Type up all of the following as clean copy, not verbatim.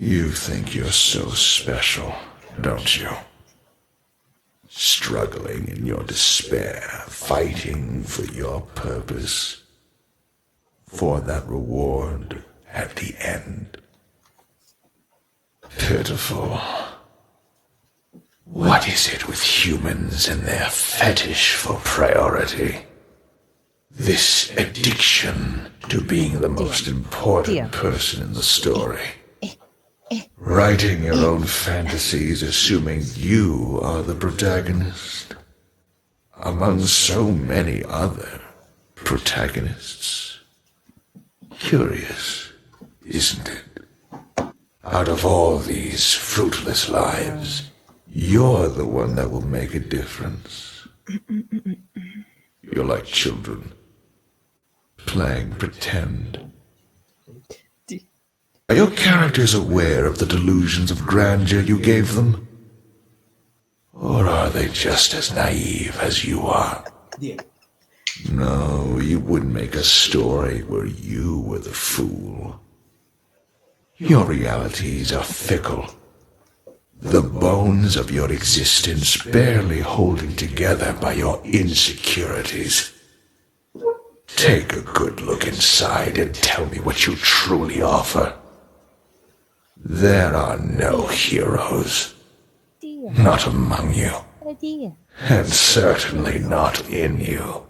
You think you're so special, don't you? Struggling in your despair, fighting for your purpose, for that reward at the end. Pitiful. What is it with humans and their fetish for priority? This addiction to being the most important person in the story. Writing your own fantasies assuming you are the protagonist. Among so many other protagonists. Curious, isn't it? Out of all these fruitless lives, you're the one that will make a difference. You're like children, playing pretend. Are your characters aware of the delusions of grandeur you gave them? Or are they just as naive as you are? No, you wouldn't make a story where you were the fool. Your realities are fickle. The bones of your existence barely holding together by your insecurities. Take a good look inside and tell me what you truly offer. There are no heroes. Not among you. And certainly not in you.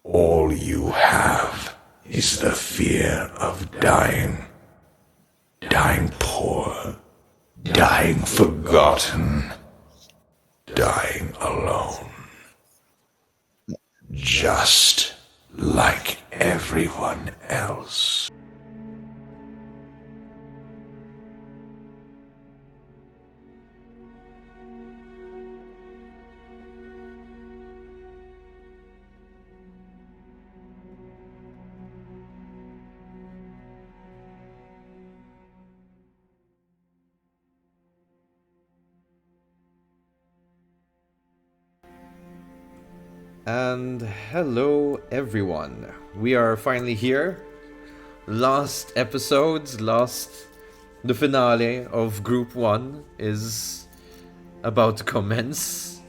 All you have is the fear of dying. Dying poor. Dying forgotten. Dying alone. Just like everyone else. And hello everyone, we are finally here. Last episodes, the finale of Group 1 is about to commence.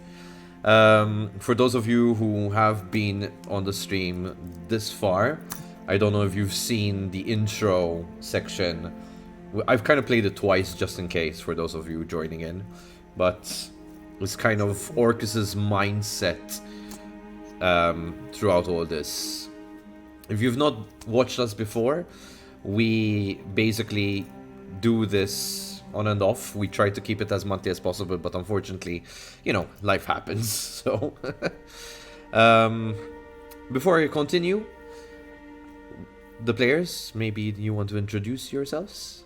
For those of you who have been on the stream this far, I don't know if you've seen the intro section. I've kind of played it twice just in case for those of you joining in, but it's kind of Orcus's mindset throughout all this. If you've not watched us before, we basically do this on and off. We try to keep it as monthly as possible, but unfortunately, life happens. So, before I continue, the players, maybe you want to introduce yourselves?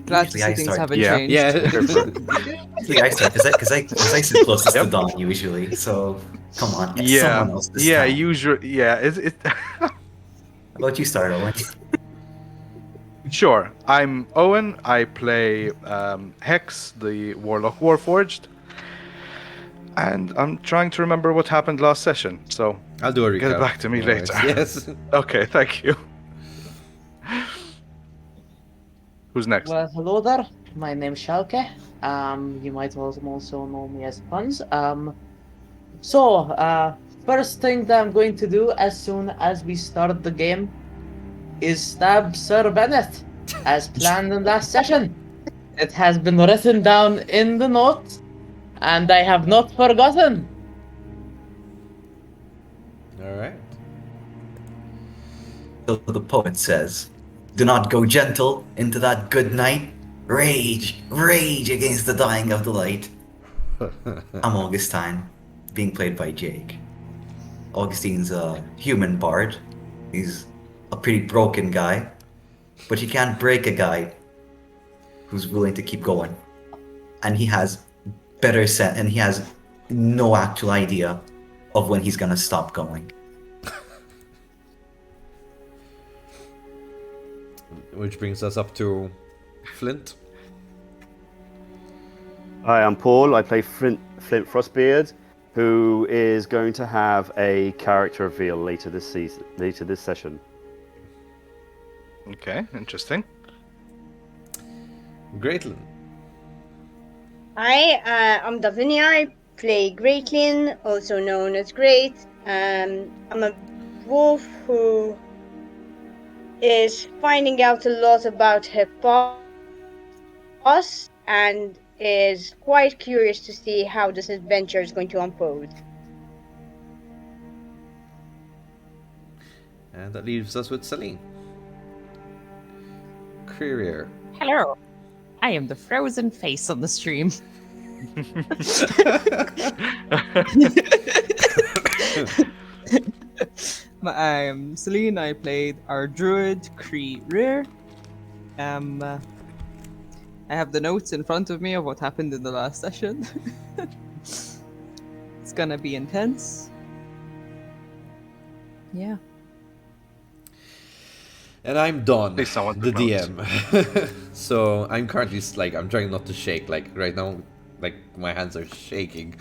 Glad to see things haven't changed. Yeah. Usually I start because I sit closest to Dawn usually. So come on, it's someone else this time. Usually, It. How about you start, Owen? Sure. I'm Owen. I play Hex, the Warlock Warforged, and I'm trying to remember what happened last session. So I'll do a recap. Get back to me later. Yes. Okay. Thank you. Who's next? Well, hello there. My name's Schalke. You might also know me as Puns. First thing that I'm going to do as soon as we start the game is stab Sir Bennett, as planned in last session. It has been written down in the note, and I have not forgotten. All right. So the poet says, "Do not go gentle into that good night. Rage, rage against the dying of the light." I'm Augustine, being played by Jake. Augustine's a human bard. He's a pretty broken guy, but he can't break a guy who's willing to keep going. And he has better sense, and he has no actual idea of when he's gonna stop going. Which brings us up to Flint. Hi, I'm Paul. I play Flint Frostbeard. who is going to have a character reveal later this session. Okay, interesting. Greatlin. Hi, I'm Davinia. I play Greatlin, also known as Great. I'm a wolf who is finding out a lot about her past and is quite curious to see how this adventure is going to unfold. And that leaves us with Celine. Career. Hello. I am the frozen face on the stream. I'm Celine. I played our druid, Cree Rear. I have the notes in front of me of what happened in the last session. It's gonna be intense. Yeah. And I'm Don, Please, someone the promote. DM. So I'm currently I'm trying not to shake. Like right now, like my hands are shaking.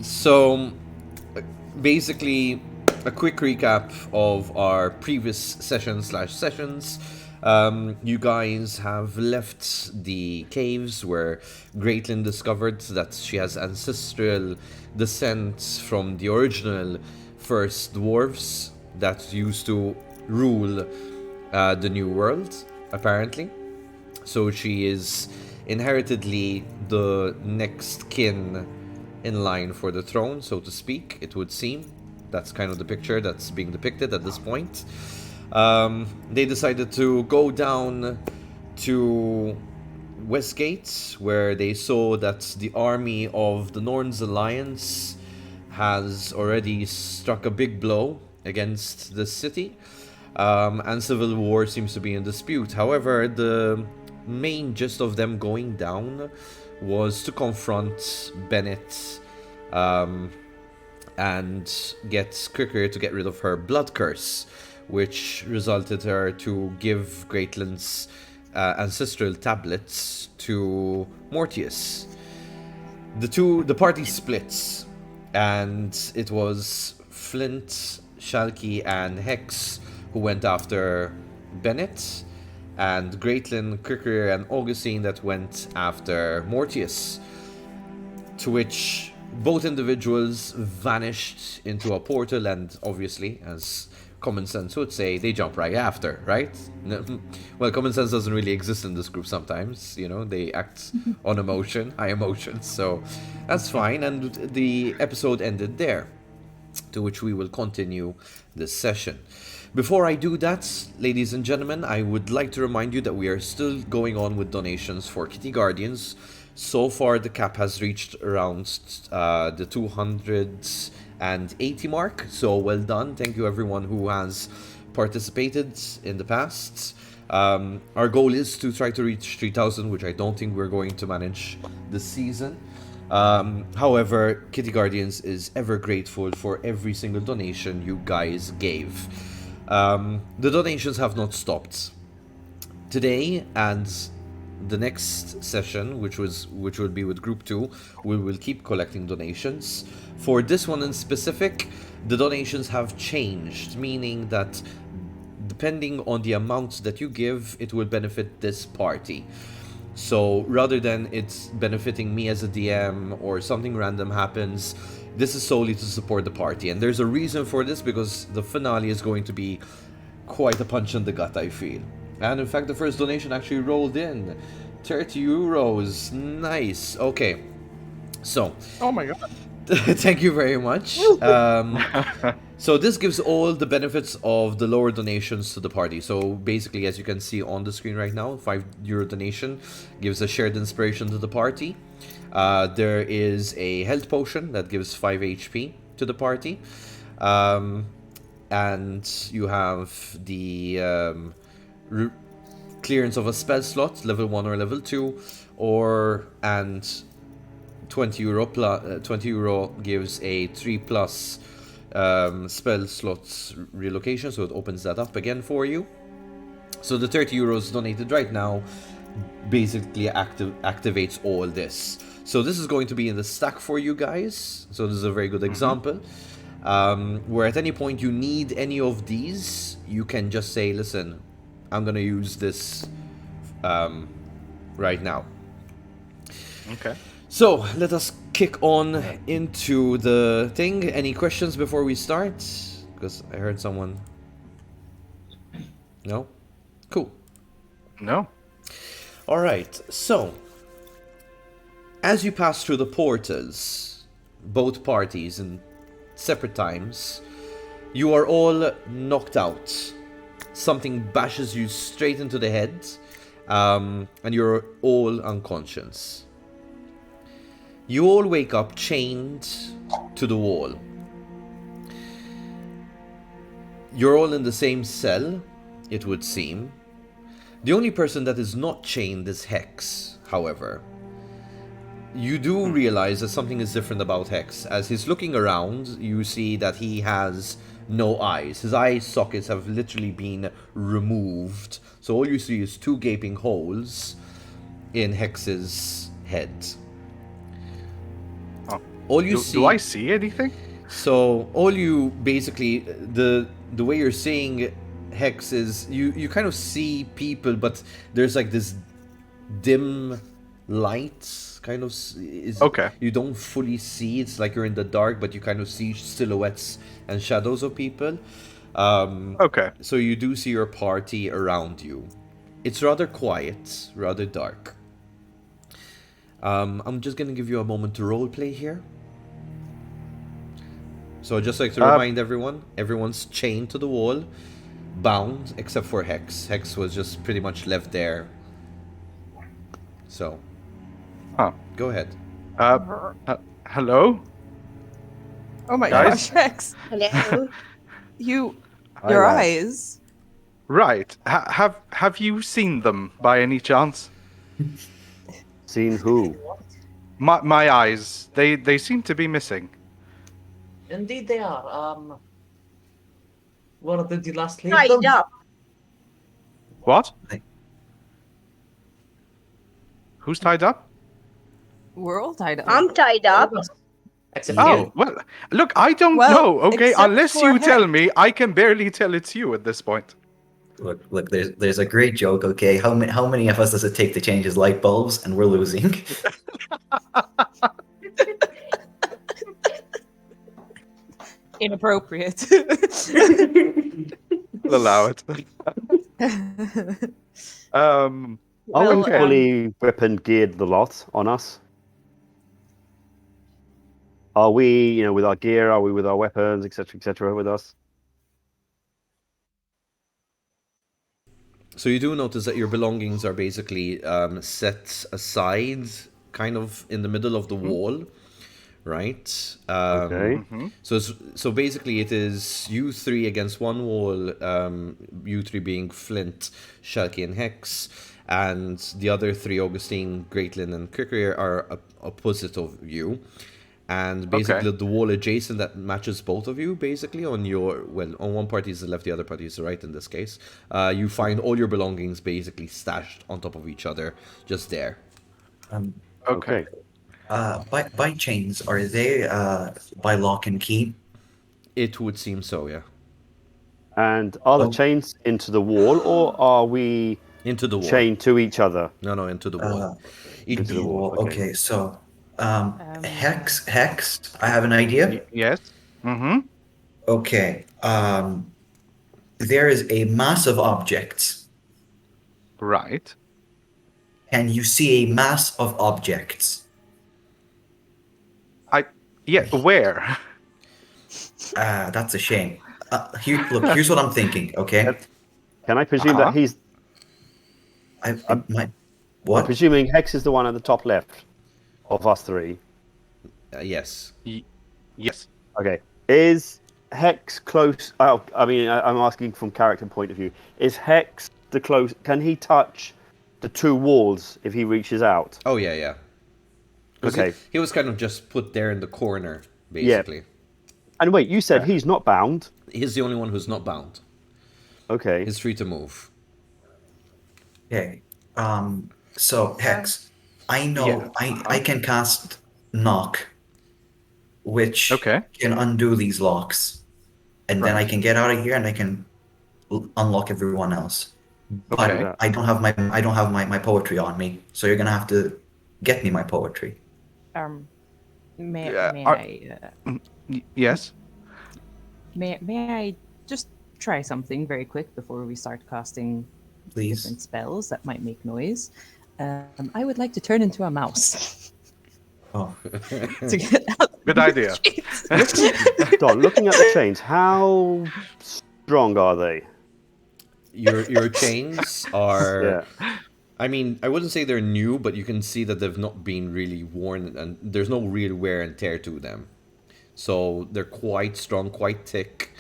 So basically, a quick recap of our previous sessions. You guys have left the caves where Greatlin discovered that she has ancestral descent from the original first dwarves that used to rule the new world, apparently. So she is inheritedly the next kin in line for the throne, so to speak, it would seem. That's kind of the picture that's being depicted at this point. They decided to go down to Westgate, where they saw that the army of the Norns Alliance has already struck a big blow against the city, and civil war seems to be in dispute. However, the main gist of them going down was to confront Bennett and get Cricker to get rid of her blood curse, which resulted her to give Greatlin's ancestral tablets to Mortius. The party splits, and it was Flint, Shalky, and Hex who went after Bennett, and Greatlin, Cricker, and Augustine that went after Mortius, to which both individuals vanished into a portal, and obviously, as common sense would say, they jump right after, right? Well, common sense doesn't really exist in this group sometimes, you know, they act on emotion, high emotions, so that's fine, and the episode ended there, to which we will continue this session. Before I do that, ladies and gentlemen, I would like to remind you that we are still going on with donations for Kitty Guardians. So far, the cap has reached around the 280 mark, so well done. Thank you everyone who has participated in the past. Our goal is to try to reach 3,000, which I don't think we're going to manage this season. However, Kitty Guardians is ever grateful for every single donation you guys gave. The donations have not stopped. Today and the next session, which will be with Group 2, we will keep collecting donations. For this one in specific, the donations have changed, meaning that depending on the amount that you give, it will benefit this party. So rather than it's benefiting me as a DM or something random happens, this is solely to support the party. And there's a reason for this, because the finale is going to be quite a punch in the gut, I feel. And in fact, the first donation actually rolled in. 30 euros. Nice. Okay. So. Oh my god. Thank you very much. So this gives all the benefits of the lower donations to the party. So basically, as you can see on the screen right now, €5 donation gives a shared inspiration to the party. There is a health potion that gives 5 HP to the party. And you have the clearance of a spell slot, level 1 or level 2, and €20 gives a 3+ spell slots relocation, so it opens that up again for you. So the €30 donated right now basically activates all this. So this is going to be in the stack for you guys. So this is a very good example. Where at any point you need any of these, you can just say, listen, I'm going to use this right now. Okay. So let us kick on into the thing. Any questions before we start? Because I heard someone... No? Cool. No. Alright, so... As you pass through the portals, both parties in separate times, you are all knocked out. Something bashes you straight into the head, and you're all unconscious. You all wake up chained to the wall. You're all in the same cell, it would seem. The only person that is not chained is Hex, however. You do realize that something is different about Hex. As he's looking around, you see that he has no eyes. His eye sockets have literally been removed. So all you see is two gaping holes in Hex's head. Oh. All you see... Do I see anything? So all you basically... The way you're seeing Hex is... You kind of see people, but there's like this dim light kind of is okay. You don't fully see. It's like you're in the dark, but you kind of see silhouettes and shadows of people. Okay. So you do see your party around you. It's rather quiet, rather dark. I'm just gonna give you a moment to roleplay here. So I'd just like to remind everyone, everyone's chained to the wall, bound, except for Hex. Hex was just pretty much left there. So, go ahead. Hello? Oh my Guys? gosh, Hex. Hello. Your eyes. Right. Have you seen them by any chance? Seen who? My eyes. They seem to be missing. Indeed they are. Where did you last leave Tied them? up. What? Who's tied up? We're all tied up. I'm tied up. Except Oh, you. well, look, I don't Well, know, okay? except Unless for you tell Hex. me, I can barely tell it's you at this point. Look. There's a great joke. Okay, how many of us does it take to change his light bulbs, and we're losing? Inappropriate. I'll allow it. Are Well, we fully weapon geared the lot on us? Are we, with our gear? Are we with our weapons, etc., with us? So you do notice that your belongings are basically set aside, kind of in the middle of the wall, right? Okay. So basically, it is you three against one wall. You three being Flint, Shalky, and Hex, and the other three, Augustine, Graitlin, and Krikrir, are opposite of you. And basically, the wall adjacent that matches both of you, basically, on one party is the left, the other party is the right in this case. You find all your belongings basically stashed on top of each other, just there. Okay. By chains, are they by lock and key? It would seem so, yeah. And are the chains into the wall, or are we Into the wall. chained to each other? No, into the wall. Into the wall. Okay, so Hex, I have an idea. Yes. Mm-hmm. Okay. There is a mass of objects. Right. Can you see a mass of objects? Where? That's a shame. Here's what I'm thinking. Okay. Can I presume that he's? What? I'm presuming Hex is the one at the top left of us three. Yes. Yes. Okay. Is Hex close? Oh, I'm asking from character point of view. Is Hex the close? Can he touch the two walls if he reaches out? Oh, yeah. Okay. He was kind of just put there in the corner, basically. Yeah. And wait, you said he's not bound. He's the only one who's not bound. Okay. He's free to move. Okay. So Hex, I know Yeah. I can cast knock, which Okay. can undo these locks, and then I Right. can get out of here and I can unlock everyone else. But Okay. that. I don't have my poetry on me, so you're gonna have to get me my poetry. May Yeah, may are- I Yes. may I just try something very quick before we start casting Please. different spells that might make noise? I would like to turn into a mouse Oh, to get out. Good idea. Don, looking at the chains, how strong are they? Your chains are. Yeah. I mean, I wouldn't say they're new, but you can see that they've not been really worn, and there's no real wear and tear to them. So they're quite strong, quite thick.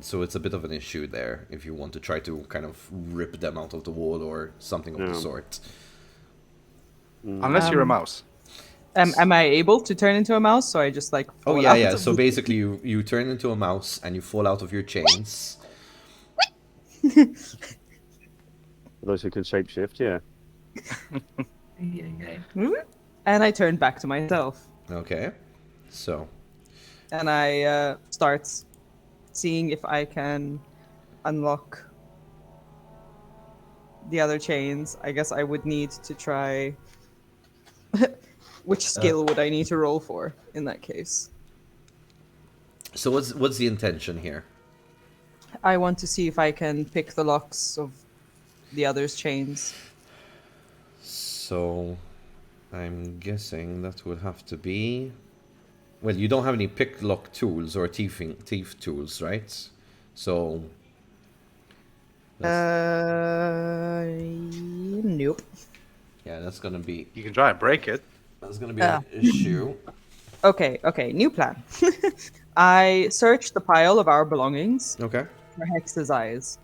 So it's a bit of an issue there if you want to try to kind of rip them out of the wall or something of the Yeah. sort. Unless you're a mouse. Am I able to turn into a mouse? So I just like Oh fall yeah, out yeah. of So the- basically, you turn into a mouse and you fall out of your chains. For those who can shapeshift, yeah. and I turn back to myself, Okay. So and I start seeing if I can unlock the other chains. I guess I would need to try. Which skill would I need to roll for in that case? so what's the intention here? I want to see if I can pick the locks of the other's chains. So I'm guessing that would have to be. Well, you don't have any pick lock tools or thief tools, right? So Nope. yeah, that's gonna be You can try and break it. an issue. Okay, new plan. I search the pile of our belongings Okay. for Hex's eyes.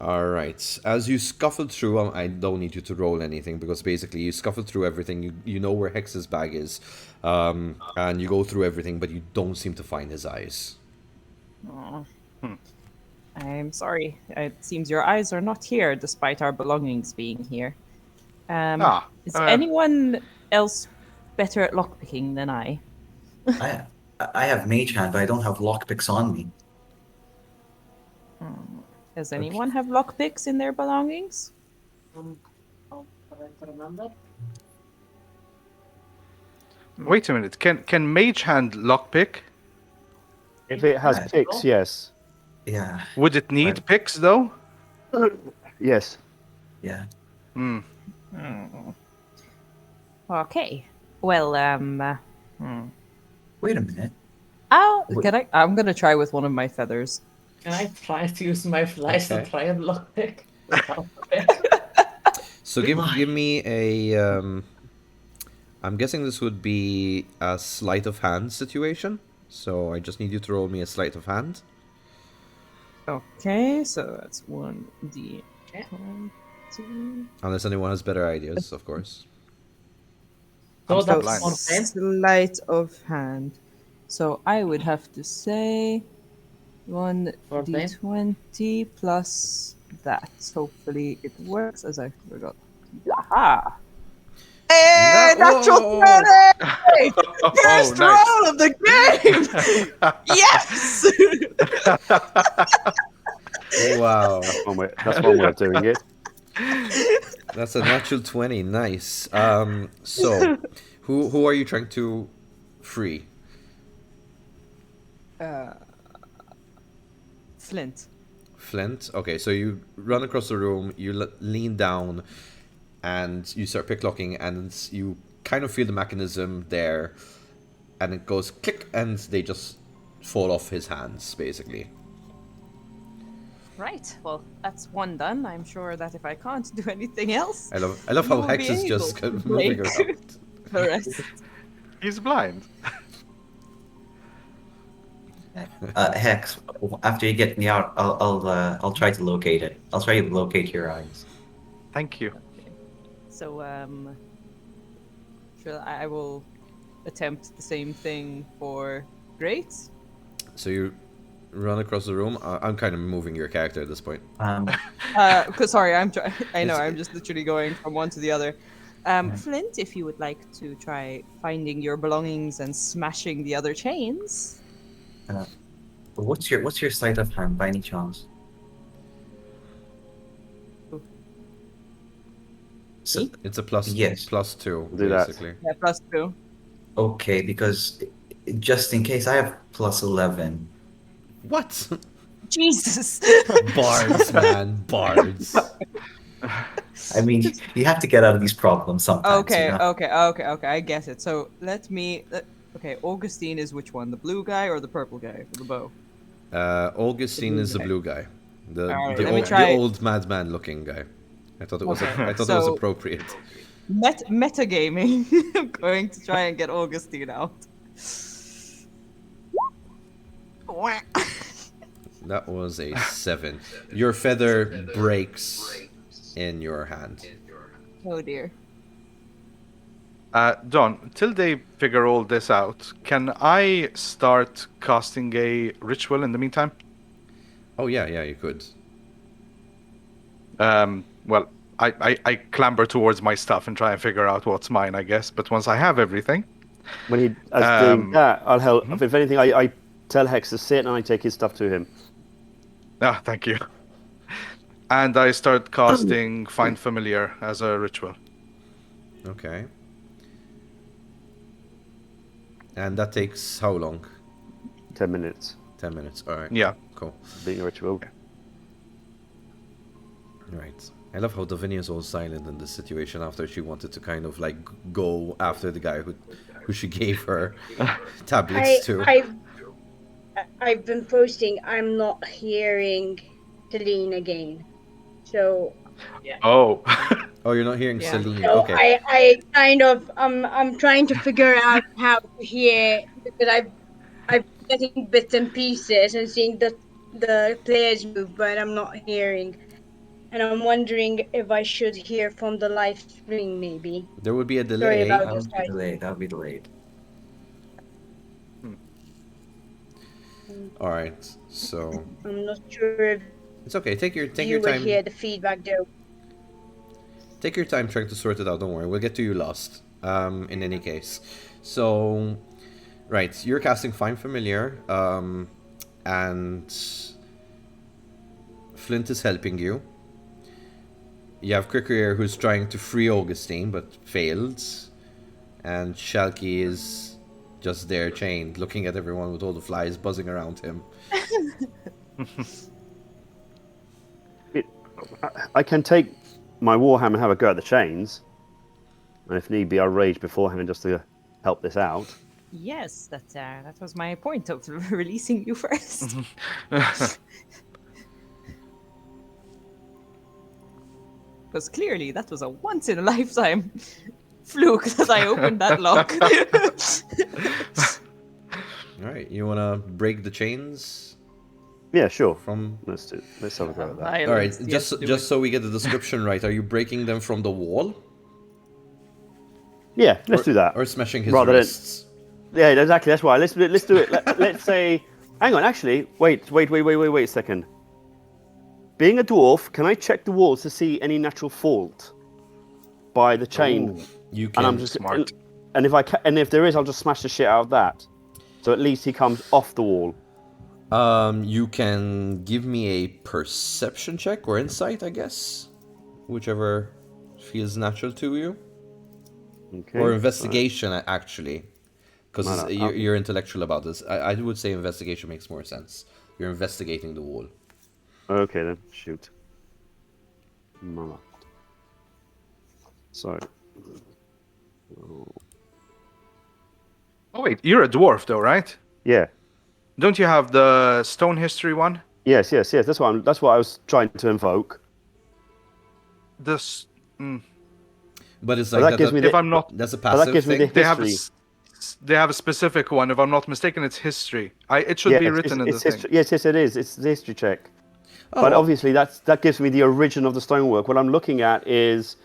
All right. As you scuffle through, I don't need you to roll anything because basically you scuffle through everything. You know where Hex's bag is, and you go through everything, but you don't seem to find his eyes. Aw. I'm sorry. It seems your eyes are not here, despite our belongings being here. Is anyone else better at lockpicking than I? I have mage hand, but I don't have lockpicks on me. Does anyone have lockpicks in their belongings? I'll try to remember. Wait a minute. Can mage hand lockpick? If it has Yeah. picks, yes. Yeah, Would it need picks though? Yes. yeah. Hmm. Okay. Well, Wait a minute. I'm gonna try with one of my feathers. Can I try to use my flies to Okay. try and lockpick? Without pick? So give me a. I'm guessing this would be a sleight of hand situation. So I just need you to roll me a sleight of hand. Okay, so that's 1d20. Unless anyone has better ideas, of course. So still that's blind. 14. Sleight of hand. So I would have to say 1d20 plus that. Hopefully it works as I forgot. Yaha! Hey, natural 20! First nice. roll of the game! Yes! Wow. That's one way of doing it. That's a natural 20. Nice. So, who are you trying to free? Flint. Flint. Okay, so you run across the room, you lean down, and you start picklocking, and you kind of feel the mechanism there, and it goes click, and they just fall off his hands, basically. Right, well, that's one done. I'm sure that if I can't do anything else, I love you how will Hex be is just able to moving break around. the rest. He's blind. Hex, after you get me out, I'll try to locate it. I'll try to locate your eyes. Thank you. So, sure, I will attempt the same thing for Great. So you run across the room. I'm kind of moving your character at this point. Sorry, I know, I'm just literally going from one to the other. Flint, if you would like to try finding your belongings and smashing the other chains. What's your sleight of hand by any chance? So, It's a plus yes. plus 2, Do that. basically. Yeah, +2. Okay, because just in case I have +11. What? Jesus. Bards, man, bards. I mean, you have to get out of these problems sometimes. Okay, you know? okay, I get it. So okay, Augustine is which one? The blue guy or the purple guy for the bow? Augustine is the blue guy. Alright, The let me try- old madman looking guy. I thought it was Okay, I thought it was so- appropriate. Metagaming. I'm going to try and get Augustine out. That was a 7. Your feather breaks in your hand. Oh dear. Don, till they figure all this out, can I start casting a ritual in the meantime? Oh yeah, you could. Well, I clamber towards my stuff and try and figure out what's mine, I guess. But once I have everything, When he doing that, I'll help. If anything, I tell Hex to sit and I take his stuff to him. thank you. And I start casting Find Familiar as a ritual. Okay. And that takes how long? 10 minutes. 10 minutes. All right. Yeah. Cool. Being a ritual. Right. I love how Davinia is all silent in this situation after she wanted to kind of like go after the guy who she gave her tablets to. I've been posting. I'm not hearing Celine again, so. Oh. Oh, you're not hearing Yeah. Celine. So Okay. I kind of I'm trying to figure out how to hear, because I'm getting bits and pieces and seeing the players move, but I'm not hearing. And I'm wondering if I should hear from the live stream, maybe. There would be a Sorry delay. about That this, would be guys. delayed. That would be delayed. All right. So I'm not sure if it's okay. Take you your would time. hear the feedback though. Take your time trying to sort it out. Don't worry. We'll get to you last. In any case. So, right. You're casting Find Familiar. And Flint is helping you. You have Cricker who's trying to free Augustine but failed. And Shalky is just there chained, looking at everyone with all the flies buzzing around him. I can take my warhammer and have a go at the chains. And if need be, I'll rage beforehand just to help this out. Yes, that was my point of releasing you first. Because clearly that was a once in a lifetime fluke that I opened that lock. Alright, you wanna break the chains? Yeah, sure. From Let's have a go at that. Alright, just so we get the description right, are you breaking them from the wall? Yeah, let's do that. Or smashing his Rather than- wrists? Yeah, exactly. That's why. Let's do it. Let's say. Hang on. Actually, wait a second. Being a dwarf, can I check the walls to see any natural fault by the chain? Oh, you and can. I'm just smart. And if there is, I'll just smash the shit out of that. So at least he comes off the wall. You can give me a perception check or insight, I guess, whichever feels natural to you, Okay. or investigation actually, because No, you're intellectual about this. I would say investigation makes more sense. You're investigating the wall. Okay then. Shoot. Mama. So. Oh wait, you're a dwarf though, right? Yeah. Don't you have the stone history one? Yes. That's what I was trying to invoke. This. But it's But like that gives me If the- I'm not, that's a But passive that gives me thing. the they have a, history. they have a specific one. If I'm not mistaken, it's history. It should be written in the thing. history. Yes, it is. It's the history check. Oh, But obviously, that gives me the origin of the stonework. What I'm looking at is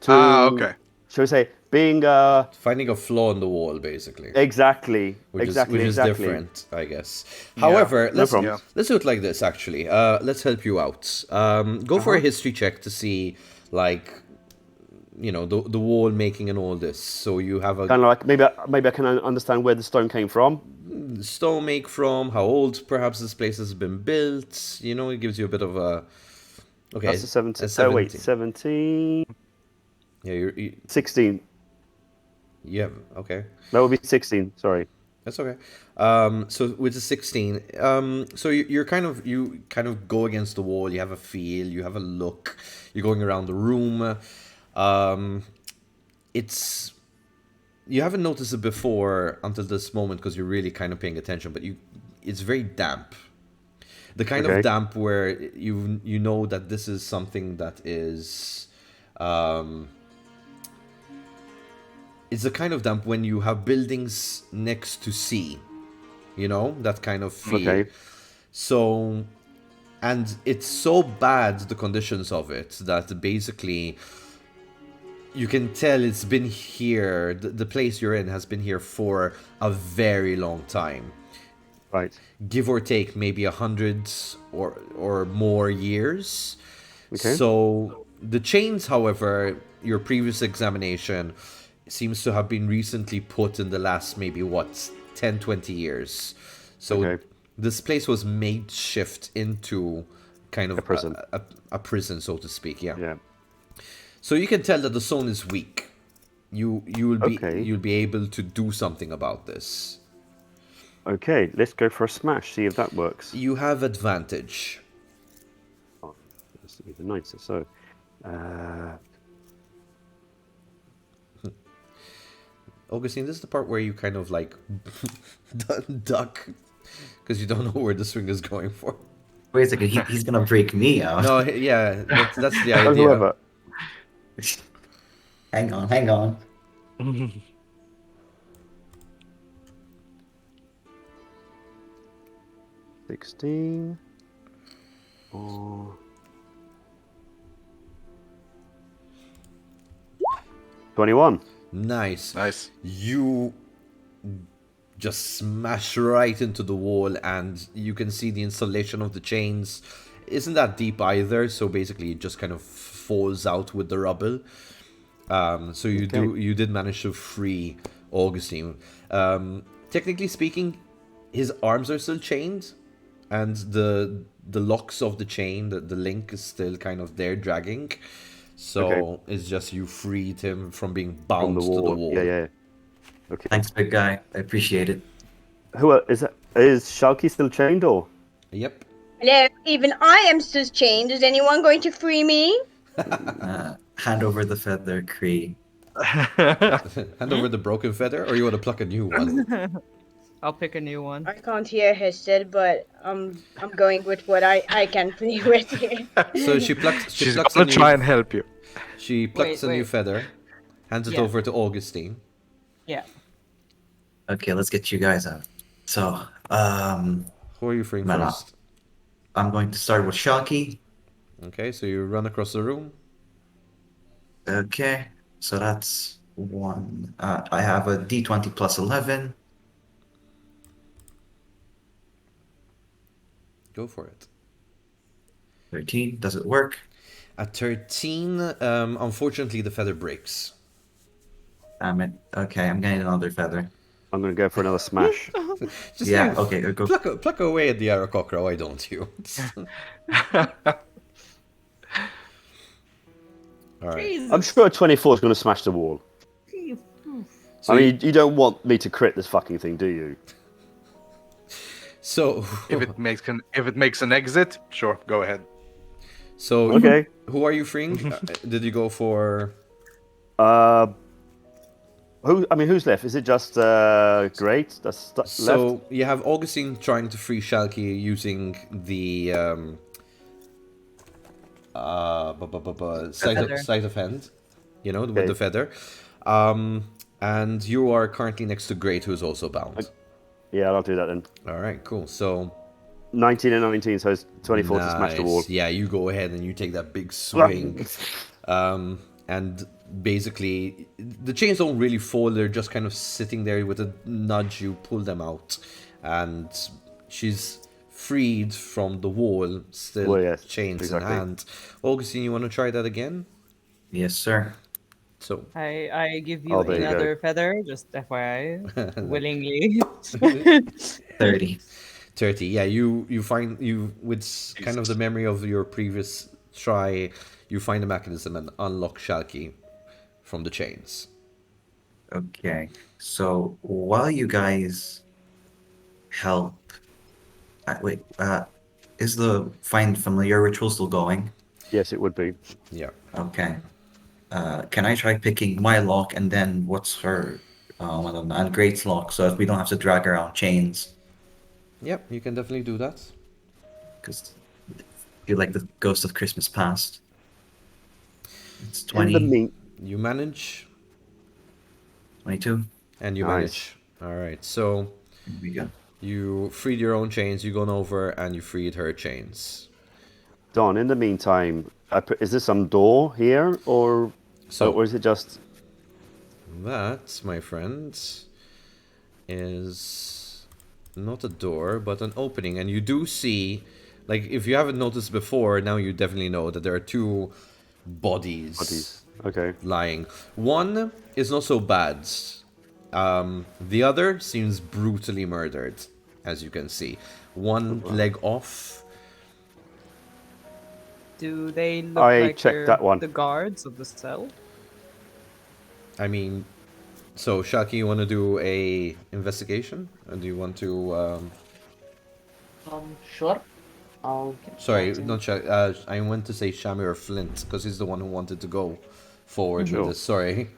to Okay. shall we say, being Finding a flaw in the wall, basically. exactly, Which exactly, is exactly. different, I guess. However, no problem. let's do it like this. Actually, let's help you out. Go for a history check to see, like, the wall making and all this. So you have a Kind of like maybe I can understand where the stone came from. stone make from, how old perhaps this place has been built. It gives you a bit of a. Okay, That's a 17. a Oh wait, 17. Yeah, you 16. yeah, okay. That would be 16. Sorry. That's okay. So with the 16, so you kind of go against the wall. You have a feel. You have a look. You're going around the room. You haven't noticed it before until this moment because you're really kind of paying attention. But it's very damp. The kind of damp where you know that this is something that is. It's the kind of damp when you have buildings next to sea. That kind of feel. Okay. So, and it's so bad, the conditions of it, that basically you can tell it's been here, the place you're in has been here for a very long time. Right. Give or take maybe 100 or more years. Okay. So, the chains, however, your previous examination seems to have been recently put in the last maybe 10, 20 years. So this place was made shift into kind of a prison, so to speak. Yeah. So you can tell that the stone is weak. You'll be able to do something about this. Okay, let's go for a smash. See if that works. You have advantage. Oh, that's even nicer. So, Augustine, this is the part where you kind of like duck because you don't know where the swing is going for. Wait a second, he's gonna break me out. No, yeah, that's the idea. Whoever. Hang on. 16. Oh. 21. Nice. You just smash right into the wall, and you can see the installation of the chains isn't that deep either. So basically, it just kind of falls out with the rubble. So you did manage to free Augustine. Technically speaking, his arms are still chained, and the locks of the chain, the link is still kind of there dragging. So it's just you freed him from being bound to the wall. Yeah. Okay. Thanks, big guy. I appreciate it. Who is Shalky still chained or? Yep. Hello, even I am still chained. Is anyone going to free me? Hand over the feather, Cree. Hand over the broken feather, or you want to pluck a new one? I'll pick a new one. I can't hear Hesed, but I'm going with what I can play with here. So she plucks. She's gonna try and help you. She plucks a new feather, hands it over to Augustine. Yeah. Okay, let's get you guys out. So, who are you freeing first? I'm going to start with Shalky. Okay, so you run across the room. Okay, so that's one. I have a D20 plus 11. Go for it. 13. Does it work? At 13, unfortunately, the feather breaks. Damn it. Okay, I'm getting another feather. I'm going to go for another smash. Okay, go. Pluck away at the Aarakocra, why don't you? All right. I'm sure a 24 is going to smash the wall. So I mean, you don't want me to crit this fucking thing, do you? So if it makes an exit, sure, go ahead. So okay, who are you freeing? Did you go for? Who's left? Is it just Great? That's so left? You have Augustine trying to free Shalky using the sleight of hand, with the feather. And you are currently next to Great, who is also bound. Yeah, I'll do that then. All right, cool. So 19 and 19, so it's 24 to smash the wall. Yeah, you go ahead and you take that big swing. and basically the chains don't really fall, they're just kind of sitting there. With a nudge you pull them out, and she's freed from the wall, still Well, yes, chains exactly. in hand. Augustine, you want to try that again? Yes, sir. So I give you Oh, there you go. another feather, just FYI, willingly. 30. 30. Yeah, you find, you with kind of the memory of your previous try, you find the mechanism and unlock Shalky from the chains. Okay. So while you guys help, wait, is the find familiar ritual still going? Yes, it would be. Yeah. Okay. Can I try picking my lock and then what's her, I don't know, and Great's lock, so that we don't have to drag around chains? Yep, you can definitely do that. Because I feel like the ghost of Christmas past. It's In the 20, mean, You manage, 22. and you Nice. manage. All right, so Here we go. you freed your own chains, you gone over, and you freed her chains. Don. In the meantime, is there some door here, or is it just? That, my friend, is not a door, but an opening. And you do see, like, if you haven't noticed before, now you definitely know that there are two bodies Okay. lying. One is not so bad. The other seems brutally murdered, as you can see. One leg off. Do they look I like checked they're that one. the guards of the cell? I mean, so Shaki, you want to do a investigation? Or do you want to? Sure. I'll get Sorry, that in. not Shaki. I went to say Shami or Flint because he's the one who wanted to go forward with Sure. this. Sorry.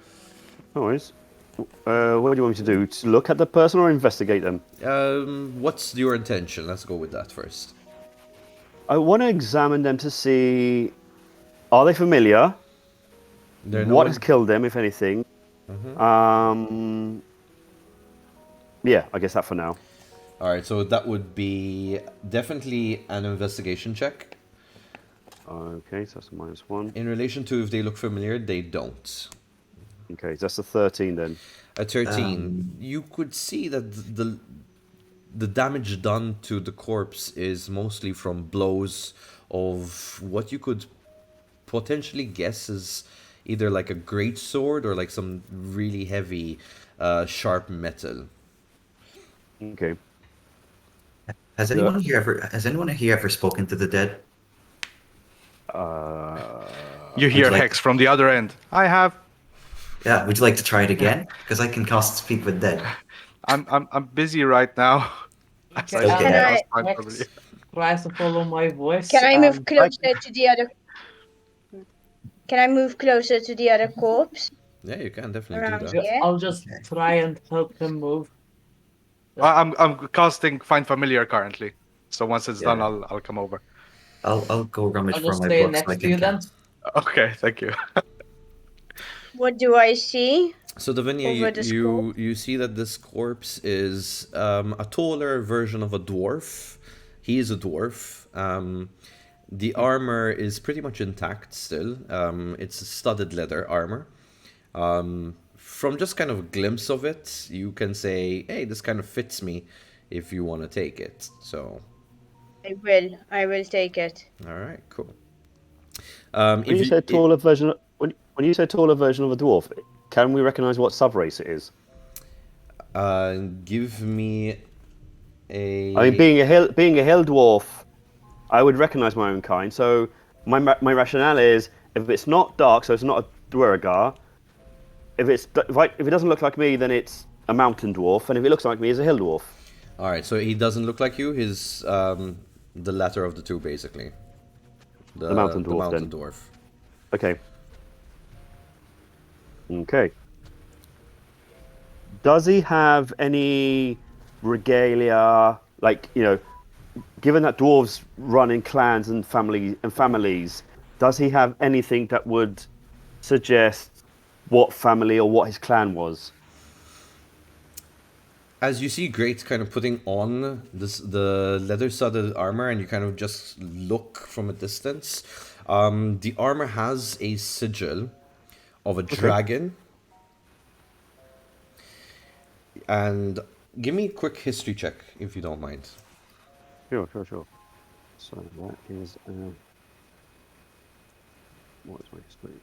No worries. What do you want me to do? To look at the person or investigate them? What's your intention? Let's go with that first. I want to examine them to see, are they familiar? They're What has killed them, if anything? Yeah, I guess that for now. All right, so that would be definitely an investigation check. Okay, so that's a -1. In relation to if they look familiar, they don't. Okay, so that's a 13 then. At 13, you could see that the damage done to the corpse is mostly from blows of what you could potentially guess is either like a great sword or like some really heavy, sharp metal. Okay. Has anyone here ever spoken to the dead? You hear like- Hex from the other end. I have. Yeah, would you like to try it again? Because I can cast Speak with Dead. I'm busy right now. Okay, Okay. Can I- Rex tries to follow my voice. Can I move and- closer to the other? Can I move closer to the other corpse? Yeah, you can definitely Around do that. here. Yeah. I'll just try and help him move. I'm casting Find Familiar currently. So once it's done, Yeah. I'll come over. I'll go rummage I'll for just my stay books so I next to can you then. cast. Okay, thank you. What do I see? So Davinia, Over the you see that this corpse is a taller version of a dwarf. He is a dwarf. The armor is pretty much intact still. It's studded leather armor. From just kind of a glimpse of it, you can say, "Hey, this kind of fits me." If you want to take it, so. I will take it. All right, cool. When you say taller version, when you say taller version of a dwarf, can we recognise what subrace it is? Give me a. I mean, being a hill dwarf, I would recognise my own kind. So my rationale is, if it's not dark, so it's not a Dwergar. If it doesn't look like me, then it's a mountain dwarf, and if it looks like me, it's a hill dwarf. All right, so he doesn't look like you. He's the latter of the two, basically. The mountain dwarf. The mountain then. dwarf. Okay. Okay. Does he have any regalia? Like, given that dwarves run in clans and families, does he have anything that would suggest what family or what his clan was? As you see Great kind of putting on the leather-studded armor, and you kind of just look from a distance, the armor has a sigil of a dragon. And give me a quick history check, if you don't mind. Sure. So that is what is my history?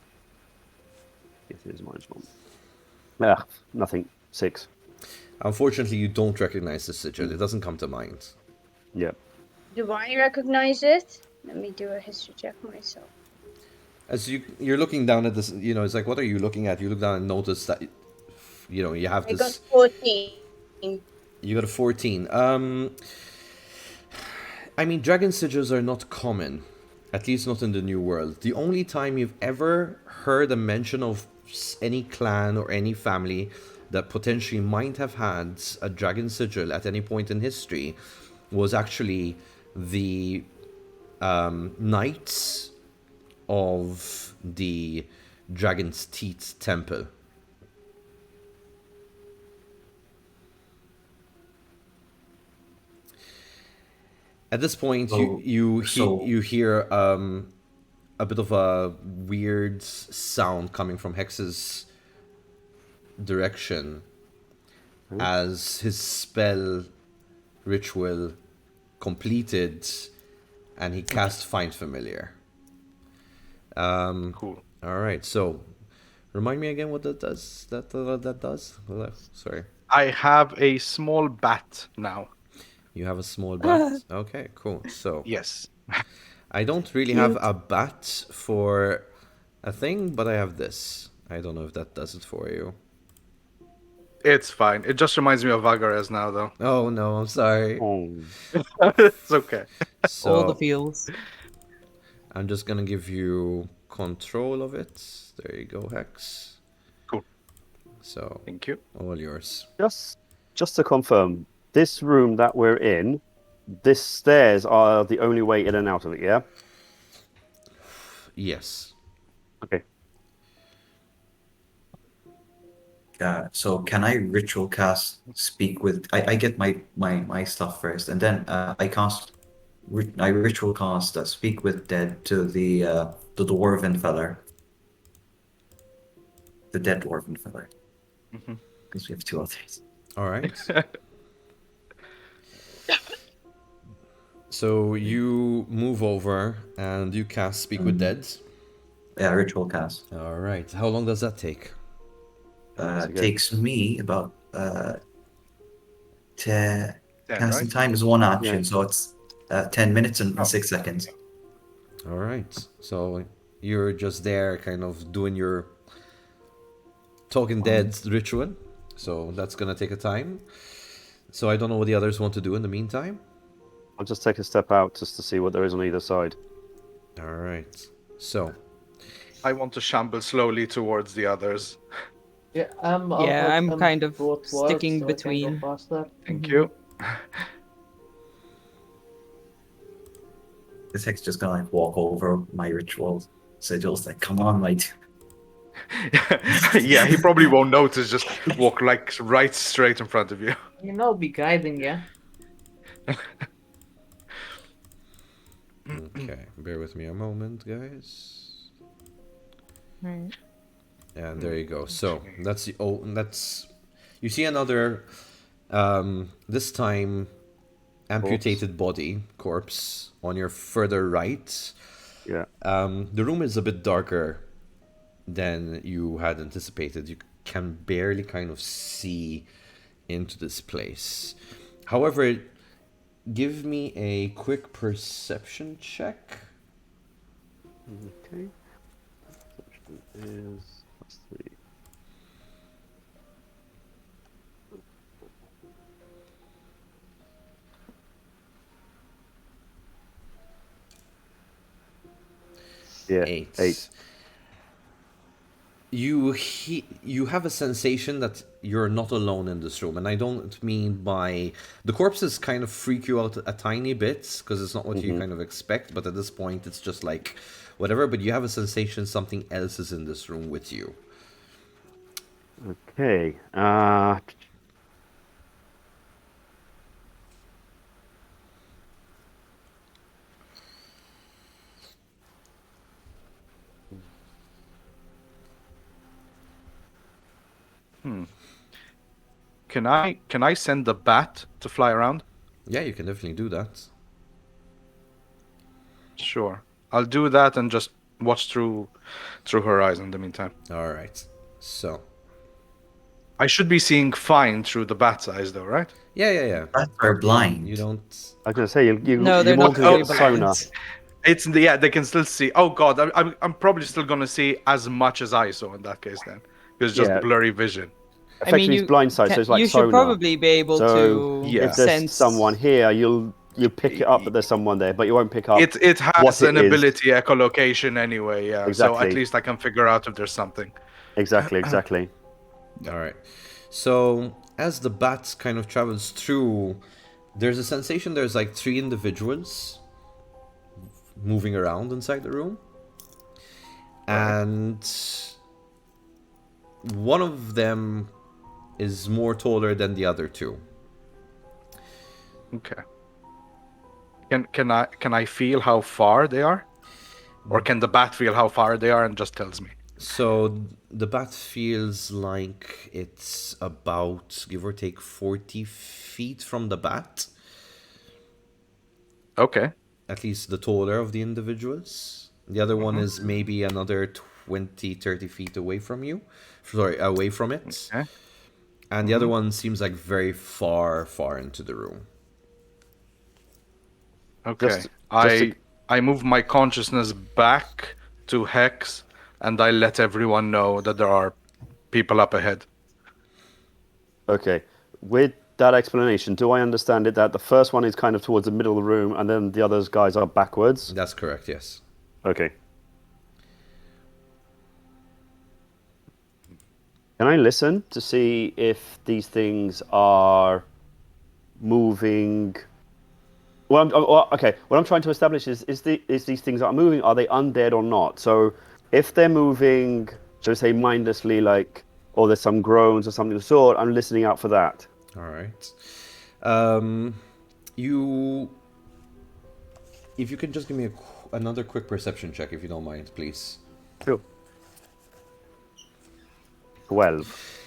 Yes, it is -1. Nothing. 6. Unfortunately, you don't recognize the sigil. It doesn't come to mind. Yeah. Do I recognize it? Let me do a history check myself. As you're looking down at this, it's like, what are you looking at? You look down and notice that, you have I this. got 14. You got a 14. I mean, dragon sigils are not common, at least not in the New World. The only time you've ever heard a mention of any clan or any family that potentially might have had a dragon sigil at any point in history was actually the knights of the Dragon's Teeth Temple. At this point, you hear a bit of a weird sound coming from Hex's direction as his spell ritual completed, and he cast Find Familiar. Cool. All right, so remind me again what that does. That does. Sorry. I have a small bat now. You have a small bat. Okay, cool. So Yes. I don't really have a bat for a thing, but I have this. I don't know if that does it for you. It's fine. It just reminds me of Vagares now, though. Oh no, I'm sorry. It's okay. So All the feels. I'm just gonna give you control of it. There you go, Hex. Cool. So Thank you. all yours. Just to confirm, this room that we're in, this stairs are the only way in and out of it, yeah? Yes. Okay. So can I ritual cast speak with? I get my stuff first, and then I ritual cast speak with dead to the dwarven feller, the dead dwarven feller, because we have 2 others. All right. So you move over and you cast Speak with Dead. Yeah, ritual cast. All right. How long does that take? Takes me about 10. 10, Casting right? time is 1 action, Yeah. so it's 10 minutes and 6 seconds. All right. So you're just there kind of doing your Talking Dead ritual. So that's going to take a time. So I don't know what the others want to do in the meantime. I'll just take a step out just to see what there is on either side. All right. So I want to shamble slowly towards the others. Yeah, I'm kind of sticking between. Thank you. This hex just gonna like walk over my ritual sigils, like, come on, mate. Yeah, he probably won't notice. Just walk like right straight in front of you. Be guiding, yeah. okay, bear with me a moment, guys. Right. And there you go. So that's you see another this time amputated body corpse on your further right. Yeah. The room is a bit darker than you had anticipated. You can barely kind of see into this place. However, give me a quick perception check. Okay. Perception is +3. Yeah, 8. You have a sensation that you're not alone in this room, and I don't mean by the corpses kind of freak you out a tiny bit because it's not what you kind of expect, but at this point it's just like whatever, but you have a sensation something else is in this room with you. Okay. Can I send the bat to fly around? Yeah, you can definitely do that. Sure. I'll do that and just watch through her eyes in the meantime. All right. So. I should be seeing fine through the bat's eyes, though, right? Yeah. Bats are blind. You don't. I was going to say No, they're not multi fully sonar. blind. They can still see. Oh god, I'm probably still gonna see as much as I saw in that case then, because it's just Yeah. blurry vision. Effectively, it's blind sight, so it's like you sonar. should probably be able So to Yeah. if there's sense someone here, you'll pick it up that there's someone there, but you won't pick up. It has what it an is. ability echolocation anyway, yeah. So at Exactly. least I can figure out if there's something. Exactly. All right. So as the bat kind of travels through, there's a sensation there's like 3 individuals moving around inside the room. And one of them is more taller than the other 2. Okay. Can I feel how far they are? Or can the bat feel how far they are and just tells me? So the bat feels like it's about, give or take, 40 feet from the bat. Okay. At least the taller of the individuals. The other one is maybe another 20, 30 feet away from you. Sorry, away from it. Okay. And the other one seems like very far, far into the room. Okay. I move my consciousness back to Hex, and I let everyone know that there are people up ahead. Okay. With that explanation, do I understand it that the first one is kind of towards the middle of the room, and then the others guys are backwards? That's correct, yes. Okay. Can I listen to see if these things are moving? Okay. What I'm trying to establish is these things that are moving, are they undead or not? So if they're moving, shall we say, mindlessly, like, or there's some groans or something of the sort, I'm listening out for that. All right. If you can just give me another quick perception check, if you don't mind, please. Sure. 12.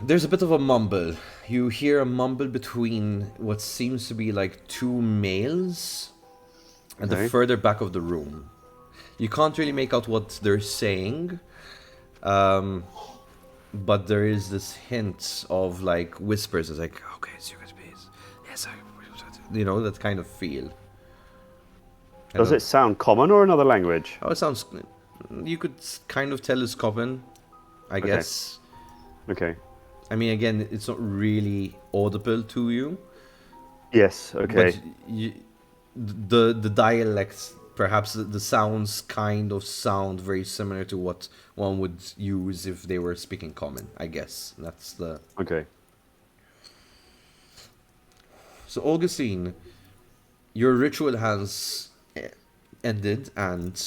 There's a bit of a mumble. You hear a mumble between what seems to be like 2 males at the Okay. further back of the room. You can't really make out what they're saying, but there is this hint of like whispers. It's like, okay, secret please. Yes, you know, that kind of feel. Does it sound common or another language? Oh, it sounds. You could kind of tell it's common, I guess. Okay. I mean, again, it's not really audible to you. Yes, okay. But the dialects, perhaps the sounds kind of sound very similar to what one would use if they were speaking common, I guess. That's the... Okay. So, Augustine, your ritual has ended and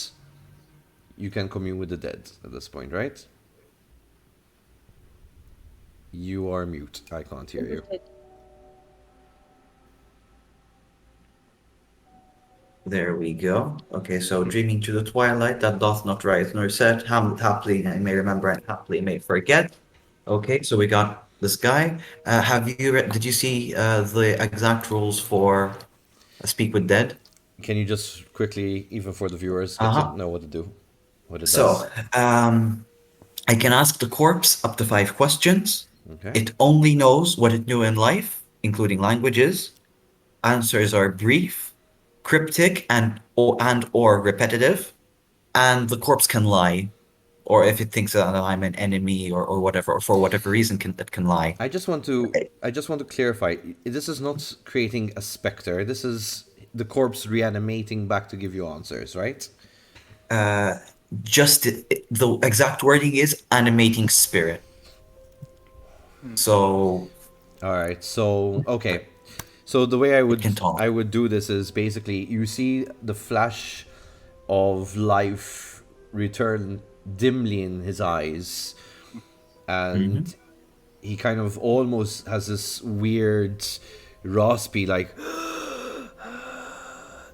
you can commune with the dead at this point, right? You are mute. I can't hear you. There we go. Okay, so dreaming to the twilight that doth not rise nor set, happily I may remember and happily may forget. Okay, so we got this guy. Did you see the exact rules for Speak with Dead? Can you just quickly, even for the viewers, get to know what to do? What it So, does? I can ask the corpse up to 5 questions. Okay. It only knows what it knew in life, including languages. Answers are brief, cryptic, and or repetitive. And the corpse can lie, or if it thinks that I'm an enemy or whatever, or for whatever reason it can lie. I just want to clarify. This is not creating a specter. This is the corpse reanimating back to give you answers, right? Just the exact wording is animating spirit. So, all right. So, okay. So the way I would do this is basically you see the flash of life return dimly in his eyes, and he kind of almost has this weird raspy, like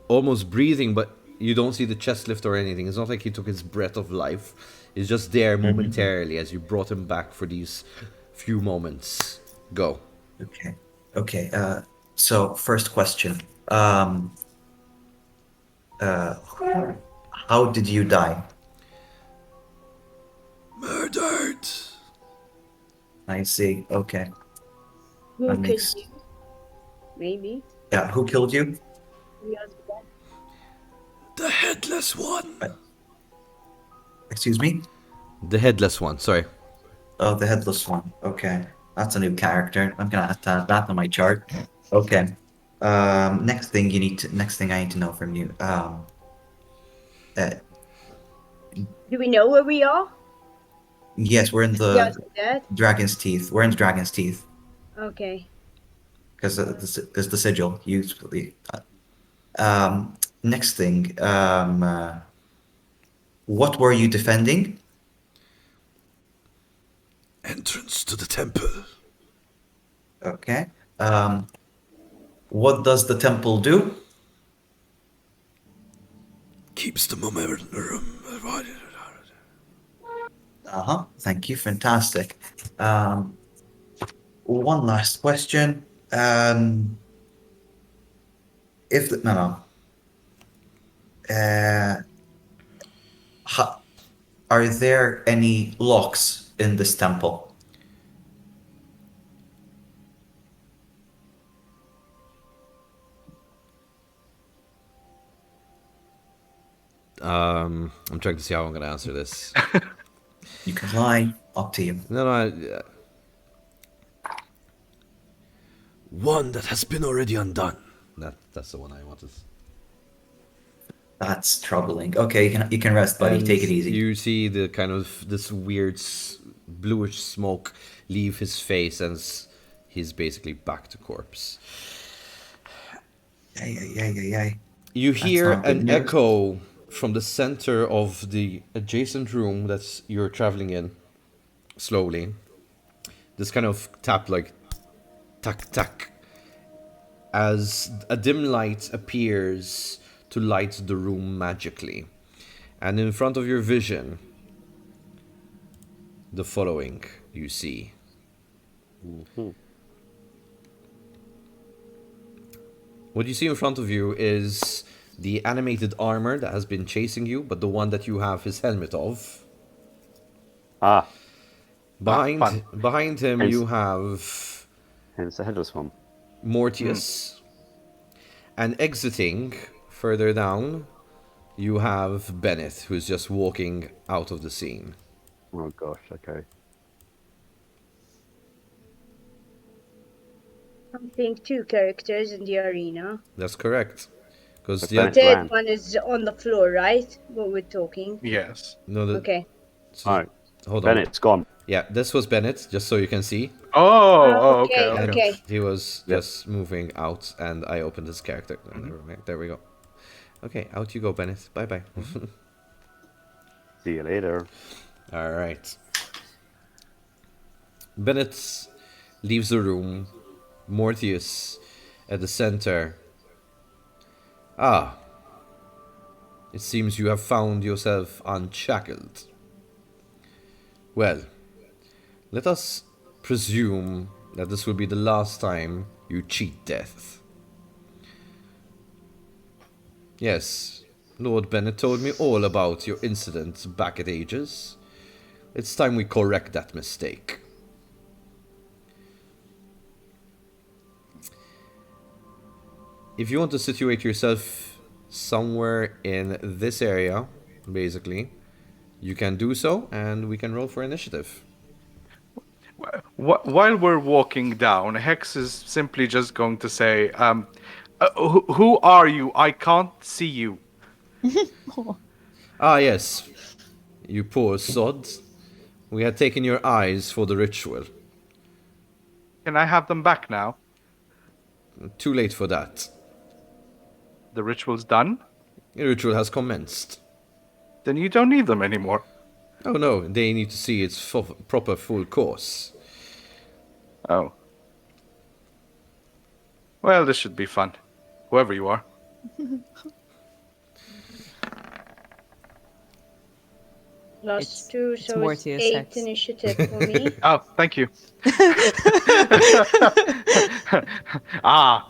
almost breathing, but you don't see the chest lift or anything. It's not like he took his breath of life. It's just there momentarily as you brought him back for these few moments. Go. Okay. Okay. So first question. Um, uh, how did you die? Murdered. I see. Okay. Who That killed makes. you? Maybe. Yeah. Who killed you? We are dead. The headless one. Uh, Excuse me. The headless one. Sorry. Oh, the headless one. Okay. That's a new character. I'm gonna have to add that on my chart. Okay. Next thing I need to know from you. Uh, Do we know where we are? yes, we're in We are the dead. Dragon's Teeth. We're in the Dragon's Teeth Okay. because there's the sigil. Next thing. What were you defending? Entrance to the temple. Okay. What does the temple do? Keeps the momentum. Uh-huh. Thank you. Fantastic. One last question. If the, no, no. Uh, ha, are there any locks in this temple? I'm trying to see how I'm going to answer this. You can lie. Up to you. No, One that has been already undone. that's the one I wanted. That's troubling. Okay, you can rest, buddy. And Take it easy. you see the kind of this weird bluish smoke leave his face, and he's basically back to corpse. Yeah. You That's hear not good an news. echo from the center of the adjacent room that you're traveling in slowly. This kind of tap, like tack tack, as a dim light appears to light the room magically. And in front of your vision, the following you see. What you see in front of you is the animated armor that has been chasing you, but the one that you have his helmet of. Ah, fun. Behind him, Hence- you have hence the headless one. Mortius. And exiting further down, you have Bennett, who's just walking out of the scene. Oh gosh, okay. I'm seeing two characters in the arena. That's correct. Because But The Bennett third ran. one is on the floor, right? What we're talking. Yes. no, Okay. All right, hold on. Bennett's gone. Yeah, this was Bennett, just so you can see. Okay. Okay. And Okay. he was Yep. just moving out, and I opened his character. Oh, never mind. There we go. Okay, out you go, Bennett. Bye bye. See you later. All right. Bennett leaves the room. Mortius at the center. Ah. It seems you have found yourself unshackled. Well, let us presume that this will be the last time you cheat death. Yes, Lord Bennett told me all about your incident back at Aegis. It's time we correct that mistake. If you want to situate yourself somewhere in this area, basically, you can do so, and we can roll for initiative. While we're walking down, Hex is simply just going to say, who are you? I can't see you. Ah, yes. You poor sod. We had taken your eyes for the ritual. Can I have them back now? Too late for that. The ritual's done? The ritual has commenced. Then you don't need them anymore. Oh no, they need to see its proper full course. Oh. Well, this should be fun. Whoever you are. Plus 2, it's so it's Mortius 8 Hex. initiative for me. Oh, thank you.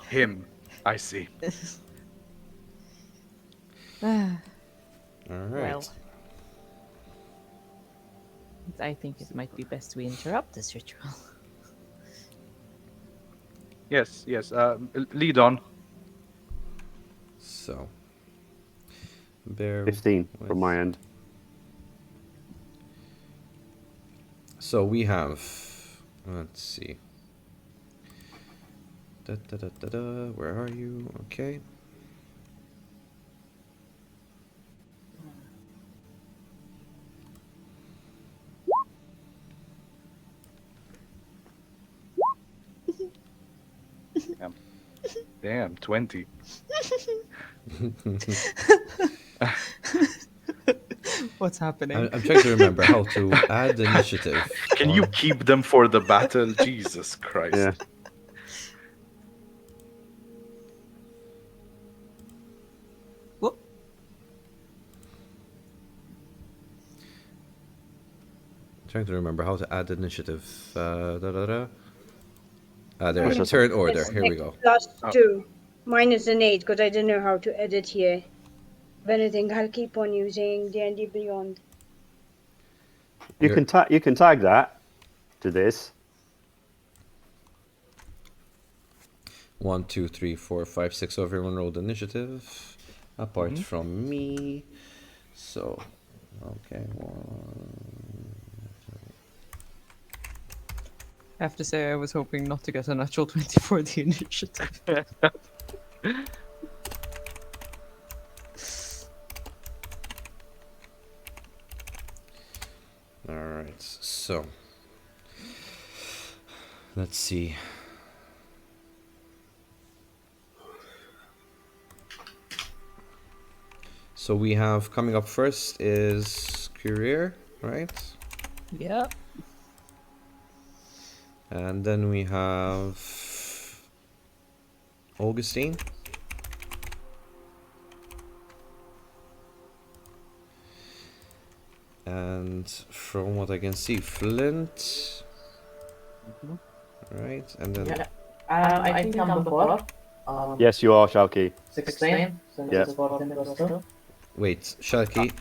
Him. I see. All right. Well, I think it might be best we interrupt this ritual. Yes, yes. Lead on. So, bear 15 with- from my end. So we have, let's see. Where are you? Okay. Damn, 20. What's happening? I'm trying to remember how to add initiative. Can you keep them for the battle? Jesus Christ. Yeah. Whoop. Trying to remember how to add initiative. There, Push turn order. Here we go. Plus 2. Mine is an 8 because I didn't know how to edit here. If anything, I'll keep on using D&D Beyond. You can tag that to this. 1, 2, 3, 4, 5, 6. So everyone rolled initiative, apart from me. So, okay, 1. I have to say, I was hoping not to get a natural 20 for the initiative. Alright, so let's see. So we have coming up first is Courier, right? Yeah. And then we have Augustine. And from what I can see, Flint. Right, and then Yeah. I think I'm the 4. Yes, you are, Shalky. 16. Since Yeah. it's 14 plus 2. wait, Sharky.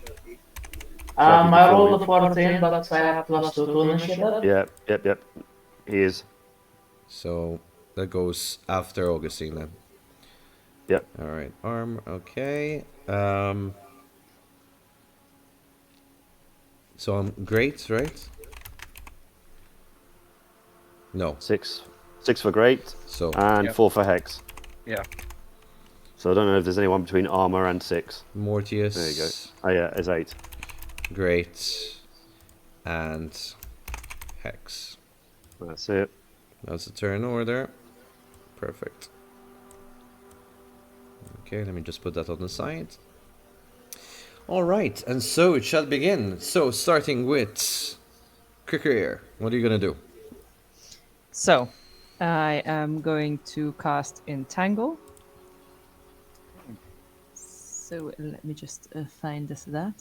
I rolled a 14, but I have plus 2 to initiative. Yep. He is. So that goes after Augustine then. Yep. All right, arm. Okay. So I'm great, right? No. 6 for great So and Yep. 4 for hex. Yeah. So I don't know if there's anyone between armor and 6. Mortius. There you go. Oh yeah, it's 8. Great. And Hex. That's it. That's the turn order. Perfect. Okay, let me just put that on the side. All right, and so it shall begin. So starting with Cricker, what are you gonna do? So, I am going to cast Entangle. So, let me just find that.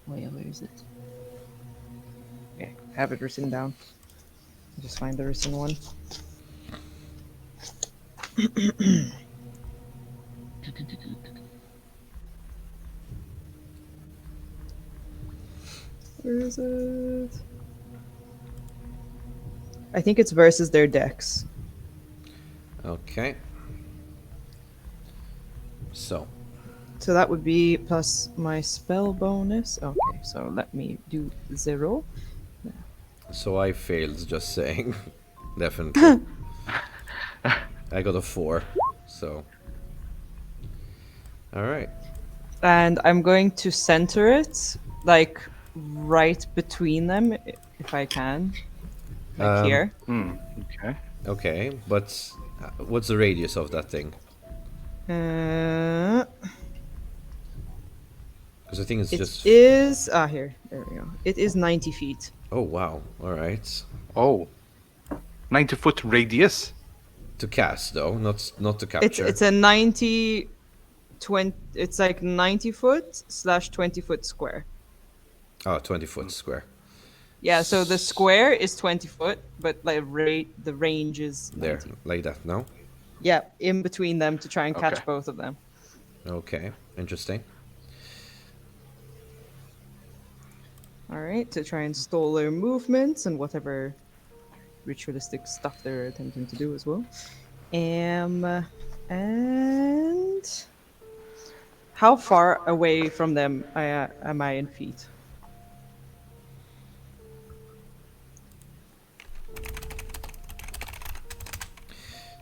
Where is it? Okay, I have it written down. I'll just find the written one. Where is it? I think it's versus their decks. Okay. So that would be plus my spell bonus. Okay, so let me do 0. I failed, just saying. Definitely. I got a 4. So. All right. And I'm going to center it, like right between them, if I can. Like here. Okay. Okay, but what's the radius of that thing? Because I think it's just. It is. Here. There we go. It is 90 feet. Oh wow! All right. Oh. 90-foot radius? To cast though, not to capture. It's a 90 It's like 90 foot / 20 foot square. Oh, 20 foot square. Yeah, so the square is 20 foot, but like the range is There, 90. like that, no? Yeah, in between them to try and catch Okay. both of them. Okay, interesting. All right, to try and stall their movements and whatever ritualistic stuff they're attempting to do as well. And how far away from them am I in feet?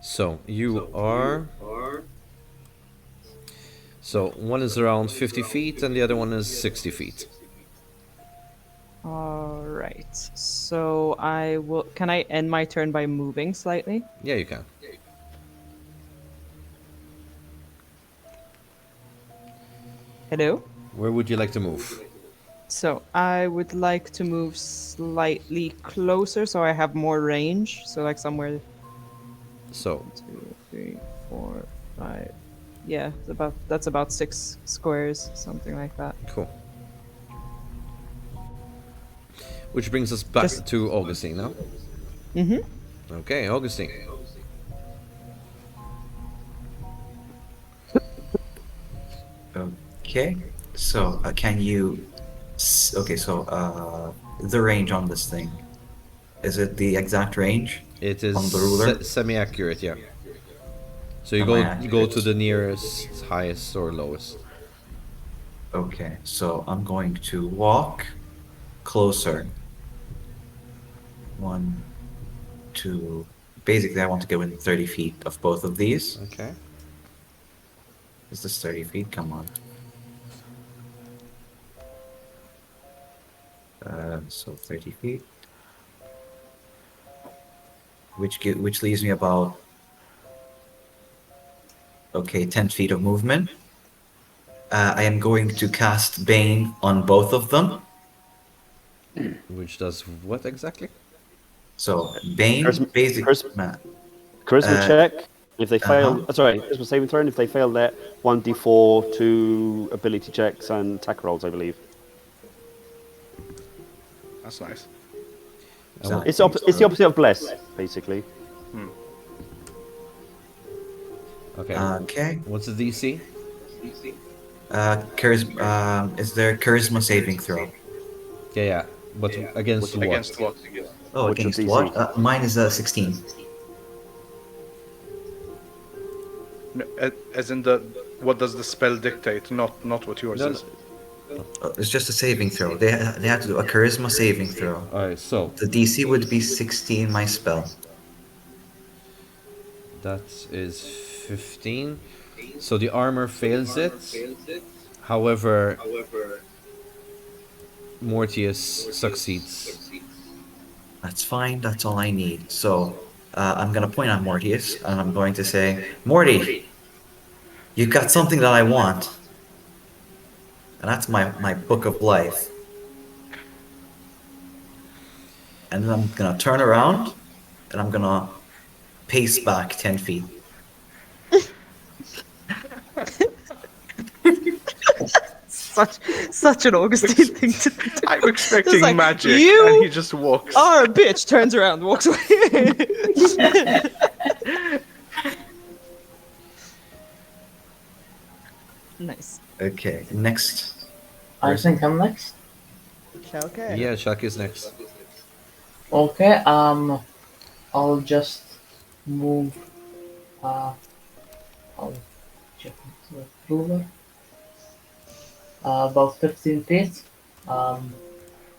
So you are. So one is around 50 feet and the other one is 60 feet. All right. So I will. Can I end my turn by moving slightly? Yeah, you can. Hello? Where would you like to move? So I would like to move slightly closer so I have more range. So like somewhere So 2, 3, 4, 5. Yeah, that's about 6 squares, something like that. cool. Which brings us back to Augustine now. Mm-hmm. Okay, Augustine. Okay. So can you? Okay. So the range on this thing, is it the exact range? It is On the ruler? semi-accurate, yeah. So you go to Semi-accurate. the nearest, highest, or lowest. Okay. So I'm going to walk closer. 1, 2. Basically, I want to go within 30 feet of both of these. Okay. Is this 30 feet? Come on. So 30 feet. Which leaves me about 10 feet of movement. I am going to cast Bane on both of them. Which does what exactly? So Bane, Charisma check. If they fail, Uh-huh. sorry, charisma saving throw. And if they fail that, 1d4 to ability checks and attack rolls, I believe. That's nice. Exactly. It's the opposite of bless, basically. Okay. Okay. What's the DC? Charisma. Is there charisma saving throw? Yeah. But against what? Against what? Oh, What's your against DC? what? Mine is 16. No, as in the what does the spell dictate? Not what yours No, is. It's just a saving throw. They have to do a charisma saving throw. Alright, so The DC would be 16. My spell. that is 15. So the armor fails it. However, Mortius succeeds. That's fine. That's all I need. So I'm gonna point at Mortius and I'm going to say, Morty, you've got something that I want, and that's my book of life. And then I'm gonna turn around and I'm gonna pace back 10 feet. Such an Augustine thing to do. I'm expecting like, magic, "You and he just walks. are a bitch. Turns around, walks away. Nice. Okay, next. I think I'm next. Okay. Yeah, Shaq is next. Okay, I'll just move, I'll check the ruler. About 15 feet.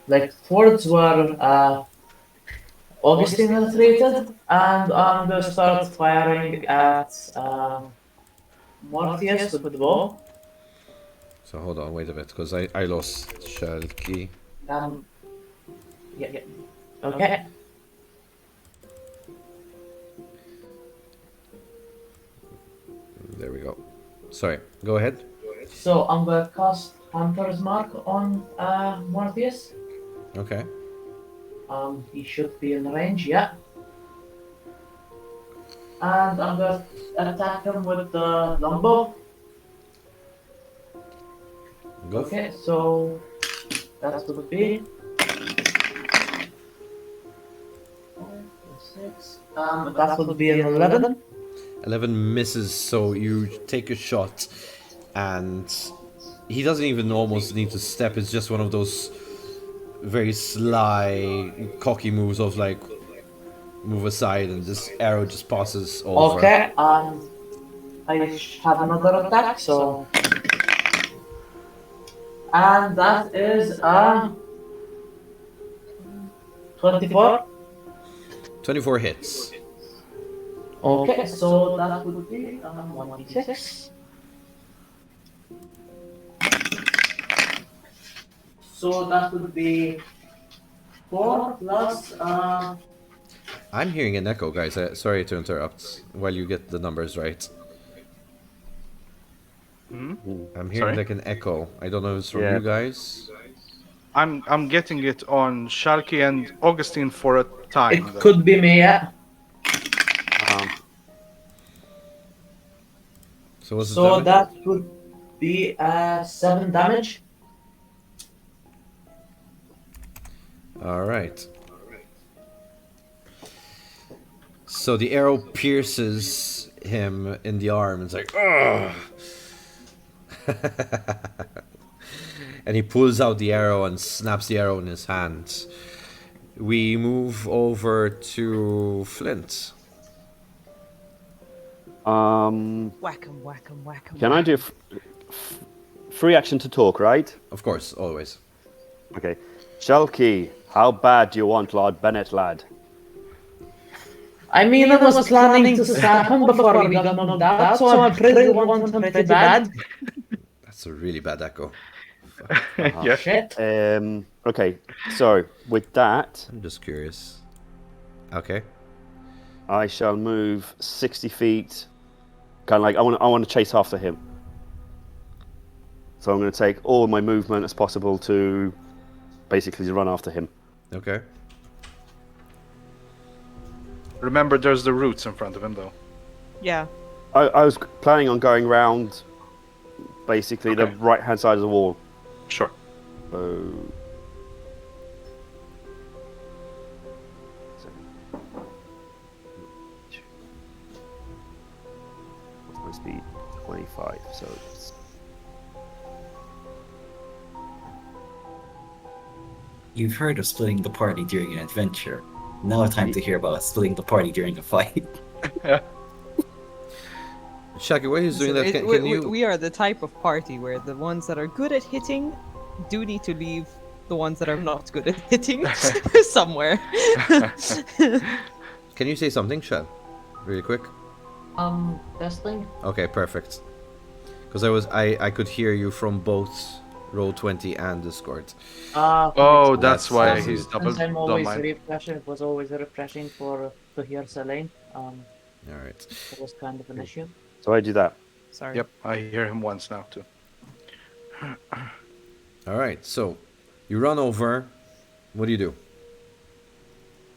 Like towards where, Augustine retreated, and I'm gonna start firing at, Mortius with the bow. So hold on, wait a bit, because I lost Shalky. Yeah. Okay. There we go. Sorry, go ahead. So I'm gonna cast Hunter's Mark on Mortius. Okay. He should be in range, yeah. And I'm gonna attack him with the longbow. Go. Okay, so that would be 6. That would be an 11. 11 misses, so you take a shot, and he doesn't even almost need to step. It's just one of those very sly, cocky moves of like move aside, and this arrow just passes over. Okay, and I have another attack, so. And that is 24. 24 hits. Okay, so that would be 1d6. So that would be 4 plus. I'm hearing an echo, guys. Sorry to interrupt while you get the numbers right. I'm hearing Sorry? like an echo. I don't know if it's from Yeah. you guys. I'm getting it on Shalky and Augustine for a time. It though. could be me, yeah. So what's the So damage? that would be 7 damage. All right. So the arrow pierces him in the arm. It's like, ugh. And he pulls out the arrow and snaps the arrow in his hand. We move over to Flint. Whack 'em, whack 'em, whack 'em. Can I do free action to talk, right? Of course, always. Okay. Shalky, how bad do you want Lord Bennett, lad? I mean, I was planning to stab him before we got knocked out, so I pretty want him pretty bad. That's a really bad echo. Yeah. Shit. Okay, so with that, I'm just curious. Okay. I shall move 60 feet. Kind of like I want to chase after him. So I'm going to take all my movement as possible to basically run after him. Okay. Remember, there's the roots in front of him, though. Yeah. I was planning on going round basically the Okay. right hand side of the wall. Sure. So what's my speed? 25. So it's You've heard of splitting the party during an adventure. Now time to hear about splitting the party during a fight. Shaggy, while he's doing that, Listen, can you... we are the type of party where the ones that are good at hitting do need to leave the ones that are not good at hitting somewhere. Can you say something, Shad? Really quick? Testing. Okay, perfect. Because I could hear you from both Roll20 and Discord. Oh, that's why That's he's it. double. Since I'm Don't always mind. refreshing, it was always refreshing to hear Selene. Alright. It was kind of an issue. so I do that. Sorry. Yep, I hear him once now too. Alright, so you run over. What do you do?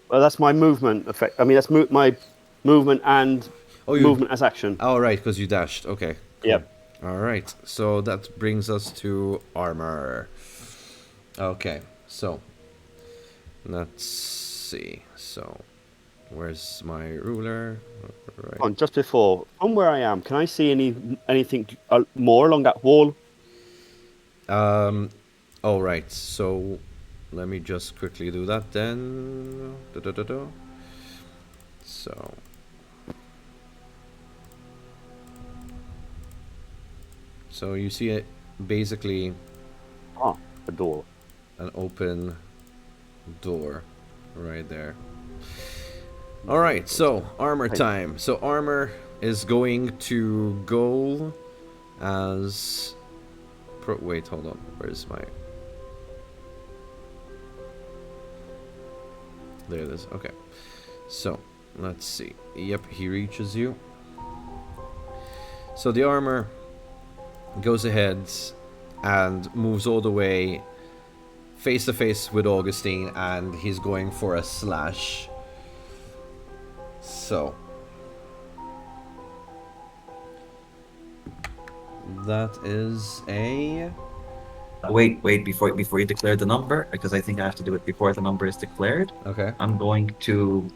Well, that's my movement effect. I mean, that's my movement and Oh, you... movement as action. Oh, right, because you dashed. Okay. Cool. Yep. Alright, so that brings us to armor. Okay, so let's see. So, where's my ruler? Right. On just before, from where I am, can I see anything more along that wall? All right. So, let me just quickly do that then. So. So you see it basically Ah, the door. an open door right there. All right, so armor time. So armor is going to go as wait, hold on. Where's my... There it is. Okay. So, let's see. Yep, he reaches you. So the armor goes ahead and moves all the way face to face with Augustine, and he's going for a slash. So that is a Wait, before you declare the number, because I think I have to do it before the number is declared. Okay. I'm going to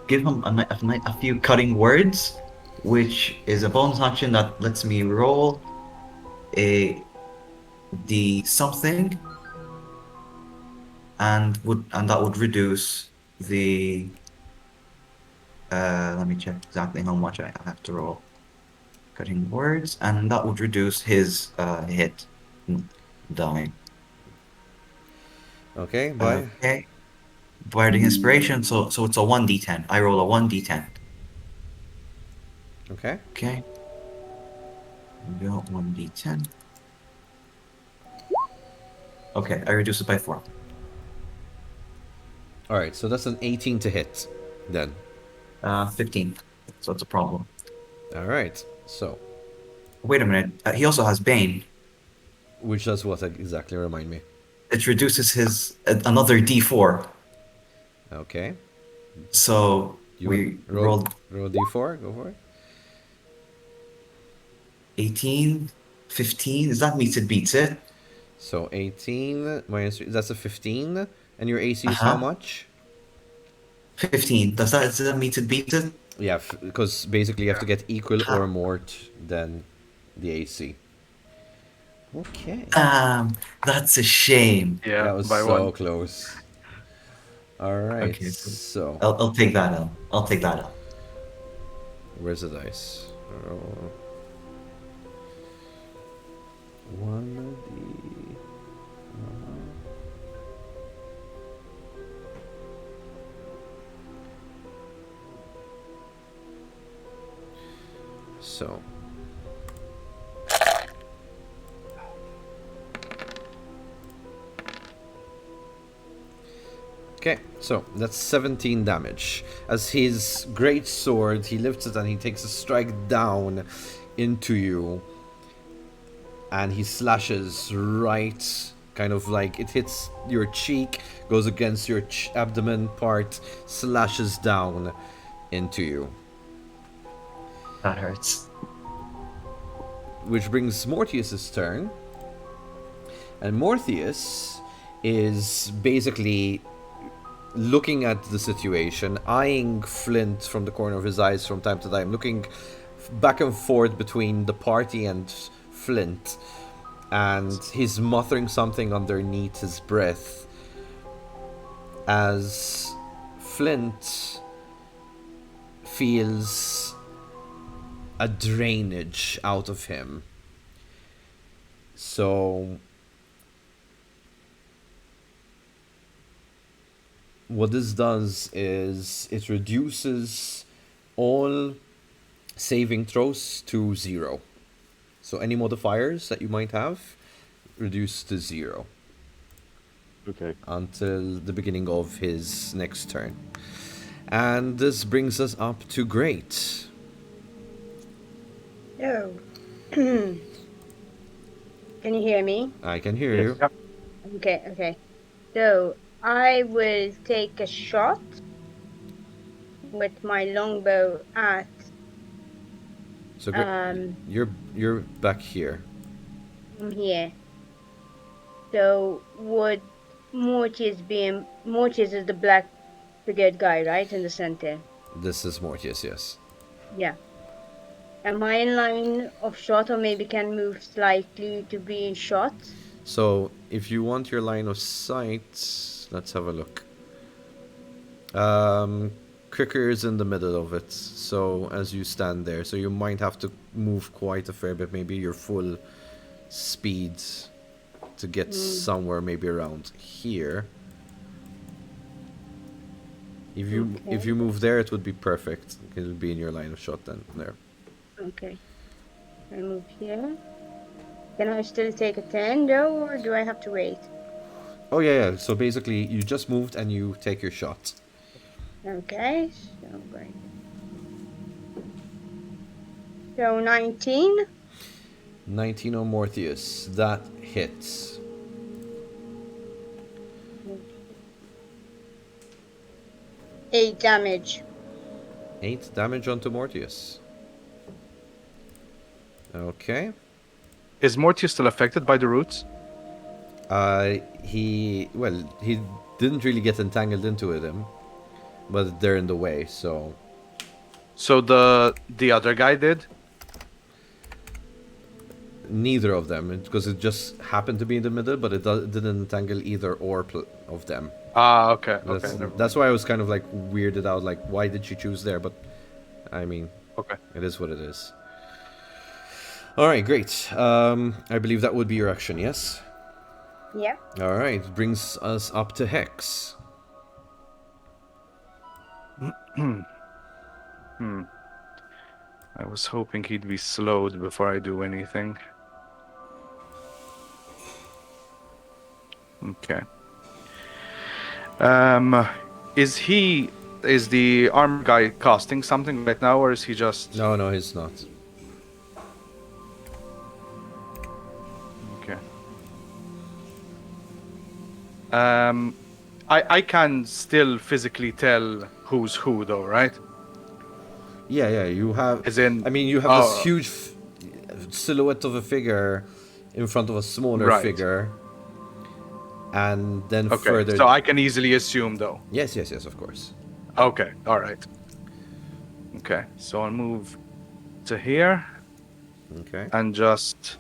give him a few cutting words, which is a bonus action that lets me roll a d something, and that would reduce the. Let me check exactly how much I have to roll. Cutting words, and that would reduce his hit die. Okay, bye. Okay. Bardic inspiration, so it's a 1d10. I roll a 1d10. Okay. Okay. We go 1d10. Okay, I reduce it by 4. Alright, so that's an 18 to hit, then. 15. So it's a problem. Alright, so. Wait a minute. He also has Bane. Which does what exactly? Remind me. It reduces his another d4. Okay. So You we roll rolled d4, go for it. 18, 15. Is that meets it beats it? So 18 minus 3, that's a 15. And your AC is how Uh-huh. much? 15. Does that meets it beats it? Yeah, because basically you have to get equal or more than the AC. Okay. That's a shame. Yeah, That was by so one. close. Alright, Okay, so so. I'll take that out. I'll take that out. Where's the dice? Roll 1d. So. Okay, so that's 17 damage. As his great sword, he lifts it and he takes a strike down into you. And he slashes right, kind of like it hits your cheek, goes against your abdomen part, slashes down into you. That hurts. Which brings Mortius's turn. And Mortius is basically looking at the situation, eyeing Flint from the corner of his eyes from time to time, looking back and forth between the party and Flint, and he's muttering something underneath his breath as Flint feels a drainage out of him. So what this does is it reduces all saving throws to 0. So any modifiers that you might have, reduce to 0. Okay. Until the beginning of his next turn. And this brings us up to Great. Oh. Can you hear me? I can hear Yes. you. Yep. Okay. So I will take a shot with my longbow at So you're back here. from here. So would Mortius is the black brigade guy, right, in the center? This is Mortius, yes. Yeah. Am I in line of shot, or maybe can move slightly to be in shot? So if you want your line of sight, let's have a look. Cricker is in the middle of it, so as you stand there, so you might have to move quite a fair bit, maybe your full speed to get somewhere maybe around here. If you move there, it would be perfect. It would be in your line of shot then. There. Okay. I move here. Can I still take a 10 though, or do I have to wait? Oh yeah. So basically, you just moved and you take your shot. Okay, so great. So 19. 19 on Mortius. That hits. 8 damage. 8 damage onto Mortius. Okay. Is Mortius still affected by the roots? He didn't really get entangled into them, but they're in the way, so... So the other guy did? Neither of them, because it just happened to be in the middle, but it didn't entangle either or of them. Ah, okay. That's why I was kind of like weirded out, like, why did you choose there? But, I mean, okay, it is what it is. Alright, great. I believe that would be your action, yes? Yeah. Alright, brings us up to Hex. I was hoping he'd be slowed before I do anything. Okay. Is the armor guy casting something right now, or is he just... No, he's not. Okay. I can still physically tell who's who, though, right? Yeah, you have... As in... I mean, you have this huge silhouette of a figure in front of a smaller figure. And then further... So I can easily assume, though? Yes, of course. Okay, alright. Okay, so I'll move to here. Okay. And just...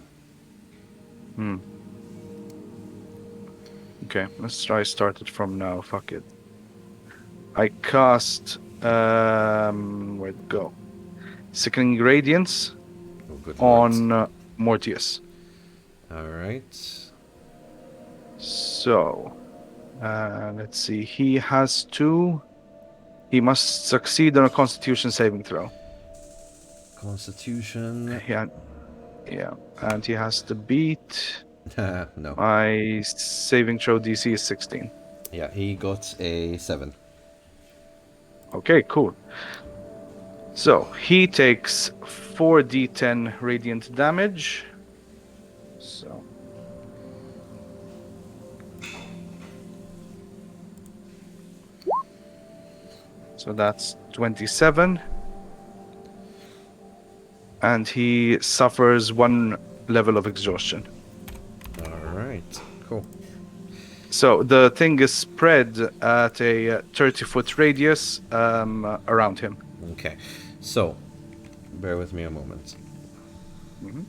Okay, let's try start it from now. Fuck it. I cast... where'd it go? Sickening Radiance on Mortius. Alright. So, let's see. He has to... He must succeed on a Constitution saving throw. Constitution... Yeah, and he has to beat... No. My saving throw DC is 16. Yeah, he got a 7. Okay, cool. So, he takes 4d10 radiant damage. So... So that's 27. And he suffers 1 level of exhaustion. Alright, cool. So the thing is spread at a 30-foot radius around him. Okay, so bear with me a moment. Mm-hmm.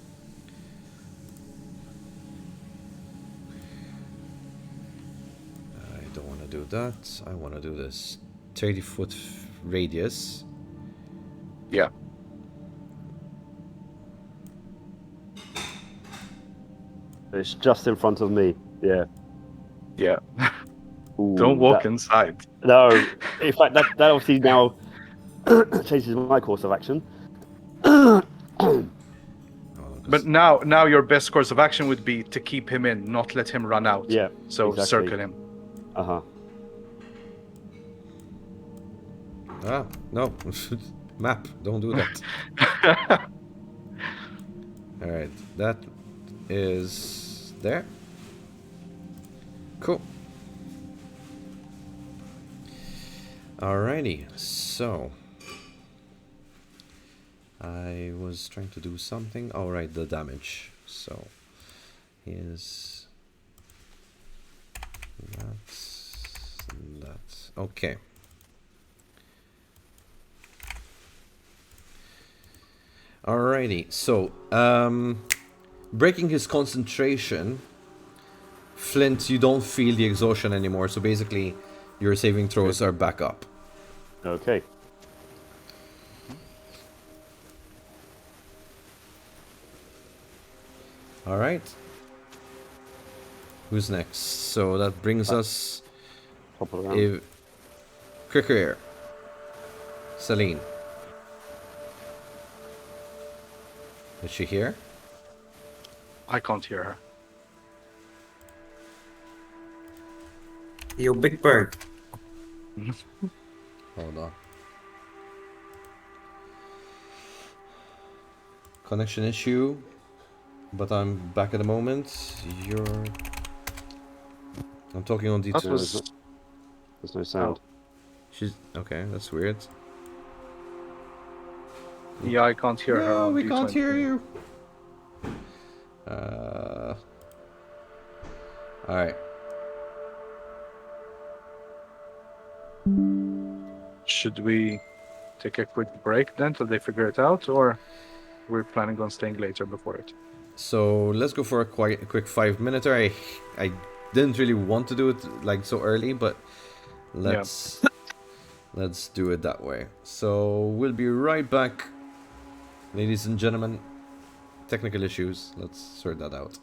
I don't want to do that. I want to do this 30-foot radius. Yeah. It's just in front of me. Yeah. Yeah. Ooh, Don't walk inside. No. In fact, that obviously now changes my course of action. But now your best course of action would be to keep him in, not let him run out. Yeah. So exactly. circle him. Uh-huh. Ah, no. Map, don't do that. Alright, that is there. Cool. Alrighty, so I was trying to do something. Alright, the damage. So is that's okay. Alrighty, so breaking his concentration, Flint, you don't feel the exhaustion anymore, so basically your saving throws are back up. Okay. Alright. Who's next? So that brings us Cricker. Celine. Is she here? I can't hear her. Yo, Big Bird. Hold on. Connection issue, but I'm back at the moment. I'm talking on D2. There's no sound. She's okay. That's weird. Yeah, I can't hear her. No, on we D20. can't hear you. Alright. Should we take a quick break then till they figure it out, or we're planning on staying later before it? So let's go for a quick 5 minute. I didn't really want to do it like so early, but let's do it that way. So we'll be right back, ladies and gentlemen. Technical issues. Let's sort that out.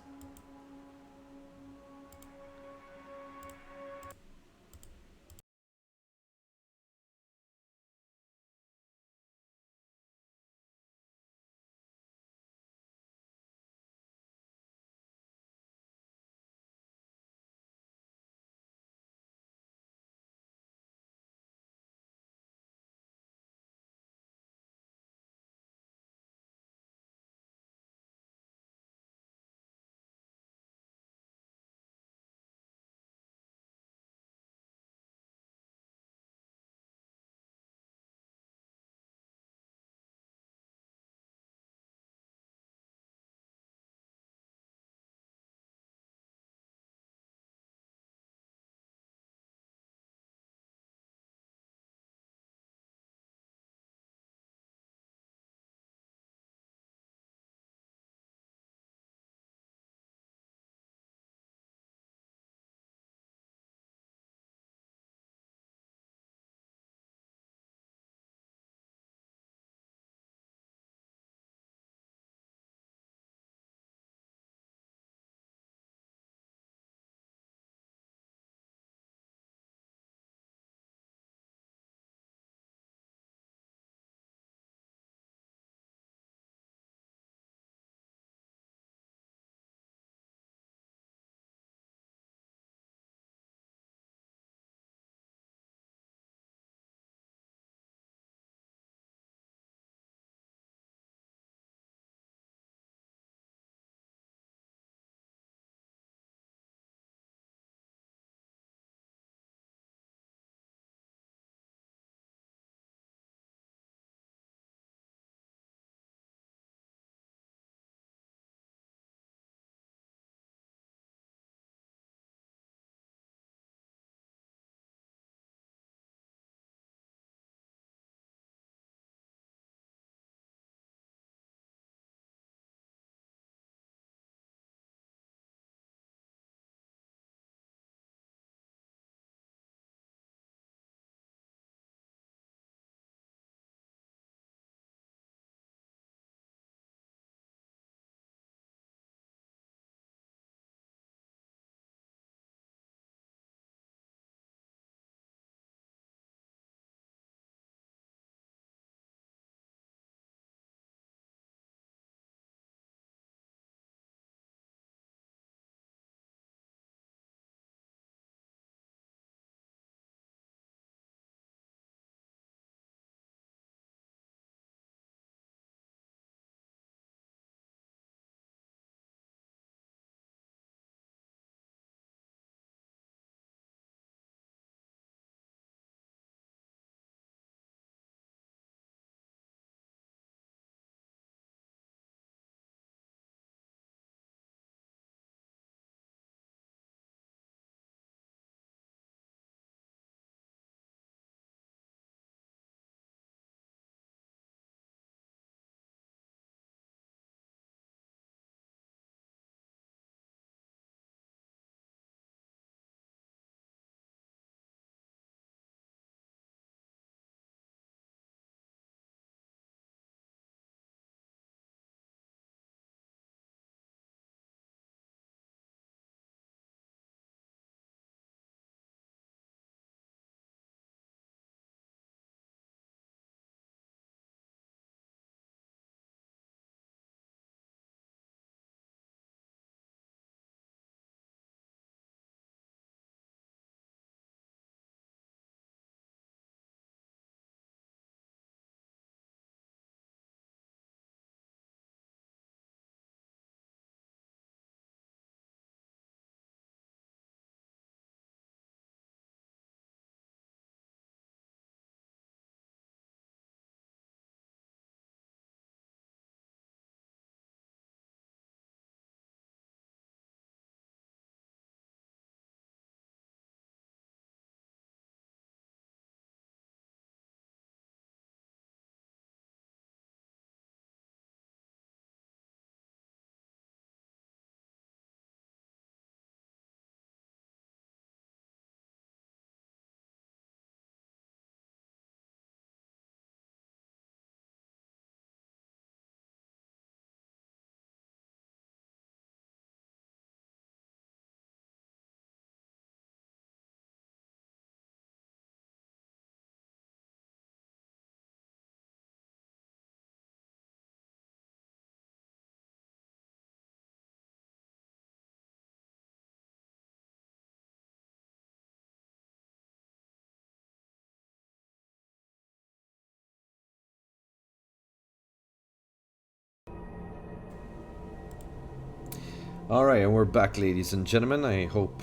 Alright, and we're back, ladies and gentlemen. I hope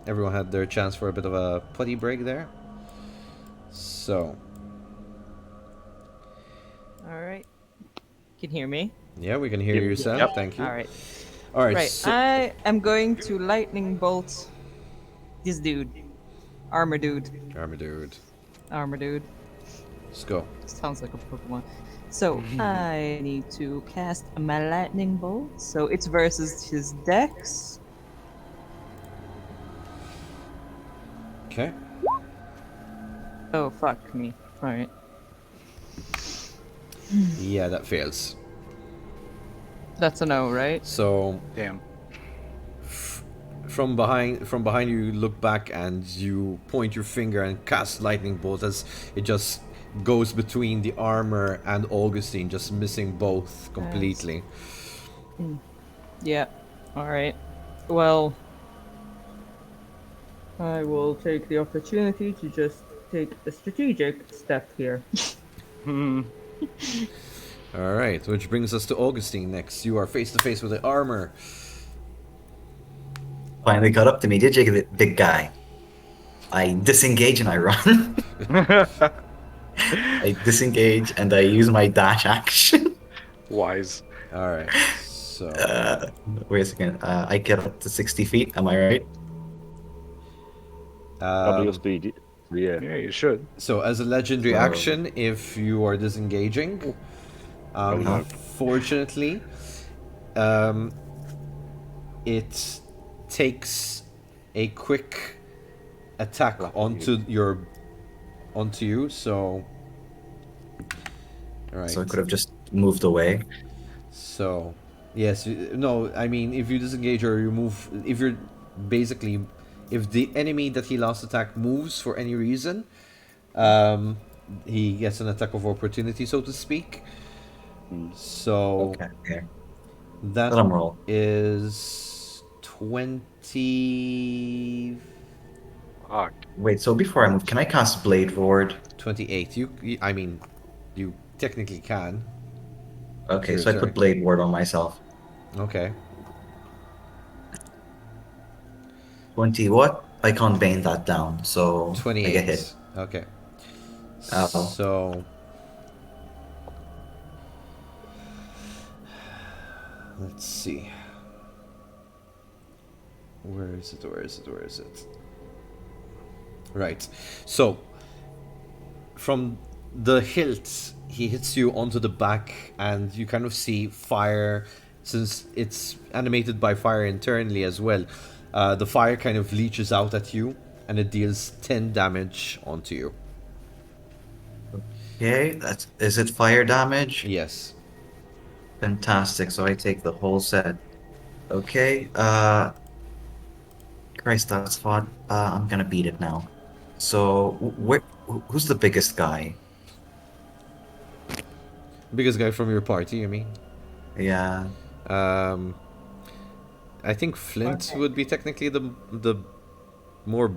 everyone had their chance for a bit of a putty break there. So. Alright. Can hear me? Yeah, we can hear you, Sam. Yep. Thank you. Alright. Alright, Right. so I am going to lightning bolt this dude. Armor dude. Armor dude. Armor dude. Let's go. Sounds like a Pokemon. So I need to cast my lightning bolt. So it's versus his dex. Okay. Oh fuck me. Alright. Yeah, that fails. That's a no, right? So Damn. from behind you look back and you point your finger and cast lightning bolt as it just goes between the armor and Augustine, just missing both completely. Yeah. Alright. Well, I will take the opportunity to just take a strategic step here. Alright, which brings us to Augustine next. You are face to face with the armor. Finally caught up to me, did you, big guy? I disengage and I run. I disengage and I use my dash action. Wise. Alright, so Wait a second. I get up to 60 feet, am I right? Double your speed. Yeah. Yeah, you should. so as a legendary So- action, if you are disengaging, no. fortunately, it takes a quick attack onto you. So, all right. So I could have just moved away. So, yes, no. I mean, if you disengage or you move, if you're basically, if the enemy that he last attacked moves for any reason, he gets an attack of opportunity, so to speak. So Okay, here. that Let him roll. is 20. Fuck. Wait, so before I move, can I cast Blade Ward? 28. I mean, you technically can. Okay, Sure, so I sorry. put Blade Ward on myself. Okay. 20 what? I can't bane that down, so 28. I get hit. Okay. Oh. So let's see. Where is it? Where is it? Where is it? Right. So from the hilt, he hits you onto the back, and you kind of see fire. Since it's animated by fire internally as well, the fire kind of leeches out at you, and it deals 10 damage onto you. Okay, is it fire damage? Yes. Fantastic, so I take the whole set. Okay, Christ, that's fun. I'm gonna beat it now. So, who's the biggest guy? Biggest guy from your party, I mean. Yeah. I think Flint would be technically the more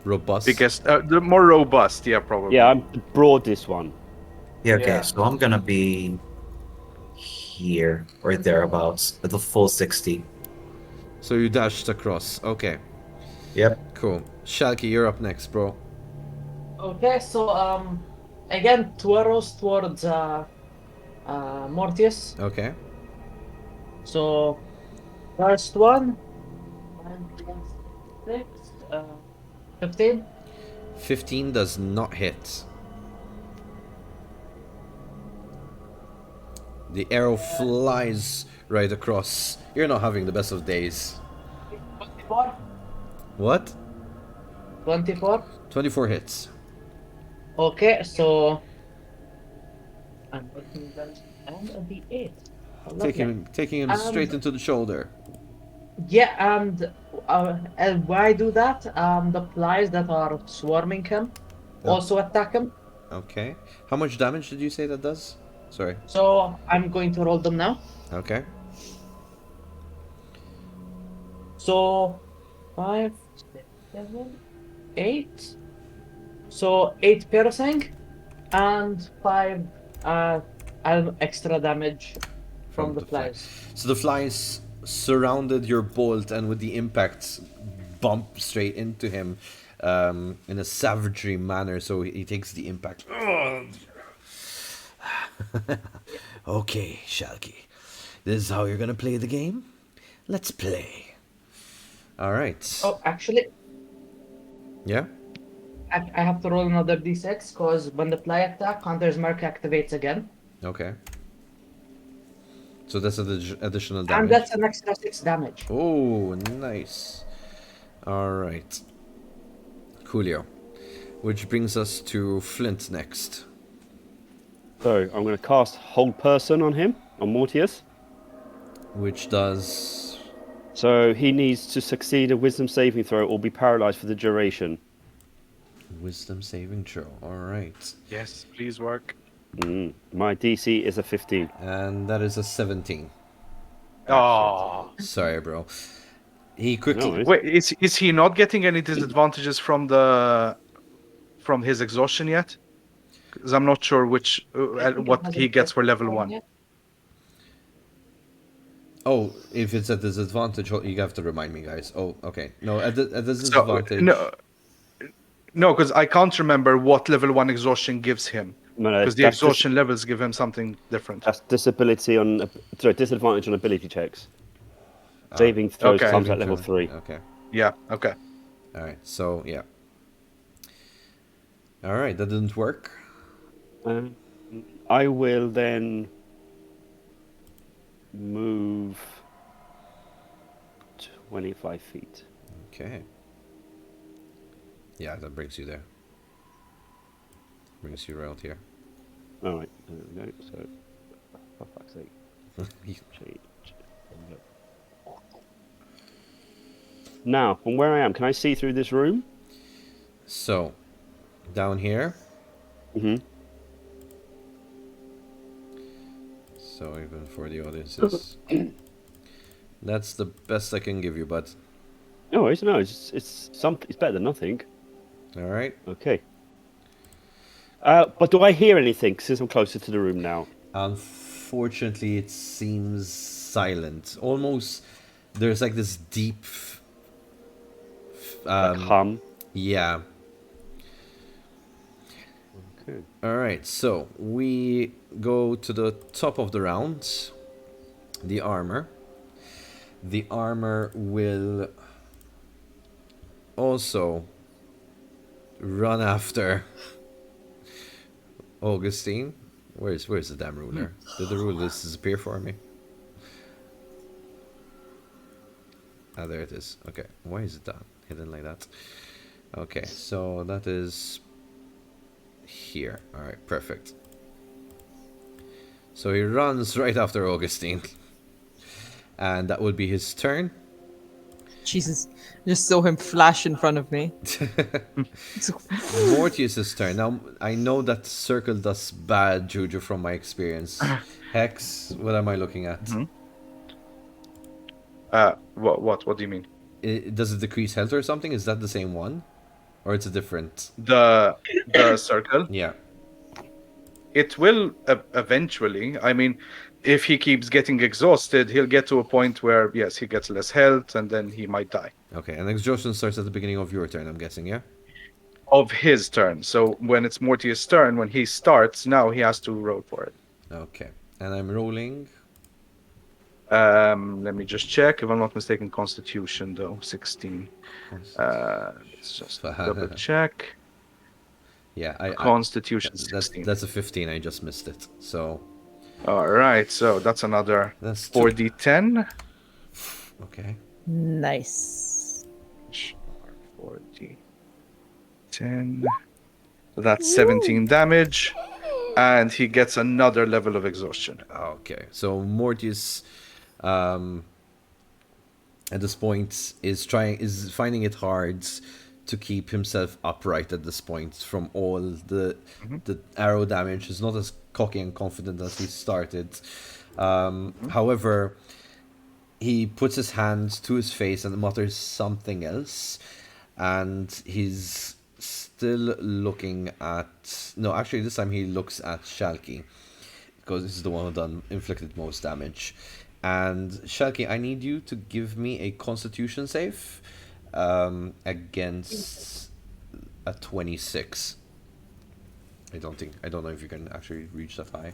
robust. Biggest, the more robust, yeah, probably. Yeah, I'm the broadest one. Yeah, okay, Yeah. so I'm gonna be here or thereabouts at the full 60. So you dashed across. Okay, Yep. cool. Shalky, you're up next, bro. Okay, so again, 2 arrows towards Mortius. Okay. So first one, 6, 15. 15 does not hit. The arrow flies right across. You're not having the best of days. 24. What? 24. 24 hits. Okay, so I'm looking that and a D8. Taking him straight into the shoulder. Yeah, and why do that? The flies that are swarming him also attack him. Okay. How much damage did you say that does? Sorry. So I'm going to roll them now. Okay. So 5, 6, 7, 8. So 8 piercing and 5 extra damage from the flies. So the flies surrounded your bolt, and with the impact, bump straight into him in a savagery manner. So he takes the impact. Okay, Shalky, this is how you're gonna play the game. Let's play. All right. Oh, actually, Yeah. I have to roll another d6 because when the fly attack, Hunter's Mark activates again. Okay. So that's additional And damage. that's an extra 6 damage. Oh, nice. All right. Coolio. Which brings us to Flint next. So I'm going to cast Hold Person on him, on Mortius. Which does... So he needs to succeed a Wisdom saving throw or be paralyzed for the duration. Wisdom saving throw. All right. Yes, please work. My DC is a 15. And that is a 17. Oh. Sorry, bro. He quickly... No, Wait, is he not getting any disadvantages from his exhaustion yet? Because I'm not sure which what he gets for level 1. Oh, if it's at disadvantage, you have to remind me, guys. Oh, okay. No, at disadvantage... No, because I can't remember what level 1 exhaustion gives him. No, Because the exhaustion levels give him something different. That's disadvantage on ability checks. Saving throws okay. comes at level 3. Okay. Yeah, okay. Alright, so, yeah. Alright, that didn't work. I will then move 25 feet. Okay. Yeah, that brings you there. Brings you right here. Alright, there we go. So, for fuck's sake. Change. Now, from where I am, can I see through this room? So, down here. So, even for the audiences. That's the best I can give you, but... No, it's better than nothing. Alright. Okay. But do I hear anything since I'm closer to the room now? Unfortunately, it seems silent. Almost, there's like this deep... Like hum? Yeah. Okay. Alright, so we go to the top of the round. The armor. The armor will also run after Augustine. Where's the damn ruler? Did the ruler disappear for me? Ah, there it is. Okay, why is it down? Hidden like that. Okay, so that is here. Alright, perfect. So he runs right after Augustine. And that would be his turn. Jesus, I just saw him flash in front of me. Mortius's turn. Now, I know that circle does bad juju from my experience. Hex, what am I looking at? What do you mean? Does it decrease health or something? Is that the same one? Or it's a different? The circle? Yeah. It will eventually. I mean, if he keeps getting exhausted, he'll get to a point where, yes, he gets less health, and then he might die. Okay, and exhaustion starts at the beginning of your turn, I'm guessing, yeah? Of his turn. So when it's Mortius' turn, when he starts, now he has to roll for it. Okay, and I'm rolling. Let me just check. If I'm not mistaken, Constitution, though. 16. Let's just double check. Yeah, Constitution 16. That's a 15, I just missed it, so... Alright, so that's another 4d10. Okay. Nice. 4d10. So that's 17 damage. And he gets another level of exhaustion. Okay, so Mortius... at this point is finding it hard to keep himself upright at this point from all the arrow damage. He's not as cocky and confident as he started. However, he puts his hand to his face and mutters something else, and he's still looking at... No, actually this time he looks at Shalky, because this is the one who inflicted most damage. And Shelky, I need you to give me a Constitution save against a 26. I don't know if you can actually reach that high.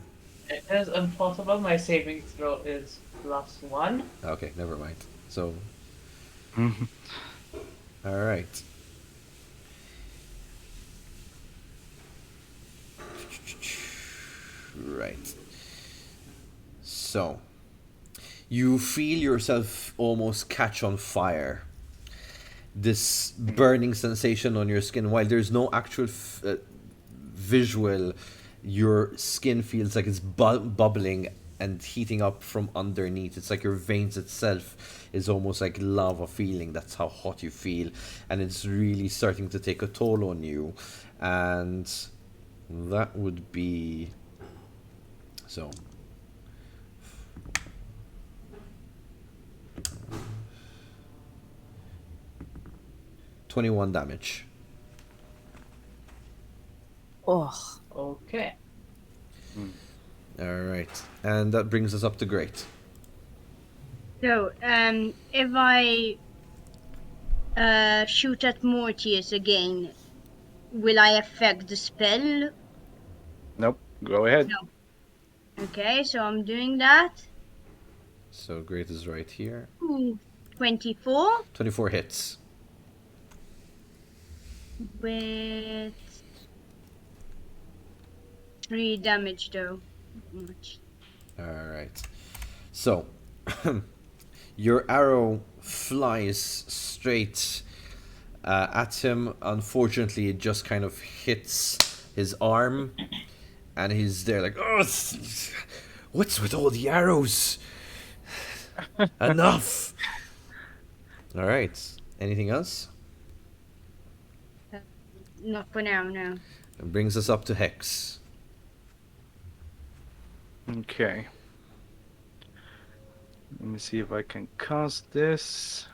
It is impossible. My saving throw is +1. Okay, never mind. So, all right. Right. So, you feel yourself almost catch on fire. This burning sensation on your skin, while there's no actual visual, your skin feels like it's bubbling and heating up from underneath. It's like your veins itself is almost like lava feeling. That's how hot you feel, and it's really starting to take a toll on you. And that would be so 21 damage. Oh, Okay. All right, and that brings us up to Great. So, if I shoot at Mortius again, will I affect the spell? Nope. Go ahead. No. Okay, so I'm doing that. So Great is right here. Ooh, 24 24 hits. with 3 damage though. Not much. All right. So your arrow flies straight at him. Unfortunately, it just kind of hits his arm, and he's there like, oh, what's with all the arrows? Enough. All right. Anything else? Not for now, no. It brings us up to Hex. Okay. Let me see if I can cast this.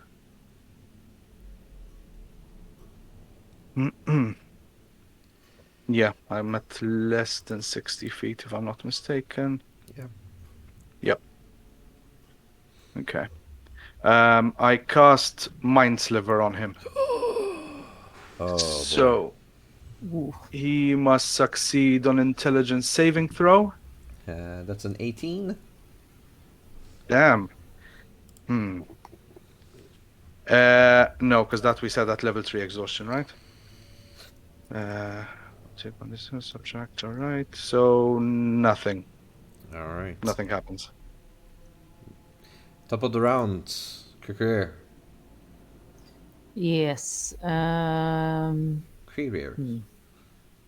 Yeah, I'm at less than 60 feet if I'm not mistaken. Yeah. Yep. Okay. I cast Mind Sliver on him. Oh, So ooh. he must succeed on intelligence saving throw. that's an 18. Damn. No, because that we said at level 3 exhaustion, right? Take on this subtract. All right. So nothing. All right. Nothing happens. Top of the round. Career. Yes. Career.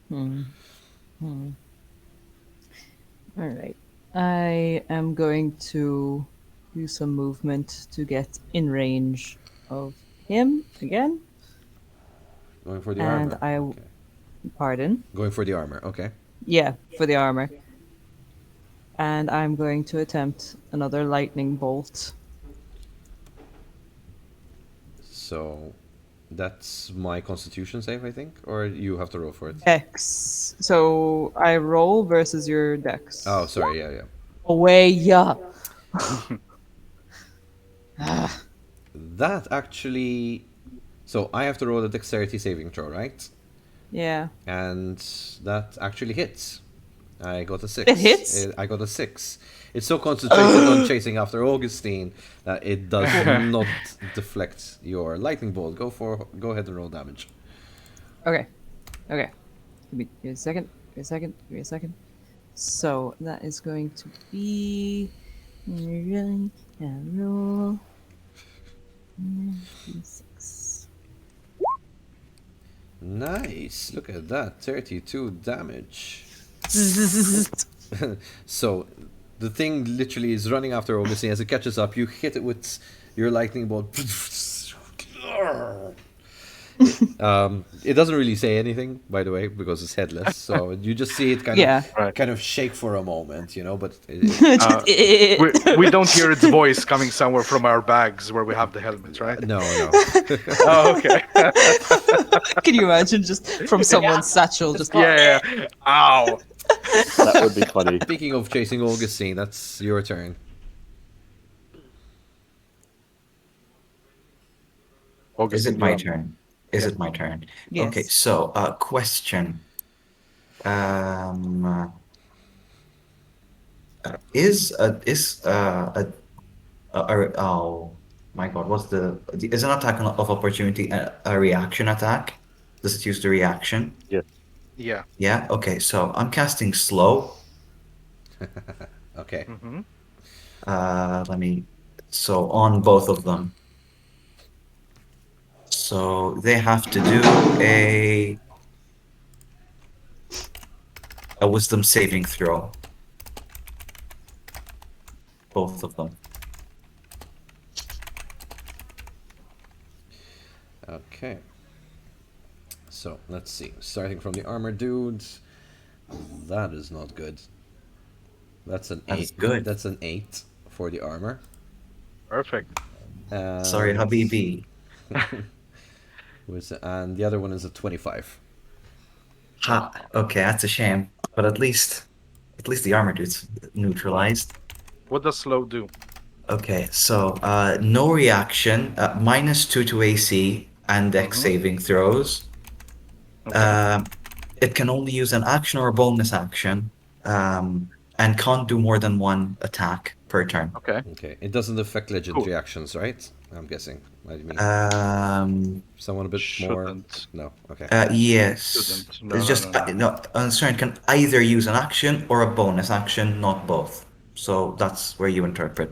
All right. I am going to do some movement to get in range of him again. Going for the And armor. Okay. Pardon? Going for the armor. Okay. Yeah, for the armor. And I'm going to attempt another lightning bolt. So that's my Constitution save, I think, or you have to roll for it. Dex. So I roll versus your dex. Oh, sorry. Yeah. Away, yeah. That actually. So I have to roll a dexterity saving throw, right? Yeah. And that actually hits. I got a 6. It hits? I got a 6. It's so concentrated on chasing after Augustine that it does not deflect your lightning bolt. Go ahead and roll damage. Okay. Give me a second. So that is going to be roll 6. Nice. Look at that. 32 damage. So the thing literally is running after Augustine. As it catches up, you hit it with your lightning bolt. It doesn't really say anything, by the way, because it's headless. So you just see it kind of shake for a moment, but we don't hear its voice coming somewhere from our bags where we have the helmets, right? No. Oh, okay. Can you imagine just from someone's satchel? Just Yeah. Ow. That would be funny. Speaking of chasing Augustine, that's your turn. August, Is it you're my up. turn? Is Yeah. it my turn? Yes. Okay, so question. Um, oh my God, is an attack of opportunity a reaction attack? Does it use the reaction? Yes. Yeah. Yeah. Okay, so I'm casting slow. Okay. Mm-hmm. Let me. So on both of them. So they have to do a wisdom saving throw. Both of them. Okay. So let's see. Starting from the armor dudes, that is not good. That's an That is 8. good. That's an 8 for the armor. Perfect. Sorry, And Habibi. and the other one is a 25. Ha. Okay, that's a shame. But at least the armor dude's neutralized. What does slow do? Okay, so no reaction, -2 to AC and Dex Mm-hmm. saving throws. Okay. It can only use an action or a bonus action, and can't do more than one attack per turn. Okay. Okay. It doesn't affect Cool. legendary actions, right? I'm guessing. I mean, someone a bit more. Shouldn't. No. Okay. Yes. Shouldn't. No, It's no, just no, no. no. Uncertain can either use an action or a bonus action, not both. So that's where you interpret.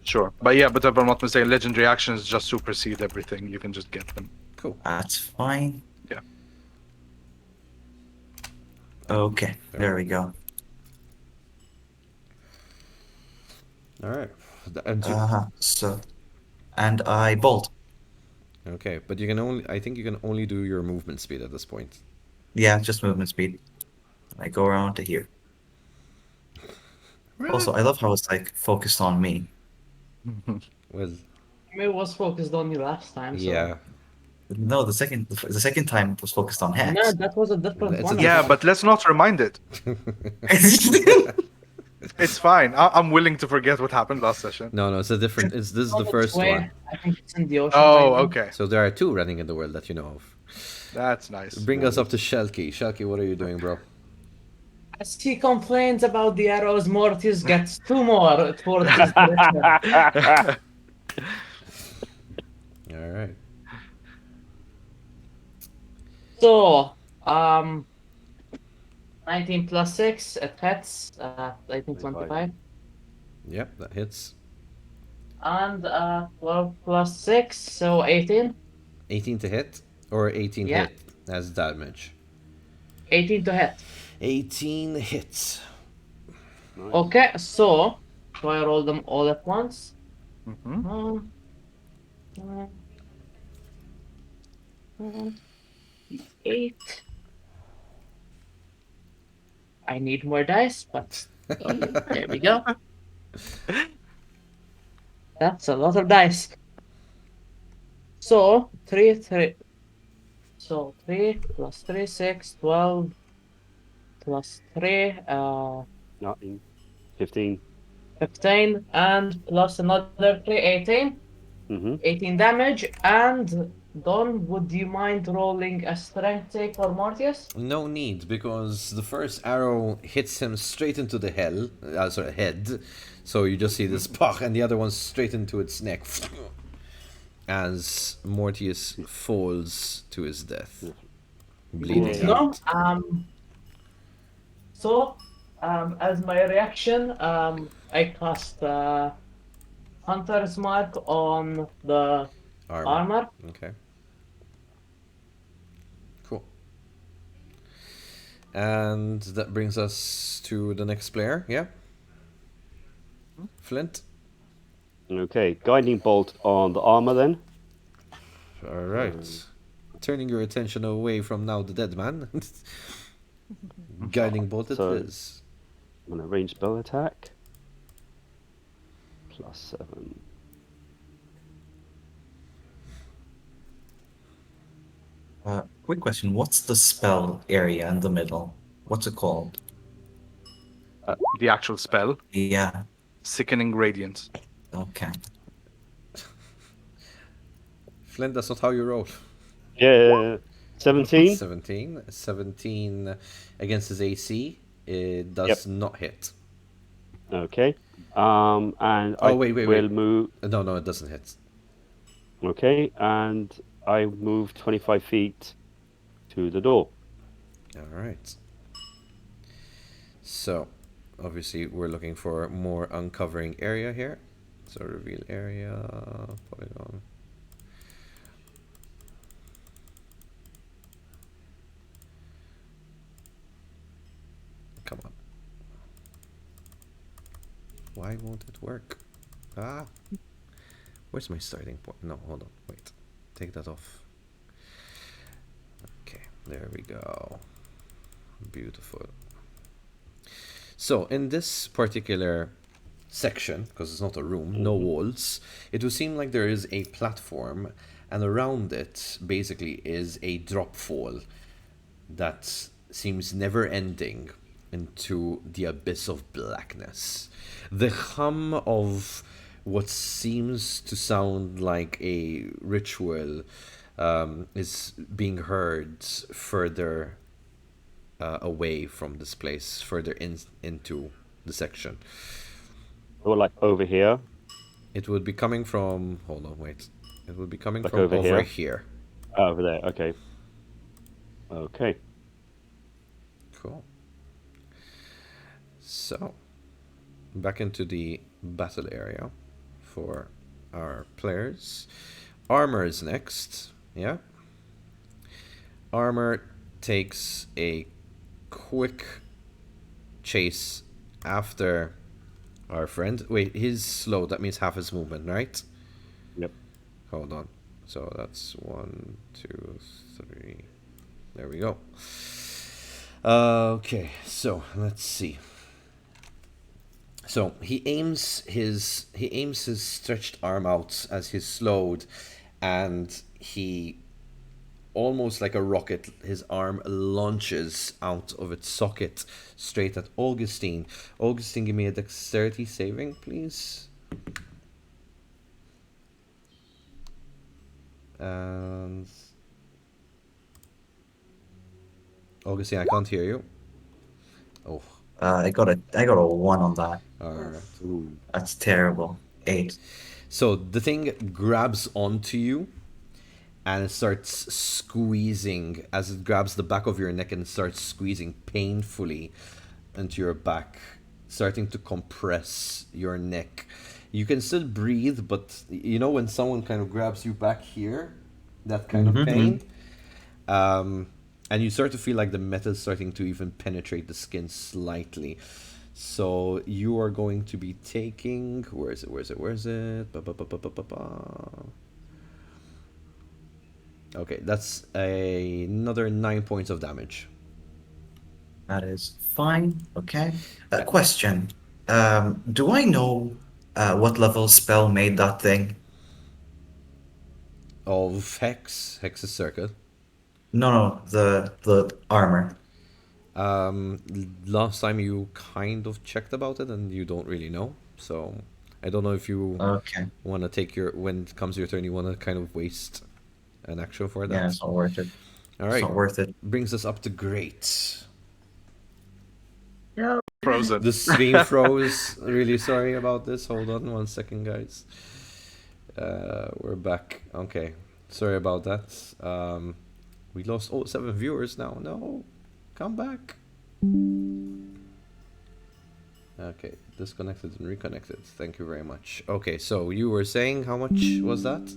Sure. But yeah, but if I'm not mistaken, legendary actions just supersede everything. You can just get them. Cool. That's fine. Yeah. Okay, there we go. All right. And So, and I bolt. okay, but you can only. I think you can only do your movement speed at this point. Yeah, just movement speed. I go around to here. Also, I love how it's like focused on me. Well, It was focused on you last time, so. yeah. No, the second time it was focused on No, Hex. that was a different It's a one. Yeah, but let's not remind it. It's fine. I'm willing to forget what happened last session. No, it's a different. This is the On its first way. one. I think it's in the ocean. Oh, right now. okay. So there are 2 running in the world that you know of. That's nice. Bring us up to Shelky. Shelky, what are you doing, bro? As he complains about the arrows, Mortis gets 2 more towards this direction. All right. So, 19 plus 6, it hits. I think 25. Yep, that hits. And 12 plus 6, so 18. 18 to hit, or 18 Yeah. hit as damage. 18 to hit. 18 hits. Okay, so I roll them all at once. Mm-hmm. 8. I need more dice, but there we go. That's a lot of dice. So 3. So 3 plus 3, 6, 12 plus 3, 19, 15. 15, and plus another 3, 18. Mm-hmm. 18 damage. And Don, would you mind rolling a strength save for Mortius? No need, because the first arrow hits him straight into the head. So you just see this pach, and the other one straight into its neck. As Mortius falls to his death, bleeding No. out. So, as my reaction, I cast Hunter's Mark on the armor. Okay. Cool. And that brings us to the next player, yeah? Flint? Okay, guiding bolt on the armor then. Alright. Turning your attention away from now the dead man. Guiding bolt it So- is. I'm gonna range spell attack. +7. Quick question: what's the spell area in the middle? What's it called? The actual spell, Yeah. Sickening Radiance. Okay. Flint, that's not how you roll. Yeah. 17? 17 against his AC. It does Yep. not hit. Okay. And I wait. will move. No, it doesn't hit. Okay, and I move 25 feet to the door. All right. So, obviously, we're looking for more uncovering area here. So, reveal area, polygon. Come on. Why won't it work? Ah. Where's my starting point? No, hold on. Wait. Take that off. Okay, there we go. Beautiful. So, in this particular section, because it's not a room, no walls, it would seem like there is a platform, and around it basically is a drop fall that seems never ending into the abyss of blackness. The hum of what seems to sound like a ritual is being heard further away from this place, further into the section. Or like over here. It would be coming from. Hold on, wait. It would be coming Like from over over here? here. Over there. Okay. Okay. Cool. So, back into the battle area for our players. Armor is next. Yeah. Armor takes a quick chase after our friend. Wait, he's slow. That means half his movement, right? Yep. Hold on. So that's 1, 2, 3. There we go. Okay, so let's see. So he aims his stretched arm out as he's slowed, and he, almost like a rocket, his arm launches out of its socket straight at Augustine. Augustine, give me a dexterity saving, please. And Augustine, I can't hear you. Oh, I got a 1 on that. alright. That's terrible. 8. So the thing grabs onto you and it starts squeezing as it grabs the back of your neck and starts squeezing painfully into your back, starting to compress your neck. You can still breathe, but you know when someone kind of grabs you back here, that kind of pain? And you start to feel like the metal is starting to even penetrate the skin slightly. So you are going to be taking... Where is it? Okay, that's another 9 points of damage. That is fine. Okay. Question. Do I know what level spell made that thing? Of Hex. Hex's Circle. No, the armor. Last time you kind of checked about it and you don't really know. So I don't know if you Okay. want to take your... When it comes to your turn, you want to kind of waste an action for that. Yeah, it's not worth it. All It's right. not worth it. Brings us up to Great. Frozen. The stream froze. Really sorry about this. Hold on 1 second, guys. We're back. Okay. Sorry about that. We lost 7 viewers now. No. Come back. Okay. Disconnected and reconnected. Thank you very much. Okay, so you were saying how much was that?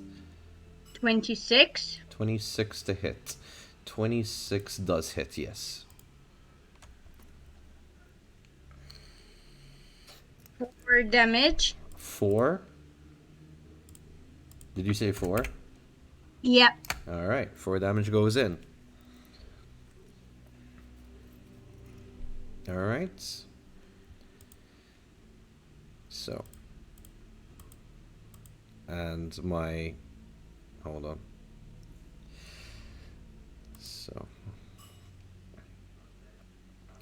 26. 26 to hit. 26 does hit, yes. 4 damage. 4? Did you say 4? Yep. Alright, 4 damage goes in. Alright. So. And my... Hold on. So.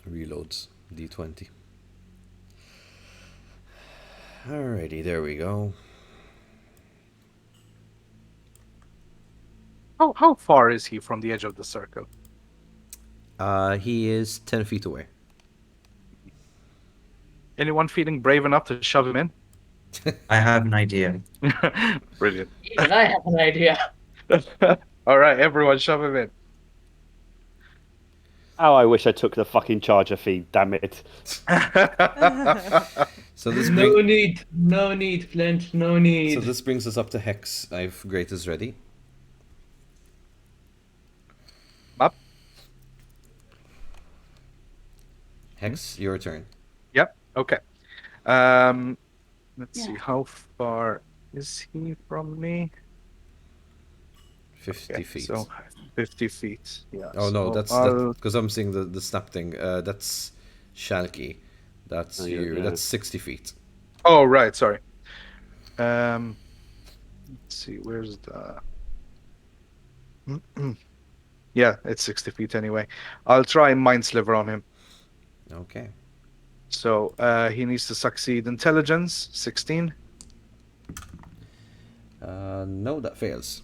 Reloads. D20. Alrighty, there we go. How far is he from the edge of the circle? He is 10 feet away. Anyone feeling brave enough to shove him in? I have an idea. Brilliant. Even I have an idea. All right, everyone, shove him in. Oh, I wish I took the fucking charger fee. Damn it! So this No need, Flint. No need. So this brings us up to Hex. I've Greatest ready. Up. Hex, your turn. Yep. Okay. Let's see. How far is he from me? 50 feet. So 50 feet. Yeah. Oh no, so that's because I'm seeing the snap thing. That's Shalky. That's you. yeah. That's 60 feet. Oh right, sorry. Let's see. Where's the? Yeah, it's 60 feet anyway. I'll try Mind Sliver on him. Okay. So he needs to succeed Intelligence 16. No, that fails.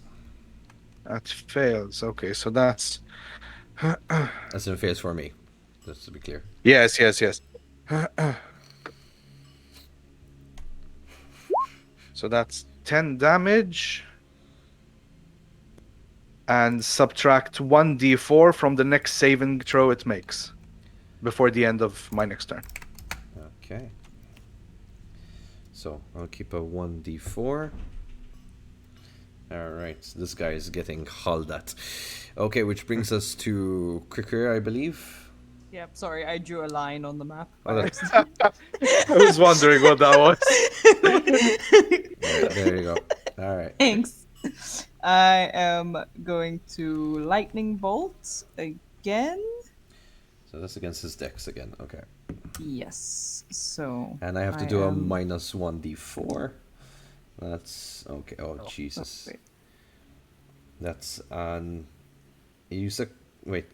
That fails. Okay, so that's. As in fails for me. Just to be clear. Yes. So that's 10 damage. And subtract 1d4 from the next saving throw it makes before the end of my next turn. Okay. So I'll keep a 1d4. Alright, this guy is getting hauled at. Okay, which brings us to Cricker, I believe. Yep, sorry, I drew a line on the map. Oh, by that's- accident. I was wondering what that was. There you go. Alright. Thanks. I am going to lightning bolt again. So that's against his dex again. Okay. Yes. So. And I have to do a am- minus 1d4. That's okay. Oh, Jesus. wait. That's you wait.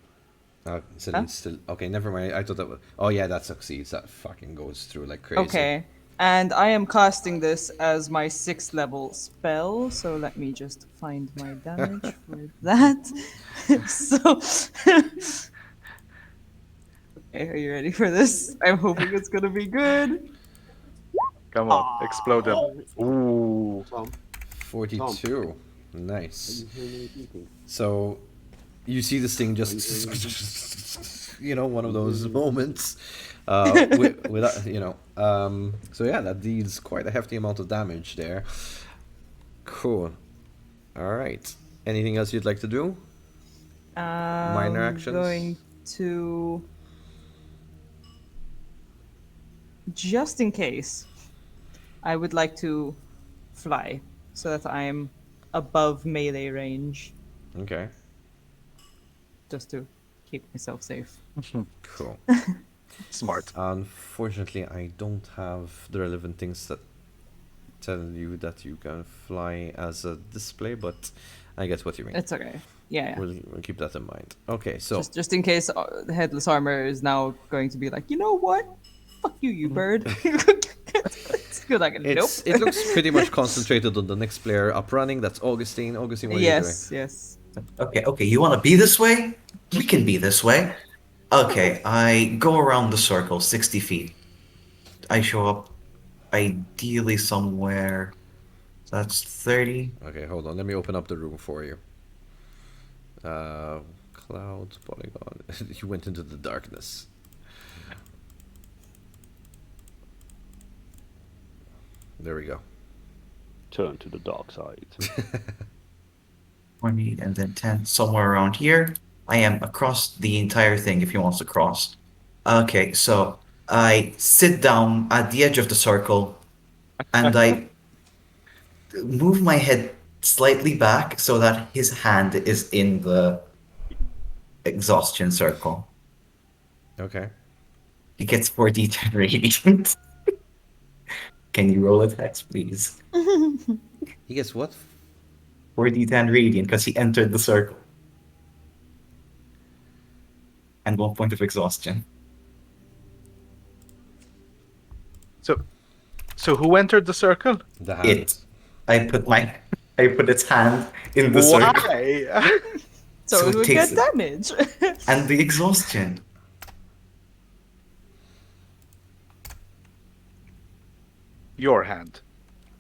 Celine's still okay. Never mind. I thought that was. Oh yeah, that succeeds. That fucking goes through like crazy. Okay. And I am casting this as my 6th level spell. So let me just find my damage for that. So. Okay, are you ready for this? I'm hoping it's gonna be good. Come on, explode them. Ooh. 42. Nice. So you see this thing just one of those moments without so yeah, that deals quite a hefty amount of damage there. Cool. All right, anything else you'd like to do? Minor actions? Going to, just in case, I would like to fly so that I am above melee range, Okay, just to keep myself safe. cool. Smart. Unfortunately, I don't have the relevant things that tell you that you can fly as a display, but I get what you mean. It's okay. Yeah. We'll keep that in mind. Okay, so Just in case the headless armor is now going to be like, you know what? Fuck you, you bird. You're like, nope. it looks pretty much concentrated on the next player up running. That's Augustine. Augustine, what are you doing? Yes. Okay, you want to be this way? We can be this way. Okay, I go around the circle 60 feet. I show up ideally somewhere. That's 30. Okay, hold on. Let me open up the room for you. Cloud, polygon. You went into the darkness. There we go. Turn to the dark side. 20 and then 10. Somewhere around here. I am across the entire thing if he wants to cross. Okay, so I sit down at the edge of the circle and I move my head slightly back so that his hand is in the exhaustion circle. Okay. He gets 4d10 radiant. Can you roll it, Hex, please? He gets what? 4d10 radiant because he entered the circle. And 1 point of exhaustion. So who entered the circle? The hand. It. I put my I put its hand in the circle. Why? So it it would takes get damage. And the exhaustion. Your hand.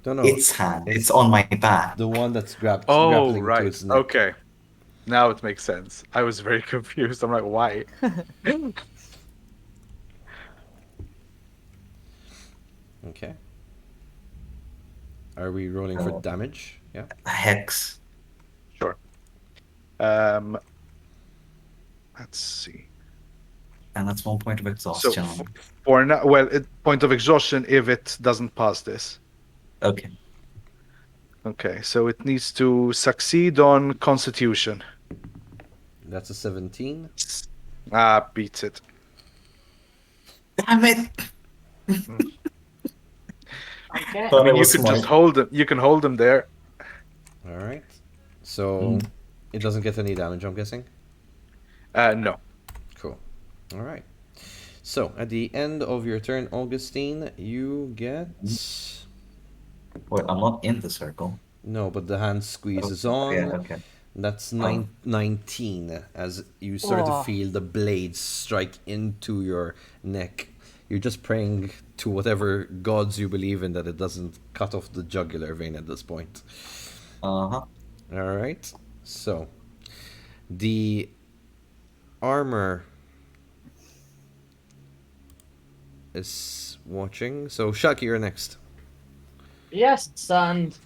No, no. Its hand. It's on my back. The one that's Oh, grappling to right. its neck. Okay. Now it makes sense. I was very confused. I'm like, why? Okay. Are we rolling for damage? Yeah. A hex. Sure. Let's see. And that's 1 point of So exhaustion. for now, well, point of exhaustion if it doesn't pass this. Okay. Okay, so it needs to succeed on Constitution. That's a 17. Beats it. Damn it! Okay. Thought I mean, I you was could smart. just hold them. You can hold them there. All right. So it doesn't get any damage, I'm guessing. No. Cool. All right. So at the end of your turn, Augustine, you get Wait, I'm not in the circle. no, but the hand squeezes Oh, on. yeah, okay. That's 19 as you start to feel the blades strike into your neck. You're just praying to whatever gods you believe in that it doesn't cut off the jugular vein at this point. Uh-huh. All right. So the armor is watching. So Shaki, you're next. Yes, and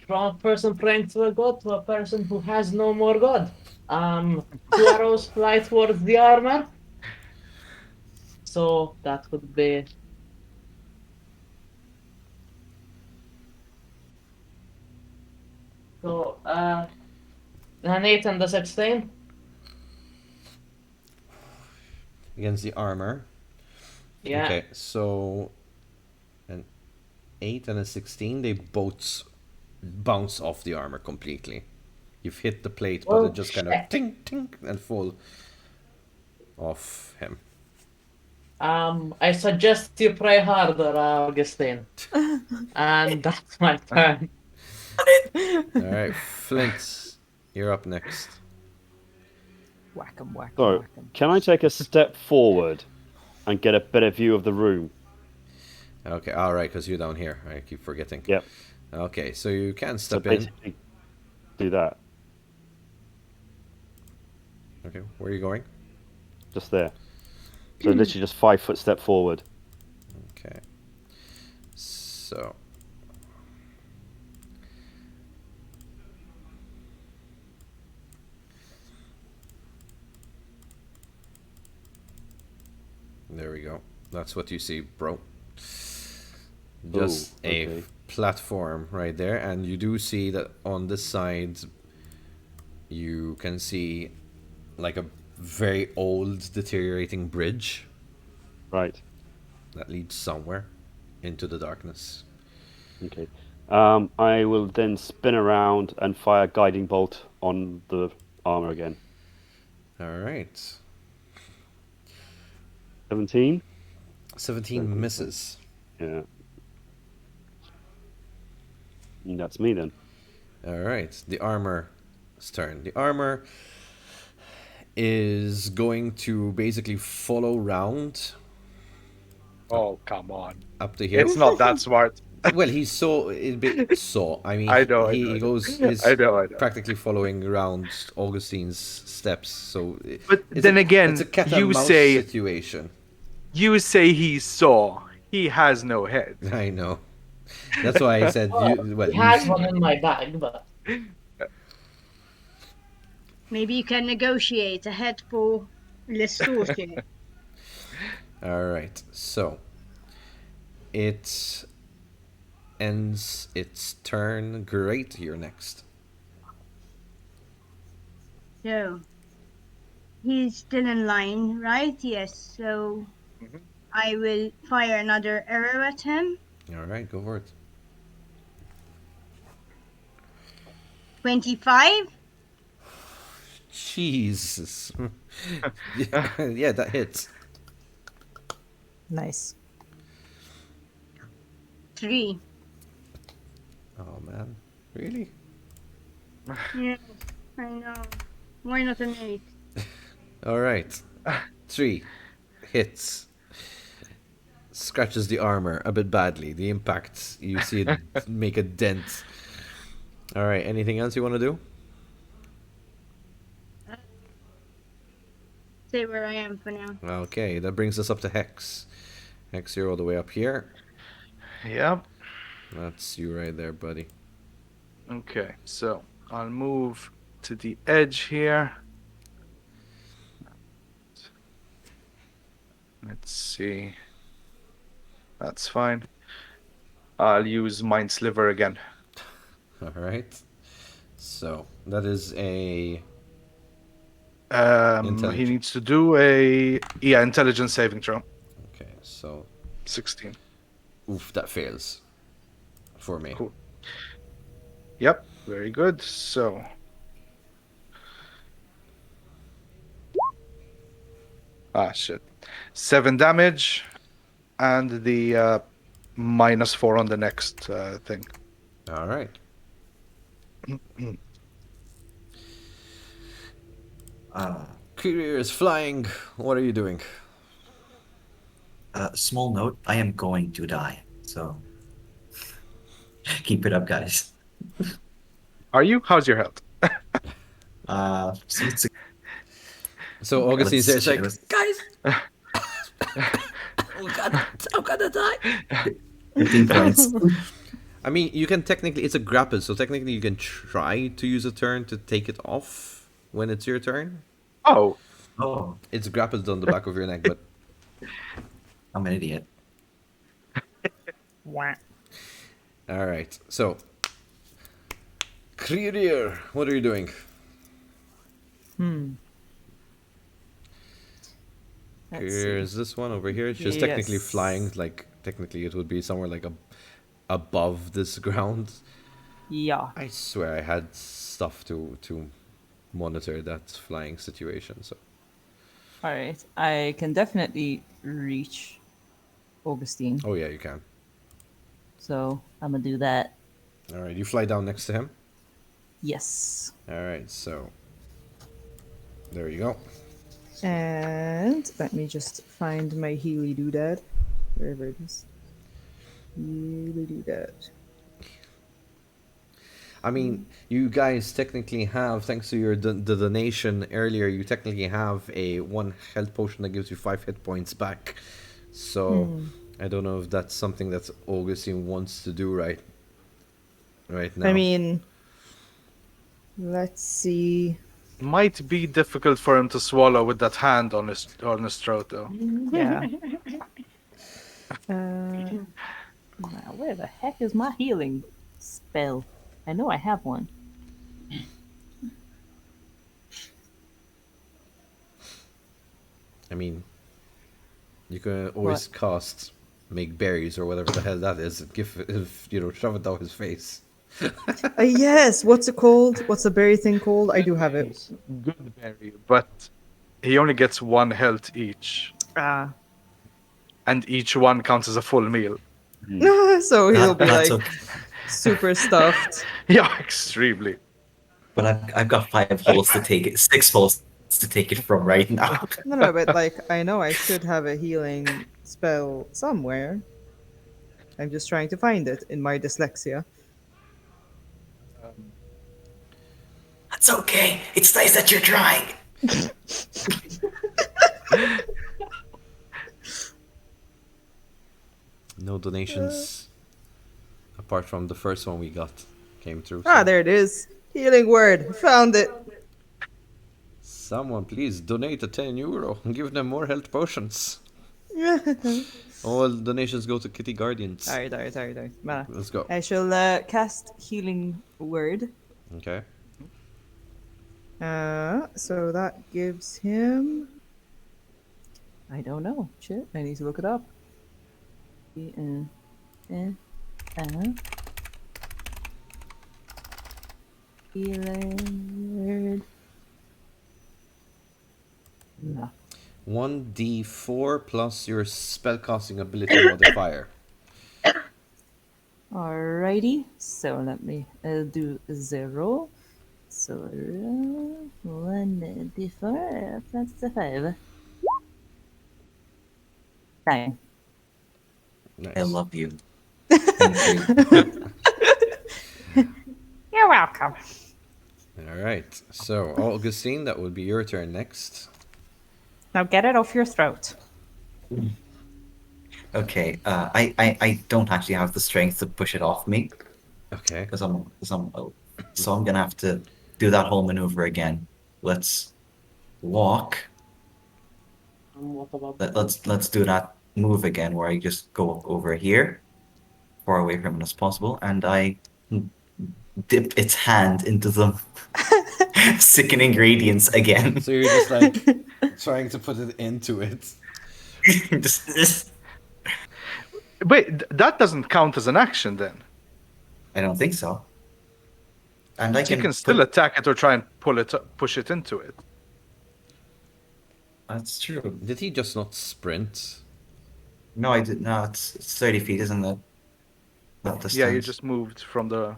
from a person praying to a god to a person who has no more god. Two arrows fly towards the armor. So that would be so an 8 and a 16. Against the armor. Yeah. Okay, so an 8 and a 16, they both bounce off the armor completely. You've hit the plate, but it just kind of tink, tink, and fall off him. I suggest you pray harder, Augustine. And that's my turn. Alright, Flint, you're up next. Whack 'em, whack 'em, So, whack 'em. can I take a step forward and get a better view of the room? Okay, alright, because you're down here. I keep forgetting. Yep. Okay, so you can So step in. basically, do that. Okay, where are you going? Just there. So literally just 5-foot step forward. Okay. So. There we go. That's what you see, bro. Just a platform right there, and you do see that on this side you can see like a very old deteriorating bridge. Right. That leads somewhere into the darkness. Okay. I will then spin around and fire guiding bolt on the armor again. All right. 17? 17 misses. Yeah. And that's me then. All right. The armor's turn. The armor is going to basically follow round. Oh, come on. Up to here. It's not that smart. Well, he's so I mean, I know. he goes. He's I know. practically following around Augustine's steps. So, But then again, it's a cat and you mouse say situation. you say he saw. He has no head. I know. That's why I said He has one in my bag, but Maybe you can negotiate a head for Lestorte. All right. So it ends its turn. Great. You're next. So, he's still in line, right? Yes, so I will fire another arrow at him. All right. Go for it. 25. Jesus. Yeah, that hits. Nice. 3. Oh man. Really? Yes, I know. Why not an 8? All right. 3 hits. Scratches the armor a bit badly. The impact, you see it make a dent. All right. Anything else you want to do? Stay where I am for now. Okay, that brings us up to Hex. Hex, you're all the way up here. Yep. That's you right there, buddy. Okay, so I'll move to the edge here. Let's see. That's fine. I'll use Mind Sliver again. All right. So that is a He needs to do a intelligence saving throw. Okay, so 16. Oof, that fails for me. Cool. Yep, very good. So shit. 7 damage and the -4 on the next thing. All right. Courier is flying. What are you doing? Small note, I am going to die, so keep it up, guys. Are you? How's your health? So Augustine's there. It's like, guys, I'm gonna die. 15 points. I mean, you can technically, it's a grapple, so technically you can try to use a turn to take it off when it's your turn. Oh. It's grappled on the back of your neck, but I'm an idiot. All right, so Courier, what are you doing? Courier is this one over here. It's just technically flying. Like technically, it would be somewhere like above this ground. Yeah. I swear I had stuff to monitor that flying situation. So. All right, I can definitely reach Augustine. Oh yeah, you can. So I'm gonna do that. All right, you fly down next to him. Yes. All right, so there you go. And let me just find my Healy doodad, wherever it is. Healy doodad. I mean, you guys technically have, thanks to your the donation earlier, you technically have a 1 health potion that gives you 5 hit points back. So I don't know if that's something that Augustine wants to do right now. I mean, let's see. Might be difficult for him to swallow with that hand on his throat, though. Yeah. Now, where the heck is my healing spell? I know I have one. I mean, you can always cast make berries or whatever the hell that is. Shove it down his face. Yes. What's it called? What's the berry thing called? I do have it. Good berry, but he only gets 1 health each. And each one counts as a full meal. So he'll be like super stuffed. Yeah, extremely. But I've got 5 holes to take it, 6 holes to take it from right now. No, but like I know I should have a healing spell somewhere. I'm just trying to find it in my dyslexia. That's okay. It's nice that you're trying. No donations apart from the first one we got came through. There it is. Healing word. Found it. Someone please donate a €10 and give them more health potions. All donations go to Kitty Guardians. Sorry. Let's go. I shall cast healing word. Okay. So that gives him. I don't know. Shit, I need to look it up. Healing word. No. 1d4 plus your spellcasting ability modifier. Alrighty, so let me do 0. So 1d4 plus 5. 9. I Nice. love you. Thank you. You're welcome. All right. So, Augustine, that would be your turn next. Now get it off your throat. Okay. I don't actually have the strength to push it off me Okay. because I'm so I'm gonna have to do that whole maneuver again. Let's walk. What about Let's do that move again where I just go over here, far away from it as possible, and I dip its hand into the sickening ingredients again. So you're just like trying to put it into it. Just- Wait, that doesn't count as an action then. I don't think so. And I So you can can still put. attack it or try and push it into it. That's true. Did he just not sprint? No, I did. No, it's 30 feet, isn't it? That distance. Yeah, you just moved from the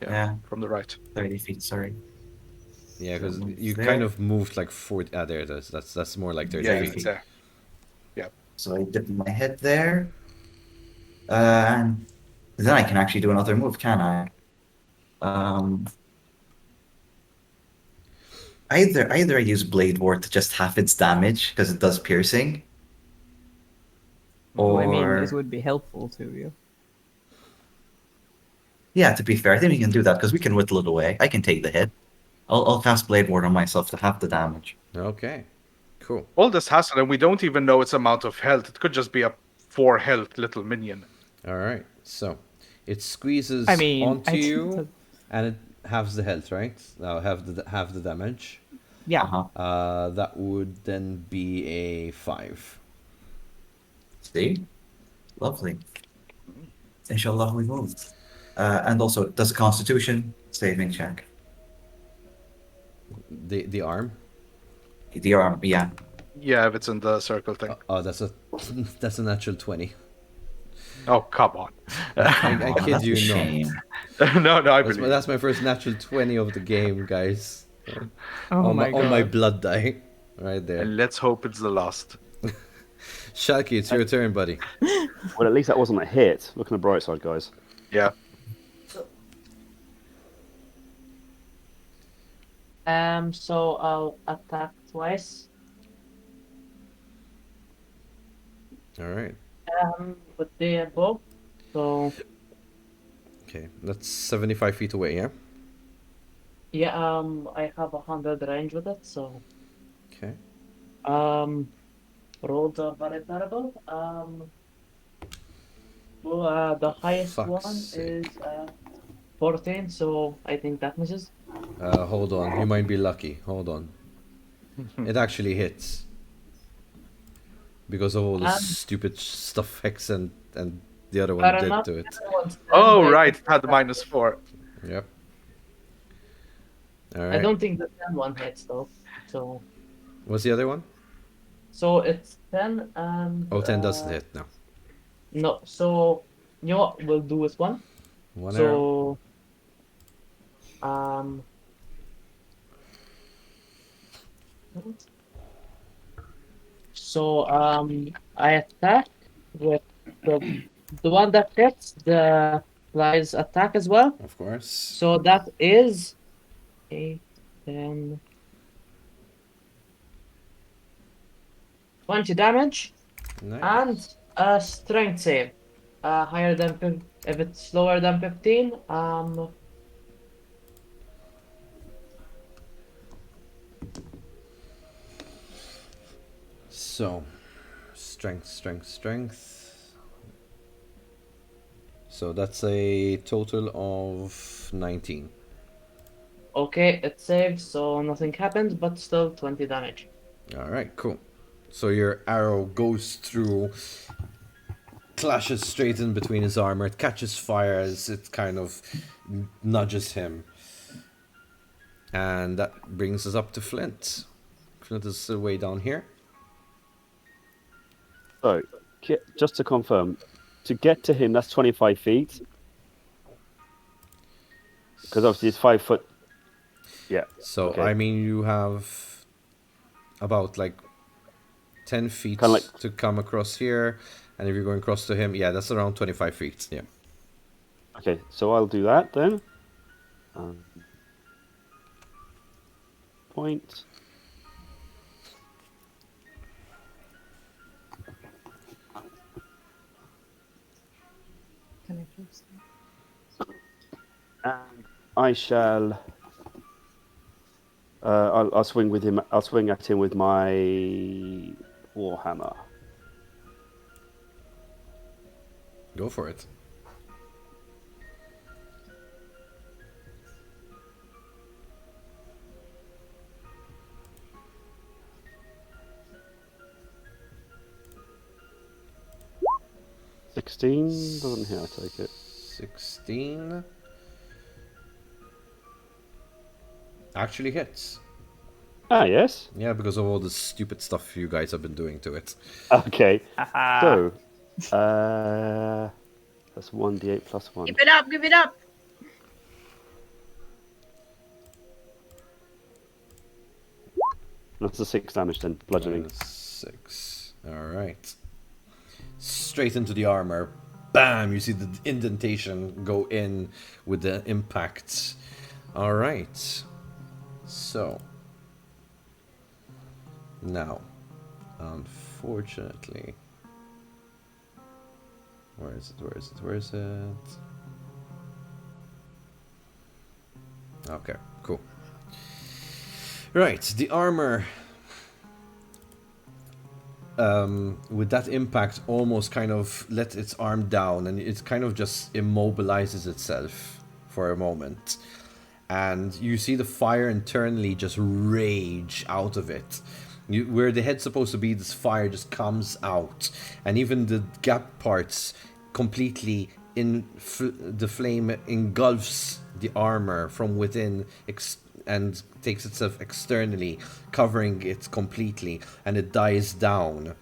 Yeah, from the right. 30 feet. Sorry. Yeah, because move you there. kind of moved like 40. Ah, there it is. That's more like 30 Yeah, feet. it's there. Yeah. So I dip my head there, and then I can actually do another move, can I? Either I use Blade Ward to just half its damage because it does piercing, Well, I mean, or it would be helpful to you. yeah. To be fair, I think we can do that because we can whittle it away. I can take the hit. I'll cast Blade Ward on myself to half the damage. Okay. Cool. All this hassle, and we don't even know its amount of health. It could just be a 4 health little minion. All right. So it squeezes I mean, onto you, and it halves the health, right? Now half the damage. Yeah. Uh-huh. That would then be a 5. See, lovely. Inshallah, we move. And also, does a Constitution saving check? The arm. The arm, yeah. Yeah, if it's in the circle thing. Oh, that's a natural 20. Oh, come on. I Oh, kid that's you a not. shame. No, I That's believe. my first natural 20 of the game, guys. Oh on my god. on my blood die, right there. And let's hope it's the last. Shalky, it's your turn, buddy. Well, at least that wasn't a hit. Look on the bright side, guys. Yeah. So I'll attack twice. All right. With the bow. So Okay, that's 75 feet away, yeah? yeah, I have 100 range with it. So Okay. rolled very terrible. Well, the highest Fuck's one sake. is 14. So I think that misses. Hold on, you might be lucky. Hold on. It actually hits. Because of all the stupid stuff Hex and the other one Fair did enough. to it. The other one's 10, Oh, I right. It think had that- -4. Yep. All I right. don't think the 10 one hits though. So What's the other one? it's 10 and. Oh, 10 doesn't hit, no. No, so you know what we'll do with one. One arrow. So, I attack with the one that hits the flies attack as well. Of course. So that is 8, 10, 20 damage Nice. and a strength save. Higher than if it's lower than 15. So, strength. So that's a total of 19. Okay, it saves, so nothing happens, but still 20 damage. All right, cool. So your arrow goes through, clashes straight in between his armor. It catches fire as it kind of nudges him. And that brings us up to Flint. Flint is way down here. So, just to confirm, to get to him, that's 25 feet. Because obviously it's 5 foot. Yeah. So okay. I mean, you have about like 10 feet Kinda like- to come across here, and if you're going across to him, yeah, that's around 25 feet. Yeah. Okay, so I'll do that then. Point. Can I close that? And I shall. I'll swing with him. I'll swing at him with my warhammer. Go for it. $16 doesn't hit. I take it. 16 actually hits. Ah, yes. Yeah, because of all the stupid stuff you guys have been doing to it. Okay. So, that's 1d8 plus 1. Give it up, give it up. That's a 6 damage then, bludgeoning. 6. Alright. Straight into the armor. Bam! You see the indentation go in with the impact. Alright. So. Now. Unfortunately. Where is it? Where is it? Where is it? Okay, cool. Right, the armor with that impact almost kind of let its arm down, and it kind of just immobilizes itself for a moment. And you see the fire internally just rage out of it. Where the head's supposed to be, this fire just comes out, and even the gap parts completely the flame engulfs the armor from within and takes itself externally, covering it completely, and it dies down.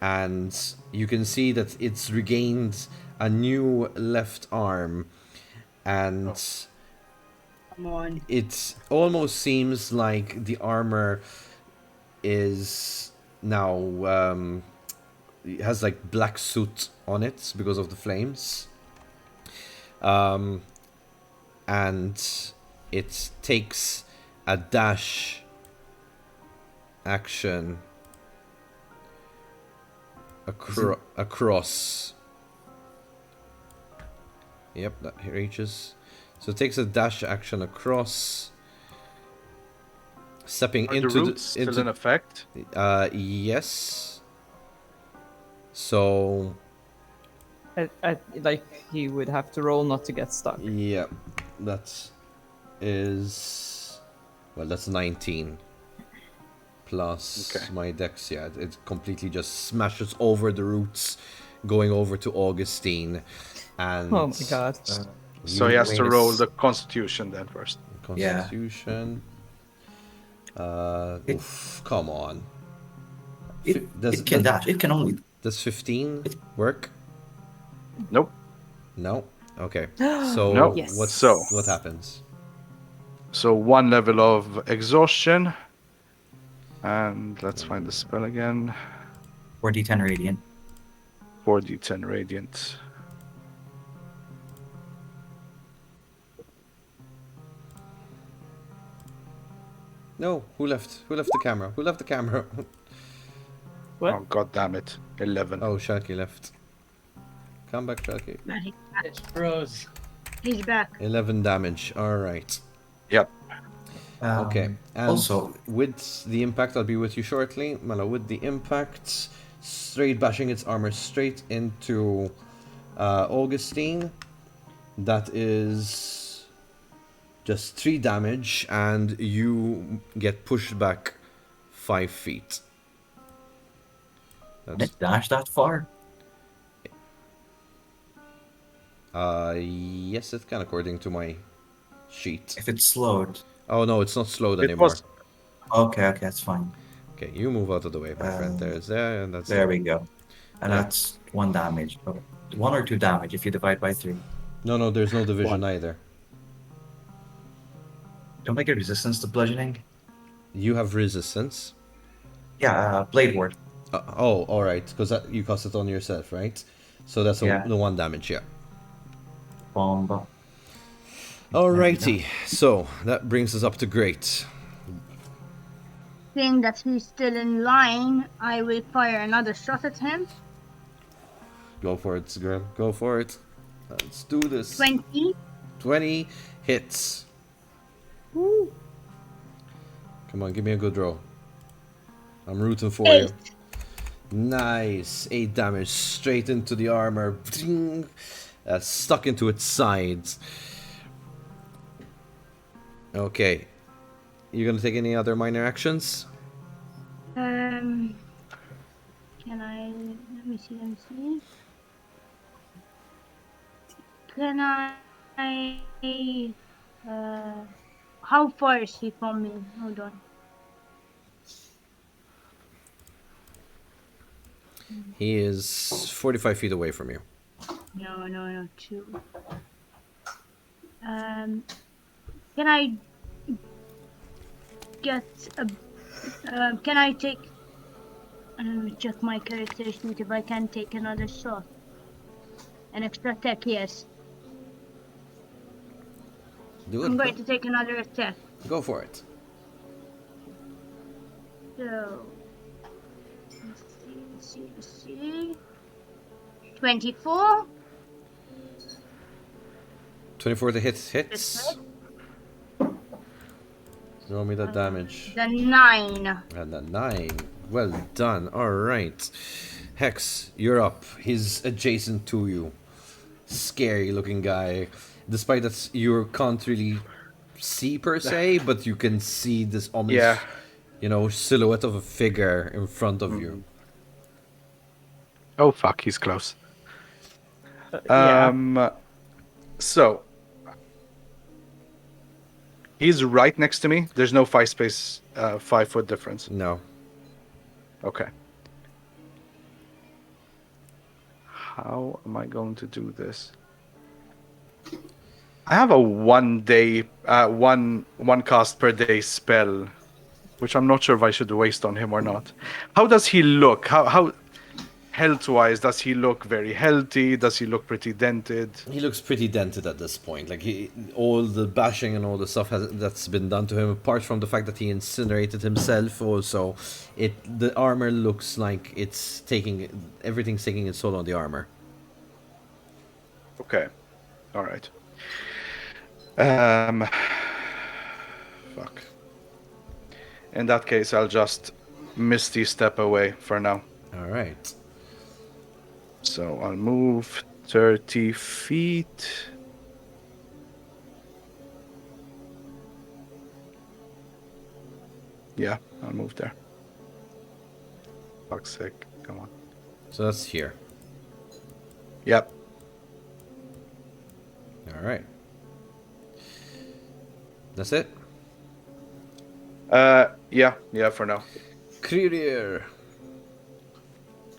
And you can see that it's regained a new left arm, and Come on. it almost seems like the armor is now it has like black soot on it because of the flames, and it takes a dash action across. Yep, that reaches. So it takes a dash action across, stepping Are into the roots still in effect? Yes. So I like he would have to roll not to get stuck. yeah, that is, well, that's 19 plus my dex. Yeah, it completely just smashes over the roots, going over to Augustine, and Oh my god. So he has to roll the Constitution then first. Constitution. Oof, come on. It can dash. It can only. Does 15 work? Nope. No. Okay. So Nope. Yes. what happens? So 1 level of exhaustion. And let's find the spell again. 4d10 radiant. 4d10 radiant. No, who left? Who left the camera? Who left the camera? What? Oh god damn it. 11. Oh, Sharky left. Come back, Sharky. It froze. He's back. 11 damage. All right. Yep. Okay. And Also, with the impact, I'll be with you shortly. Mala, with the impact, straight bashing its armor straight into Augustine. That is just 3 damage, and you get pushed back 5 feet. can it dash that far? Yes, it can, according to my sheet. If it's slowed. Oh no, it's not slowed It anymore. was. Okay, that's fine. Okay, you move out of the way, my friend. There's there, and that's There we go. And Yeah. that's 1 damage. Oh, 1 or 2 damage if you divide by 3. No, there's no division either. Don't I get resistance to bludgeoning? You have resistance. Yeah, Blade Ward. Oh, all right, because you cast it on yourself, right? So that's Yeah. the 1 damage, yeah. Bomba. Alrighty, so that brings us up to Great. Seeing that he's still in line, I will fire another shot at him. Go for it, girl. Go for it. Let's do this. 20. 20 hits. Woo. Come on, give me a good roll. I'm rooting for 8. you. Nice. 8 damage straight into the armor. Stuck into its sides. Okay. You gonna take any other minor actions? Can I... Let me see. Can I... how far is he from me? Hold on. He is 45 feet away from you. No, 2. Can I get a... can I take... Let me check my character sheet if I can take another shot. An extra attack, yes. Do it. I'm going to take another attack. Go for it. So... Let's see. 24. 24 to hits. Throw me the damage. The 9. And a 9. Well done. Alright. Hex, you're up. He's adjacent to you. Scary looking guy. Despite that you can't really see per se, but you can see this almost, silhouette of a figure in front of you. Oh fuck, he's close. Yeah. So he's right next to me. There's no 5 foot difference. No. Okay. How am I going to do this? I have a 1 day, one cast per day spell, which I'm not sure if I should waste on him or not. How does he look? How health-wise, does he look very healthy? Does he look pretty dented? He looks pretty dented at this point. Like all the bashing and all the stuff that's been done to him, apart from the fact that he incinerated himself. Also, the armor looks like everything's taking its toll on the armor. Okay, all right. Fuck. In that case, I'll just Misty Step away for now. All right. So I'll move 30 feet. Yeah, I'll move there. Fuck's sake, come on. So that's here. Yep. All right. That's it? Yeah, for now. Clear.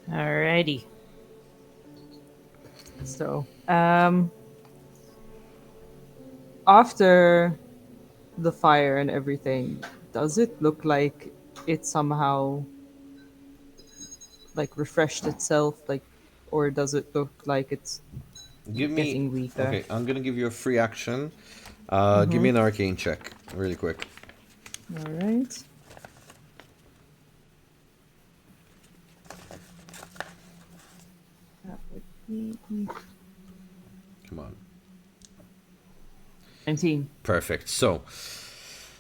Alrighty. So, after the fire and everything, does it look like it somehow like refreshed itself, or does it look like it's getting weaker? Okay, I'm gonna give you a free action. Give me an arcane check, really quick. All right. That would be Come on. 19. Perfect. So,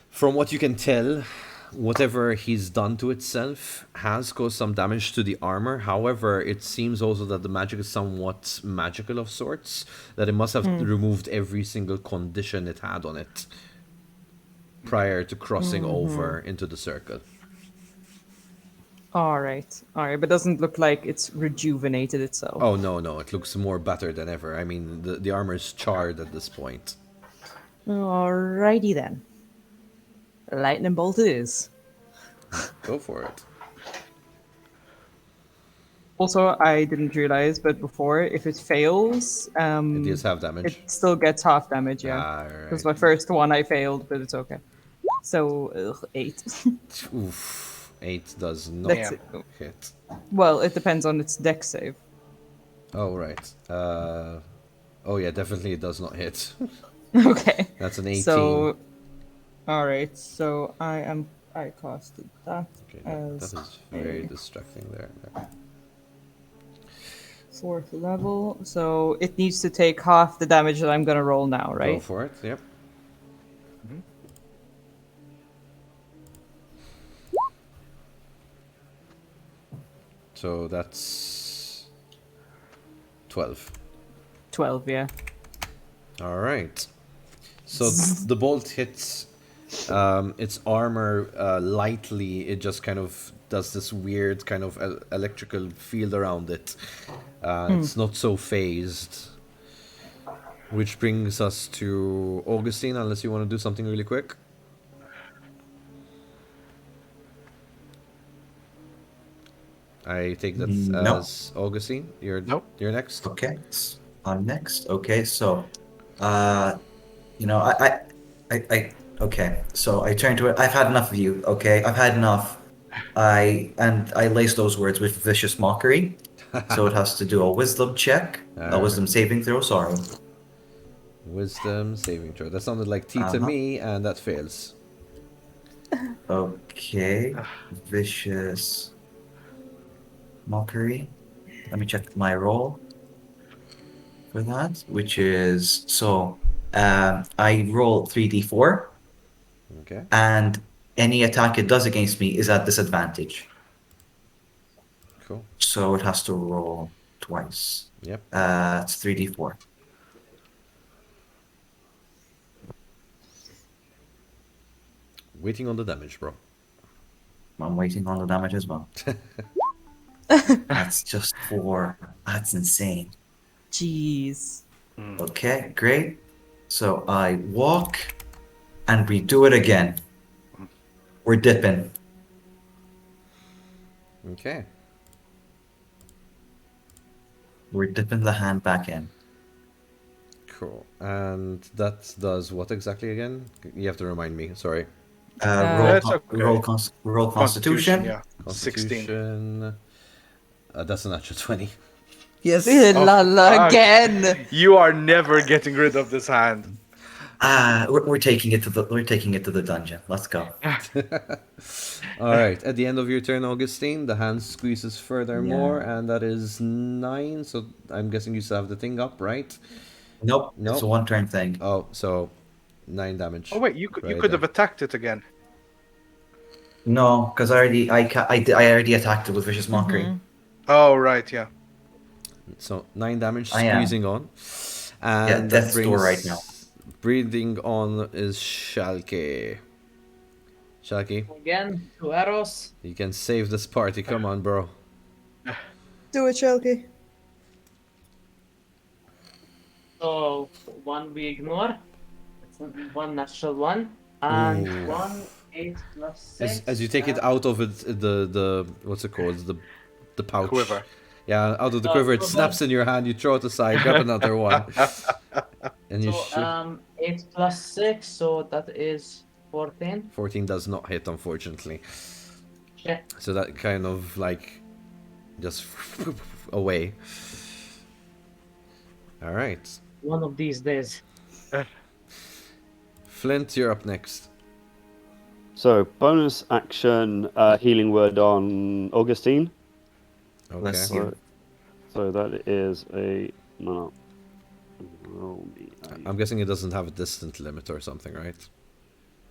from what you can tell, whatever he's done to itself has caused some damage to the armor. However, it seems also that the magic is somewhat magical of sorts, that it must have removed every single condition it had on it prior to crossing over into the circle. All right, but doesn't look like it's rejuvenated itself. Oh, no, it looks more battered than ever. I mean, the armor's charred at this point. Alrighty then. Lightning bolt it is. Go for it. Also, I didn't realize, but before, if it fails, It does have damage. it still gets half damage. Yeah, Ah, because right. my first one I failed, but it's okay. So 8. Oof. 8 does not That's Damn. it. hit. Well, it depends on its deck save. Oh, right. Oh, yeah, definitely it does not hit. Okay. That's an 18. So, all right. So I casted that Okay, as that is very a distracting there. 4th level. So it needs to take half the damage that I'm gonna roll now, Go right? for it, yep. So that's 12. 12, yeah. All right. So the bolt hits its armor lightly. It just kind of does this weird kind of electrical field around it. It's not so phased. Which brings us to Augustine, unless you want to do something really quick. I take that No. as Augustine. You're next. Okay, I'm next. Okay, so, okay. So I turn to it. I've had enough of you. Okay, I've had enough. I lace those words with vicious mockery. So it has to do a wisdom check, a wisdom saving throw. Sorry. Wisdom saving throw. That sounded like T to me, and that fails. Okay, vicious mockery. Let me check my roll for that, which is I roll 3d4, Okay. and any attack it does against me is at disadvantage. Cool. So it has to roll twice. Yep. It's 3d4. Waiting on the damage, bro. I'm waiting on the damage as well. That's just 4. That's insane. Jeez. Okay, great. So I walk, and we do it again. We're dipping. Okay. We're dipping the hand back in. Cool. And that does what exactly again? You have to remind me. Sorry. That's okay. Roll Constitution. Yeah. 16. Constitution. That's a natural 20. Yes. Lala again. You are never getting rid of this hand. We're taking it to the dungeon. Let's go. All right. At the end of your turn, Augustine, the hand squeezes furthermore, and that is 9. So I'm guessing you still have the thing up, right? Nope. It's a one-turn thing. Oh, so 9 damage. Oh wait, you could have attacked it again. No, because I already attacked it with vicious mockery. Oh right, yeah. So 9 damage squeezing on, and Yeah, that death's brings door right now. breathing on is Schalke. Schalke, Again, 2 arrows. you can save this party. Come on, bro. Do it, Shelky. So 1 we ignore. It's 1 natural 1. And Ooh. 1 8 plus 6. As you take it out of it, the what's it called? The pouch. Quiver. Yeah, out of the quiver, it snaps in your hand. You throw it aside, grab another one, and you shoot. 8 plus 6, so that is 14. 14 does not hit, unfortunately. Shit. So that kind of like just away. All right. One of these days. Flint, you're up next. So, bonus action, healing word on Augustine. Okay. Bless you. So that is a no. Roll me. I'm guessing it doesn't have a distant limit or something, right?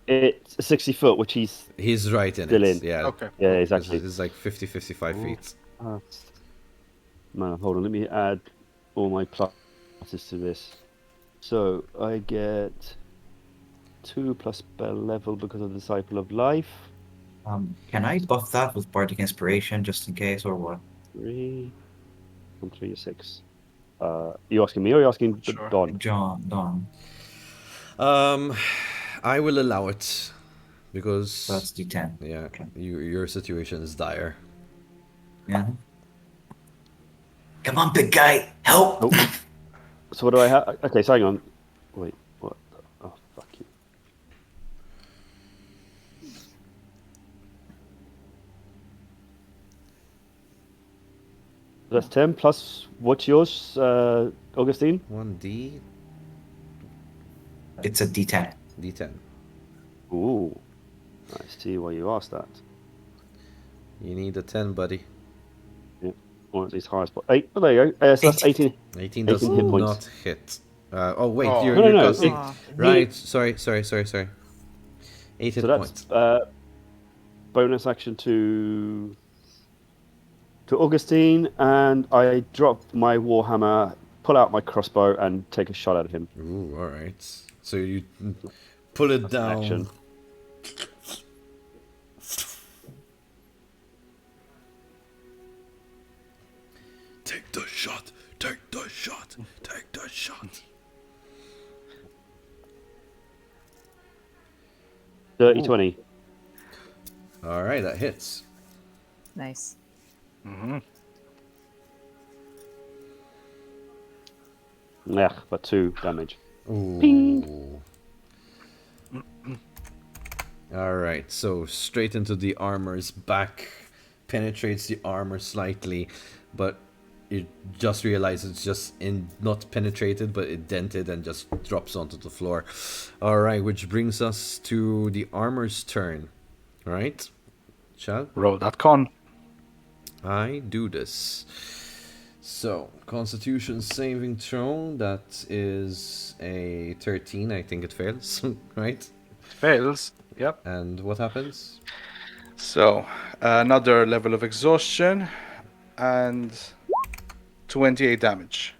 It's 60 foot, which He's right in still it. in. Yeah. Okay. Yeah, exactly. It's like 55 feet. No, hold on. Let me add all my pluses to this. So I get 2 plus spell level because of Disciple of Life. Can I buff that with Bardic Inspiration just in case, or what? 3. 1, 3, 6. You asking me or you asking Sure. Don? Don. I will allow it because So that's D10. yeah, Okay. your situation is dire. Yeah. Come on, big guy, help! Oh. So what do I have? Okay, so hang on. Wait, what? Oh, fuck you. That's 10 plus what's yours, Augustine? 1d, It's a D10. d10. Ooh. I see why you asked that. You need a 10, buddy. Yeah. Or at least highest. 8. Oh, there you go. So that's 18. 18 does 18 hit points. not hit. Oh wait, Oh. you're, No, you're no, no. casting. Aw. Right, sorry. 8 hit So that's points. bonus action to Augustine, and I drop my warhammer, pull out my crossbow, and take a shot at him. Ooh, alright. So you pull it That's an down. action. Take the shot. Take the shot. Take the shot. Dirty 20. Alright, that hits. Nice. Yeah, for 2 damage. Ooh. Alright, so straight into the armor's back. Penetrates the armor slightly, but you just realize it's just not penetrated, but it dented and just drops onto the floor. Alright, which brings us to the armor's turn. Alright? Shall Roll that con. I do this? So, Constitution saving throw, that is a 13, I think it fails, right? Fails. Yep. And what happens? So, another level of exhaustion and 28 damage.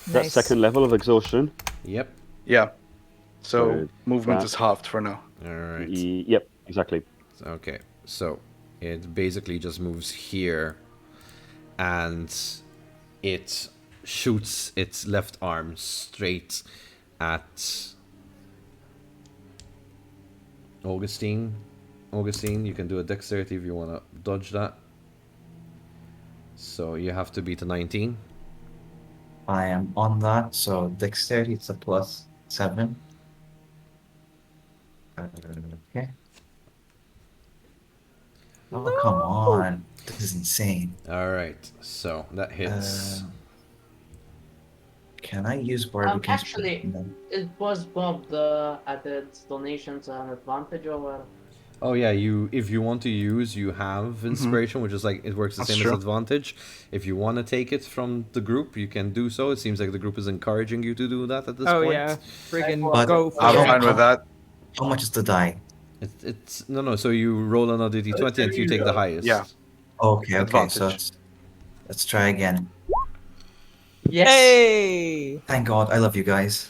That's Nice. second level of exhaustion. Yep. Yeah. So, So movement that- is halved for now. Alright. Yep, exactly. Okay, so it basically just moves here and it shoots its left arm straight at Augustine. Augustine, you can do a dexterity if you want to dodge that. So you have to beat a 19. I am on that, so dexterity it's a +7. Okay. Oh, come on. This is insane. Alright, so that hits. Can I use barbecue? Actually, No. it was Bob the added donations an advantage over. Oh yeah, if you want to use, you have inspiration, which is like it works the That's same true. as advantage. If you want to take it from the group, you can do so. It seems like the group is encouraging you to do that at this Oh point. yeah, friggin' But go for I'm it. fine with that. How much is the die? It's no. So you roll another d20 and you take the highest. Yeah. Okay, so Advantage. let's try again. Yes. Hey! Thank God, I love you guys.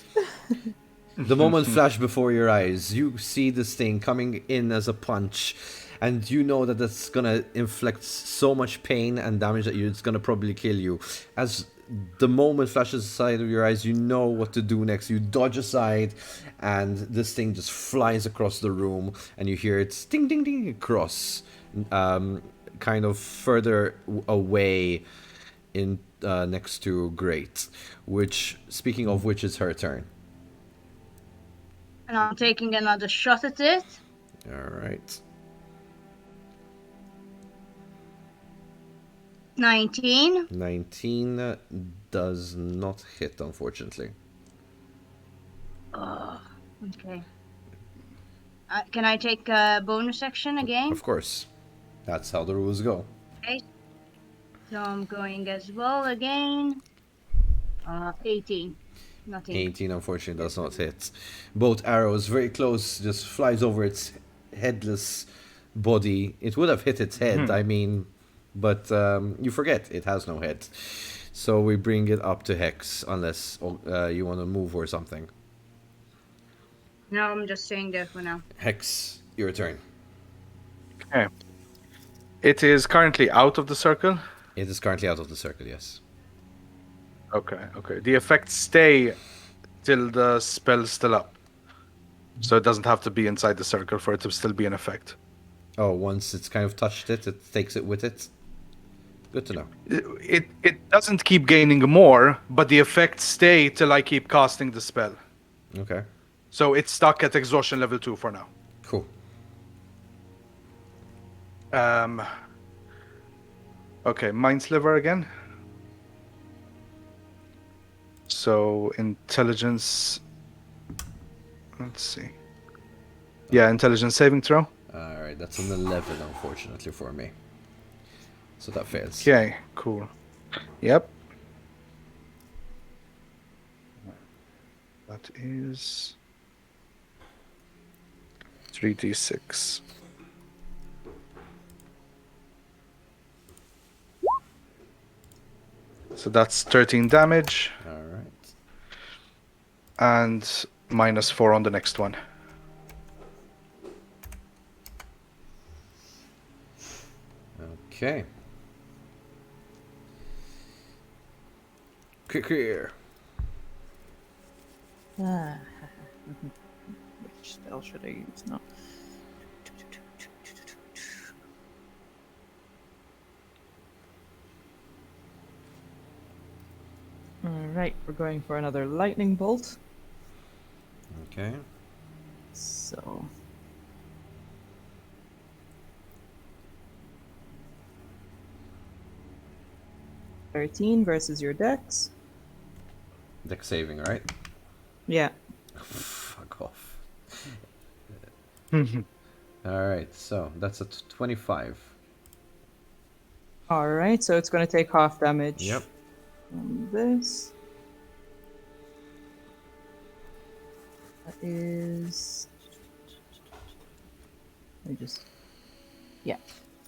The moment flashed before your eyes. You see this thing coming in as a punch, and you know that it's gonna inflict so much pain and damage that it's gonna probably kill you. As the moment flashes aside of your eyes, you know what to do next. You dodge aside, and this thing just flies across the room, and you hear it ding ding ding across, kind of further away in next to Great. Which, speaking of which, is her turn. And I'm taking another shot at it. All right. 19. 19 does not hit, unfortunately. Oh, okay. Can I take a bonus action again? Of course. That's how the rules go. Okay. So I'm going as well again. 18. Nothing. 18, unfortunately, does not hit. Both arrows very close, just flies over its headless body. It would have hit its head, I mean, but you forget it has no head. So we bring it up to Hex, unless you want to move or something. No, I'm just staying there for now. Hex, your turn. Okay. It is currently out of the circle. It is currently out of the circle, yes. Okay, okay. The effects stay till the spell's still up. So it doesn't have to be inside the circle for it to still be in effect. Oh, once it's kind of touched it, it takes it with it? Good to know. It doesn't keep gaining more, but the effects stay till I keep casting the spell. Okay. So it's stuck at exhaustion level 2 for now. Cool. Okay, Mind Sliver again. So intelligence. Let's see. Yeah, intelligence saving throw. All right, that's an 11, unfortunately for me. So that fails. Okay, cool. Yep. That is 3d6. So that's 13 damage. All right. And -4 on the next one. Okay. Clear. Which spell should I use now? Alright, we're going for another lightning bolt. Okay. So. $13 versus your dex. Dex saving, right? Yeah. Fuck off. All right, so that's a 25. Alright, so it's going to take half damage. Yep. From this. That is. Yeah.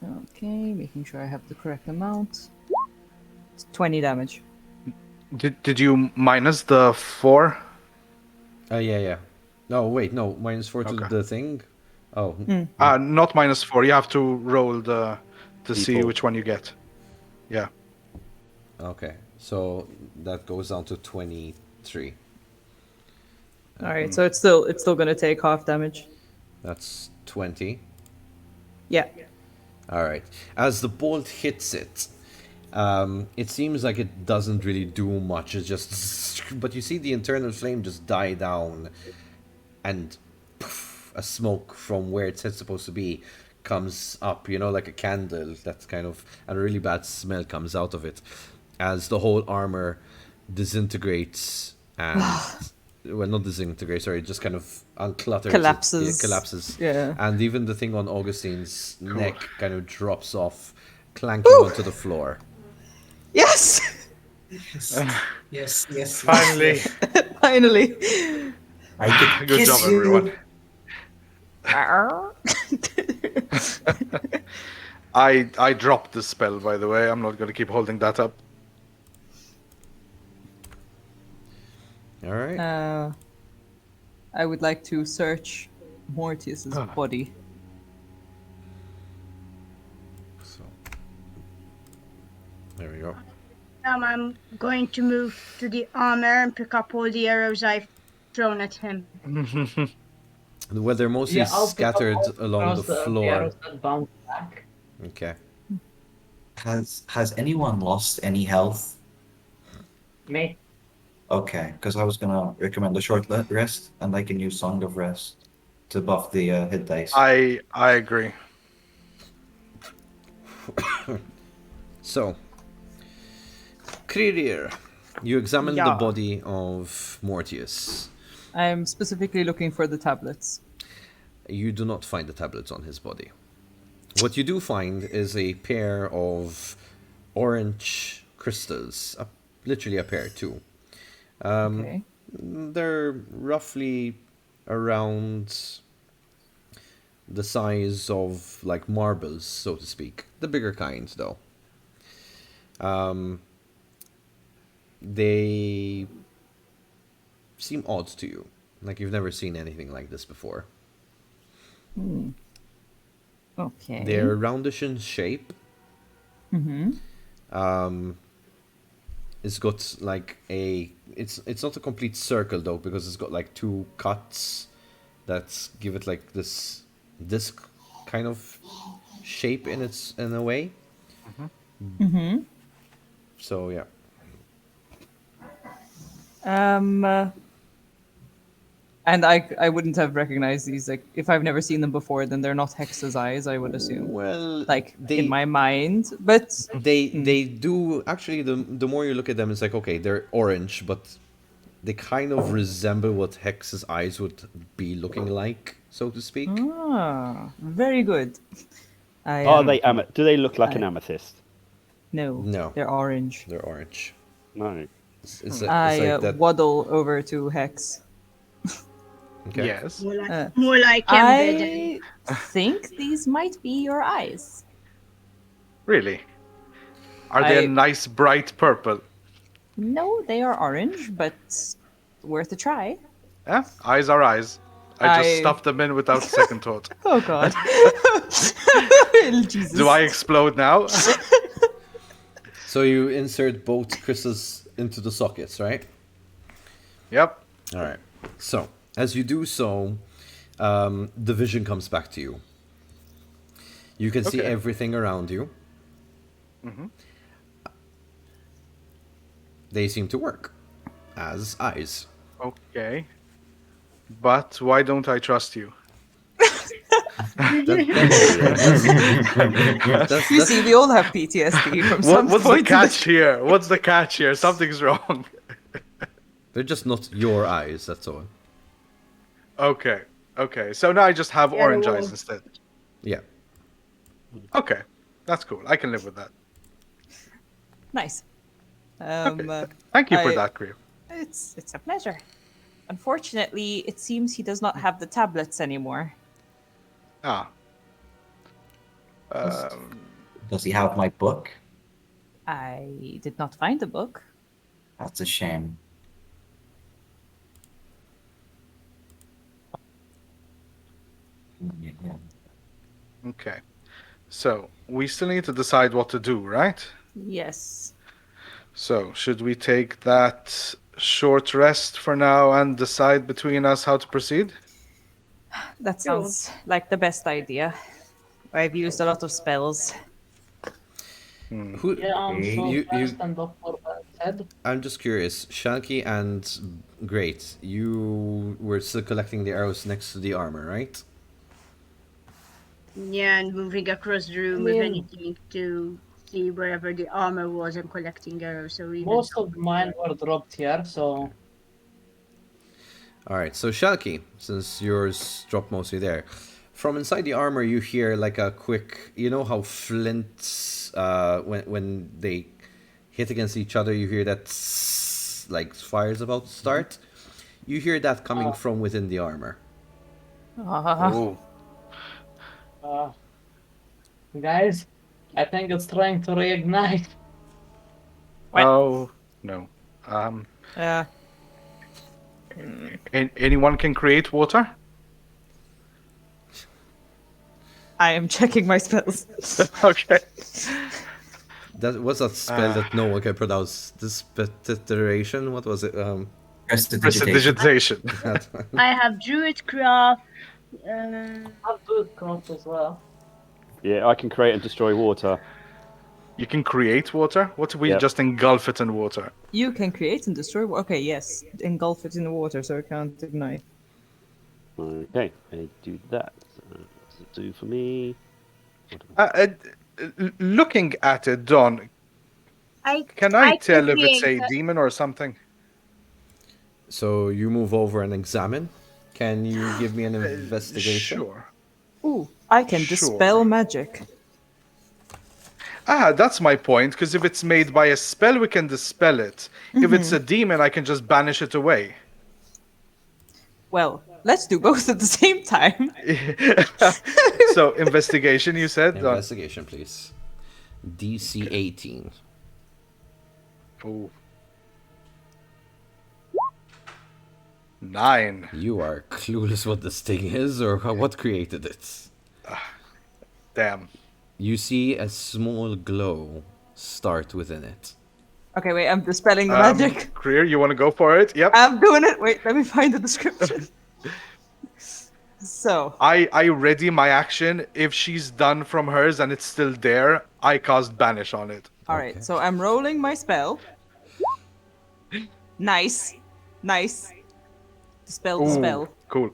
Okay, making sure I have the correct amount. It's 20 damage. Did you minus the 4? Yeah. No, wait, no, -4 to Okay. the thing. Oh. Not -4. You have to roll to see D4. which one you get. Yeah. Okay, so that goes down to 23. Alright, so it's still gonna take half damage. That's 20. Yeah. All right. As the bolt hits it, it seems like it doesn't really do much. It's just, but you see the internal flame just die down, and poof, a smoke from where it's supposed to be comes up. You know, like a candle. That's kind of, and a really bad smell comes out of it, as the whole armor disintegrates and. Well, not disintegrates, sorry, just kind of unclutters. Collapses. It collapses. Yeah. And even the thing on Augustine's neck kind of drops off, clanking onto the floor. Yes! Yes. Finally. yes. Finally. I could Good kiss job, you. everyone. I dropped the spell, by the way. I'm not going to keep holding that up. All right. I would like to search Mortius's body. So, there we go. I'm going to move to the armor and pick up all the arrows I've thrown at him. Well, they're mostly I'll pick up scattered all along the across the floor. arrows that bounce back. Okay. Has anyone lost any health? Me. Okay, because I was gonna recommend a short rest, and I can use Song of Rest to buff the hit dice. I agree. So, Kririr, you examine the Yeah. body of Mortius. I'm specifically looking for the tablets. You do not find the tablets on his body. What you do find is a pair of orange crystals, literally a pair too. Okay. They're roughly around the size of like marbles, so to speak. The bigger kind, though. They seem odd to you, like you've never seen anything like this before. Okay. They're roundish in shape. It's got like it's not a complete circle though, because it's got like two cuts that give it like this disc kind of shape in a way. Mm-hmm. So yeah. And I wouldn't have recognized these. Like, if I've never seen them before, then they're not Hex's eyes, I would assume. Well, Like, in they my mind. But they do actually. The more you look at them, it's like, okay, they're orange, but they kind of resemble what Hex's eyes would be looking like, so to speak. Very good. Are they do they look like an amethyst? No. No. They're orange. They're orange. No. It's I like that. waddle over to Hex. Okay. Yes. More like embedded. I think these might be your eyes. Really? Are they a nice bright purple? No, they are orange, but worth a try. Yeah, eyes are eyes. I just stuffed them in without second thought. Oh god. Jesus. Do I explode now? So you insert both crystals into the sockets, right? Yep. All right. So as you do so, the vision comes back to you. You can see everything around you. Mm-hmm. They seem to work as eyes. Okay. But why don't I trust you? You see, we all have PTSD from some What's point. the catch here? What's the catch here? Something's wrong. They're just not your eyes, that's all. Okay. Okay. So now I just have orange eyes instead. Yeah. Okay. That's cool. I can live with that. Nice. Thank you for that, Greer. It's a pleasure. Unfortunately, it seems he does not have the tablets anymore. Ah. Does he have my book? I did not find the book. That's a shame. Yeah. Okay. So, we still need to decide what to do, right? Yes. So, should we take that short rest for now and decide between us how to proceed? That sounds like the best idea. I've used a lot of spells. Who, Yeah, I'm you- first and before head. I'm just curious. Shanky and Great, you were still collecting the arrows next to the armor, right? Yeah, and moving across the room with anything to see wherever the armor was and collecting arrows. So we Most of mine were dropped here, so All right. So Shanky, since yours dropped mostly there, from inside the armor you hear like a quick. You know how flints, when they hit against each other, you hear that like fire's about to start. You hear that coming from within the armor. Oh. guys, I think it's trying to reignite. What? Oh, no. Anyone can create water? I am checking my spells. Okay. What's that spell that no one can pronounce? Dispectoration? What was it? Prestidigitation. I have Druidcraft. I'll do it cross as well. Yeah, I can create and destroy water. You can create water? What if we just engulf it in water? You can create and destroy. Okay, yes, engulf it in the water so it can't ignite. Okay, I do that. What's it do for me? Looking at it, Don, can I tell if it's a demon or something? So you move over and examine. Can you give me an investigation? Sure. Ooh, I can dispel magic. That's my point, because if it's made by a spell, we can dispel it. If it's a demon, I can just banish it away. Well, let's do both at the same time. So, investigation, you said? Investigation, please. DC 18. Oh. 9. You are clueless what this thing is or what created it. Damn. You see a small glow start within it. Okay, wait, I'm dispelling the magic. Greer, you want to go for it? Yep. I'm doing it. Wait, let me find the description. So. I ready my action. If she's done from hers and it's still there, I cast banish on it. All right, so I'm rolling my spell. Nice. Dispel the spell. Cool.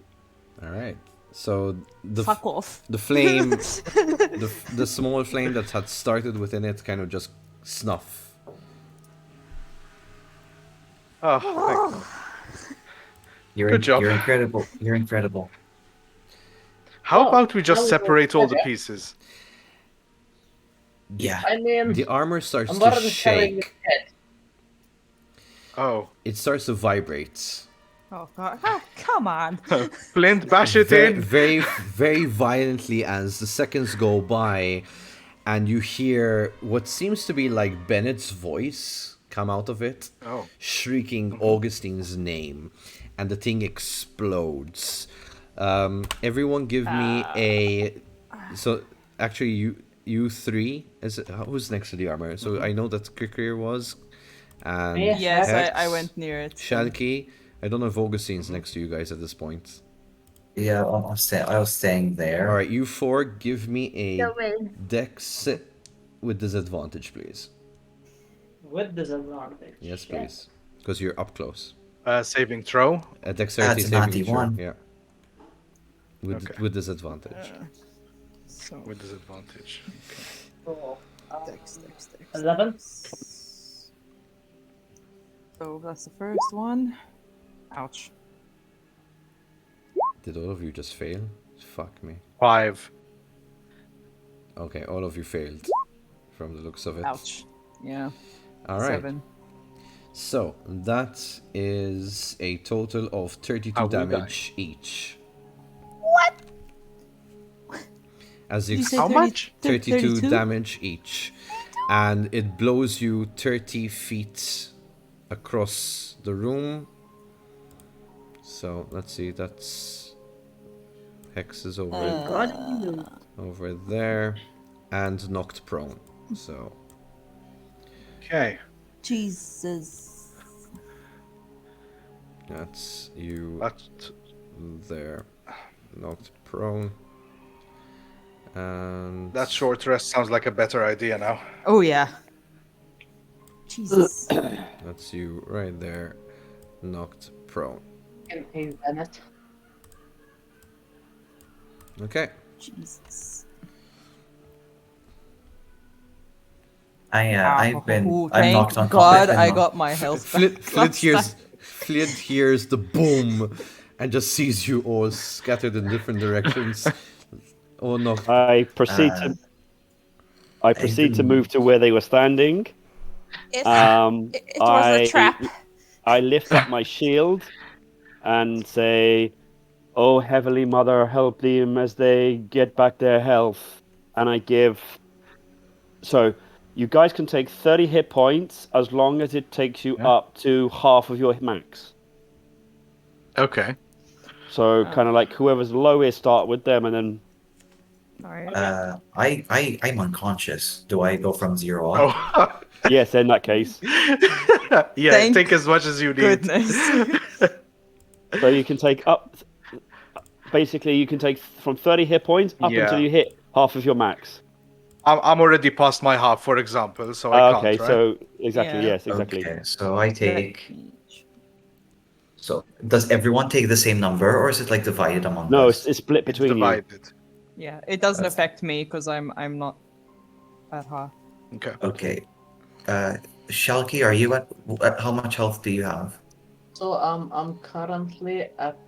All right. So Fuck off. the flame, the small flame that had started within it, kind of just snuff. Oh, You're Good job. You're incredible. You're incredible. how Well, about we now just we separate all the okay. pieces? Yeah. I mean, The armor starts I'm to more than carrying his shake. head. Oh, It starts to vibrate. Oh god. Ah, come on. Flint, bash it Very, in. very, very violently as the seconds go by, and you hear what seems to be like Bennett's voice come out of it, shrieking Augustine's name, and the thing explodes. Everyone, give me a. So actually, you three is it, who's next to the armor? So I know that Krikrir was, and Yes, Hex, I went near it. Shalky. I don't know if Augustine's next to you guys at this point. Yeah, I was staying there. All right, you four, give me a No way. dex with disadvantage, please. With disadvantage. Yes, please, because you're up close. Saving throw. A dexterity That's a saving throw. 91. Yeah. With disadvantage. So, With disadvantage. So, dex. 11. So that's the first one. Ouch. Did all of you just fail? Fuck me. 5. Okay, all of you failed, from the looks of it. Ouch. Yeah. All right. 7. So that is a total of 32 How we damage each. What? As you Did you say How 30 much? 32 damage each, and it blows you 30 feet across the room. So let's see, that's Hex is over there, and knocked prone. So Okay. Jesus. that's you That's there, knocked prone, and that short rest sounds like a better idea now. Oh yeah. Jesus. that's you right there, knocked prone. In a Bennett. Okay. Jesus. I've been I'm Thank knocked God unconscious. I got my health back. Flint hears the boom and just sees you all scattered in different directions. Oh no! I proceed to move to where they were standing. It was a trap. I lift up my shield and say, "Oh, Heavenly Mother, help them as they get back their health." And I give. So, you guys can take 30 hit points as long as it takes you up to half of your max. Okay. So, kind of like whoever's lowest, start with them, and then. I'm unconscious. Do I go from 0 up? Oh. Yes, in that case. Yeah, Thank take as much as you need. Goodness. So you can take up. Basically, you can take from 30 hit points up until you hit half of your max. I'm already past my half, for example, so I can't, right? So exactly, yes, exactly. Okay, so I take. So does everyone take the same number, or is it like divided among No, us? it's split between you. Yeah, it doesn't affect me because I'm not at half. Okay. Okay. Shalky, are you at how much health do you have? So I'm currently at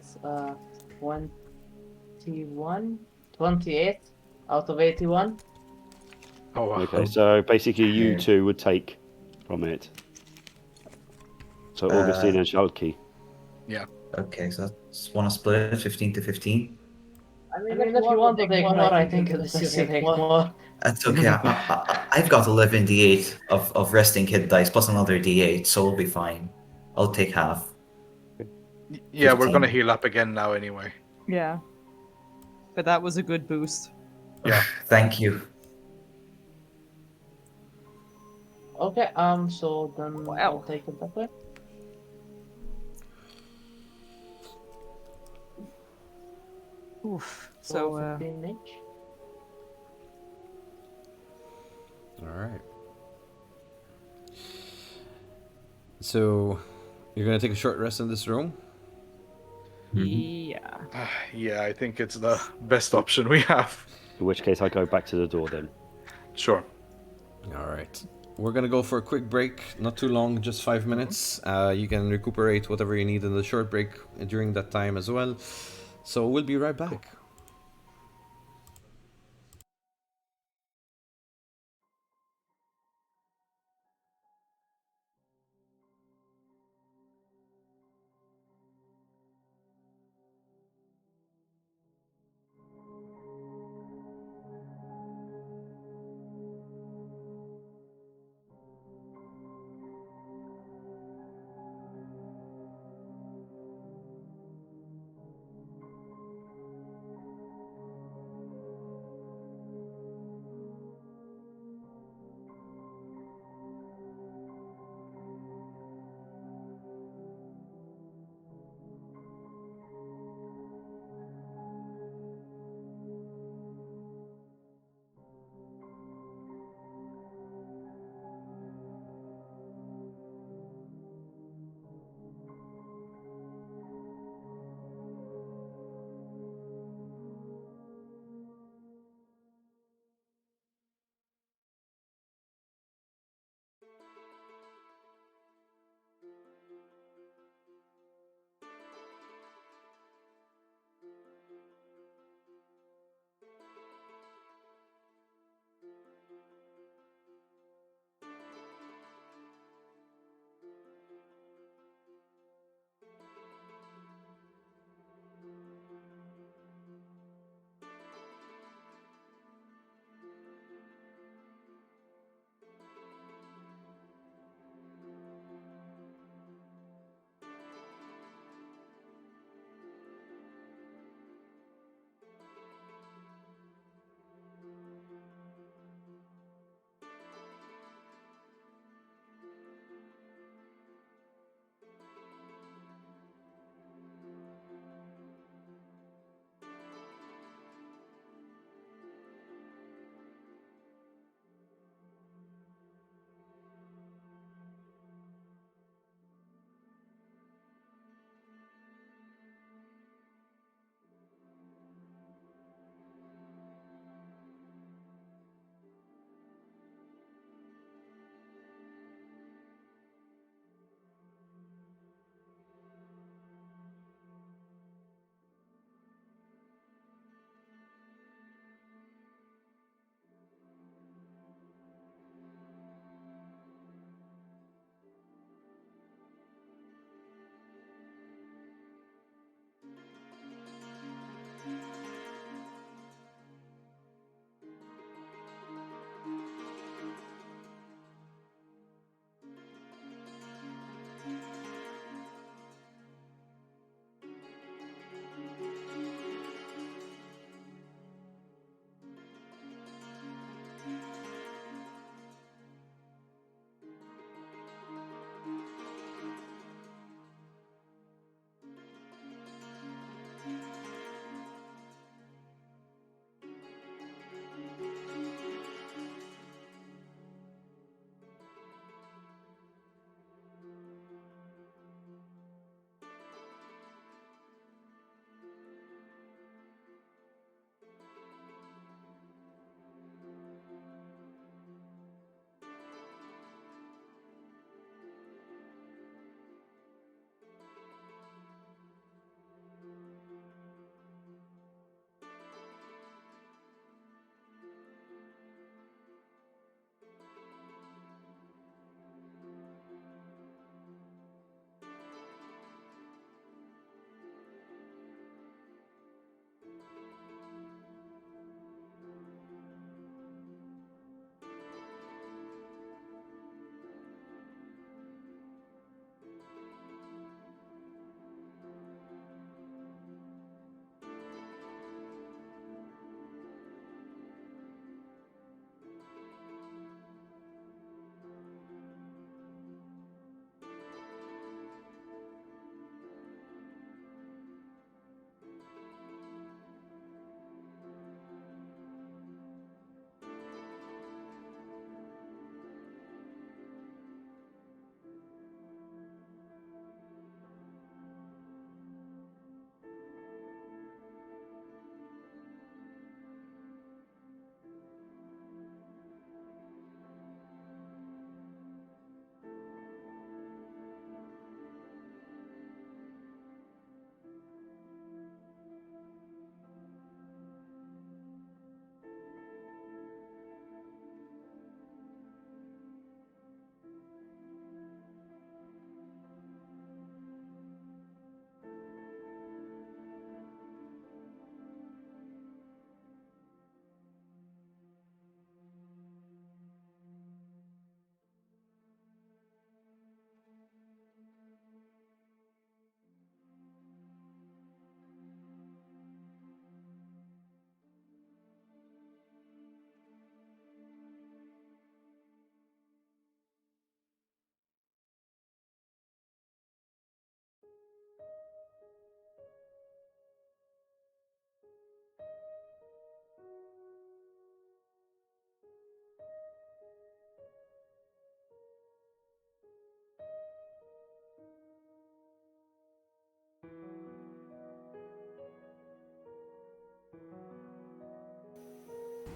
28 out of 81. Oh wow. Okay, so basically you two would take from it. So Augustine and Shalky. Yeah. Okay, so that's want to split it 15 to 15. I mean, if you want to take more, I think it's best you take more. That's okay. I've got 11 d8 of resting hit dice plus another d8, so we'll be fine. I'll take half. Yeah, we're 15. gonna heal up again now anyway. Yeah. But that was a good boost. Yeah. Thank you. Okay, so then I'll take it that way. Oof. So 15 each. All right. So, you're gonna take a short rest in this room? Yeah. Yeah, I think it's the best option we have. In which case, I go back to the door then. Sure. Alright. We're gonna go for a quick break, not too long, just 5 minutes. You can recuperate whatever you need in the short break during that time as well. So we'll be right back.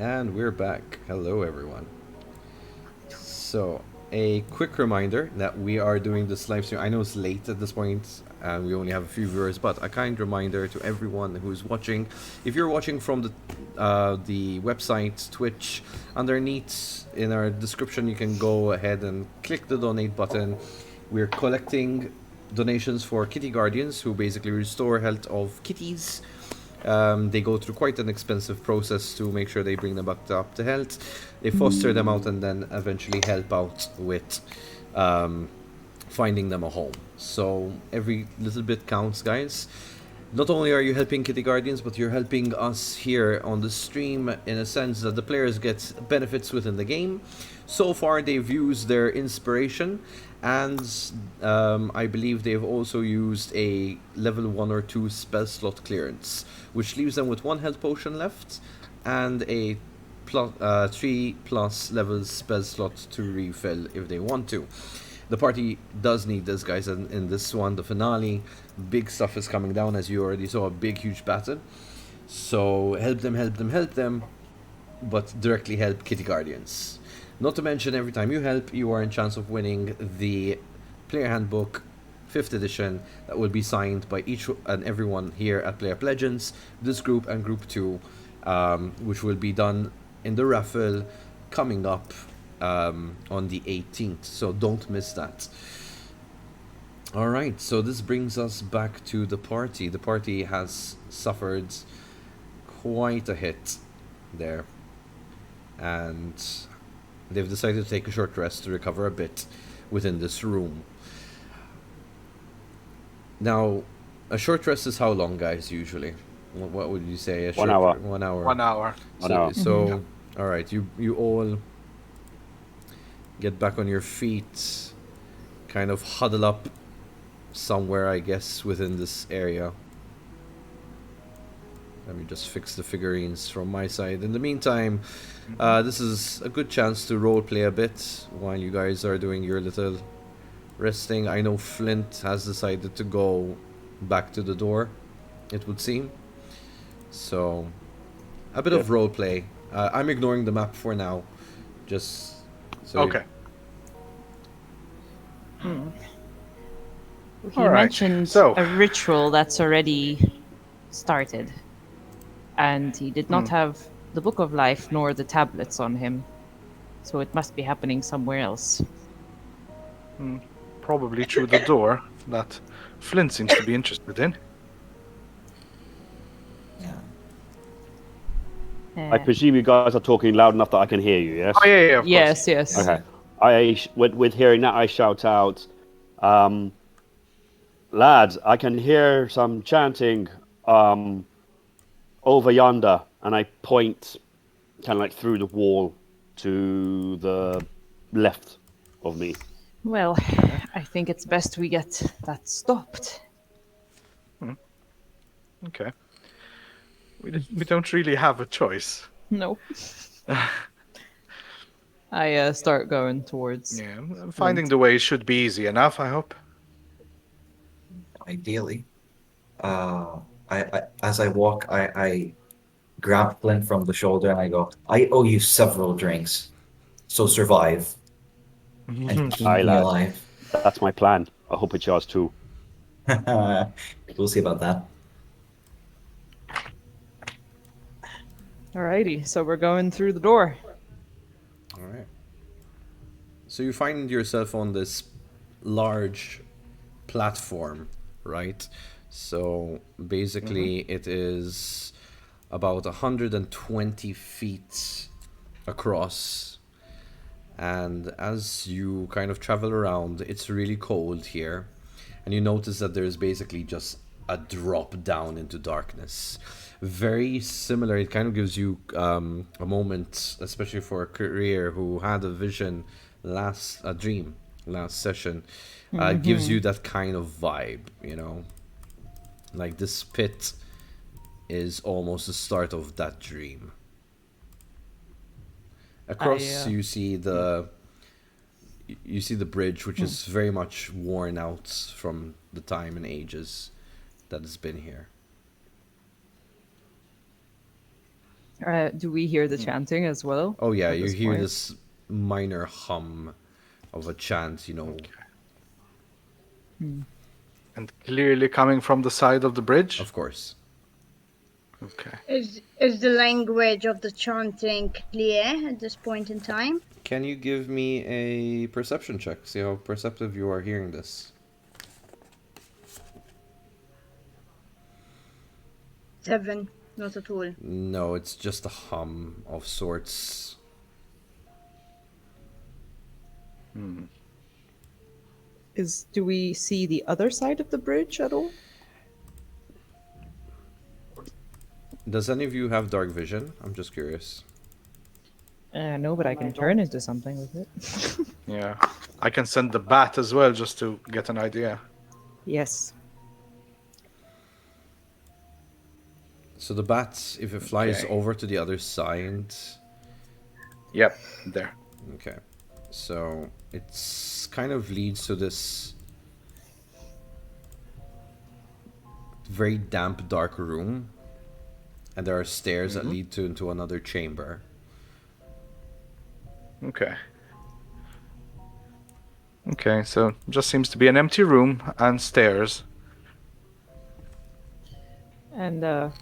And we're back. Hello, everyone. So, a quick reminder that we are doing this live stream. I know it's late at this point, and we only have a few viewers, but a kind reminder to everyone who's watching. If you're watching from the website, Twitch, underneath in our description, you can go ahead and click the donate button. We're collecting donations for kitty guardians who basically restore health of kitties. They go through quite an expensive process to make sure they bring them back up to health. They foster them out and then eventually help out with finding them a home. So every little bit counts, guys. Not only are you helping Kitty Guardians, but you're helping us here on the stream in a sense that the players get benefits within the game. So far, they've used their inspiration, and I believe they've also used a level 1 or 2 spell slot clearance, which leaves them with 1 health potion left and a 3+ level spell slot to refill if they want to. The party does need this, guys, and in this one, the finale, big stuff is coming down, as you already saw, a big, huge battle. So help them, but directly help Kitty Guardians. Not to mention, every time you help, you are in chance of winning the Player Handbook 5th edition that will be signed by each and everyone here at PlayUp Legends, this group and Group 2, which will be done in the raffle coming up on the 18th, so don't miss that. Alright, so this brings us back to the party. The party has suffered quite a hit there, and they've decided to take a short rest to recover a bit within this room. Now, a short rest is how long, guys, usually? What would you say? 1 hour. 1 hour. 1 hour. So, alright, you all get back on your feet, kind of huddle up somewhere, I guess, within this area. Let me just fix the figurines from my side. In the meantime, this is a good chance to roleplay a bit while you guys are doing your little resting. I know Flint has decided to go back to the door, it would seem. So, a bit of roleplay. I'm ignoring the map for now. Just so Okay. He All right, mentioned so- a ritual that's already started, and he did not have the Book of Life nor the tablets on him, so it must be happening somewhere else. Probably through the door that Flint seems to be interested in. Yeah. I presume you guys are talking loud enough that I can hear you, yes? Oh, yeah, of Yes, yes. Okay. With hearing that, I shout out, lads, I can hear some chanting over yonder, and I point kind of like through the wall to the left of me. Well, I think it's best we get that stopped. Okay. We don't really have a choice. No. I start going towards. Yeah, finding the way should be easy enough, I hope. Ideally. As I walk, I grab Flint from the shoulder and I go, I owe you several drinks. So survive. And keep Aye, me lad. alive. That's my plan. I hope it's yours too. We'll see about that. Alrighty, so we're going through the door. Alright. So you find yourself on this large platform, right? So basically it is about 120 feet across. And as you kind of travel around, it's really cold here. And you notice that there's basically just a drop down into darkness. Very similar. It kind of gives you a moment, especially for a career who had a vision a dream last session. It gives you that kind of vibe, you know. Like this pit is almost the start of that dream. Across you see the bridge, which is very much worn out from the time and ages that it's been here. Do we hear the chanting as well? Oh yeah, at you this hear point? this minor hum of a chant, you know. And clearly coming from the side of the bridge? Of course. Okay. Is the language of the chanting clear at this point in time? Can you give me a perception check? See how perceptive you are hearing this. 7, not at all. No, it's just a hum of sorts. Do we see the other side of the bridge at all? Does any of you have dark vision? I'm just curious. No, but I can turn into something with it. Yeah. I can send the bat as well just to get an idea. Yes. So the bat, if it flies Okay. over to the other side... Yep, there. Okay. So it's kind of leads to this very damp, dark room. And there are stairs that lead into another chamber. Okay. Okay, so just seems to be an empty room and stairs. And I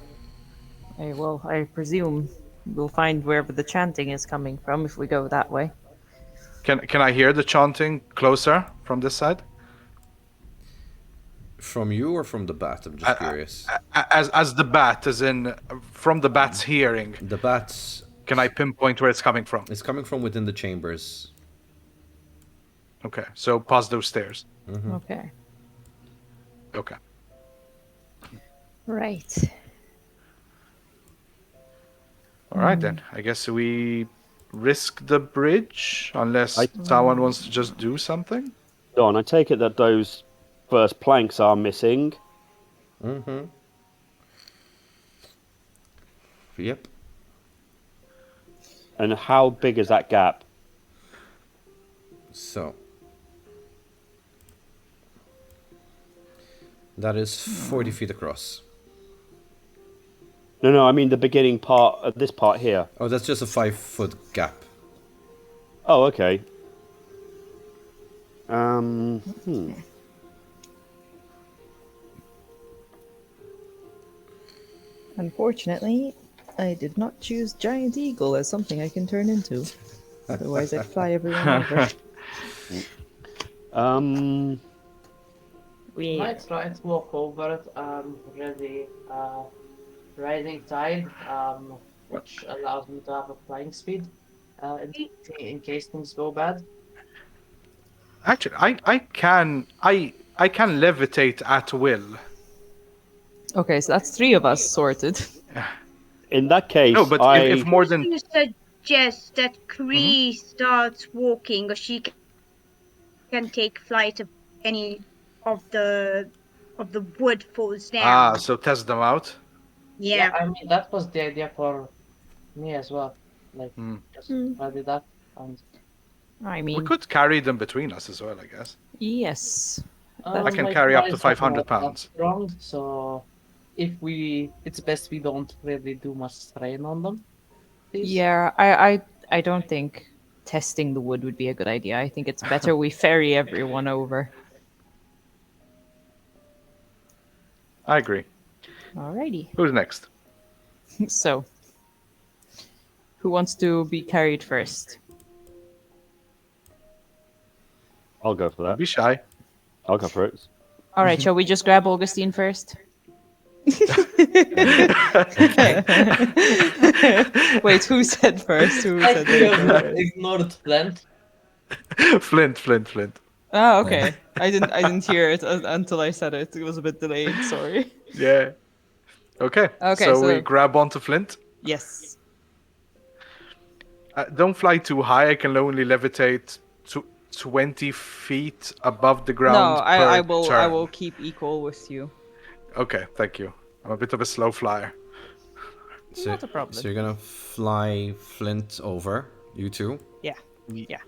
presume we'll find wherever the chanting is coming from if we go that way. Can I hear the chanting closer from this side? From you or from the bat? I'm just curious. As the bat, as in from the bat's hearing. The bat Can I pinpoint where it's coming from? is coming from within the chambers. Okay, so past those stairs. Okay. Okay. Right. All right then. I guess we risk the bridge unless someone wants to just do something. Don, I take it that those first planks are missing. Mm-hmm. Yep. And how big is that gap? So that is 40 feet across. No, I mean the beginning part of this part here. Oh, that's just a 5-foot gap. Oh, okay. Unfortunately, I did not choose Giant Eagle as something I can turn into. Otherwise, I'd fly everyone over. We might try to walk over it ready rising tide, which allows me to have a flying speed in case things go bad. Actually, I can levitate at will. Okay, so that's 3 of us sorted. In that case, No, but if more than I'm going to suggest that Kree starts walking, or she can take flight if any of the wood falls down. so test them out. Yeah. I mean that was the idea for me as well. Like just ready that and I We mean, could carry them between us as well, I guess. yes. I can my carry up to flies are 500 not that pounds. strong, so it's best we don't really do much strain on them. Please. Yeah, I don't think testing the wood would be a good idea. I think it's better we ferry everyone over. I agree. Alrighty. Who's next? So, who wants to be carried first? I'll go for that. Be shy. I'll go for it. All right, shall we just grab Augustine first? Wait, who said first? Who I said think ignored Flint. Flint. Oh, okay. I didn't hear it until I said it. It was a bit delayed. Sorry. Yeah. Okay. Okay, So so- we grab onto Flint. Yes. Don't fly too high. I can only levitate to 20 feet above the ground. No, I per will. turn. I will keep equal with you. Okay, thank you. I'm a bit of a slow flyer. So, Not a problem. So you're gonna fly Flint over, you two. Yeah.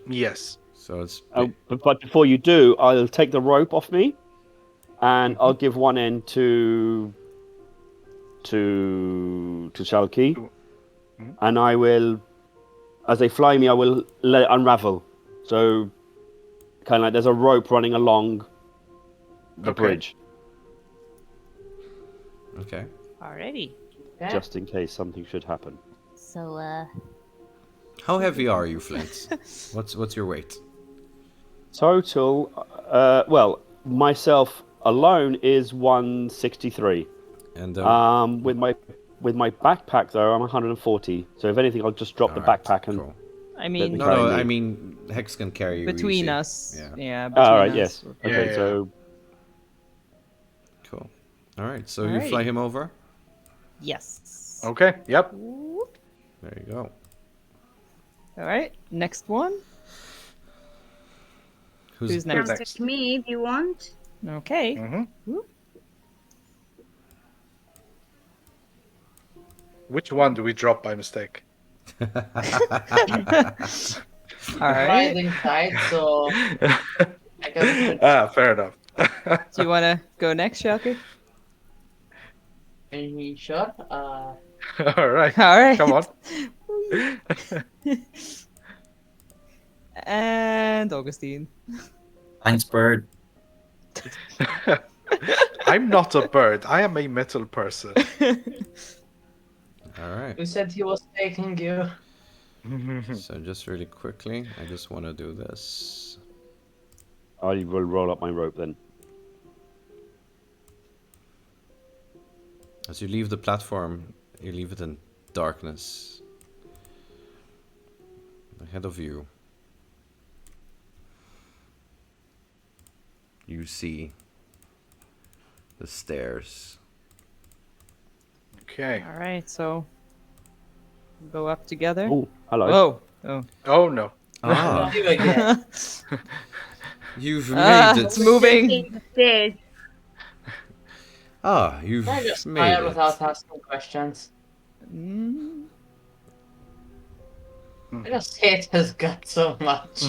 Yes. So it's But before you do, I'll take the rope off me, and I'll give one end to Shalki, and I will, as they fly me, I will let it unravel. So, kind of like there's a rope running along the bridge, Okay. Alrighty. Okay. just in case something should happen. So, How heavy are you, Flint? What's your weight? Total, well, myself alone is 163. And With my backpack though, I'm 140. So if anything, I'll just drop the Alright, backpack and cool. I let me mean, carry No, me. I mean Hex can carry you between easy. us. Yeah. Yeah, between All right, us. yes. Okay, Yeah. so Cool. All right, so you fly Alrighty. him over. Yes. Okay. Yep. Whoop. There you go. Alright, next one. Who's Sounds next? like me if you want. Okay. Whoop. Which one do we drop by mistake? Alright. Riding tight, so I guess Fair enough. Do you want to go next, Shalky? sure. All right. Alright. Come on. And Augustine. Thanks, bird. I'm not a bird. I am a metal person. All right. You said he was taking you. So just really quickly, I just want to do this. I will roll up my rope then. As you leave the platform, you leave it in darkness. Ahead of you, you see the stairs. Okay. Alright, so go up together. Oh, hello. Oh. Oh. Oh no. Ah, You again. you've Ah, made it's it. moving. Take the stairs. Ah, you've I just made fire it. without asking questions. Mm. I just hate his gut so much.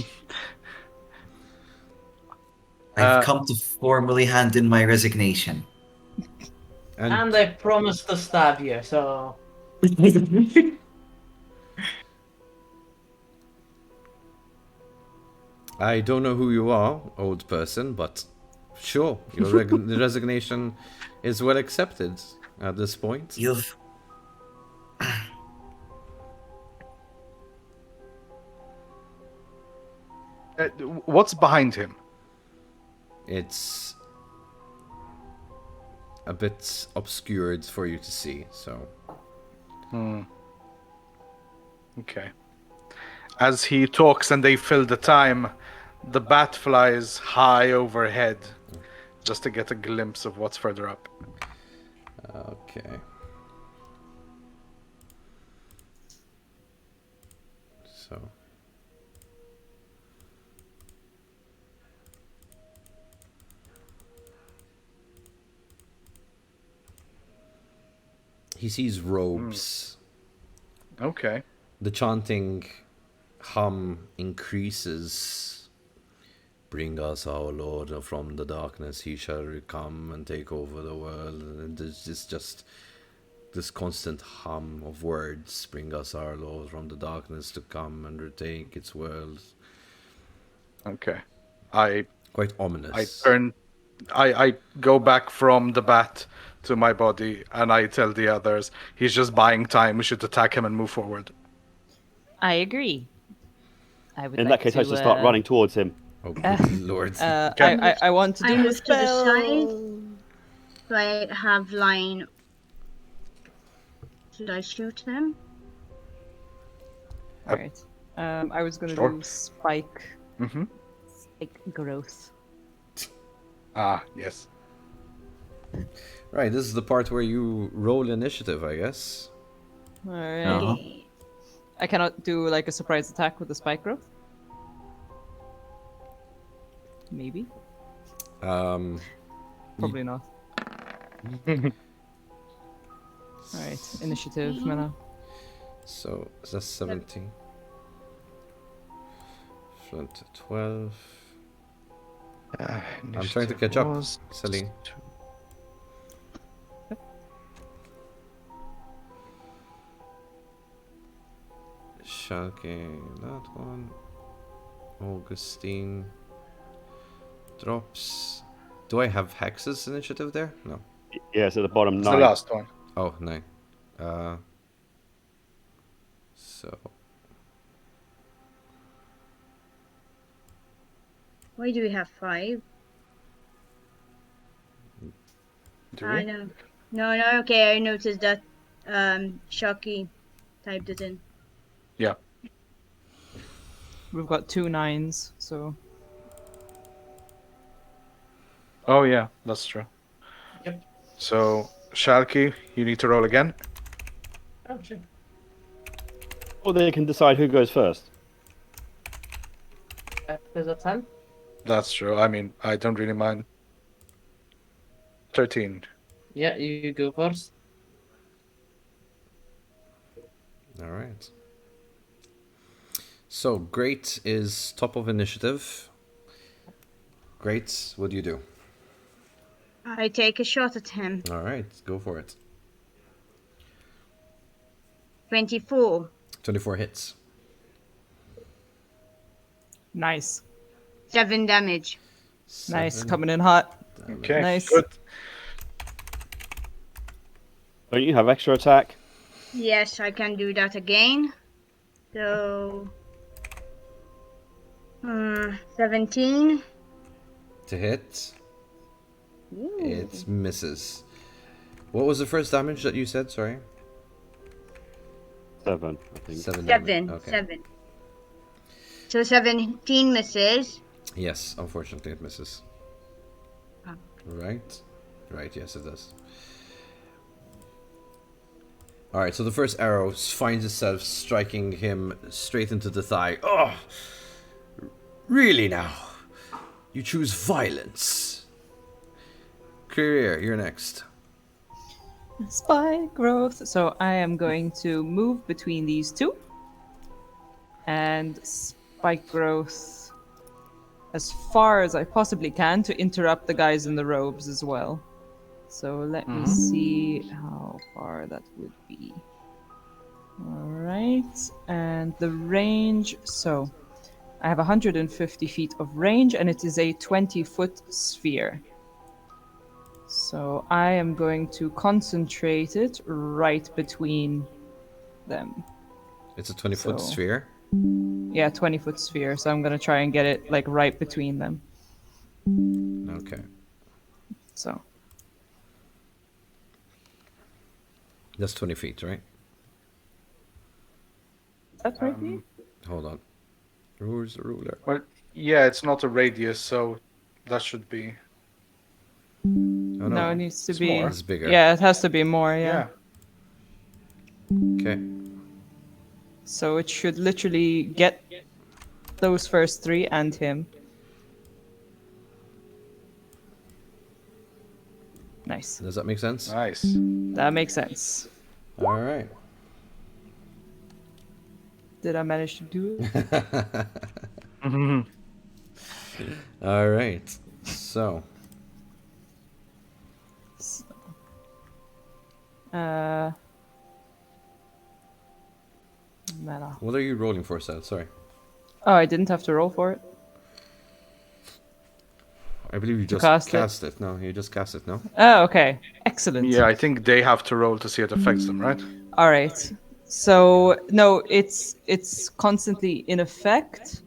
I've come to formally hand in my resignation. And I promised to stab you, so I don't know who you are, old person, but sure, your resignation is well accepted at this point. You've What's behind him? It's a bit obscured for you to see, so Okay. As he talks and they fill the time, the bat flies high overhead just to get a glimpse of what's further up. okay. So he sees robes. Okay. The chanting hum increases. Bring us our Lord from the darkness, he shall come and take over the world. And there's just this constant hum of words. Bring us our Lord from the darkness to come and retake its world. Okay. I Quite ominous. I go back from the bat to my body and I tell the others he's just buying time. We should attack him and move forward. I agree. I would In like that case, to, I should start running towards him. Oh, good lord. I want to I do a move to the spell. side. Do I have line? Should I shoot them? Alright. I was gonna Sure. do spike. Mm-hmm. Spike growth. Ah, yes. Right, this is the part where you roll initiative, I guess. Alright. Uh-huh. I cannot do like a surprise attack with the spike growth. Maybe. Probably not. Alright, initiative, Mena. So that's 17. Flint 12. I'm trying to catch up, Celine. Schalke, that one. Augustine. Drops. Do I have Hex's initiative there? No. Yeah, it's at the bottom. It's 9. the last one. Oh, 9. So. Why do we have 5? Do I we? know. No, okay, I noticed that Shocky typed it in. Yeah. We've got 2 9s, so Oh yeah, that's true. Yep. So Schalke, you need to roll again. Oh, sure. Or they can decide who goes first. There's a 10. That's true. I mean, I don't really mind. 13. Yeah, you go first. Alright. So, Great is top of initiative. Great, what do you do? I take a shot at him. Alright, go for it. 24. 24 hits. nice. 7 damage. Nice, 7 coming in hot. Okay, Nice. good. Don't you have extra attack? Yes, I can do that again. So 17. to hit. Ooh. It misses. What was the first damage that you said? Sorry. 7, I think. 7 7. damage. Okay. 7. So 17 misses. Yes, unfortunately it misses. Oh. Right? Right, yes it does. Alright, so the first arrow finds itself striking him straight into the thigh. Oh! Really now? You choose violence. Career, you're next. Spike growth. So I am going to move between these two. And spike growth as far as I possibly can to interrupt the guys in the robes as well. So let me see how far that would be. Alright, and the range. So I have 150 feet of range and it is a 20-foot sphere. So I am going to concentrate it right between them. It's a 20-foot So- sphere. Yeah, 20-foot sphere. So I'm going to try and get it like right between them. Okay. So That's 20 feet, right? that's right. Pete? Hold on. Where's the ruler? Well, yeah, it's not a radius, so that should be. Oh, No, it needs to it's be. more. It's bigger. Yeah, it has to be more. Yeah. Okay. So it should literally get those first 3 and him. Nice. Does that make sense? Nice. That makes sense. All right. Did I manage to do it? All right. So, Meta. what are you rolling for, Seth? Sorry. Oh, I didn't have to roll for it. I believe you just cast it? it. No, you just cast it, no? Oh, okay. Excellent. Yeah, I think they have to roll to see it affects them, right? All right. So no, it's constantly in effect.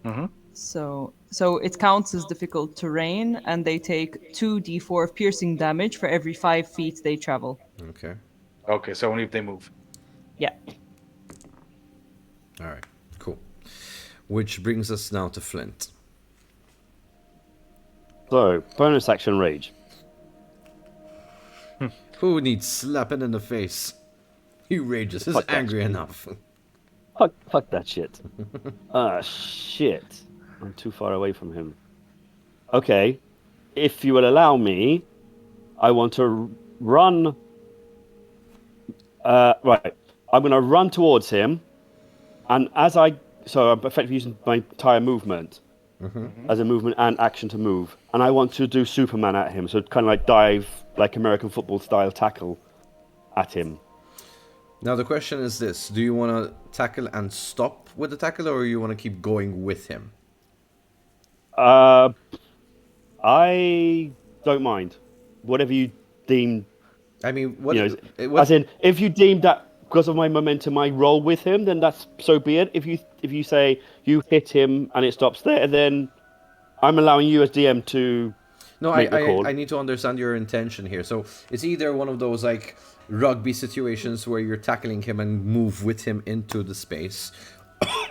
Mhm. So it counts as difficult terrain, and they take 2d4 of piercing damage for every 5 feet they travel. Okay. Okay, so only if they move. Yeah. All right. Cool. Which brings us now to Flint. So, bonus action rage. Who needs slapping in the face? He rages. He's Fuck that angry shit. enough. Fuck that shit. Shit. I'm too far away from him. Okay. If you will allow me, I want to run. Right. I'm going to run towards him. And so I'm effectively using my entire movement as a movement and action to move. And I want to do Superman at him. So kind of like dive, like American football style tackle at him. Now the question is this: do you want to tackle and stop with the tackle, or you want to keep going with him? I don't mind. Whatever you deem. I mean, what? You know, as in, if you deem that because of my momentum, I roll with him, then that's so be it. If you say you hit him and it stops there, then I'm allowing you as DM to make the call. I need to understand your intention here. So it's either one of those like rugby situations where you're tackling him and move with him into the space.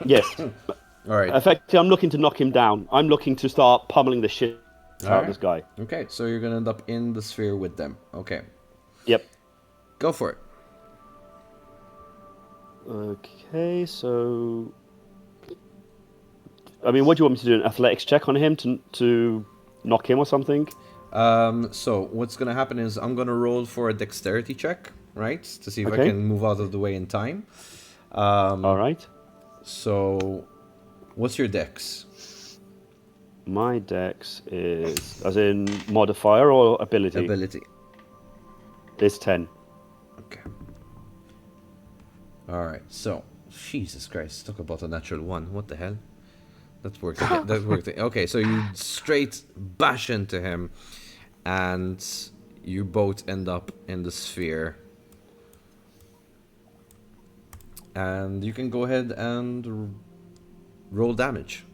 Yes. All right. Effectively, I'm looking to knock him down. I'm looking to start pummeling the shit out of this guy. Okay, so you're gonna end up in the sphere with them. Okay. Yep. Go for it. Okay, so I mean, what do you want me to do? An athletics check on him to knock him or something? So what's gonna happen is I'm gonna roll for a dexterity check, right, to see if I can move out of the way in time. All right. So, what's your dex? My dex is, as in modifier or ability? Ability. It's 10. Okay. Alright, so, Jesus Christ, talk about a natural one. What the hell? That worked again. That worked. Okay, so you straight bash into him, and you both end up in the sphere. And you can go ahead and roll damage.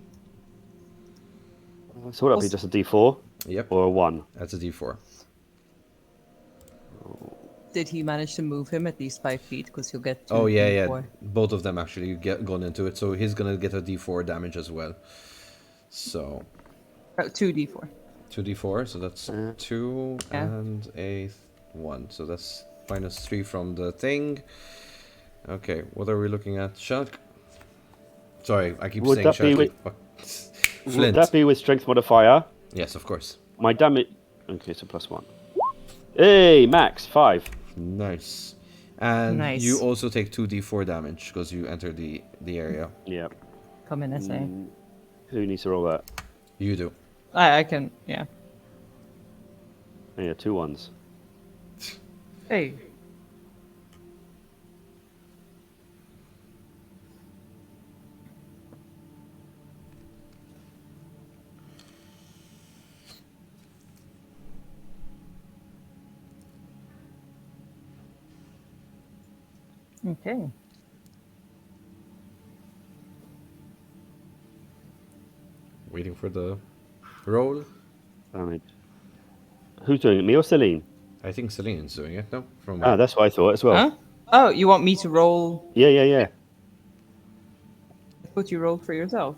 So would that be just a D4? Yep. Or a 1? That's a D4. Did he manage to move him at least 5 feet? Because he'll get. Oh yeah, D4. Both of them actually gone into it, so he's gonna get a D4 damage as well. So. 2d4. 2d4, so that's 2 and a 1. So that's -3 from the thing. Okay, what are we looking at? Shulk? Sorry, I keep saying Shulk. Would that be with strength modifier? Yes, of course. My damage. Okay, so +1. Hey, max 5. Nice. And you also take 2d4 damage because you enter the area. Yeah. Come in, SA. Who needs to roll that? You do. I can, yeah. Yeah, 2 1s. Hey. Okay. Waiting for the roll. Damage. Who's doing it? Me or Celine? I think Celine's doing it. No, from. That's what I thought as well. Huh? Oh, you want me to roll? Yeah. I thought you rolled for yourself.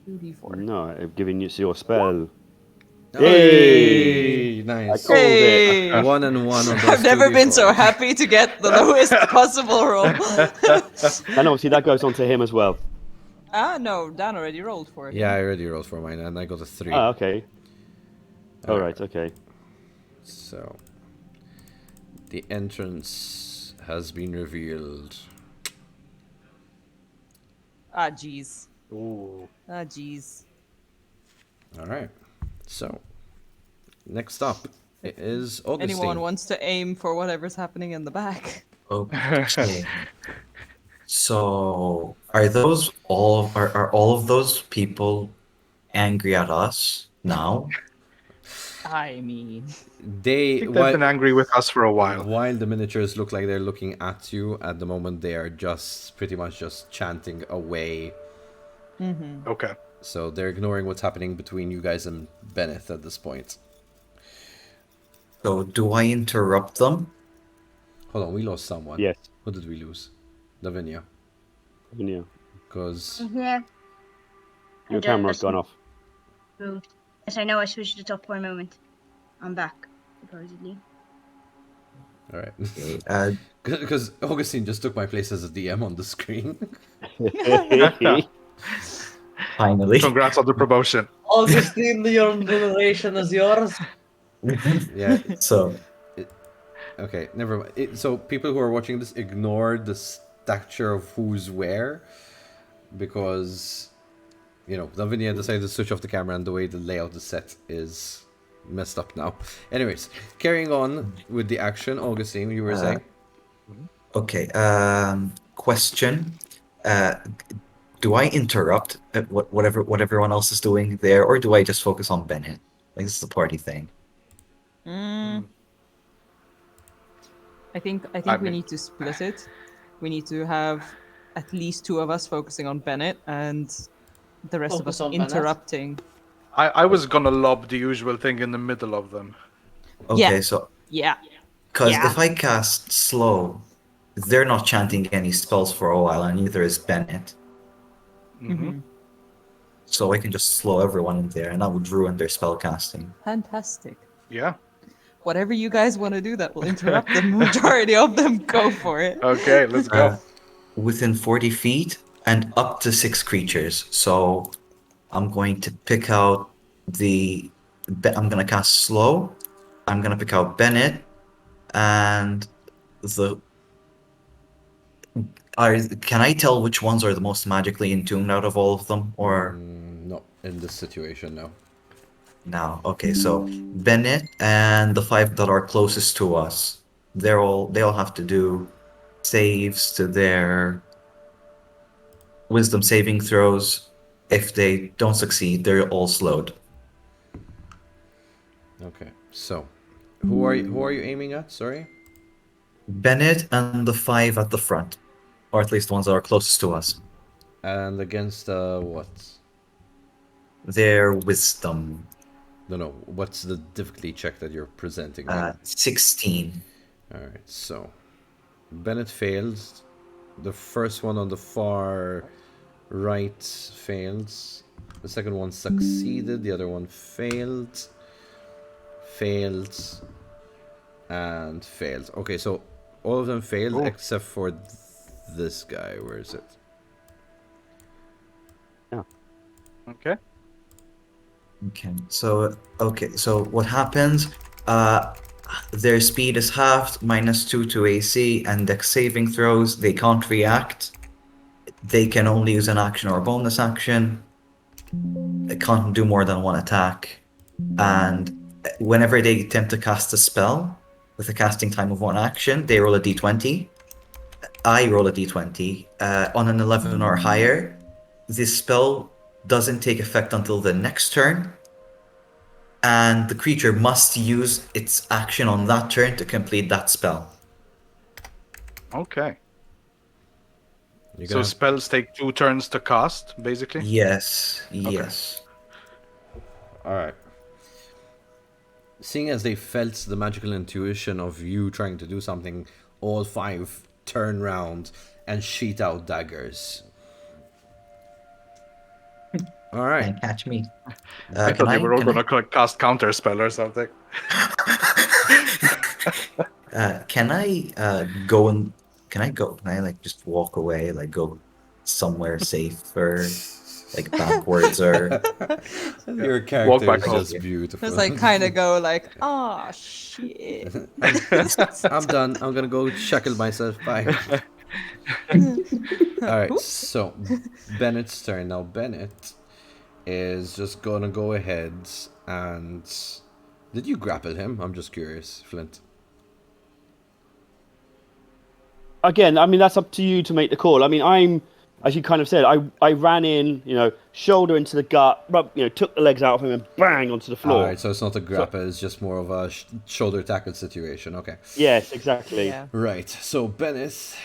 2d4. No, I'm giving you your spell. Hey, nice. I called it. 1 and 1 on those. I've never been so happy to get the lowest possible roll. And obviously that goes on to him as well. No, Dan already rolled for it. Yeah, I already rolled for mine, and I got a 3. Oh, okay. All right, okay. So, the entrance has been revealed. Ah, jeez. Ooh. Ah, jeez. All right. So, next up is Augustine. Anyone wants to aim for whatever's happening in the back? Okay. So, are all of those people angry at us now? I mean, They've been angry with us for a while. While the miniatures look like they're looking at you, at the moment they are just pretty much just chanting away. Mm-hmm. Okay. So they're ignoring what's happening between you guys and Bennett at this point. So, do I interrupt them? Hold on, we lost someone. Yes. Who did we lose? Lavinia. Yeah. Because... Yeah. Your camera's gone off. Yes, I know, I switched it up for a moment. I'm back, supposedly. Alright. Because Augustine just took my place as a DM on the screen. Finally. Congrats on the promotion. Augustine, your generation is yours. Yeah. So... Okay, never mind. So people who are watching this ignore the stature of who's where, because, you know, Lavinia decided to switch off the camera and the way the layout is set is messed up now. Anyways, carrying on with the action, Augustine, you were saying? Okay. Question. Uh, do I interrupt what everyone else is doing there, or do I just focus on Bennett? Like this is a party thing. I think I we mean, need to split it. We need to have at least two of us focusing on Bennett and the rest of Focus us on Bennett. interrupting. I was gonna lob the usual thing in the middle of them. Okay, Yeah. so Yeah. because Yeah. if I cast slow, they're not chanting any spells for a while, and neither is Bennett. Mm-hmm. So I can just slow everyone in there, and that would ruin their spell casting. Fantastic. Yeah. Whatever you guys want to do that will interrupt the majority of them, go for it. Okay, let's go. Within 40 feet and up to 6 creatures. So I'm going to pick out I'm going to cast slow. I'm going to pick out Bennett and the. Can I tell which ones are the most magically attuned out of all of them, or No, in this situation, no. now? Okay, so Bennett and the 5 that are closest to us, they all have to do saves to their wisdom saving throws. If they don't succeed, they're all slowed. Okay, so who are you aiming at? Sorry. Bennett and the 5 at the front, or at least the ones that are closest to us. And against what? Their wisdom. No. What's the difficulty check that you're presenting me? 16. All right. So Bennett failed. The first one on the far right failed. The second one succeeded. The other one failed. Failed. And failed. Okay, so all of them failed except for this guy. Where is it? Okay. Okay. So what happens? Their speed is halved, -2 to AC, and Dex saving throws. They can't react. They can only use an action or a bonus action. They can't do more than one attack. And whenever they attempt to cast a spell with a casting time of one action, they roll a d20. I roll a d20. On an 11 or higher, this spell doesn't take effect until the next turn, and the creature must use its action on that turn to complete that spell. Okay. You're So gonna spells take 2 turns to cast, basically? Yes. All right. Seeing as they felt the magical intuition of you trying to do something, all 5 turn round and sheet out daggers. All right. Can't catch me. I thought they were all gonna cast counter spell or something. Can I go and can I like just walk away, like go somewhere safer, like backwards or Your Walk character back is home. just beautiful. Just like kind of go like, oh shit. I'm done. I'm gonna go shackle myself. Bye. All right. So Bennett's turn now. Bennett is just gonna go ahead and. Did you grapple him? I'm just curious, Flint. Again, I mean, that's up to you to make the call. I mean, as you kind of said, I ran in, shoulder into the gut, took the legs out of him and bang onto the floor. All right, so it's not a grapple, it's just more of a shoulder tackle situation. Okay. Yes, exactly. Yeah. Right, so Bennett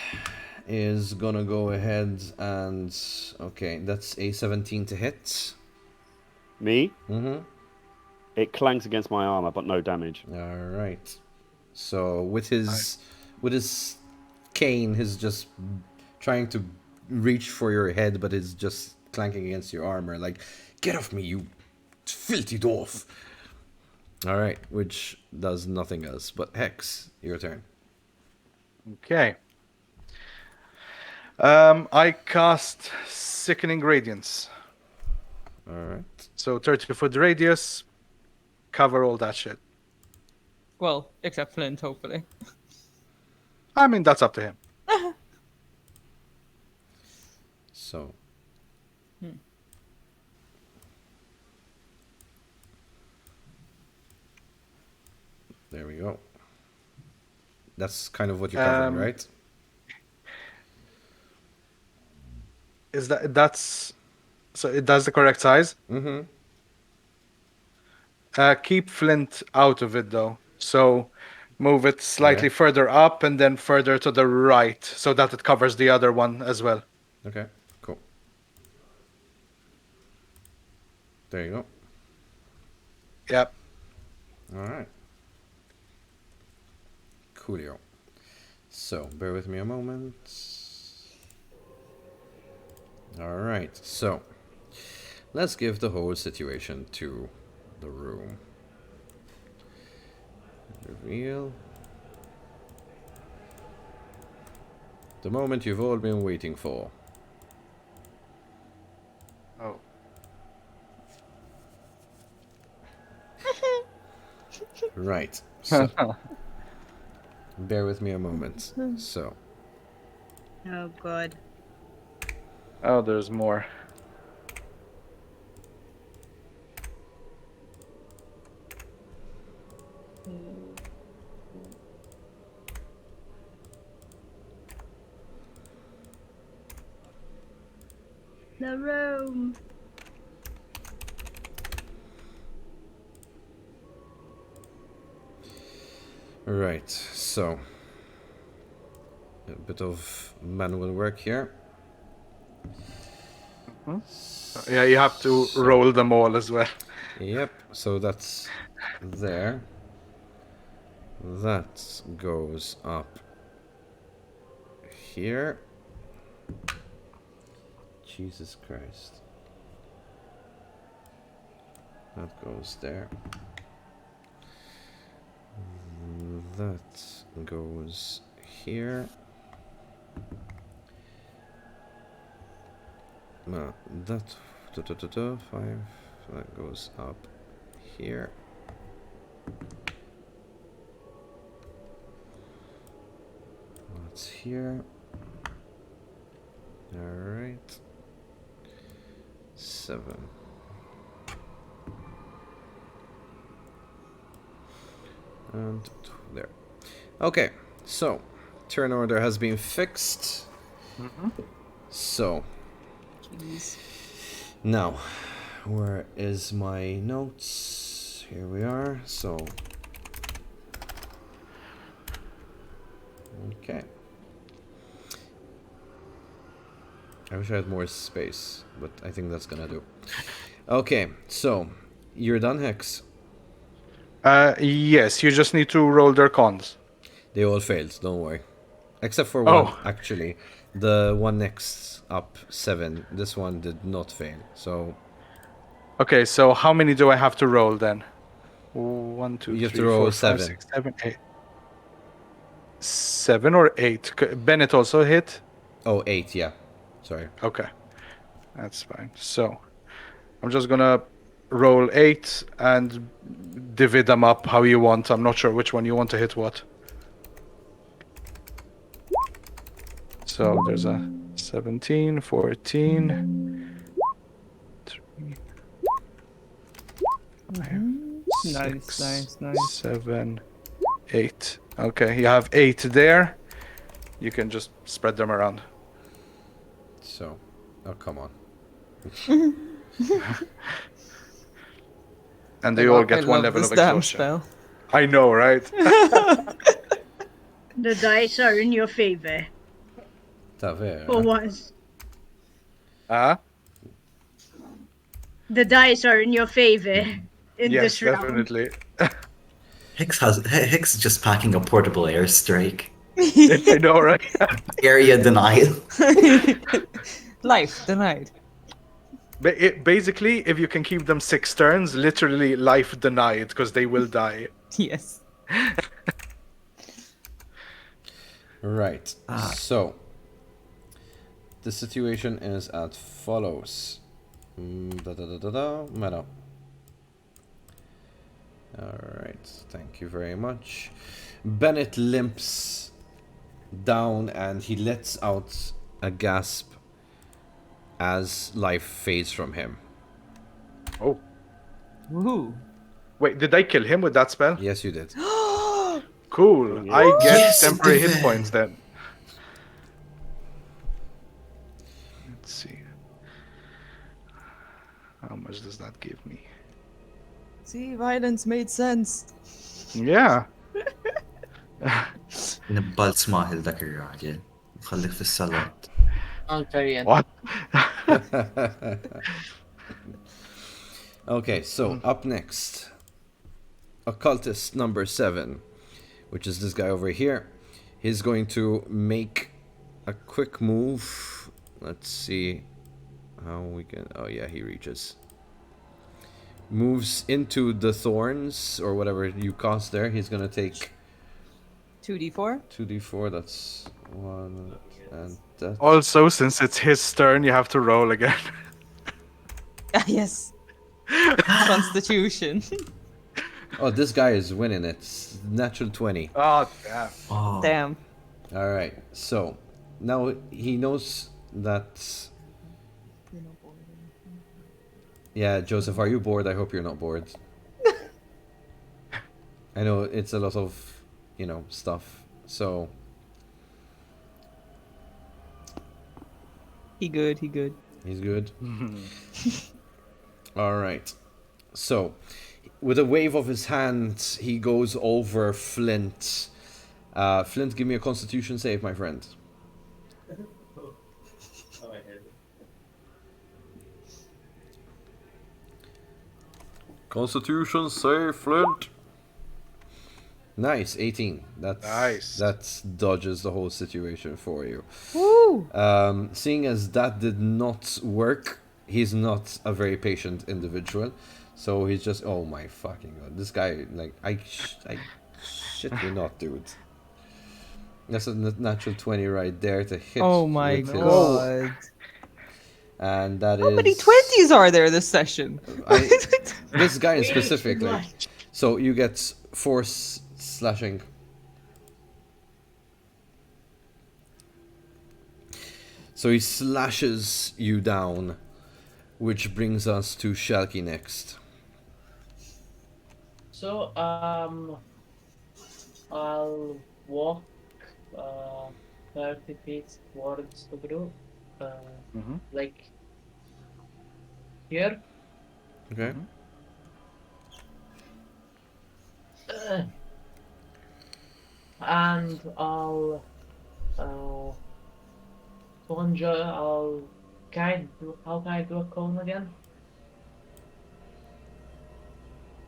is gonna go ahead and. Okay, that's a 17 to hit. Me? Mm-hmm. It clangs against my armor, but no damage. All right. So with his cane, he's just trying to reach for your head, but it's just clanking against your armor. Like, get off me, you filthy dwarf! All right, which does nothing else. But Hex, your turn. Okay. I cast Sickening Radiance. All right. So 30-foot radius, cover all that shit. Well, except Flint, hopefully. I mean, that's up to him. So. There we go. That's kind of what you're covering, right? That's so that's the correct size? Mm-hmm. Keep Flint out of it though. So move it slightly Okay. further up and then further to the right so that it covers the other one as well. Okay, cool. There you go. Yep. Alright. Coolio. So, bear with me a moment. Alright, so let's give the whole situation to the room. Reveal. The moment you've all been waiting for. Oh. Right, so bear with me a moment. So, Oh god. Oh, there's more. The room. right, so a bit of manual work here. Yeah, you have to roll them all as well. Yep, so that's there. That goes up here. Jesus Christ. That goes there. That goes here. No, that 5. That goes up here. That's here. Alright. 7. And there. Okay, so turn order has been fixed. So Jeez. now, where is my notes? Here we are. So okay. I wish I had more space, but I think that's gonna do. Okay, so you're done, Hex. Yes, you just need to roll their cons. They all failed, don't worry. Except for Oh. one, actually. The one next up, 7. This one did not fail, so... Okay, so how many do I have to roll then? 1, 2, You have 3, to roll 4, 5, 7. 6, 7, 8. 7 or 8? Bennett also hit? Oh, 8, yeah. Sorry. Okay, that's fine. So I'm just gonna roll 8 and divvy them up how you want. I'm not sure which one you want to hit what. So there's a 17, 14, 3, 5, 6, Nice. 7, 8. Okay, you have 8 there. You can just spread them around. So... Oh, come on. And they all get one level of exhaustion. Spell. I know, right? The dice are in your favor. For once. Huh? The dice are in your favor in Yes, this round. definitely. Hicks is just packing a portable airstrike. I know, right? Area denial. Life denied. Basically, if you can keep them 6 turns, literally life denied, because they will die. Yes. Right. So... The situation is as follows. Meta. Alright, thank you very much. Bennett limps down and he lets out a gasp as life fades from him. Oh. Woohoo. Wait, did I kill him with that spell? Yes, you did. cool. Oh, yeah. I get Yes, temporary it hit did. points then. Let's see. How much does that give me? See, violence made sense. Yeah. نبال سماهل ذاك الراجل وخليك في الصلاة. Valkyrian. What? Okay, so up next, occultist number 7, which is this guy over here. He's going to make a quick move. Let's see how we can. Oh, yeah, he reaches. Moves into the thorns or whatever you cast there. He's going to take 2d4. 2d4. That's 1. And that. Also, since it's his turn, you have to roll again. Yes. Constitution. Oh, this guy is winning it. Natural 20. Oh, damn. Oh, Damn. All right. So now he knows that. Yeah, Joseph, are you bored? I hope you're not bored. I know it's a lot of, stuff. So He good. he's good. All right. So, with a wave of his hand, he goes over Flint. Flint, give me a Constitution save, my friend. Constitution save, Flint. Nice, 18. Nice. That dodges the whole situation for you. Woo! Seeing as that did not work, he's not a very patient individual. So he's just, oh my fucking god. This guy, like, I shit you not, dude. That's a natural 20 right there to hit. Oh my with his- god. And that How is... many 20s are there this session? This guy in Way too specific, like... much. So you get force slashing. So he slashes you down, which brings us to Shalky next. So, I'll walk 30 feet towards the group. Like here. Okay. And I'll conjure. How can I do a cone again?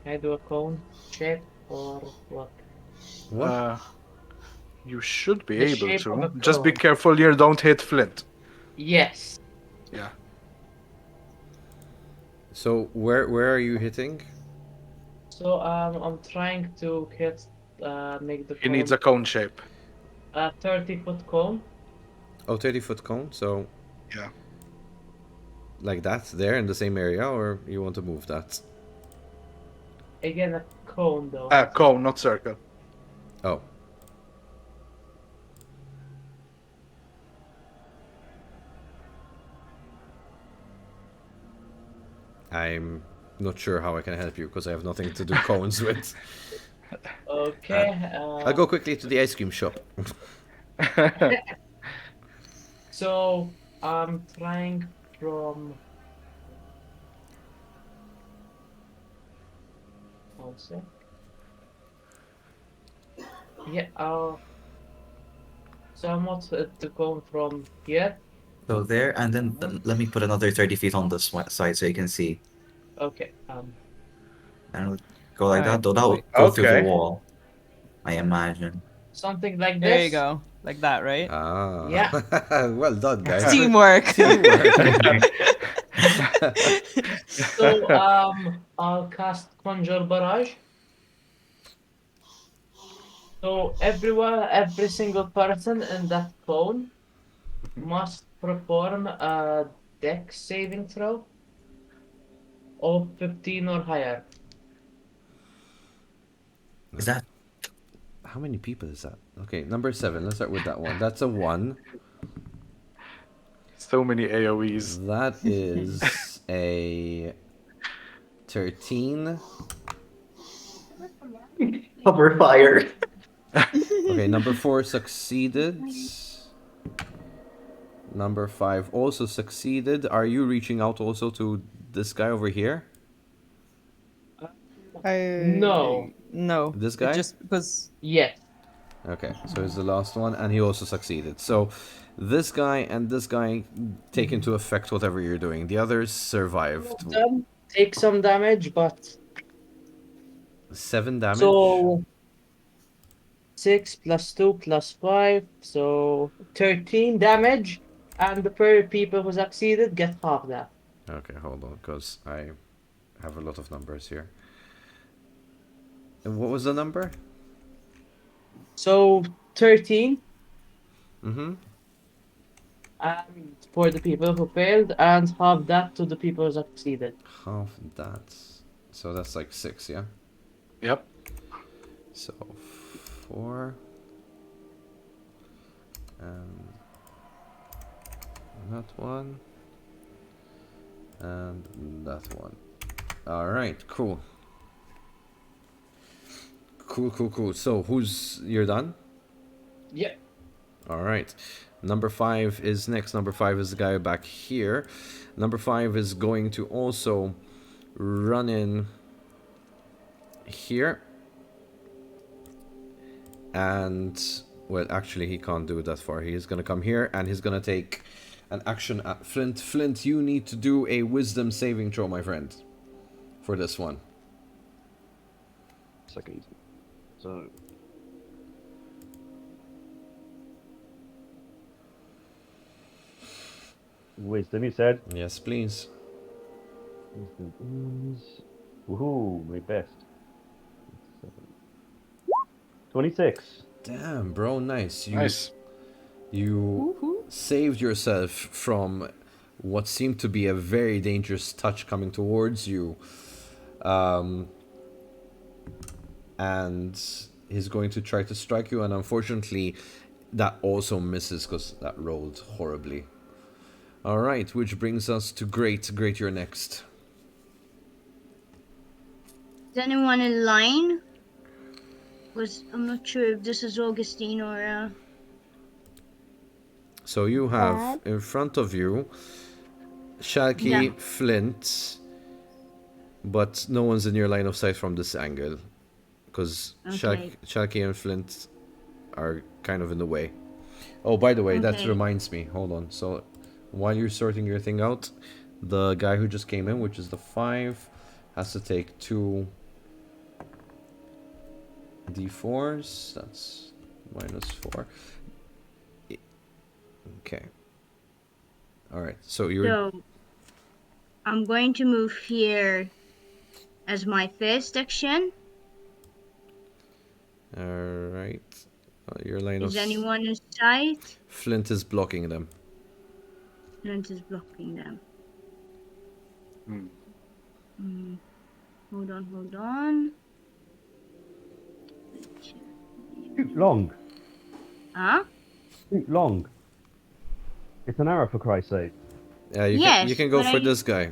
Can I do a cone shape or what? What? You should be The able shape of to. a Just be cone. careful you don't hit Flint. Yes. Yeah. So where are you hitting? So I'm trying to make the He cone needs a cone shape. a 30-foot cone. Oh, 30-foot cone. So Yeah. like that there in the same area, or you want to move that? Again, a cone though. Cone, not circle. Oh. I'm not sure how I can help you because I have nothing to do cones with. Okay. I'll go quickly to the ice cream shop. So I'm trying from. One sec. Yeah. So I want to go from here. so there, and then let me put another 30 feet on this side so you can see. Okay. And it'll go like Alright, that. Though that will go through the Okay. wall, I imagine. Something like this. There you go. Like that, right? Ah. Yeah. Well done, guys. Teamwork. So I'll cast Conjure Barrage. So every single person in that cone must perform a Dex saving throw of 15 or higher. Is that How many people is that? Okay, number 7. Let's start with that one. That's a 1. So many AoEs. That is a 13. cover fire? Okay, number 4 succeeded. Number 5 also succeeded. Are you reaching out also to this guy over here? No. No. This guy? Just because. Yes. Okay, so he's the last one, and he also succeeded. So this guy and this guy take into effect whatever you're doing. The others survived. Them take some damage, but 7 damage. so 6 plus 2 plus 5, so 13 damage, and the people who succeeded get half that. Okay, hold on, because I have a lot of numbers here. And what was the number? So 13. Mm-hmm. And for the people who failed, and half that to the people who succeeded. Half that. So that's like 6, yeah? Yep. So 4. And that one. And that one. Alright, cool. Cool. So you're done? Yeah. Alright. Number 5 is next. Number 5 is the guy back here. Number 5 is going to also run in here. And, well, actually he can't do it that far. He is going to come here and he's going to take an action at Flint. Flint, you need to do a wisdom saving throw, my friend, for this one. Second. So. Wisdom, you said? Yes, please. Wisdom is. Woohoo, my best. 26. Damn, bro, nice. Nice. You saved yourself from what seemed to be a very dangerous touch coming towards you. And he's going to try to strike you, and unfortunately that also misses because that rolled horribly. Alright, which brings us to Great. Great, you're next. Is anyone in line? I'm not sure if this is Augustine or So you have in front of you Shalky, Yeah. Flint, but no one's in your line of sight from this angle because Okay. Shalky and Flint are kind of in the way. Oh, by the way, that Okay. reminds me. Hold on. So while you're sorting your thing out, the guy who just came in, which is the 5, has to take 2 d4s. That's -4. Okay. Alright, so you're... So I'm going to move here as my first action. Alright. Your line of... Is anyone in sight? Flint is blocking them. Flint is blocking them. Hold on. Shoot long. Huh? Shoot long. It's an arrow, for Christ's sake. Yeah, you Yes, can go but for I- this guy.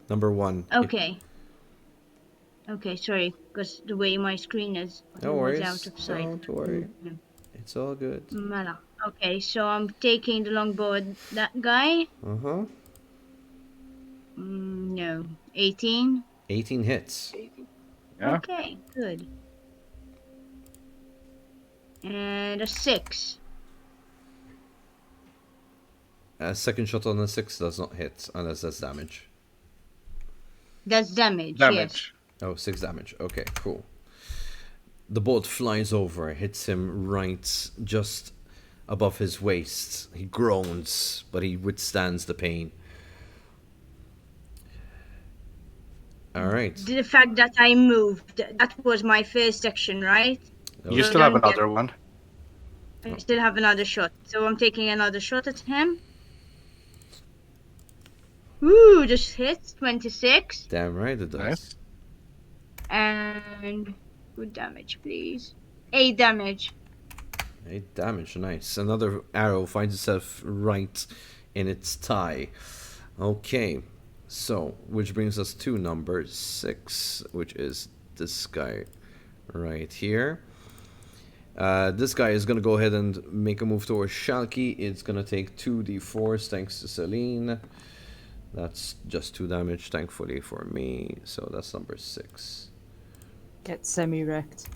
Number 1. Okay. Okay, sorry, because the way my screen is, No it was worries. out of sight. Don't worry. It's all good. Mala. Okay, so I'm taking the longbow at that guy. Uh-huh. No. 18? 18 hits. Yeah. Okay, good. And a 6. A second shot on a 6 does not hit unless that's damage. That's damage, yes. Damage. Oh, 6 damage. Okay, cool. The bolt flies over, hits him right just above his waist. He groans, but he withstands the pain. Alright. The fact that I moved, that was my first action, right? You So still have don't get- another one. I still have another shot, so I'm taking another shot at him. Ooh, this hits, 26. Damn right it does. Nice. And good damage, please. 8 damage. 8 damage, nice. Another arrow finds itself right in its thigh. Okay, so which brings us to number 6, which is this guy right here. This guy is gonna go ahead and make a move towards Shalky. It's gonna take 2d4 thanks to Celine. That's just 2 damage, thankfully for me. So that's number 6. Get semi-wrecked.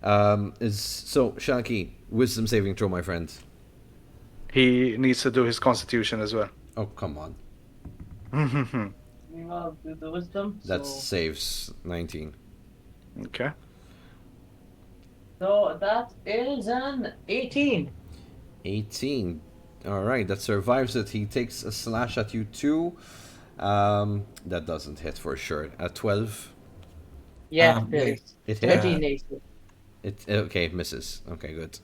So Shalky, wisdom saving throw, my friend. He needs to do his constitution as well. Oh, come on. Meanwhile, do the wisdom. That saves 19. Okay. So that is an 18. 18. Alright, that survives it. He takes a slash at you too. That doesn't hit for sure. At 12. Yeah, Wait. It hit. 13 AC. It misses. Okay, good.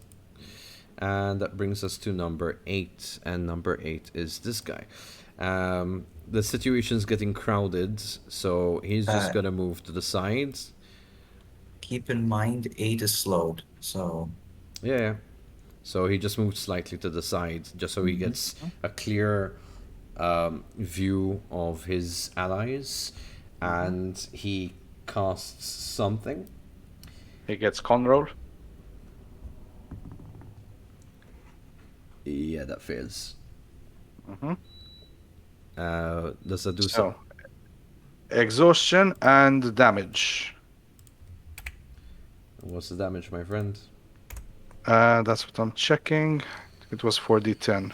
And that brings us to number 8. And number 8 is this guy. The situation's getting crowded, so he's just gonna move to the sides. Keep in mind, 8 is slowed, so... Yeah. So he just moved slightly to the side, just so he gets a clear view of his allies. And he casts something. He gets con roll. Yeah, that fails. Mm-hmm. Does that do So, so? exhaustion and damage. What's the damage, my friend? That's what I'm checking. It was 4d10.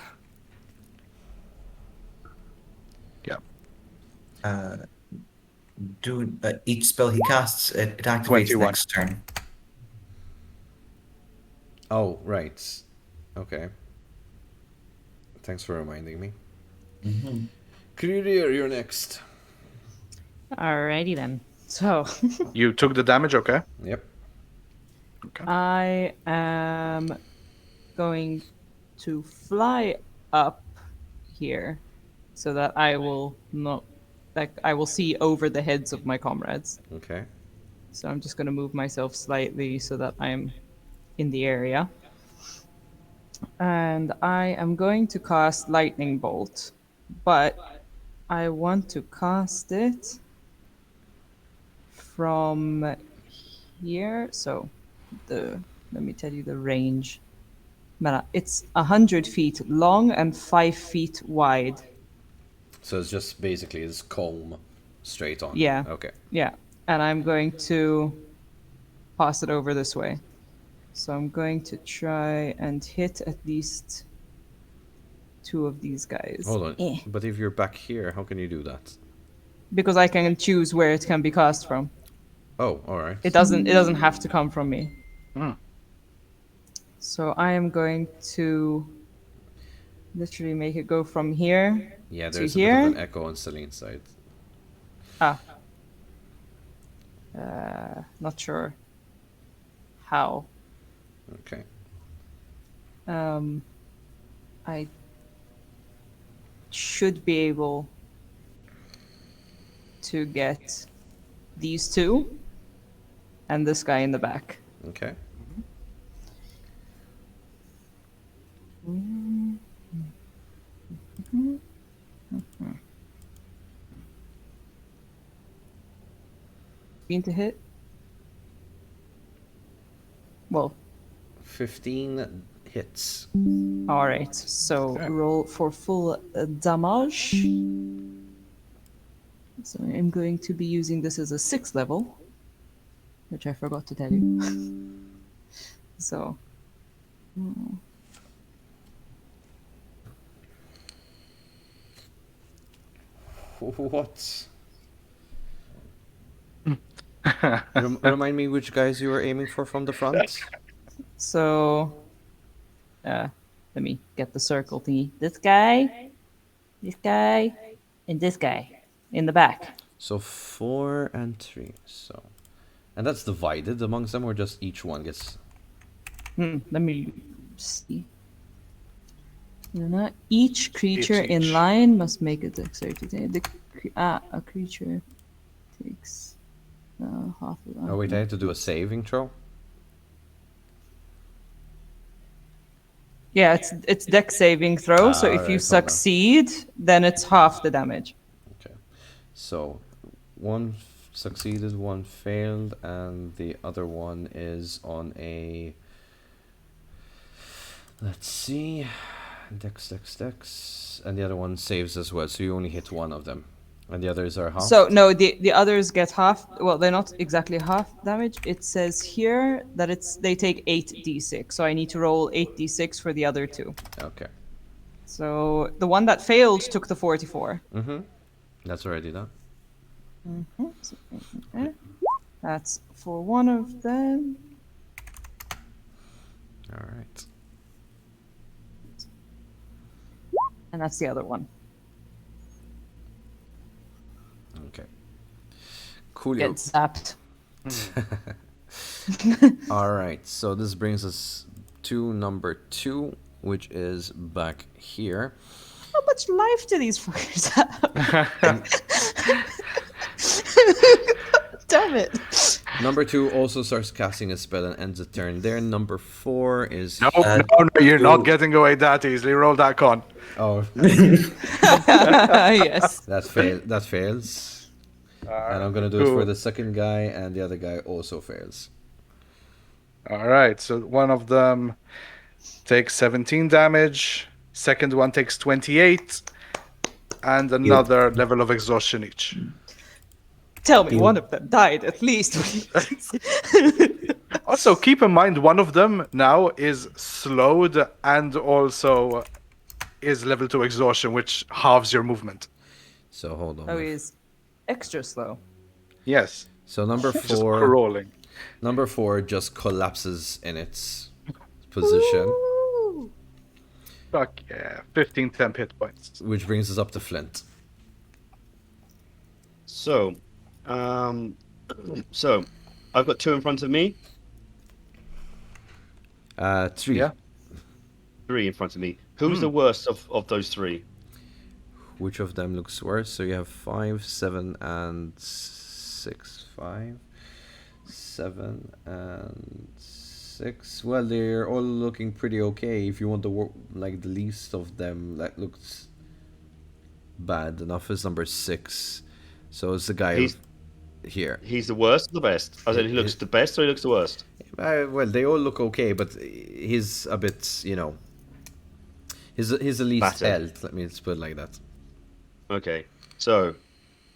Yeah. Each spell he casts, it activates 21. next turn. Oh, right. Okay. Thanks for reminding me. Mm-hmm. Kririr, you're next. Alrighty then. So You took the damage, okay? Yep. I am going to fly up here so that I will not, like, I will see over the heads of my comrades. Okay. So I'm just going to move myself slightly so that I'm in the area. And I am going to cast Lightning Bolt, but I want to cast it from here. So let me tell you the range. It's 100 feet long and 5 feet wide. So it's just basically this comb straight on. Yeah. Okay. Yeah. And I'm going to pass it over this way. So I'm going to try and hit at least 2 of these guys. Hold on. But if you're back here, how can you do that? Because I can choose where it can be cast from. Oh, all right. It doesn't have to come from me. Hmm. So I am going to literally make it go from here Yeah, to there's a here. bit of an echo on Celine's side. Not sure how. Okay. I should be able to get these 2 and this guy in the back. Okay. Being to hit? Well, 15 hits. alright. So Okay. roll for full damage. So I'm going to be using this as a 6th level, which I forgot to tell you. So. What? Remind me which guys you were aiming for from the front? So, let me get the circle thingy. This guy, and this guy in the back. So 4 and 3. So, and that's divided amongst them, or just each one gets. Let me see. Each creature Each. in line must make a dexterity. A creature takes half of that. Oh wait, I had to do a saving throw. Yeah, it's dex saving throw. So if alright, you hold on. succeed, then it's half the damage. Okay. So, 1 succeeded, one failed, and the other one is on a... Let's see... Dex. And the other one saves as well, so you only hit one of them. And the others are half? So, no, the others get half. Well, they're not exactly half damage. It says here that they take 8d6, so I need to roll 8d6 for the other two. Okay. So, the one that failed took the 44. That's already done. That's for one of them. Alright. And that's the other one. Okay. Coolio. Get zapped. Alright, so this brings us to number 2, which is back here. How much life do these fuckers have? Damn it. Number 2 also starts casting a spell and ends a turn there. Number 4 is... No, you're not getting away that easily. Roll that con. Oh. Yes. That fails. And I'm gonna do it for the second guy, and the other guy also fails. Alright, so one of them takes 17 damage, second one takes 28, and another level of exhaustion each. Tell me one of them died at least. Also, keep in mind one of them now is slowed and also is level 2 exhaustion, which halves your movement. So hold on. Oh, he's extra slow. Yes. So number Just 4... crawling. Number 4 just collapses in its position. Ooh. Fuck yeah. 15 temp hit points. Which brings us up to Flint. So, so I've got 2 in front of me. 3. Yeah. 3 in front of me. Who's the worst of those 3? Which of them looks worse? So you have 5, 7, and 6. 5, 7, and 6. Well, they're all looking pretty okay. If you want the the least of them that looks bad enough is number 6. So it's the guy here. He's the worst or the best? I said he looks the best or he looks the worst? Well, they all look okay, but he's a bit, he's the least Batter. health. Let me put it like that. Okay, so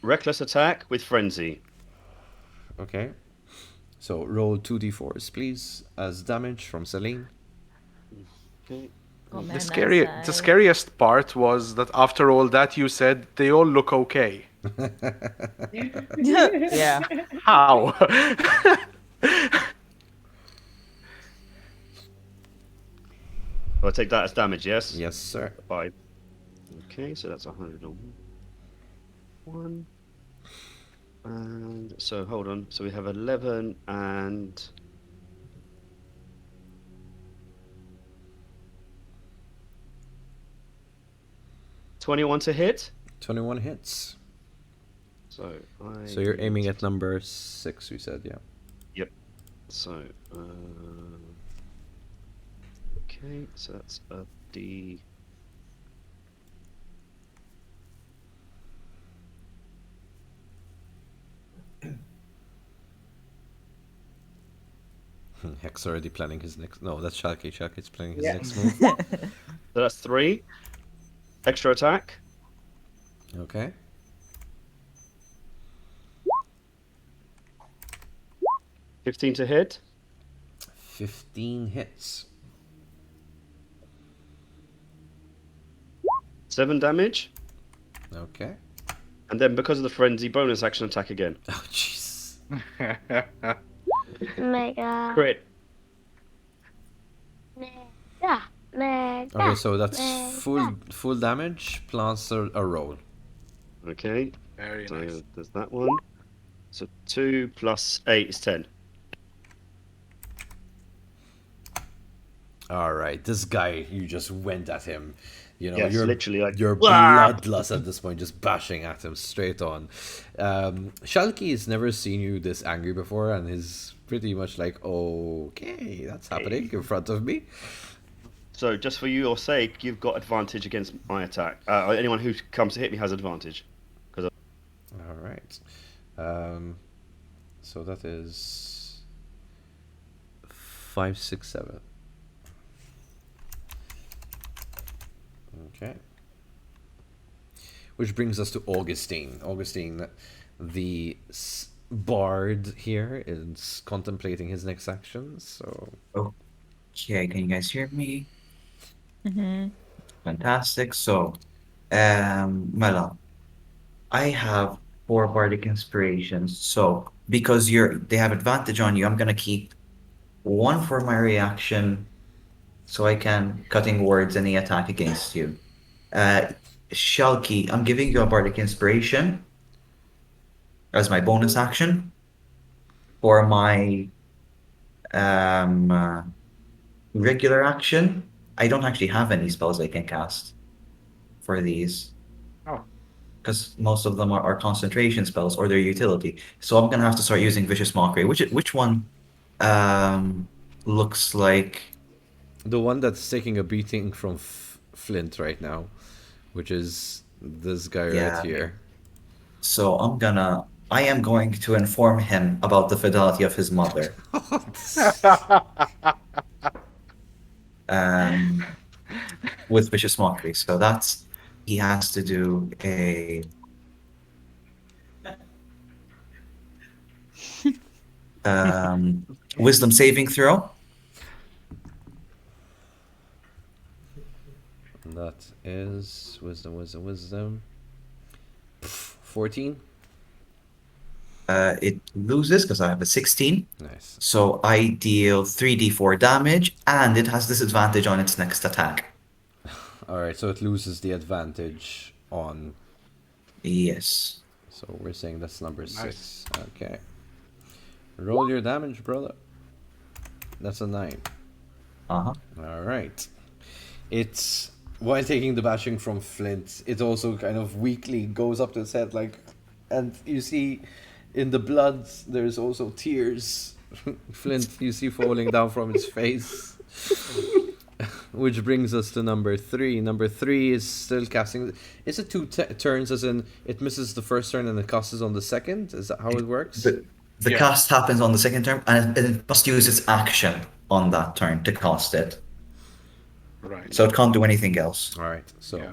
reckless attack with frenzy. Okay. So roll 2d4s, please, as damage from Celine. Okay. Oh, man, The scariest part was that after all that you said, they all look okay. Yeah. How? I'll take that as damage, yes? Yes, sir. 5. Okay, so that's 101. And so hold on. So we have 11 and 21 to hit. 21 hits. So So you're aiming at number 6, we said, yeah. Yep. So okay, so that's a D. Hex already planning his next... No, that's Shalky. Shalky's planning his Yeah. next move. So that's 3. Extra attack. Okay. $15 to hit. 15 hits. 7 damage. Okay. And then because of the frenzy, bonus action attack again. Oh, jeez. Mega. Crit. Mega. Mega. Okay, so that's full damage plus a roll. Okay. Very So nice. there's that one. So 2 plus 8 is 10. All right, this guy, you just went at him. You know, Yes, you're literally like, you're "Wah!" bloodlust at this point, just bashing at him straight on. Shalky has never seen you this angry before, and he's pretty much like, okay, that's happening in front of me. So just for your sake, you've got advantage against my attack. Anyone who comes to hit me has advantage. All right. So that is 5, 6, 7. Okay. Which brings us to Augustine. Augustine, the bard here, is contemplating his next action. So. Okay, can you guys hear me? Mm-hmm. Fantastic. So, Mela, I have 4 bardic inspirations. So, because they have advantage on you, I'm gonna keep 1 for my reaction, so I can cutting words any attack against you. Shalky, I'm giving you a bardic inspiration as my bonus action for my regular action. I don't actually have any spells I can cast for these. Oh. Because most of them are concentration spells or their utility. So I'm gonna have to start using Vicious Mockery. Which one looks like The one that's taking a beating from Flint right now, which is this guy right here. So I am going to inform him about the fidelity of his mother. With Vicious Mockery. So he has to do a wisdom saving throw. That is wisdom. 14. It loses because I have a 16. Nice. So I deal 3d4 damage, and it has disadvantage on its next attack. Alright, so it loses the advantage on... Yes. So we're saying that's number 6. Okay. Roll your damage, brother. That's a 9. Uh-huh. Alright. It's... While taking the bashing from Flint, it also kind of weakly goes up to its head, like... And you see... In the blood, there's also tears. Flint, you see falling down from his face. Which brings us to number 3. Number 3 is still casting. Is it 2 turns, as in it misses the first turn and it casts on the second? Is that how it works? The cast happens on the second turn, and it must use its action on that turn to cast it. Right. So it can't do anything else. Alright, so. Yeah.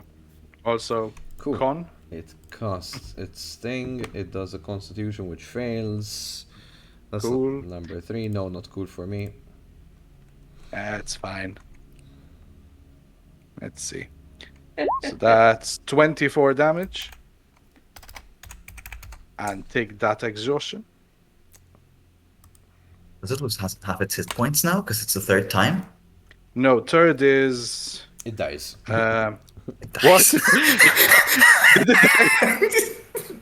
Also, cool. con. It casts its sting. It does a constitution which fails. That's cool. Number 3. No, not cool for me. That's fine. Let's see. So that's 24 damage. And take that exhaustion. Does it lose half its hit points now? Because it's the 3rd time? No, third is... It dies. It dies. What?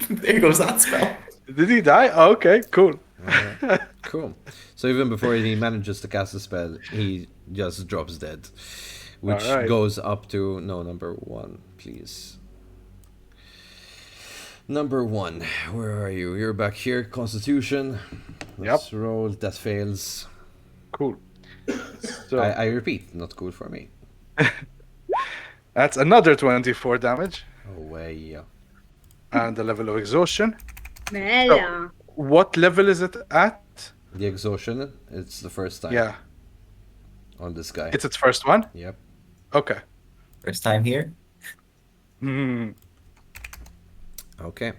There goes that spell. Did he die? Oh, okay, cool. Cool. So even before he manages to cast a spell, he just drops dead. Which goes up to... No, number 1, please. Number 1. Where are you? You're back here. Constitution. Let's roll. That fails. Cool. So I repeat, not cool for me. That's another 24 damage. Oh, way. And the level of exhaustion. Mela. So, what level is it at? The exhaustion, it's the first time. Yeah. On this guy. It's its first one? Yep. Okay. First time here? Okay.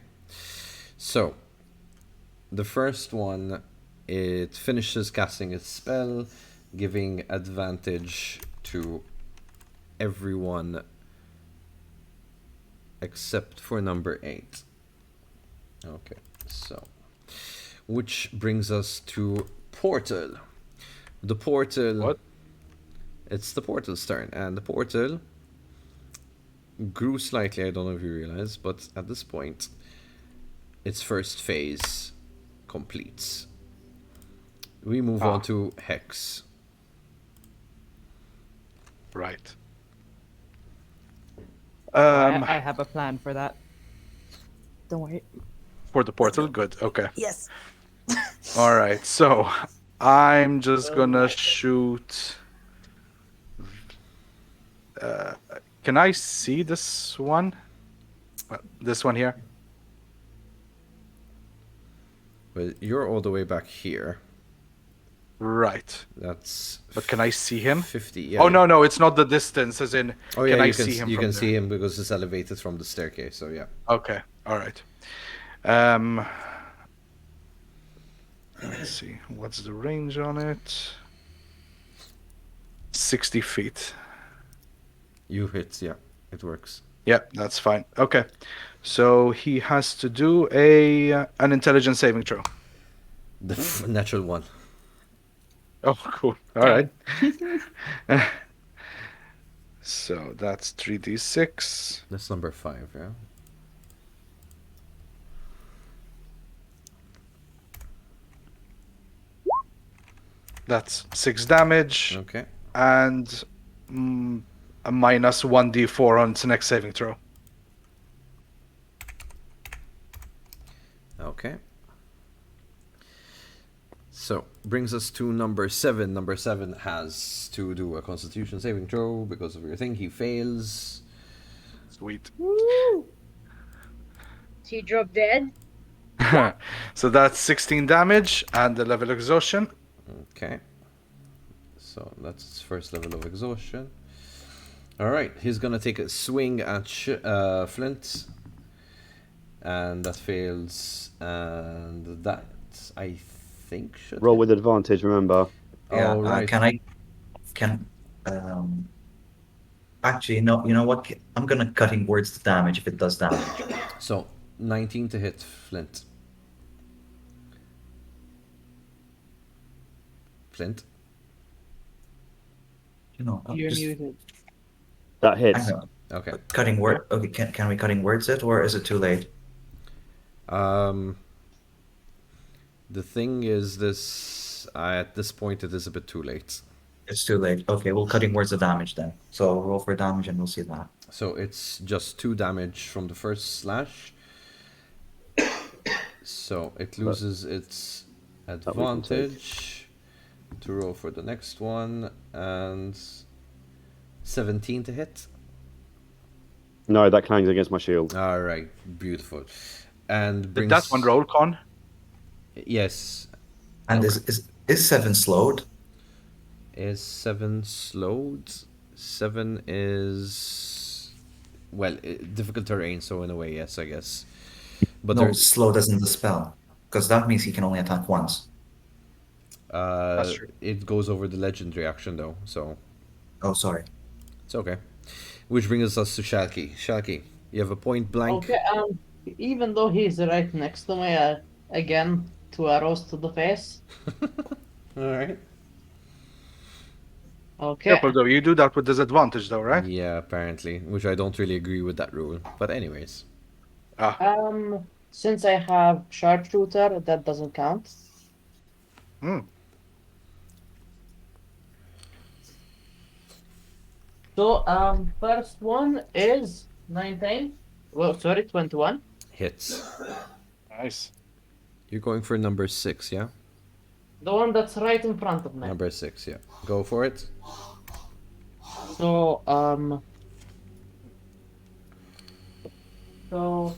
So, the first one, it finishes casting its spell, giving advantage to everyone except for number 8. Okay, so which brings us to Portal. The Portal. What? It's the Portal's turn, and the Portal grew slightly. I don't know if you realize, but at this point, its first phase completes. We move on to Hex. Right. I have a plan for that. Don't worry. For the portal? Good. Okay. Yes. All right. So I'm just gonna shoot. Can I see this one? This one here? Well, you're all the way back here. Right. That's. But can I see him? 50. Yeah. Oh no, it's not the distance. As in, Oh yeah, can I you can see him? you from can there? see him because it's elevated from the staircase. So yeah. Okay. All right. Let's see. What's the range on it? 60 feet. You hit. Yeah, it works. Yeah, that's fine. Okay. So he has to do an intelligence saving throw. The natural one. Oh, cool. All right. So that's 3d6. That's number 5. Yeah. That's 6 damage. Okay. And a minus 1d4 on its next saving throw. Okay. So, brings us to number 7. Number 7 has to do a constitution saving throw because of your thing. He fails. Sweet. Woo! He dropped dead. So that's 16 damage and the level of exhaustion. Okay. So, that's his first level of exhaustion. Alright, he's gonna take a swing at Flint. And that fails. And that, I think, should Roll hit. with advantage, remember. Yeah. Oh, right. Actually, no. You know what? I'm gonna cutting words to damage if it does damage. So, 19 to hit Flint. Flint. You know, You're just muted. That hits. hang on. Okay. Cutting word. Okay, can we cutting words it, or is it too late? The thing is, this at this point it is a bit too late. It's too late. Okay, well, cutting words the damage then. So roll for damage, and we'll see that. So it's just 2 damage from the first slash. So it loses its advantage to roll for the next one, and 17 to hit. No, that clangs against my shield. All right, beautiful. And Did brings that one roll, Con? Yes. And Okay. is 7 slowed? Is 7 slowed? 7 is well difficult terrain, so in a way, yes, I guess. But No, there's slow doesn't dispel, because that means he can only attack once. That's true. it goes over the legend reaction though, so Oh, sorry. it's okay. Which brings us to Shalky. Shalky, you have a point blank. Okay, even though he's right next to me, again, 2 arrows to the face. All right. Okay. Careful though, you do that with disadvantage though, right? Yeah, apparently, which I don't really agree with that rule. But anyways, Since I have sharpshooter, that doesn't count. So, first one is 19. Well, sorry, 21. hits. Nice. You're going for number 6, yeah? The one that's right in front of me. Number 6, yeah. Go for it. So, so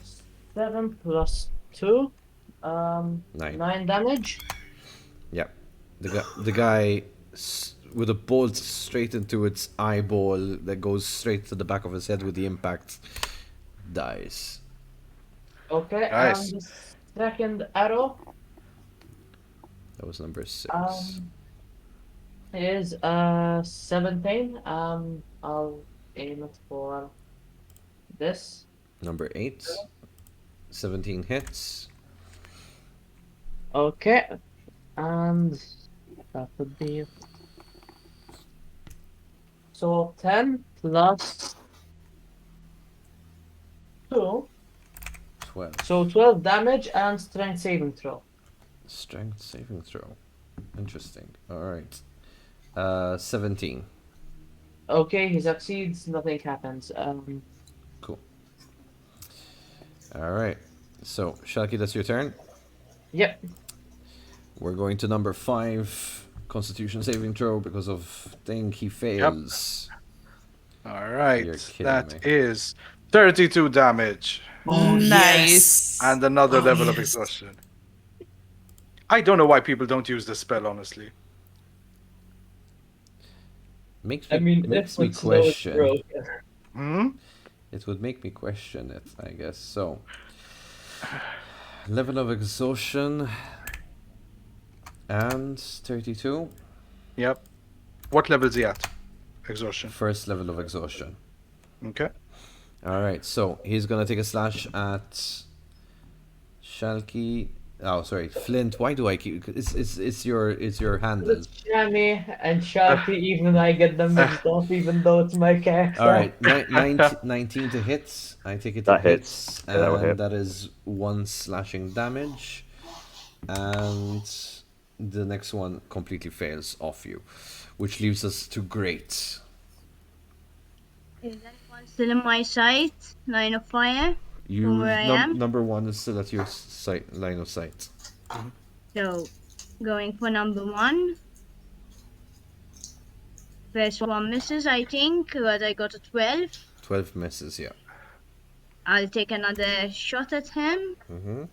7 plus 2, 9. 9 damage. Yeah. The guy with a bolt straight into its eyeball that goes straight to the back of his head with the impact dies. Okay, Nice. and the second arrow That was number 6. is 17. I'll aim it for this. Number 8. 17 hits. Okay, and that would be so 10 plus 2, 12. so 12 damage and strength saving throw. Strength saving throw. Interesting. Alright. 17. Okay, he succeeds, nothing happens. Cool. Alright. So, Shalky, that's your turn. Yep. We're going to number 5. Constitution saving throw because of thing he fails. All right. You're kidding That me. is 32 damage Oh, Nice. and another Oh, level of yes. exhaustion. I don't know why people don't use this spell, honestly. Makes I me, mean, makes if me it's slow, it's question. broken. Hmm? It would make me question it, I guess. So, level of exhaustion and 32. Yep. What level is he at? Exhaustion. First level of exhaustion. Okay. All right, so he's gonna take a slash at Shalky. Oh, sorry, Flint. Why do I keep? It's your handle. It's Shammy and Sharky, even I get them mixed up, even though it's my character. All right, 19 to hit. I take it That hits. Yeah, that will and hit. that is 1 slashing damage, and the next one completely fails off you, which leaves us to great. Is anyone still in my sight? Line of fire? You From where I am? number one is still at your line of sight. So, going for number 1. First one misses, I think, but I got a 12. 12 misses, yeah. I'll take another shot at him. Mm-hmm.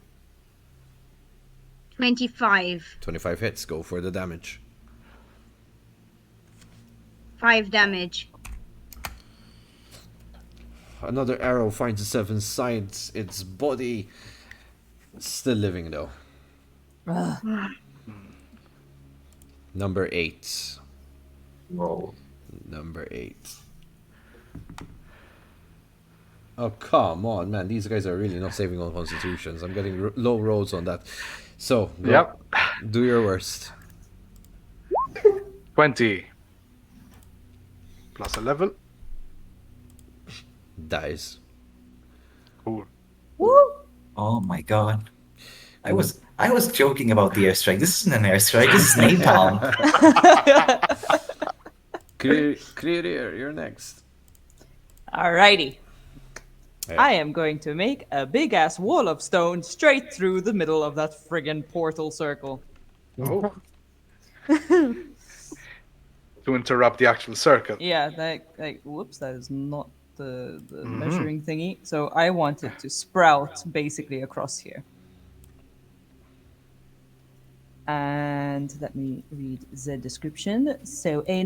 25. 25 hits. Go for the damage. 5 damage. Another arrow finds itself inside its body. Still living though. Number 8. Roll. Number 8. Oh, come on, man. These guys are really not saving on constitutions. I'm getting low rolls on that. So, go. Yep. Do your worst. 20. Plus a level. Dies. Cool. Oh my god. I was joking about the airstrike. This isn't an airstrike, this is napalm. Clear, you're next. Alrighty. Hey. I am going to make a big ass wall of stone straight through the middle of that friggin' portal circle. Oh. To interrupt the actual circle. Yeah, whoops, that is not the measuring thingy. So I want it to sprout basically across here. And let me read the description. So a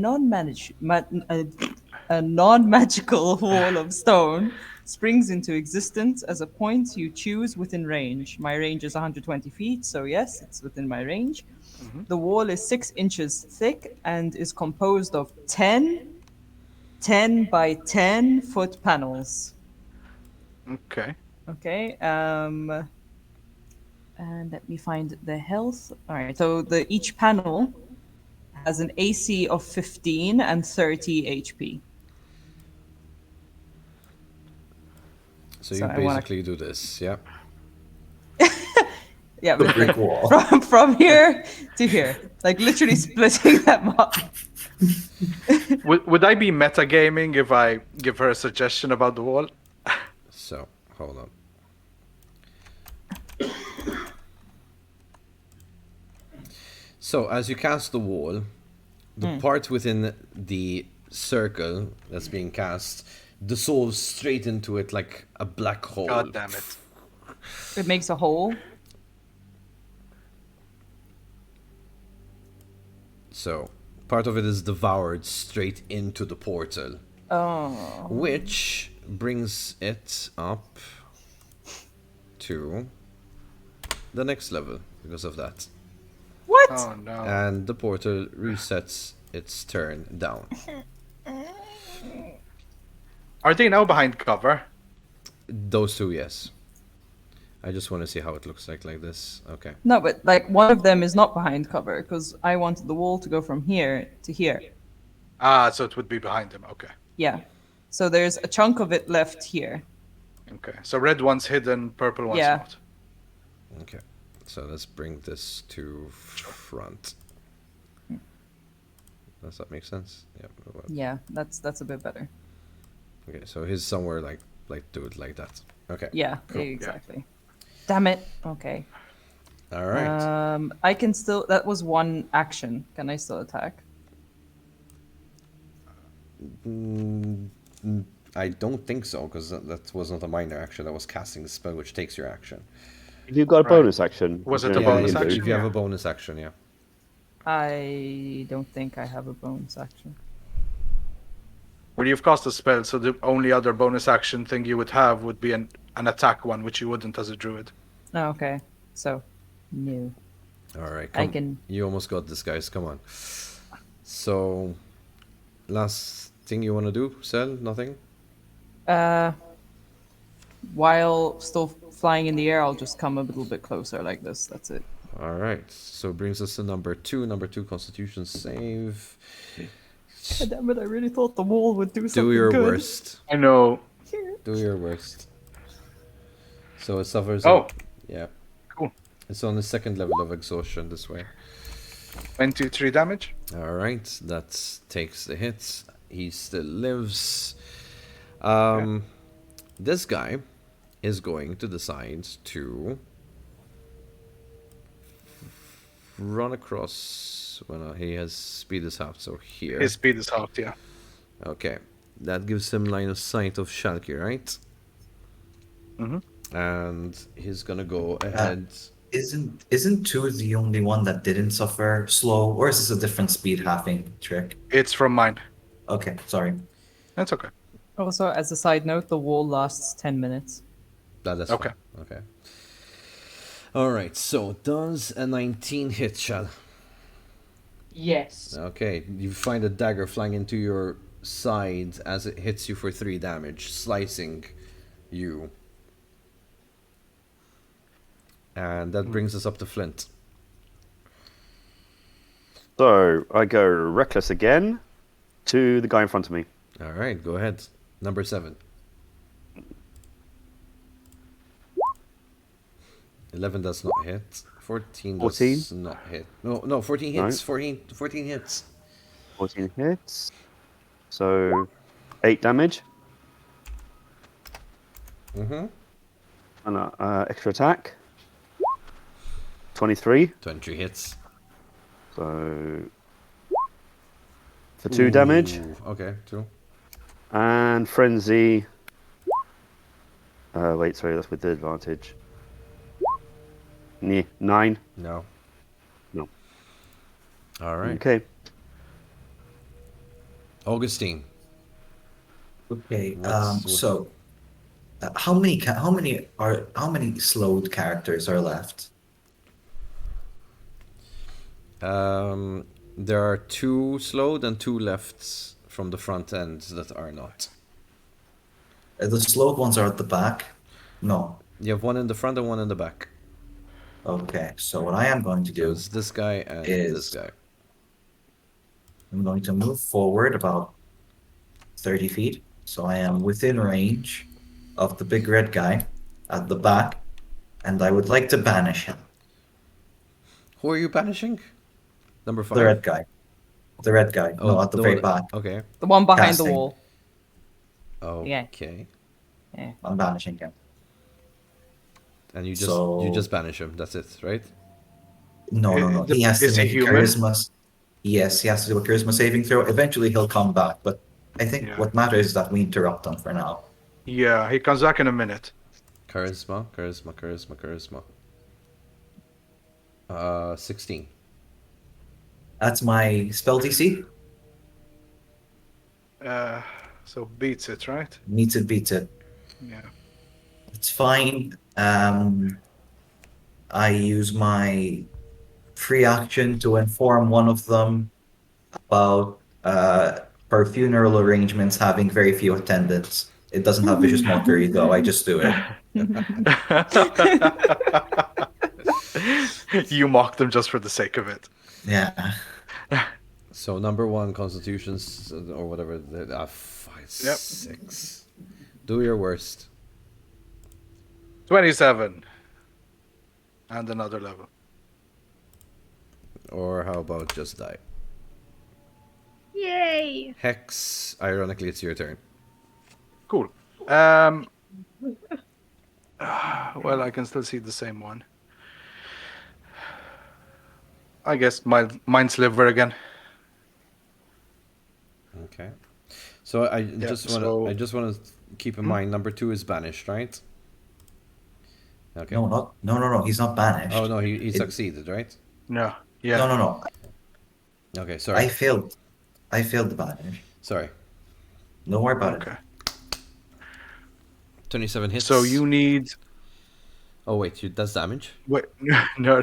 non-magical wall of stone springs into existence as a point you choose within range. My range is 120 feet, so yes, it's within my range. The wall is 6 inches thick and is composed of 10 by 10 foot panels. Okay. Okay. And let me find the health. All right. So each panel has an AC of 15 and 30 HP. So you basically do this, yeah? Yeah, The brick wall. from here to here, like literally splitting them up. Would I be metagaming if I give her a suggestion about the wall? So, hold on. So, as you cast the wall, the part within the circle that's being cast dissolves straight into it like a black hole. God damn it. It makes a hole. So, part of it is devoured straight into the portal. Oh. Which brings it up to the next level because of that. What? Oh no. And the portal resets its turn down. Are they now behind cover? Those two, yes. I just want to see how it looks like this. Okay. No, but like one of them is not behind cover because I wanted the wall to go from here to here. Ah, so it would be behind him. Okay. Yeah. So there's a chunk of it left here. Okay. So red one's hidden, purple one's Yeah. not. Okay. So let's bring this to front. Does that make sense? Yeah. Yeah, that's a bit better. Okay, so he's somewhere like do it like that. Okay. Yeah, Cool. exactly. Damn it. Okay. All right. I can still. That was one action. Can I still attack? I don't think so, because that was not a minor action. That was casting the spell, which takes your action. Have you got a Right. bonus action? Was Is it there a anything bonus you can do? action? if you have Yeah. a bonus action, yeah. I don't think I have a bonus action. Well, you've cast a spell, so the only other bonus action thing you would have would be an attack one, which you wouldn't as a druid. Oh, okay. So, no. All right, I come. can. You almost got this, guys. Come on. So, last thing you want to do? Sell? Nothing? While still flying in the air, I'll just come a little bit closer like this. That's it. All right. So brings us to number 2. Number 2 Constitution save. God damn it! I really thought the wall would do something Do your good. worst. I know. Do your worst. So it suffers. Oh. Yeah. Cool. It's on the second level of exhaustion this way. 23 damage. All right. That takes the hit. He still lives. This guy is going to decide to run across. Well, he has speed is half, so here. His speed is halved, yeah. Okay, that gives him line of sight of Shalky, right? Mm-hmm. And he's gonna go ahead. Isn't 2 the only one that didn't suffer slow, or is this a different speed halving trick? It's from mine. Okay, sorry. That's okay. Also, as a side note, the wall lasts 10 minutes. That's okay. Fine. Okay. All right. So does a 19 hit, Shal? Yes. Okay. You find a dagger flying into your side as it hits you for 3 damage, slicing you. And that brings us up to Flint. So I go reckless again to the guy in front of me. All right. Go ahead. Number 7. 11 does not hit. 14 does 14? not hit. No, 14 hits. No. 14 hits. 14 hits. So 8 damage. Mm-hmm. And extra attack. 23. 23 hits. So for 2 damage. Okay, 2. And frenzy. Wait, sorry, that's with the advantage. 9. No. No. All right. Okay. Okay. Augustine. So, how many slowed characters are left? There are 2 slowed and 2 left from the front end that are not. The slowed ones are at the back. No. You have 1 in the front and 1 in the back. Okay. So what I am going to do It's this guy and is this guy. I'm going to move forward about 30 feet. So I am within range of the big red guy at the back, and I would like to banish him. Who are you banishing? Number 5. The red guy. The red guy. No, at the very back. Okay. The one behind Casting. the wall. Okay. Yeah. I'm banishing him. And you So- just banish him. That's it, right? No. He has to Is he make a human? charisma. Yes, he has to do a charisma saving throw. Eventually, he'll come back. But I think Yeah. what matters is that we interrupt him for now. Yeah, he comes back in a minute. Charisma. 16. That's my spell DC. So beats it, right? Meets it, beats it. Yeah. It's fine. I use my free action to inform one of them about her funeral arrangements having very few attendants. It doesn't have vicious mockery, though. I just do it. You mock them just for the sake of it. Yeah. So number 1 constitutions or whatever. 6. Do your worst. 27. And another level. Or how about just die? Yay! Hex. Ironically, it's your turn. Cool. Well, I can still see the same one. I guess mind sliver again. Okay. So I just want to so- keep in mind number 2 is banished, right? Okay. No. He's not banished. Oh no, he It- succeeded, right? No. Yeah. No. Okay, sorry. I failed the banish. Sorry. Don't worry about Okay. 27 hits. So you need. Oh wait, that's damage. Wait. No.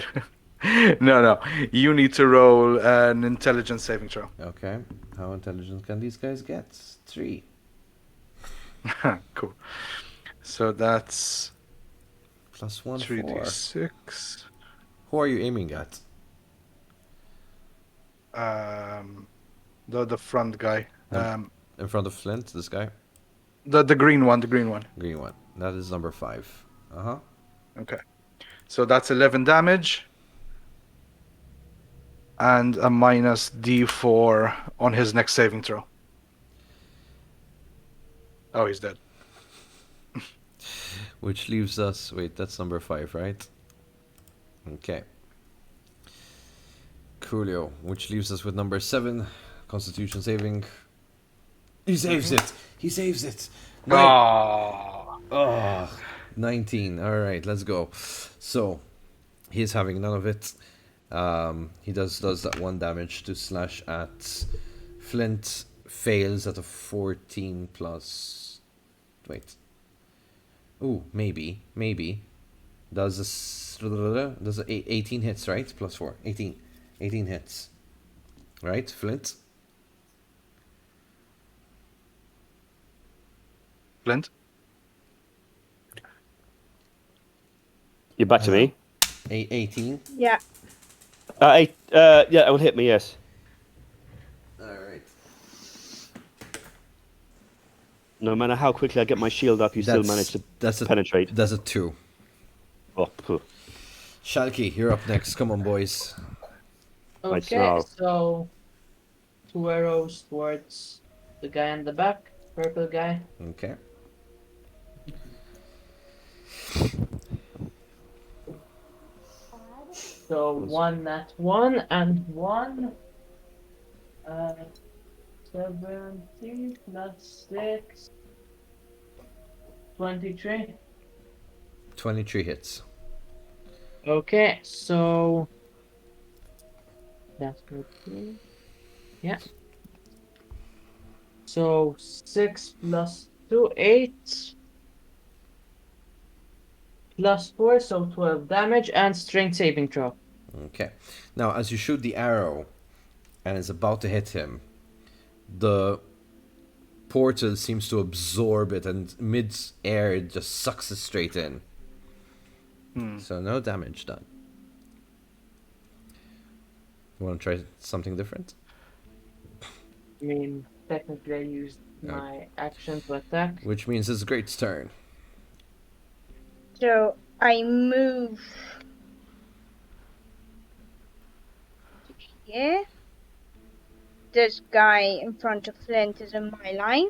No. You need to roll an intelligence saving throw. Okay. How intelligent can these guys get? 3. Cool. So that's Plus 1, 4. 3d6. Who are you aiming at? The front guy. In front of Flint, this guy? The green one. The green one. Green one. That is number 5. Uh-huh. Okay. So that's 11 damage. And a minus d4 on his next saving throw. Oh, he's dead. Which leaves us... Wait, that's number 5, right? Okay. Coolio. Which leaves us with number 7. Constitution saving. He saves it! He saves it! Oh, 19. Alright, let's go. So, he's having none of it. He does that 1 damage to slash at Flint. Fails at a 14 plus... Wait. Ooh, maybe. Does 18 hits, right? Plus 4. 18 hits. Right, Flint? Flint? You're back to me. 18. Yeah. Yeah, it will hit me. Yes. Alright. No matter how quickly I get my shield up, you still manage to penetrate. That's a 2. Oh, phew. Shalky, you're up next. Come on, boys. Right, Okay, so 2 arrows towards the guy in the back, purple guy. Okay. So 1 nat 1 and 1. 17 plus 6. 23. 23 hits. Okay, so that's good. Yeah. So 6 plus 2, 8. Plus 4, so 12 damage and strength saving throw. Okay. Now, as you shoot the arrow and it's about to hit him, the portal seems to absorb it, and mid-air it just sucks it straight in. So no damage done. You want to try something different? I mean, technically I used my action to attack. Which means it's Great's turn. So I move to here. This guy in front of Flint is in my line.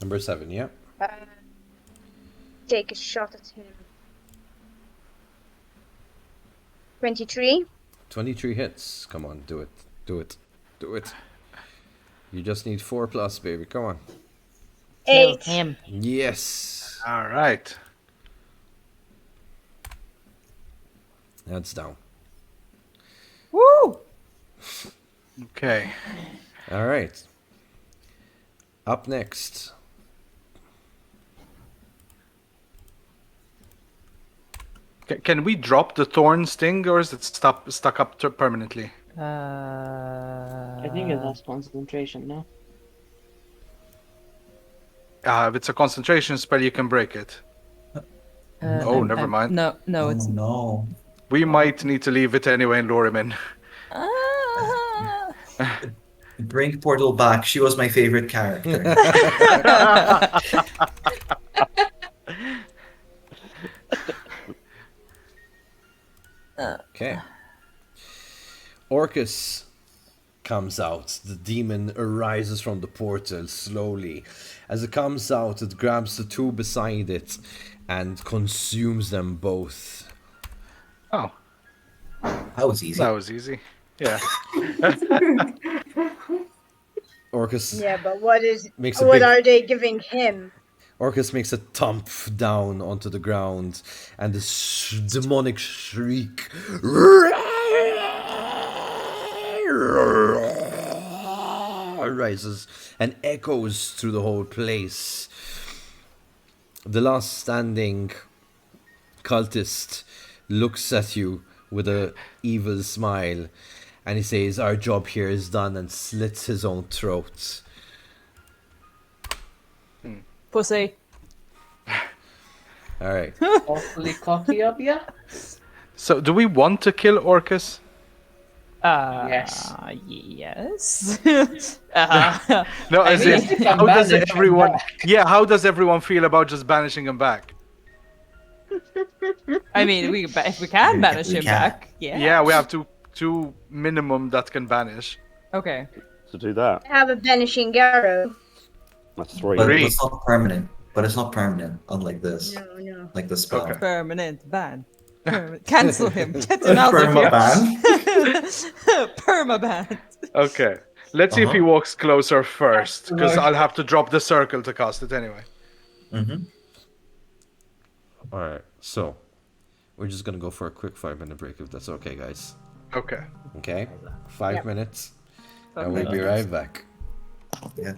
Number 7, yeah. Take a shot at him. 23. 23 hits. Come on, do it. You just need 4 plus, baby. Come on. Kill 8. him. Yes. All right. That's down. Woo! Okay. All right. Up next. Can we drop the thorn sting, or is it stuck up permanently? I think it has concentration, no? If it's a concentration spell, you can break it. Never mind. No, it's no. We might need to leave it anyway and lure him in. Bring Portal back. She was my favorite character. Okay. Orcus comes out. The demon arises from the portal slowly. As it comes out, it grabs the 2 beside it and consumes them both. Oh, That was easy. that was easy. Yeah. Orcus Yeah, but what makes a what big... are they giving him? Orcus makes a thump down onto the ground, and this demonic shriek rises and echoes through the whole place. The last standing cultist looks at you with a evil smile, and he says, "Our job here is done," and slits his own throat. Pussy. All right. Awfully cocky of you. So, do we want to kill Orcus? Yes. Yes. No, I as mean, in, if you can how does banish him everyone? back. Yeah, how does everyone feel about just banishing him back? I mean, if we can banish we him can. back, yeah. Yeah, we have two minimum that can banish. Okay. To do that. I have a banishing arrow. That's 3. But Three. it's not permanent. But it's not permanent, unlike this. No. Like the spell. Okay. Permanent ban. Cancel him. Get him out of here. Permaban. Permaban. Okay. Let's see if he walks closer first, because Lord. I'll have to drop the circle to cast it anyway. Mm-hmm. All right. So, we're just gonna go for a quick 5-minute break, if that's okay, guys. Okay. Okay. 5 Yep. minutes, and we'll be right back. Yeah.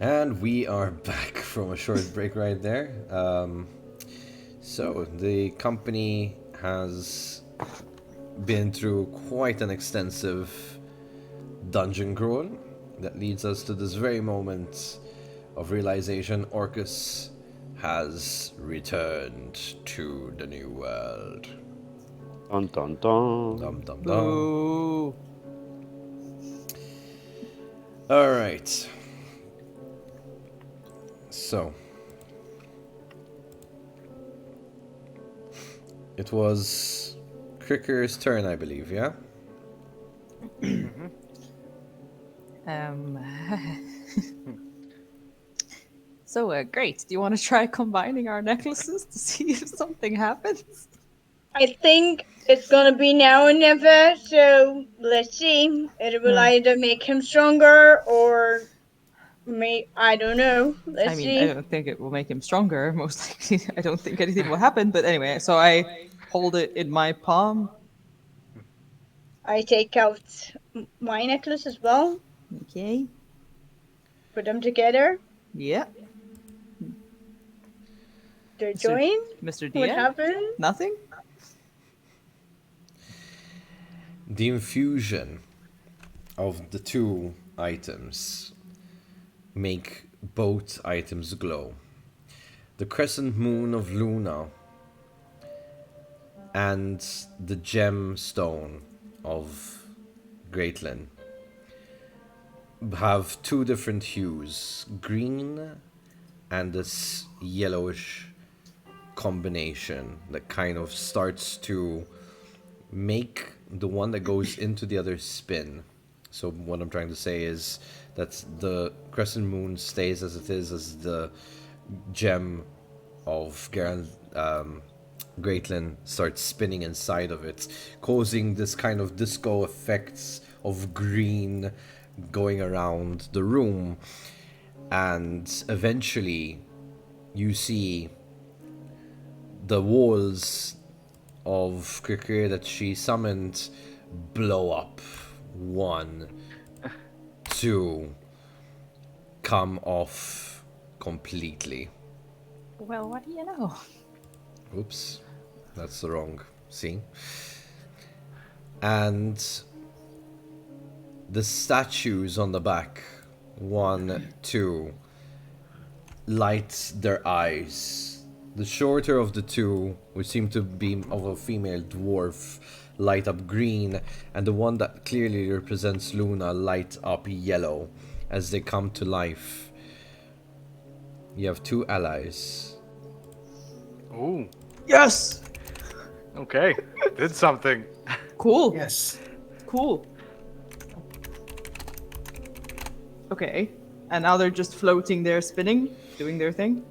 And we are back from a short break right there. So, the company has been through quite an extensive dungeon crawl that leads us to this very moment of realization. Orcus has returned to the new world. Dun dun dun. Dum dum dum. Boo. Alright. So, it was Cricker's turn, I believe, yeah? So, great. Do you want to try combining our necklaces to see if something happens? I think it's gonna be now or never, so let's see. It will either make him stronger or I don't know. Let's see. I don't think it will make him stronger, most likely. I don't think anything will happen, but anyway, so I hold it in my palm. I take out my necklace as well. Okay. Put them together. Yeah. They're joined. Mr. DM? What happened? Nothing? The infusion of the two items make both items glow. The crescent moon of Luna and the gemstone of Greatlin have two different hues, green and this yellowish combination that kind of starts to make the one that goes into the other spin. So what I'm trying to say is that the crescent moon stays as it is, as the gem of Greatlin starts spinning inside of it, causing this kind of disco effects of green going around the room. And eventually you see the walls of Krikir that she summoned blow up. 1, 2, come off completely. Well, what do you know? Oops, that's the wrong scene. And the statues on the back, 1, 2, light their eyes. The shorter of the two, which seem to be of a female dwarf, light up green, and the one that clearly represents Luna light up yellow as they come to life. You have 2 allies. Ooh. Yes! Okay. Did something. Cool. Yes. Cool. Okay. And now they're just floating there, spinning, doing their thing?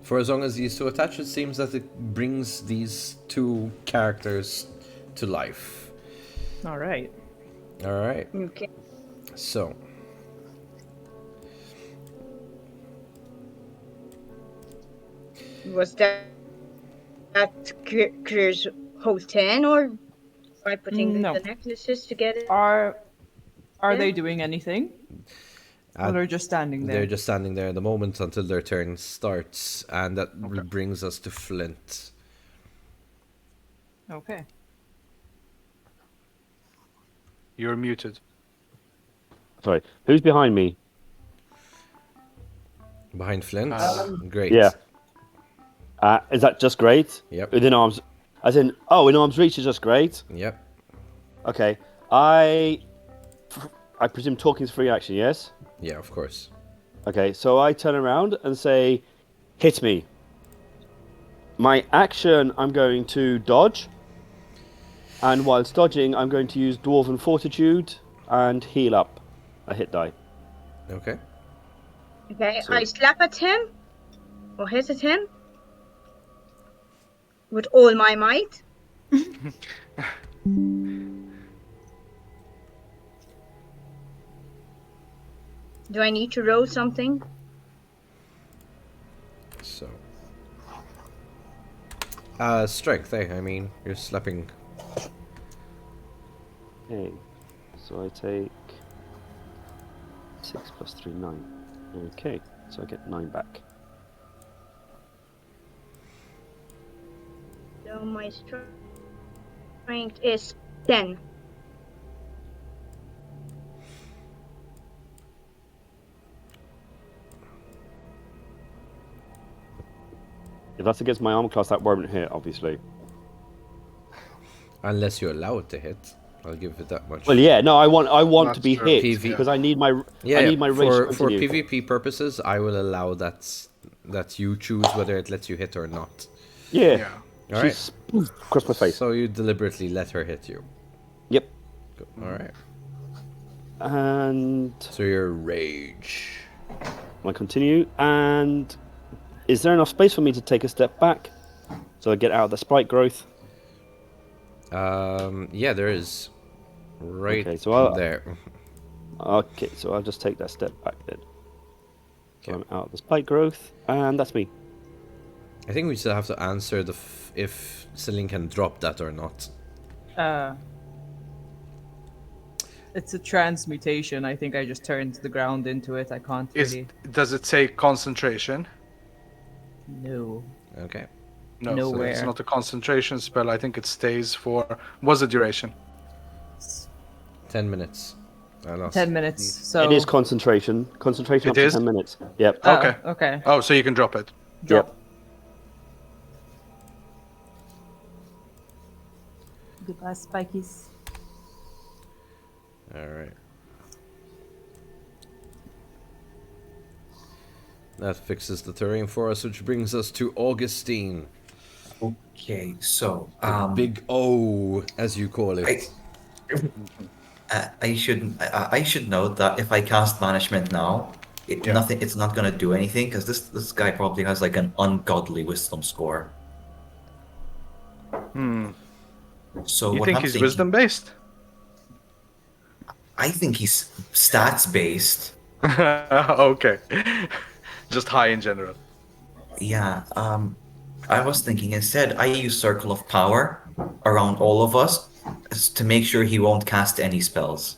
For as long as these two attach, it seems that it brings these 2 characters to life. Alright. Alright. Okay. So. Was that Crew's whole 10 or by putting No. the necklaces together? Are Yeah. they doing anything? Or they're just standing there? They're just standing there at the moment until their turn starts, and that brings us to Flint. Okay. You're muted. Sorry, who's behind me? Behind Flint? Great. Yeah. Is that just great? Yep. Within arms, as in, in arms reach is just great. Yep. Okay. I presume talking's free action, yes? Yeah, of course. Okay, so I turn around and say, hit me. My action, I'm going to dodge. And whilst dodging, I'm going to use Dwarven Fortitude and heal up a hit die. Okay. Okay, So- I slap at him or hit at him with all my might. Do I need to roll something? So. Strength, I mean, you're slapping. Okay, so I take 6 plus 3, 9. Okay, so I get 9 back. So my strength is 10. If that's against my armor class, that won't hit, obviously. Unless you're allowed to hit. I'll give it that much. Well, yeah, no, I want That's to be true. hit PV. because I need my Yeah, I need my race to for continue. PvP purposes, I will allow that you choose whether it lets you hit or not. Yeah, Yeah. All she's across my face. So you deliberately let her hit you. Yep, All right. and So your rage. I continue. And is there enough space for me to take a step back so I get out of the sprite growth? Yeah, there is. Right Okay, so there. Okay, so I'll just take that step back then. So Okay. I'm out of the spike growth, and that's me. I think we still have to answer if Celine can drop that or not. It's a transmutation. I think I just turned the ground into it. I can't really. Does it say concentration? No. Okay. No, Nowhere. it's not a concentration spell. I think it stays for. What's the duration? 10 minutes. I lost. 10 minutes. So It is concentration. Concentration It up to is? 10 minutes. Yep. Oh, Okay. Okay. Oh, so you can drop it. Drop. Yep. Goodbye, Spikies. All right. That fixes the terrain for us, which brings us to Augustine. Okay, so Big O, as you call it. I should note that if I cast banishment now, it's not gonna do anything because this guy probably has like an ungodly wisdom score. So You what think I'm he's thinking, wisdom based? I think he's stats based. Okay. Just high in general. Yeah. I was thinking instead I use Circle of Power around all of us to make sure he won't cast any spells.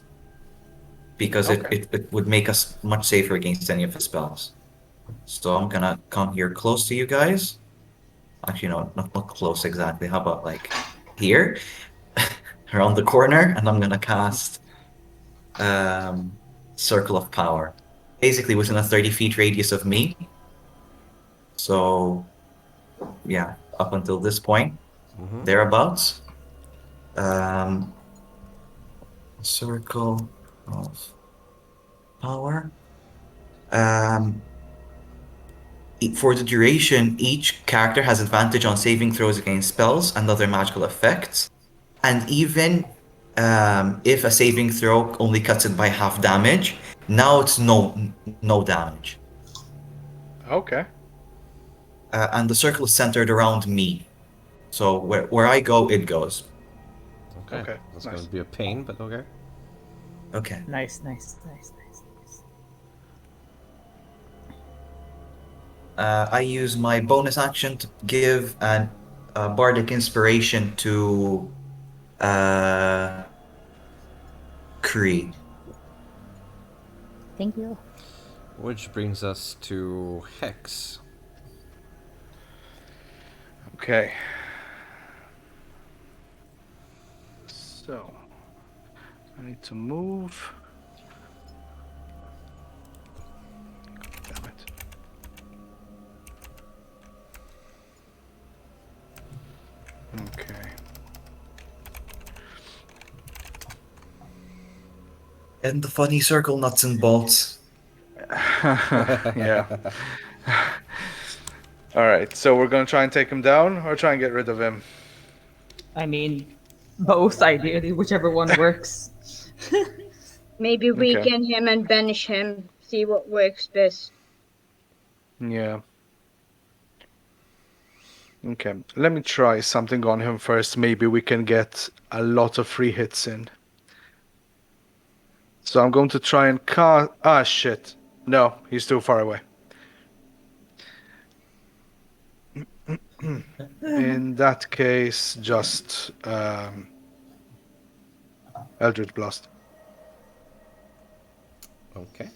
Because Okay. it would make us much safer against any of his spells. So I'm gonna come here close to you guys. Actually, no, not close exactly. How about like here? Around the corner, and I'm gonna cast Circle of Power. Basically within a 30 feet radius of me. So yeah, up until this point, thereabouts. Circle of Power. For the duration, each character has advantage on saving throws against spells and other magical effects. And even if a saving throw only cuts it by half damage, now it's no damage. Okay. And the circle is centered around me. So where I go, it goes. Okay. That's Nice. going to be a pain, but okay. Okay. Nice. I use my bonus action to give a bardic inspiration to Kree. Thank you. Which brings us to Hex. Okay. So I need to move. Damn it. Okay. And the funny circle nuts and bolts. Yeah. All right. So we're gonna try and take him down, or try and get rid of him. I mean, both ideally, whichever one works. Maybe weaken him and banish him. See what works best. Yeah. Okay. Let me try something on him first. Maybe we can get a lot of free hits in. So I'm going to try and cast. Ah, shit. No, he's too far away. In that case, just Eldritch Blast. Okay.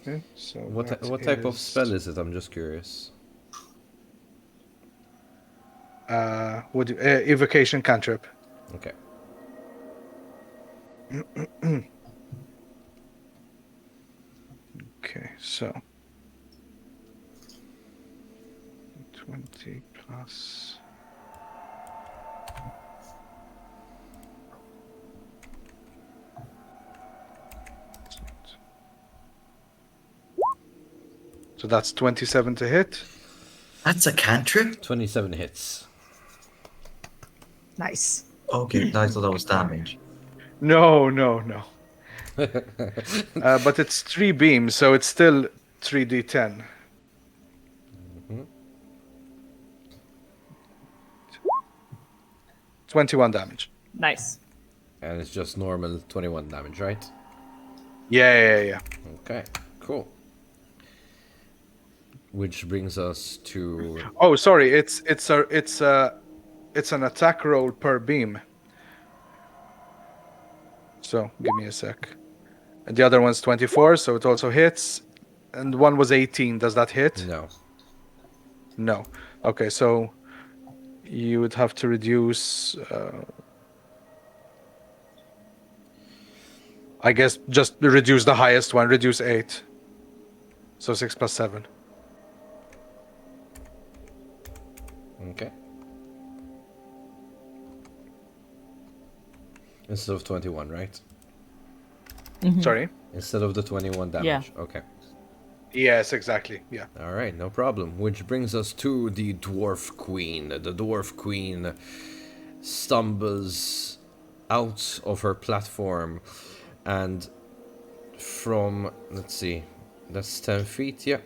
Okay, so What type of spell is it? I'm just curious. Evocation cantrip. Okay. Okay, so 20 plus. So that's 27 to hit. That's a cantrip? 27 hits. Nice. Okay, I thought that was damage. No. But it's 3 beams, so it's still 3d10. 21 damage. Nice. And it's just normal 21 damage, right? Yeah. Okay, cool. Which brings us to... Oh, sorry. It's an attack roll per beam. So give me a sec. And the other one's 24, so it also hits. And one was 18. Does that hit? No. No. Okay, so you would have to reduce. I guess just reduce the highest one. Reduce 8. So 6 plus 7. Okay. Instead of 21, right? Sorry? Instead of the 21 damage. Yeah. Okay. Yes, exactly. Yeah. All right, no problem. Which brings us to the Dwarf Queen. The Dwarf Queen stumbles out of her platform and from, let's see, that's 10 feet, yeah.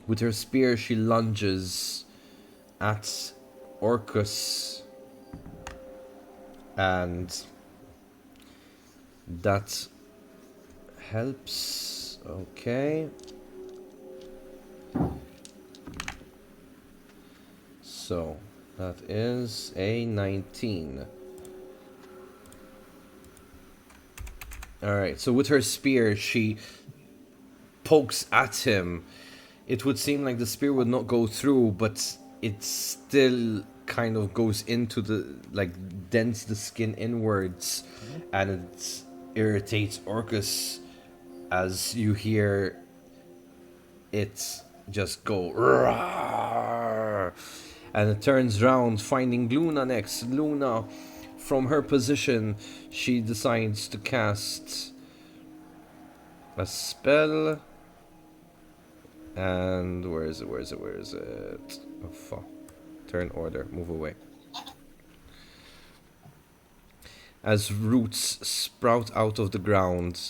With her spear, she lunges at Orcus, and that helps. Okay. So that is a 19. Alright, so with her spear, she pokes at him. It would seem like the spear would not go through, but it still kind of goes into the, like, dents the skin inwards, and it irritates Orcus as you hear it just go "Roar!" And it turns round, finding Luna next. Luna, from her position, she decides to cast a spell. And where is it? Oh fuck. Turn order, move away. As roots sprout out of the ground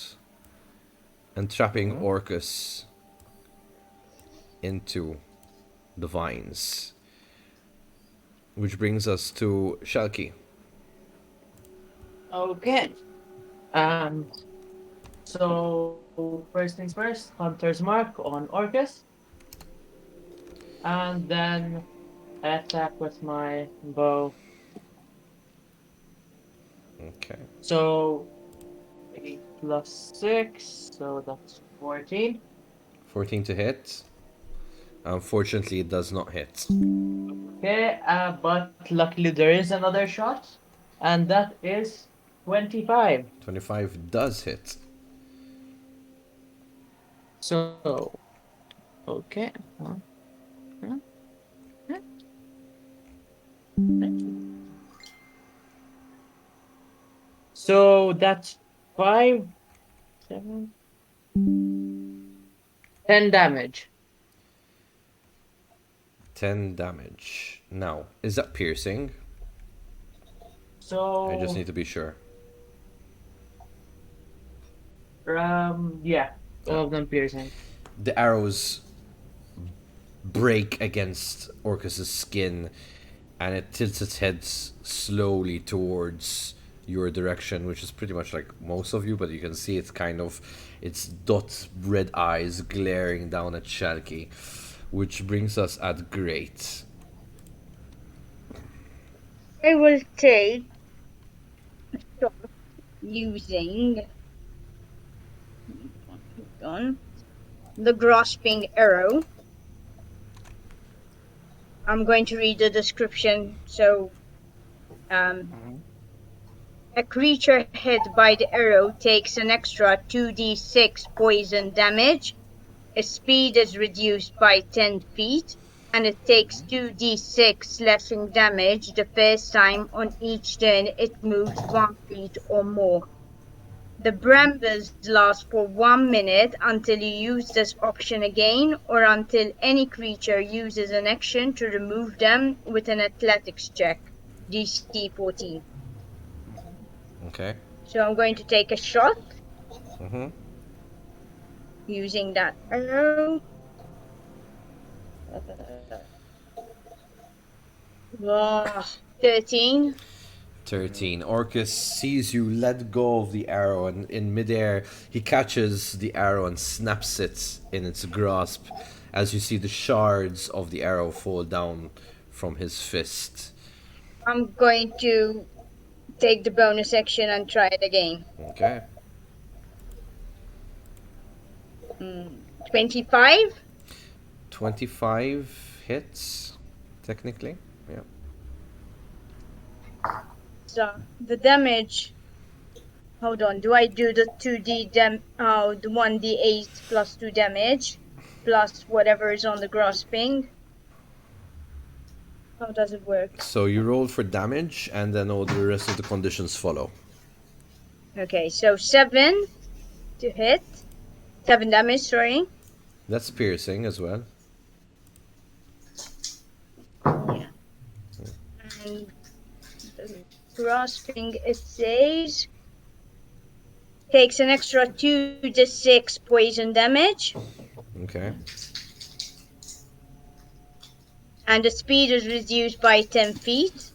and trapping Orcus into the vines. Which brings us to Shalky. Okay. So first things first, Hunter's Mark on Orcus. And then I attack with my bow. Okay. So 8 plus 6, so that's 14. 14 to hit. Unfortunately, it does not hit. Okay, but luckily there is another shot, and that is 25. 25 does hit. So, okay. So that's 5, 7, 10 damage. 10 damage. Now, is that piercing? So, I just need to be sure. yeah, all of them piercing. The arrows break against Orcus's skin, and it tilts its head slowly towards your direction, which is pretty much like most of you, but you can see it's kind of its dot red eyes glaring down at Shalky, which brings us at Great. I will take using on. The grasping arrow. I'm going to read the description. So, a creature hit by the arrow takes an extra 2d6 poison damage. Its speed is reduced by 10 feet, and it takes 2d6 slashing damage the first time on each turn it moves 1 feet or more. The brambles last for 1 minute until you use this option again, or until any creature uses an action to remove them with an athletics check, DC 14. Okay. So I'm going to take a shot Mm-hmm. using that arrow. 13. 13. Orcus sees you let go of the arrow, and in midair, he catches the arrow and snaps it in its grasp as you see the shards of the arrow fall down from his fist. I'm going to take the bonus action and try it again. Okay. 25. 25 hits, technically. Yeah. So the damage. Hold on. Do I do the 2d the 1d8 plus 2 damage plus whatever is on the grasping? How does it work? So you roll for damage, and then all the rest of the conditions follow. Okay, so 7 to hit. 7 damage, sorry. That's piercing as well. Yeah. And the grasping, it says, takes an extra 2d6 poison damage. Okay. And the speed is reduced by 10 feet.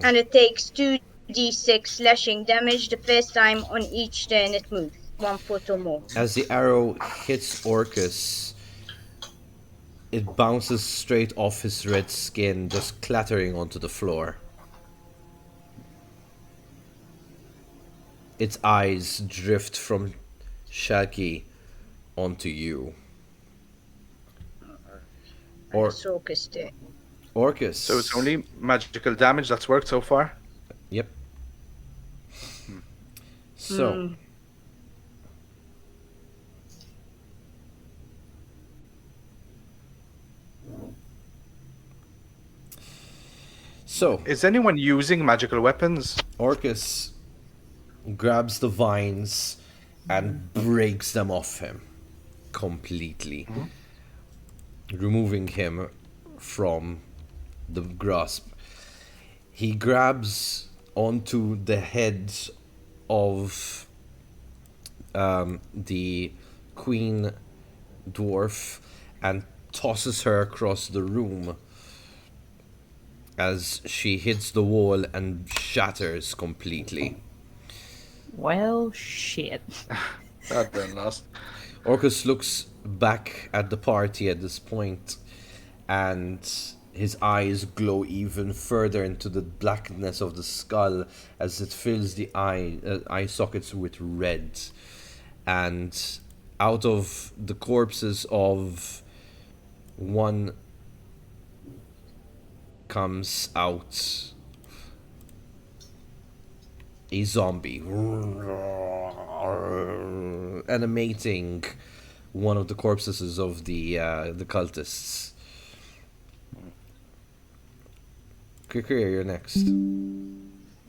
And it takes 2d6 slashing damage the first time on each turn it moves, 1 foot or more. As the arrow hits Orcus, it bounces straight off his red skin, just clattering onto the floor. Its eyes drift from Shalky onto you. Orcus. So it's only magical damage that's worked so far? Yep. So. So. Is anyone using magical weapons? Orcus grabs the vines and breaks them off him completely, removing him from the grasp. He grabs onto the head of the queen dwarf and tosses her across the room as she hits the wall and shatters completely. Well, shit. That then lost. Orcus looks back at the party at this point, and his eyes glow even further into the blackness of the skull as it fills the eye sockets with red. And out of the corpses of one comes out a zombie animating one of the corpses of the cultists. Kikir, you're next.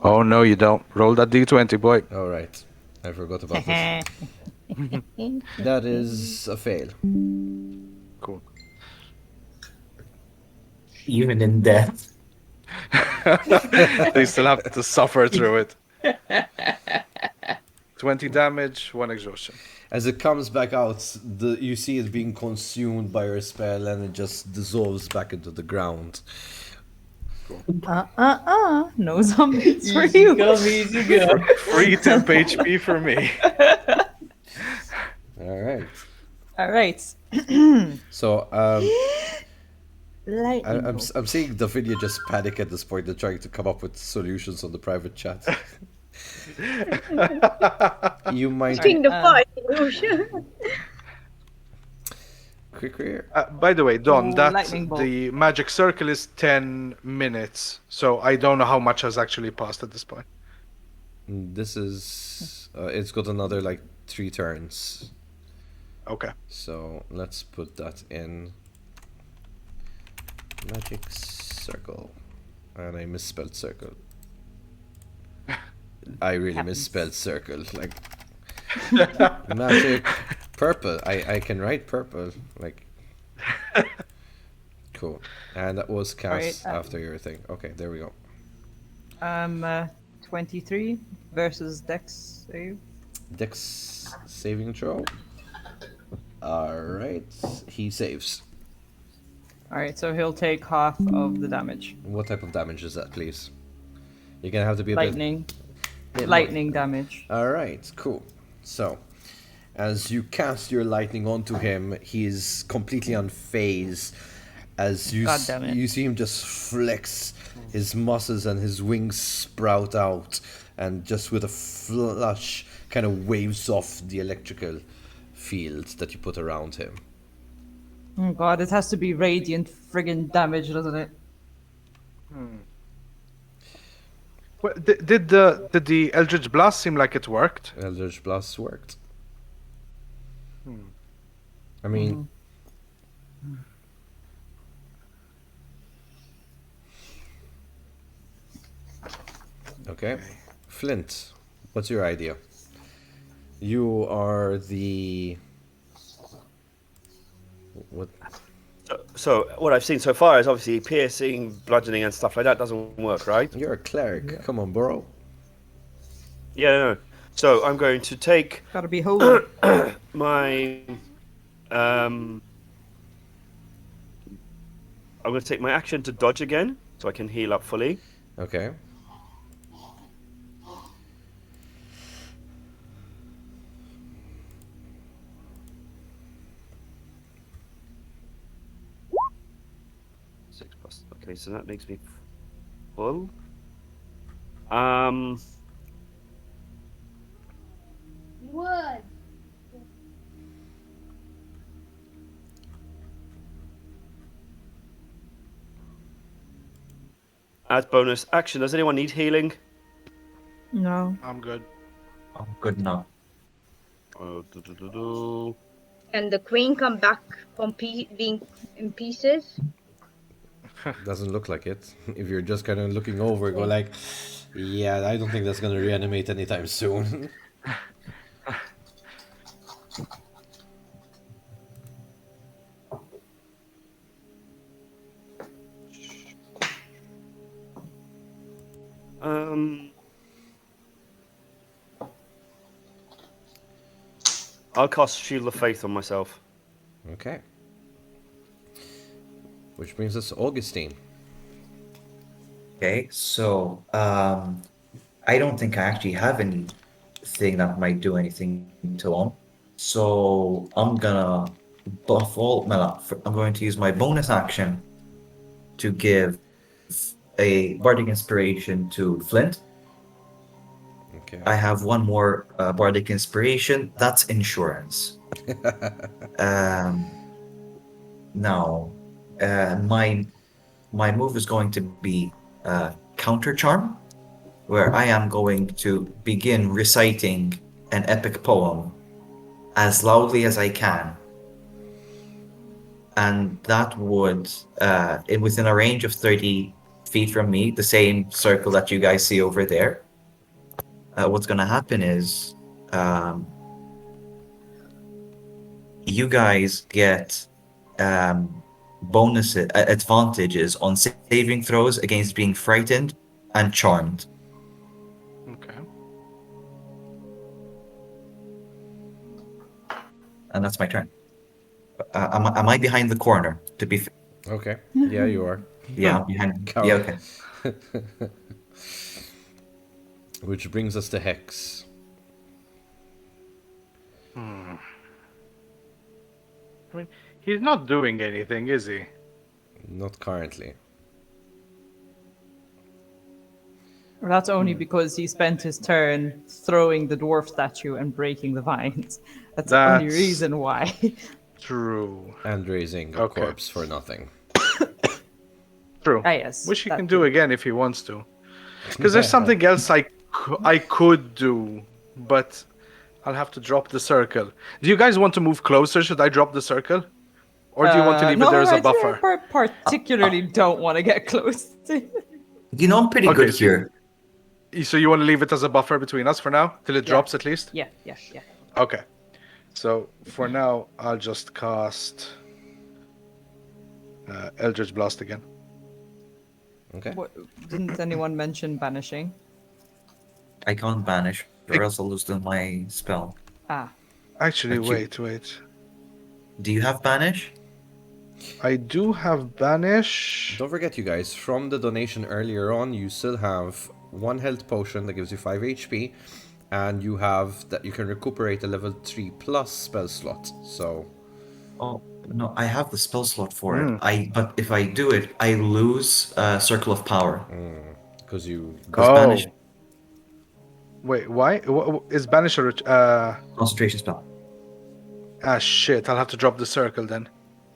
Oh no, you don't. Roll that d20, boy. All right, I forgot about this. That is a fail. Cool. Even in death. They still have to suffer through it. 20 damage, 1 exhaustion. As it comes back out, you see it being consumed by her spell, and it just dissolves back into the ground. No zombies for you. Easy go. Free temp HP for me. All right. So, I'm seeing Davinia just panic at this point. They're trying to come up with solutions on the private chat. You might Between the Alright, fight. quick here. By the way, Don, lightning bolt. the magic circle is 10 minutes, so I don't know how much has actually passed at this point. This is it's got another like 3 turns. Okay. So let's put that in magic circle. And I misspelled circle. I really Happens. misspelled circle. Like magic purple. I can write purple. Like cool. And that was cast Alright, after your thing. Okay, there we go. 23 versus Dex save. Dex saving throw. Alright. He saves. Alright, so he'll take half of the damage. What type of damage is that, please? You're gonna have to be a Lightning. bit Lightning damage. Alright, cool. So, as you cast your lightning onto him, he is completely unfazed. As you, God damn it. you see him just flex his muscles and his wings sprout out, and just with a flush, kind of waves off the electrical field that you put around him. Oh god, it has to be radiant friggin' damage, doesn't it? Well, did the Eldritch Blast seem like it worked? Eldritch Blast worked. I mean, okay. Flint, what's your idea? You are the... What? So what I've seen so far is obviously piercing, bludgeoning, and stuff like that doesn't work, right? You're a cleric. Come on, bro. Yeah, no. So I'm going to take Gotta be holy. my I'm going to take my action to dodge again, so I can heal up fully. Okay. Okay, so that makes me full. Wood. As bonus action, does anyone need healing? No. I'm good. Oh, good enough. Can the queen come back from being in pieces? Doesn't look like it. If you're just kind of looking over, go like, yeah, I don't think that's gonna reanimate anytime soon. I'll cast Shield of Faith on myself. Okay. Which brings us to Augustine. Okay, so I don't think I actually have anything that might do anything to him. So I'm gonna buff all my luck. I'm going to use my bonus action to give a bardic inspiration to Flint. Okay. I have one more bardic inspiration. That's insurance. Now, my move is going to be counter charm, where I am going to begin reciting an epic poem as loudly as I can, and that would, within a range of 30 feet from me, the same circle that you guys see over there. What's going to happen is you guys get bonuses, advantages on saving throws against being frightened and charmed. Okay. And that's my turn. Am I behind the corner? To be fair? Okay. Yeah, you are. Yeah, I'm behind. Cow. Yeah, okay. Which brings us to Hex. I mean, he's not doing anything, is he? Not currently. That's only because he spent his turn throwing the dwarf statue and breaking the vines. That's the only That's reason why. true. And raising a Okay. corpse for nothing. True. Ah, yes, Which he that can do too. again if he wants to. Because there's something else I could do, but I'll have to drop the circle. Do you guys want to move closer? Should I drop the circle? Or do you want to leave it there as a buffer? Particularly don't want to get close to. You know, I'm pretty Okay, good here. So you want to leave it as a buffer between us for now? Till it drops at least? Yeah. Okay. So for now, I'll just cast Eldritch Blast again. Okay. Didn't anyone mention banishing? I can't banish, or else I'll lose my spell. Ah. Actually, But you- wait. Do you have banish? I do have Banish. Don't forget, you guys, from the donation earlier on, you still have 1 health potion that gives you 5 HP, and you have that you can recuperate a level 3 plus spell slot. So, Oh no, I have the spell slot for it. But if I do it, I lose Circle of Power. because you. Because banish Wait, why? Is Banish a... concentration spell. shit. I'll have to drop the circle then.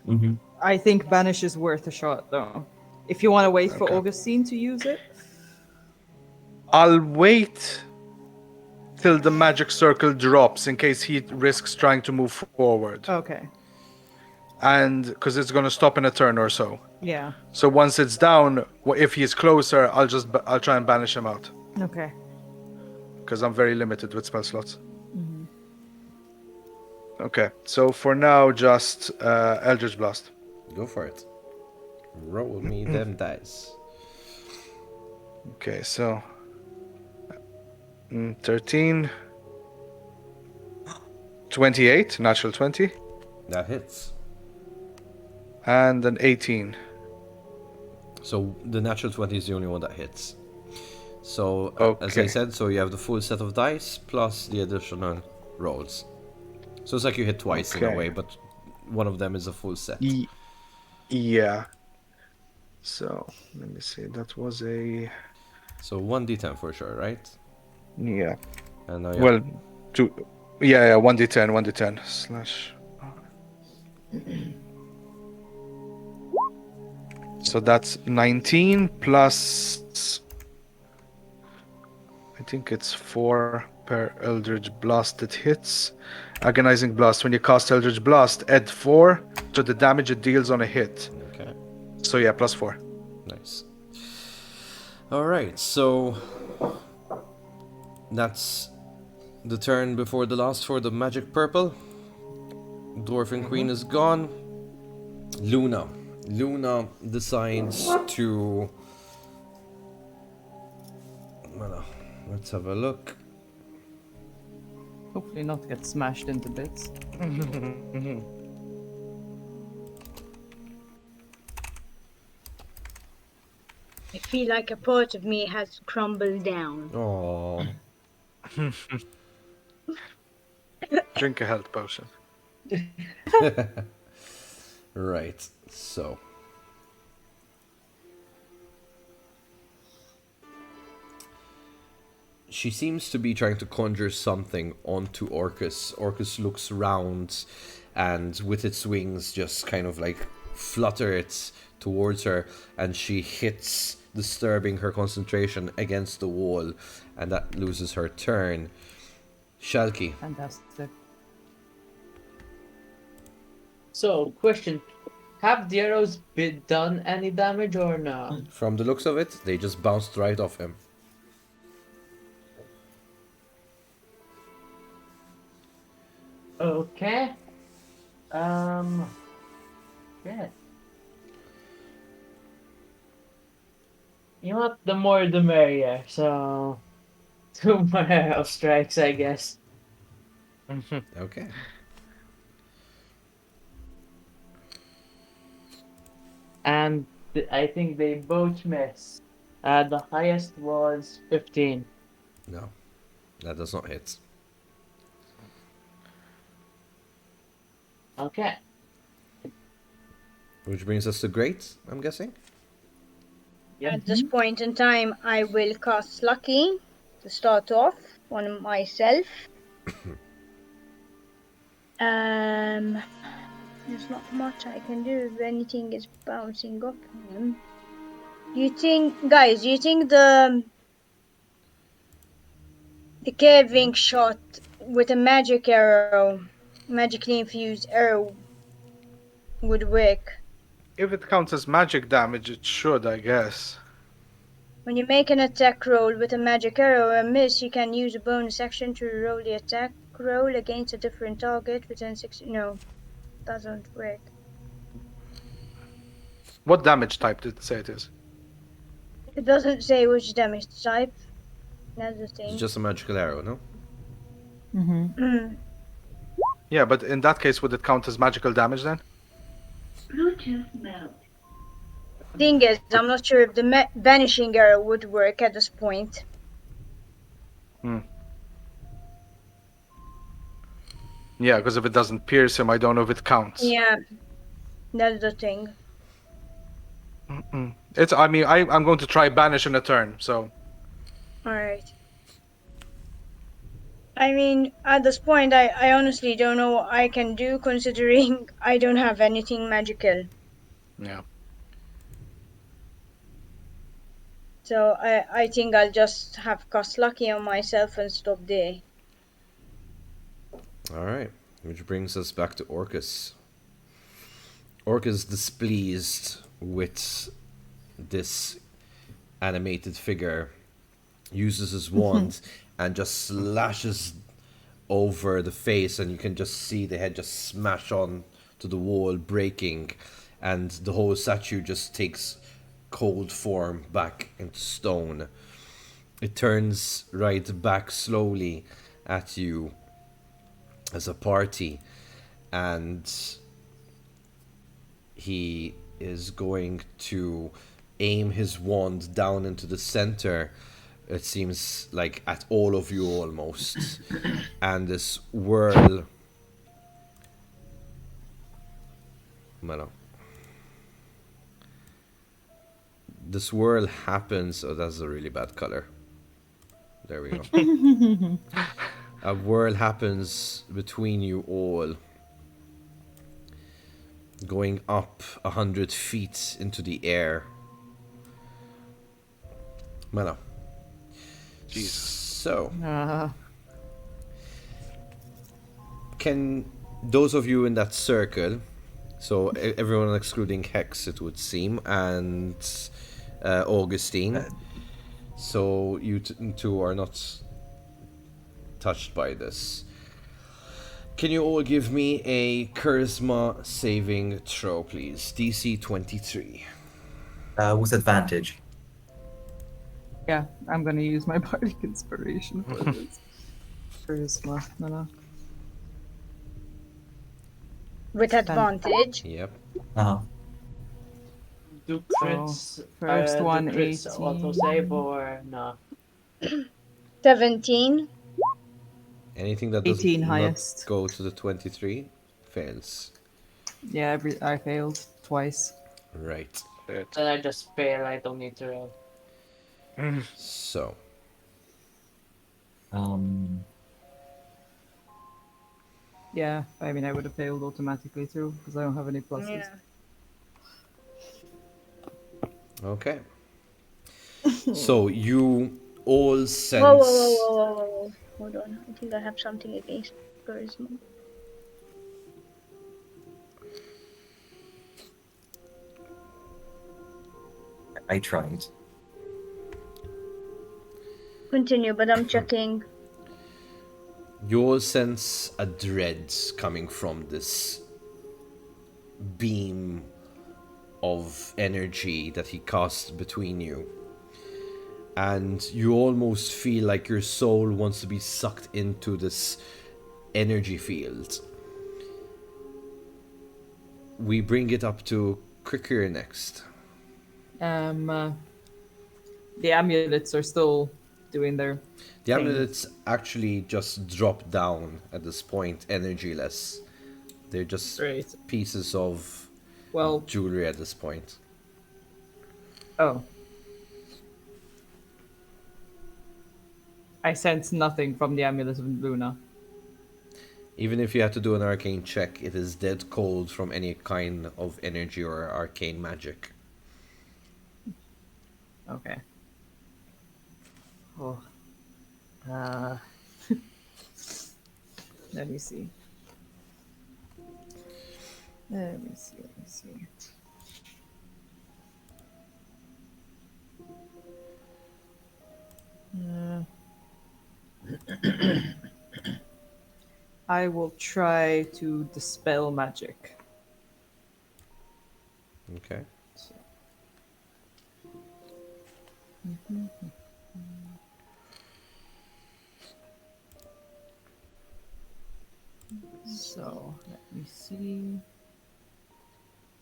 Mm-hmm. I think banish is worth a shot, though. If you want to wait for Okay. Augustine to use it. I'll wait till the magic circle drops in case he risks trying to move forward. Okay. And because it's going to stop in a turn or so. Yeah. So once it's down, if he's closer, I'll try and banish him out. Okay. Because I'm very limited with spell slots. Okay, so for now, just Eldritch Blast. Go for it. Roll me them dice. Okay, so 13, 28, natural 20, That hits. and an 18. So the natural 20 is the only one that hits. So, as I Okay. said, so you have the full set of dice plus the additional rolls. So it's like you hit twice in a Okay. way, but one of them is a full set. Yeah. So let me see. That was a So 1d10 for sure, right? yeah. And now Well, two. Yeah. 1d10 slash. So that's 19 plus. I think it's 4 per Eldritch Blast that hits. Agonizing Blast. When you cast Eldritch Blast, add 4 to the damage it deals on a hit. Okay, So yeah, plus 4. nice. Alright, so that's the turn before the last for the magic purple. Dwarven Queen is gone. Luna decides to... Well, let's have a look. Hopefully not get smashed into bits. I feel like a part of me has crumbled down. Oh, Drink a health potion. right. So she seems to be trying to conjure something onto Orcus. Orcus looks round and with its wings just kind of like flutter it towards her, and she hits, disturbing her concentration against the wall, and that loses her turn. Shalky. Fantastic. So, question. Have the arrows done any damage or no? From the looks of it, they just bounced right off him. Okay. Yeah. You know what? The more the merrier. So, 2 more arrow strikes, I guess. Okay. And I think they both miss. The highest was 15. No, that does not hit. Okay. Which brings us to Great, I'm guessing? At this point in time, I will cast Lucky to start off on myself. There's not much I can do if anything is bouncing off him. You think the curving shot with a magically infused arrow would work? If it counts as magic damage, it should, I guess. When you make an attack roll with a magic arrow or miss, you can use a bonus action to roll the attack roll against a different target within 6. No, doesn't work. What damage type did it say it is? It doesn't say which damage type. That's the thing. It's just a magical arrow, no? Yeah, but in that case, would it count as magical damage then? Bluetooth mode. Thing is, I'm not sure if the vanishing arrow would work at this point. Yeah, because if it doesn't pierce him, I don't know if it counts. Yeah, that's the thing. It's. I mean, I'm going to try banish in a turn. So. Alright. I mean, at this point, I honestly don't know what I can do, considering I don't have anything magical. Yeah. So I think I'll just have cast Lucky on myself and stop there. Alright, which brings us back to Orcus. Orcus, displeased with this animated figure, uses his wand and just slashes over the face, and you can just see the head just smash on to the wall, breaking, and the whole statue just takes cold form back into stone. It turns right back slowly at you as a party, and he is going to aim his wand down into the center. It seems like at all of you almost, and this whirl. Bueno. This whirl happens. Oh, that's a really bad color. There we go. A whirl happens between you all, going up 100 feet into the air. Bueno. Jesus. So, can those of you in that circle, so everyone excluding Hex, it would seem, and Augustine, so you two are not touched by this. Can you all give me a charisma saving throw, please? DC 23. With advantage. Yeah, I'm gonna use my bardic inspiration for this. Charisma, no. With advantage. Yep. Uh-huh. Do crits, first one, do crits 18. autosave or no? 17. Anything that does 18 not highest. go to the 23 fails. Yeah, I failed twice. Right. Then I just fail, I don't need to roll. So, Yeah, I mean, I would have failed automatically too, because I don't have any pluses. Yeah. okay. So you all sense. Whoa. Hold on. I think I have something against charisma. I tried. Continue, but I'm checking. You all sense a dread coming from this beam of energy that he cast between you. And you almost feel like your soul wants to be sucked into this energy field. We bring it up to Cricker next. The amulets are still doing their The thing. amulets actually just drop down at this point, energyless. They're just Right. pieces of Well, jewelry at this point. oh. I sense nothing from the Amulet of Luna. Even if you have to do an arcane check, it is dead cold from any kind of energy or arcane magic. Okay. Oh. Let me see. Let me see. I will try to dispel magic. Okay. So let me see.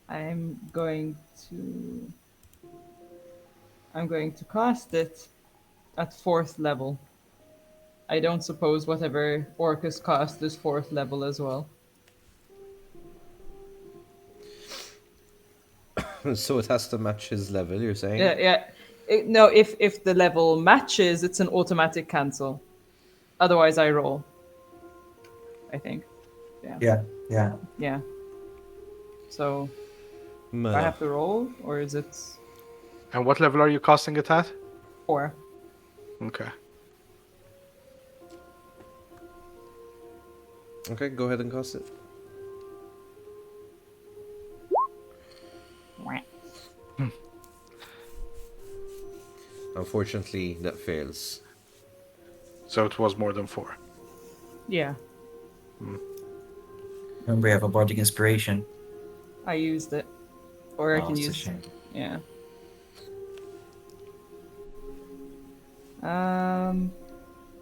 I'm going to cast it at 4th level. I don't suppose whatever Orcus cast is 4th level as well. So it has to match his level, you're saying? Yeah. No, if the level matches, it's an automatic cancel. Otherwise, I roll. I think. Yeah. Yeah. So, do I Mother. have to roll, or is it And what level are you casting it at? 4? Okay. Okay, go ahead and cast it. Unfortunately, that fails. So it was more than 4. Yeah, Remember, you have a bardic inspiration. I used it. Or I Oh, can it's a use. shame. Yeah.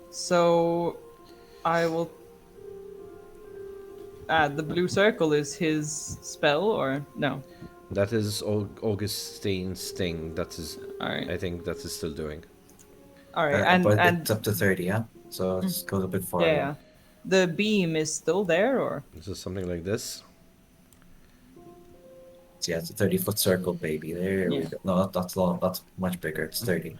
So I will. The blue circle is his spell, or no? That is Augustine's thing. That is, All right. I think that is still doing. All right, But and it's up to 30, yeah? So it goes a bit farther. yeah, the beam is still there, or Is this something like this? So yeah, it's a 30-foot circle, baby. There we Yeah. go. No, that's long. That's much bigger. It's 30.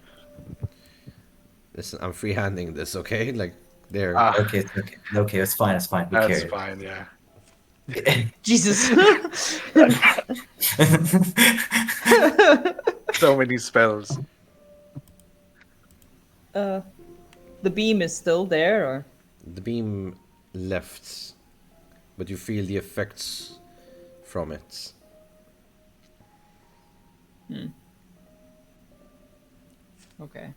Listen, I'm freehanding this, okay? Like, there. Okay, it's okay. Okay, it's fine. It's fine. Who That's cares? fine, yeah. Jesus. So many spells. The beam is still there, or The beam left, but you feel the effects from it. okay.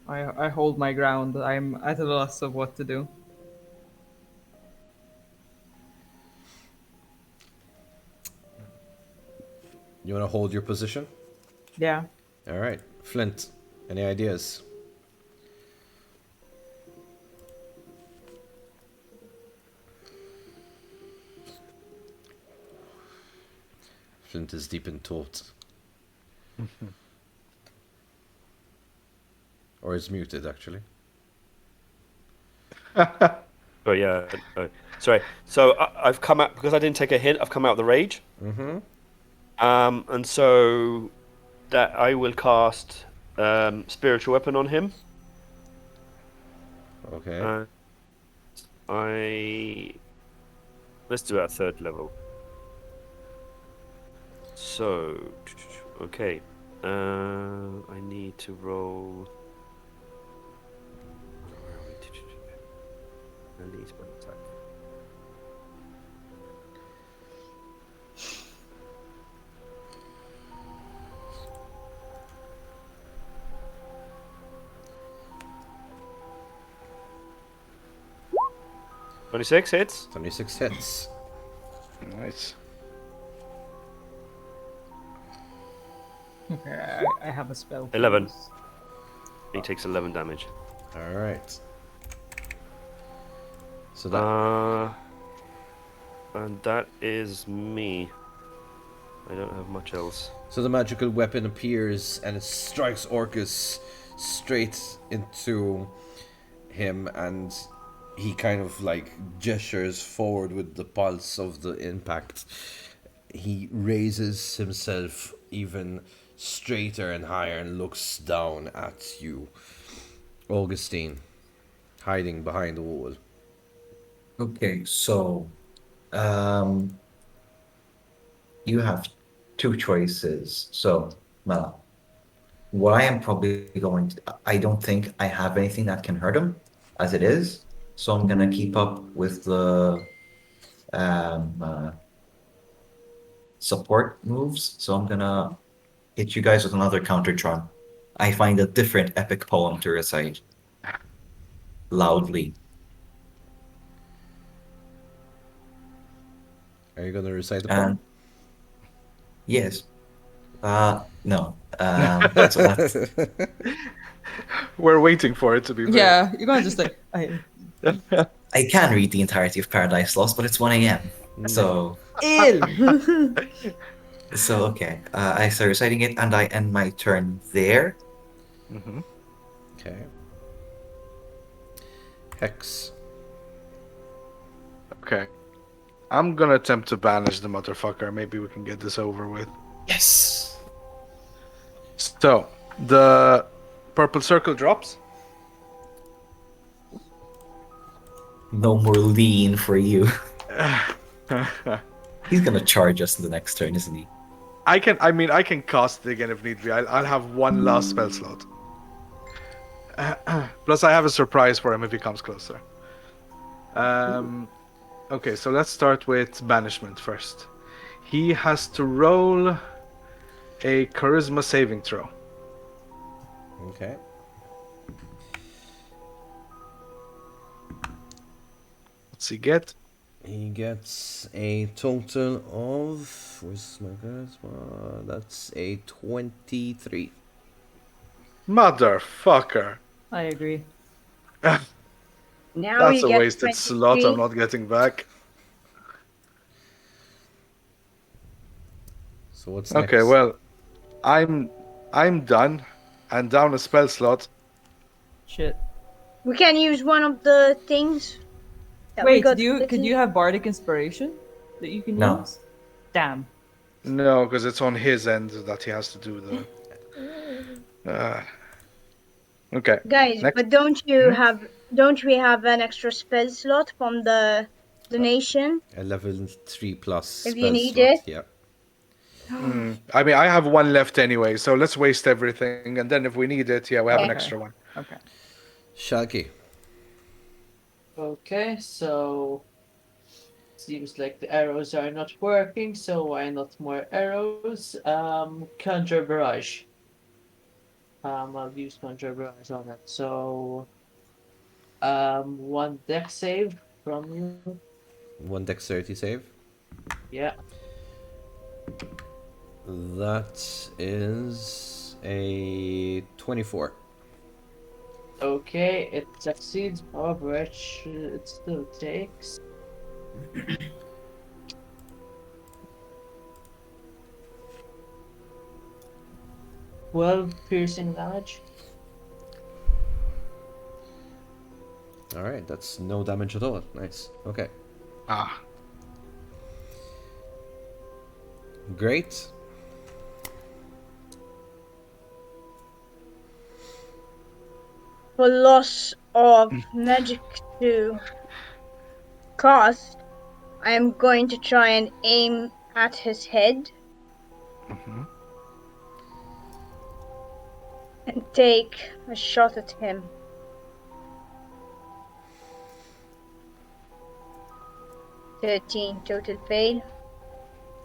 I hold my ground. I'm at a loss of what to do. You want to hold your position? Yeah. All right. Flint, any ideas? Flint is deep in thought. Or is muted, actually. Oh yeah. Sorry. So I've come out because I didn't take a hint. I've come out of the rage. Mm-hmm. And so that I will cast spiritual weapon on him. Okay. Let's do it at 3rd level. So okay. I need to roll. Elite spell attack. $26 hits. 26 hits. Nice. Okay, I have a spell. 11. He takes 11 damage. All right. So that And that is me. I don't have much else. So the magical weapon appears and it strikes Orcus straight into him, and he kind of like gestures forward with the pulse of the impact. He raises himself even straighter and higher and looks down at you. Augustine, hiding behind the wall. Okay, so you have two choices. So, well, what I am probably going to, I don't think I have anything that can hurt him as it is. So I'm gonna keep up with the support moves. So I'm gonna hit you guys with another counter charm. I find a different epic poem to recite loudly. Are you gonna recite the And poem? yes, no. So that's We're waiting for it to be fair. Yeah, you're gonna just like I can read the entirety of Paradise Lost, but it's 1 a.m. So Ill. okay. I start reciting it and I end my turn there. Mm-hmm. Okay. Hex. Okay. I'm gonna attempt to banish the motherfucker. Maybe we can get this over with. Yes. So, the purple circle drops. No more lean for you. He's gonna charge us the next turn, isn't he? I can cast it again if need be. I'll have one last spell slot. Plus, I have a surprise for him if he comes closer. Okay, so let's start with banishment first. He has to roll a charisma saving throw. Okay. What's he get? He gets a total of. Where's my charisma? That's a 23. Motherfucker. I agree. Now That's you a get wasted slot 23. I'm not getting back. So what's next? Okay, well, I'm done and down a spell slot. Shit. We can use one of the things. That we Wait, got could you have bardic inspiration that you can No. use? Damn. No, because it's on his end that he has to do the. Okay. Guys, Next. but don't we have an extra spell slot from the donation? A level 3 plus If you spell need slot. it. Yeah. I mean, I have one left anyway, so let's waste everything, and then if we need it, yeah, we have an Okay. extra one. Okay. Shalky. Okay, so seems like the arrows are not working, so why not more arrows? Conjure barrage. I'll use conjure barrage on it. So, one deck save from you. One dexterity save. Yeah. That is a 24. Okay, it succeeds, however, it still takes. Well, piercing damage. Alright, that's no damage at all. Nice. Okay. Ah, Great. For loss of magic to cast, I am going to try and aim at his head. And take a shot at him. "13 total fail.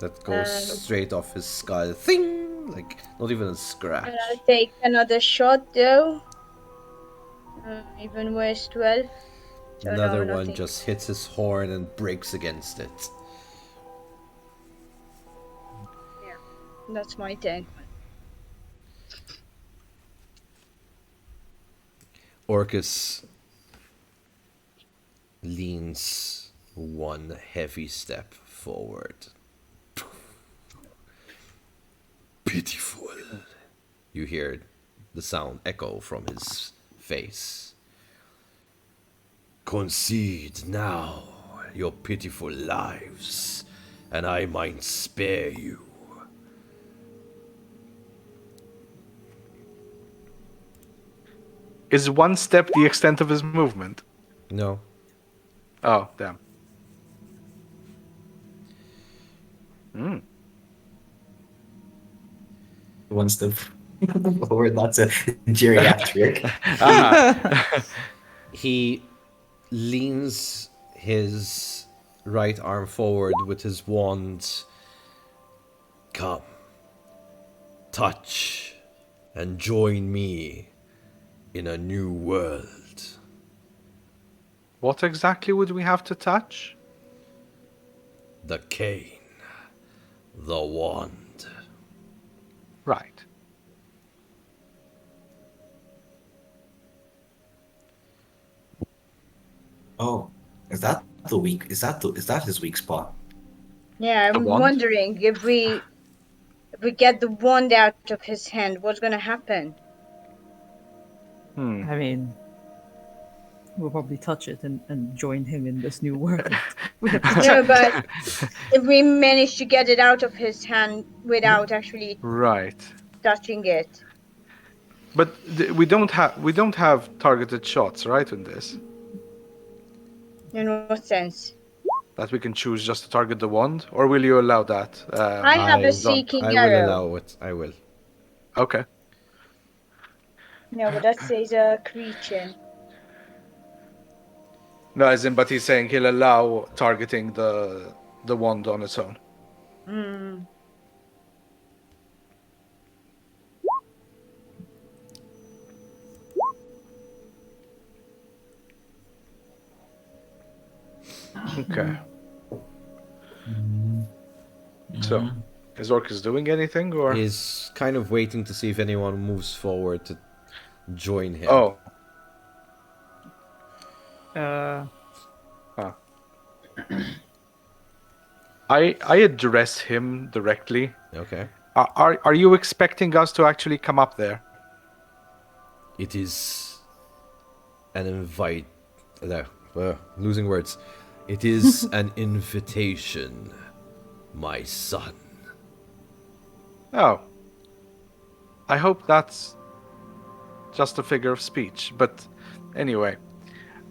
That goes straight off his skull. Thing! Like, not even a scratch. And I'll take another shot though. Even worse, 12. So Another no, one nothing. just hits his horn and breaks against it. Yeah, that's my turn. Orcus leans one heavy step forward. Pitiful. You hear the sound echo from his face. Concede now your pitiful lives, and I might spare you. Is 1 step the extent of his movement? No. Oh, damn. Hmm. 1 step forward. That's a geriatric. He leans his right arm forward with his wand. Come, touch, and join me in a new world. What exactly would we have to touch? The cane, the wand. Right. Oh, is that the weak? Is that his weak spot? Yeah, The I'm wand? wondering if we get the wand out of his hand, what's gonna happen? Hmm. I mean, we'll probably touch it and join him in this new world. We have to No, check. but if we manage to get it out of his hand without actually Right. touching it. But we don't have targeted shots, right, in this? In what sense? That we can choose just to target the wand, or will you allow that? I have a I seeking I will arrow. allow it. I will. Okay. No, but that says a creature. No, as in, but he's saying he'll allow targeting the wand on its own. Hmm. Okay. So, is Orcus doing anything, or? He's kind of waiting to see if anyone moves forward to join him. Oh. Uh, I address him directly. Okay. Are you expecting us to actually come up there? It is an invite. No, losing words. It is an invitation, my son. Oh. I hope that's just a figure of speech, but anyway.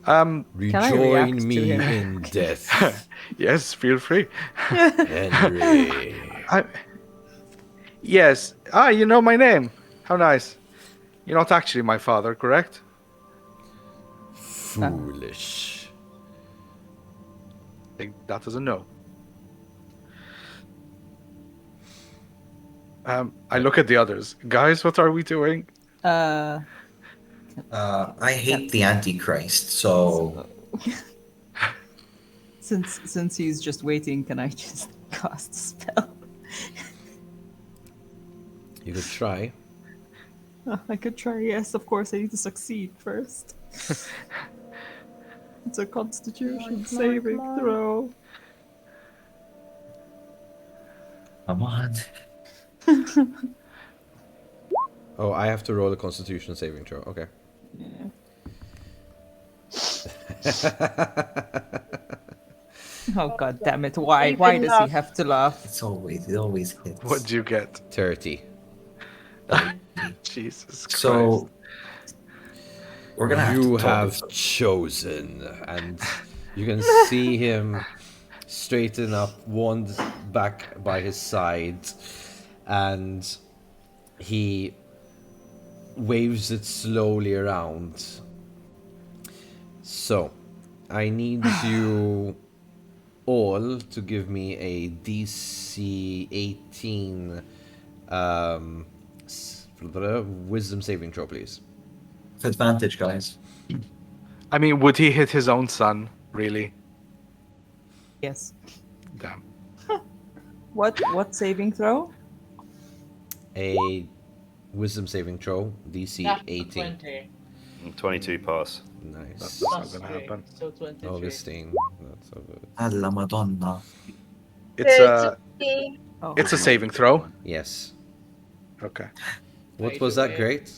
I react Rejoin to me him? in death, Yes, feel free. Henry. Yes. You know my name. How nice. You're not actually my father, correct? Foolish. Take that as a no. I look at the others. Guys, what are we doing? uh, I hate the Antichrist, so since he's just waiting, can I just cast a spell? You could try. I could try. Yes, of course. I need to succeed first. It's a Constitution saving throw. come on. Oh, I have to roll a Constitution saving throw. Okay. Yeah. Oh god damn it! Why? You Why can does he laugh. have to laugh? It always hits. What'd you get? 30. Jesus Christ. So we're gonna have You to talk. have chosen, and you can see him straighten up, wand back by his side, and he waves it slowly around. So, I need you all to give me a DC 18 wisdom saving throw, please. Advantage, guys. I mean, would he hit his own son, really? Yes. Damn. What saving throw? A wisdom saving throw, DC Not 18. 20. 22 pass. Nice. That's not Plus gonna 3, happen. so 23. Augustine, not so good. Alla Madonna. It's a 30. Oh. it's a saving throw. Yes. Okay. What was that great?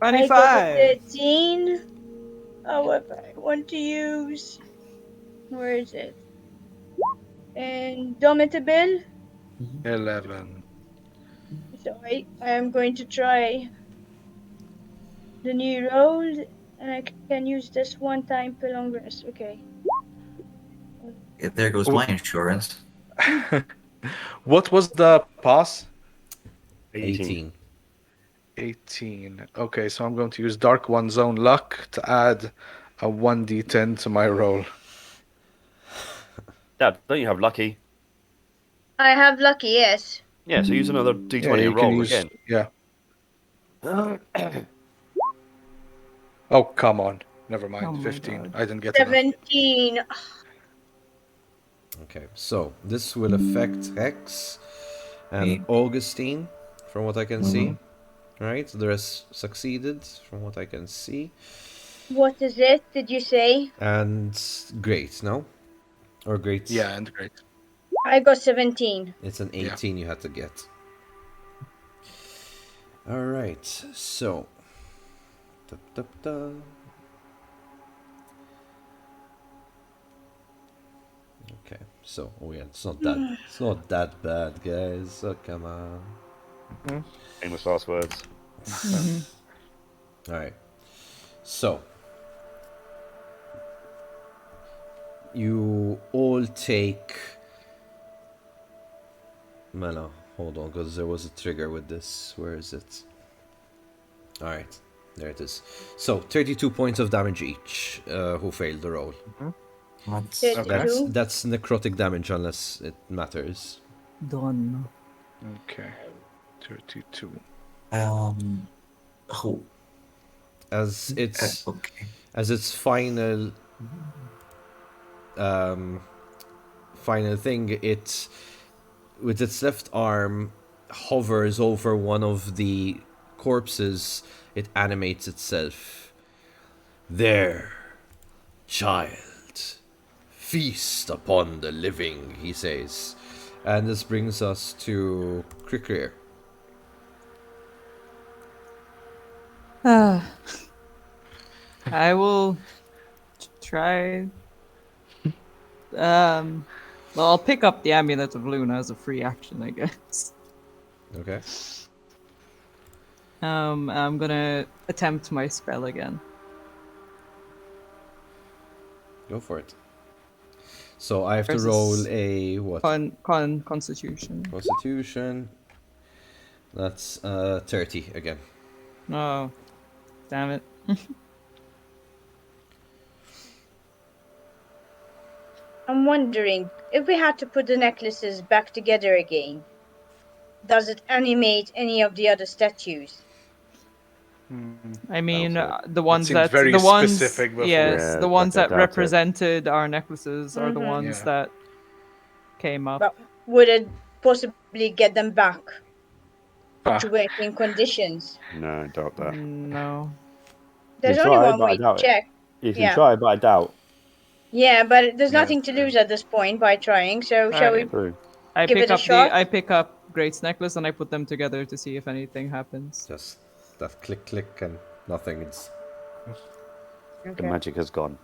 I got 25. 13. However, I want to use. Where is it? Indomitable. 11. So I am going to try the new roll, and I can use this one time per long rest. Okay. Yeah, there goes my insurance. What was the pass? 18. 18. Okay, so I'm going to use Dark One Zone Luck to add a 1d10 to my roll. Dad, don't you have lucky? I have lucky, yes. Yeah, so use another d20 Yeah, you and can roll use. again. Yeah. Oh, come on. Never mind. Oh my 15. God. I didn't get enough. 17. Okay, so this will affect Rex and Me. Augustine, from what I can see. Right, the rest succeeded, from what I can see. What is it, did you say? And great, no? Or great? Yeah, and great. I got 17. It's an Yeah. 18 you had to get. Alright, so. Da, da, da. Okay, so yeah, it's not that bad, guys. Oh, come on. Famous last words. Alright. So you all take mana. Hold on, because there was a trigger with this. Where is it? Alright, there it is. So 32 points of damage each, who failed the roll. That's 32. That's necrotic damage unless it matters. Done. Okay. 32. oh, As its okay. as its final final thing, it with its left arm hovers over one of the corpses. It animates itself. There, child, feast upon the living, he says. And this brings us to Krikrir. I will try. Well, I'll pick up the Amulet of Luna as a free action, I guess. Okay. I'm gonna attempt my spell again. Go for it. So I have to Versus roll a what? Constitution. Constitution. That's 30 again. Oh, damn it. I'm wondering, if we had to put the necklaces back together again, does it animate any of the other statues? I mean, so. the ones seemed that very the ones specific before. yes, Yeah, the ones like I that doubt it. represented our necklaces are the Mhm. ones Yeah. that came up. But would it possibly get them back Ah, to working conditions? No, I doubt that. No. There's You only try, one but I way to doubt it. check. You can Yeah. try, but I doubt. Yeah, but there's Yeah, nothing to true. lose at this point by trying, so shall we Alright. True. I give pick it a up shot? I pick up Great's necklace and I put them together to see if anything happens. Just that click, click, and nothing. It's The Okay. magic has gone.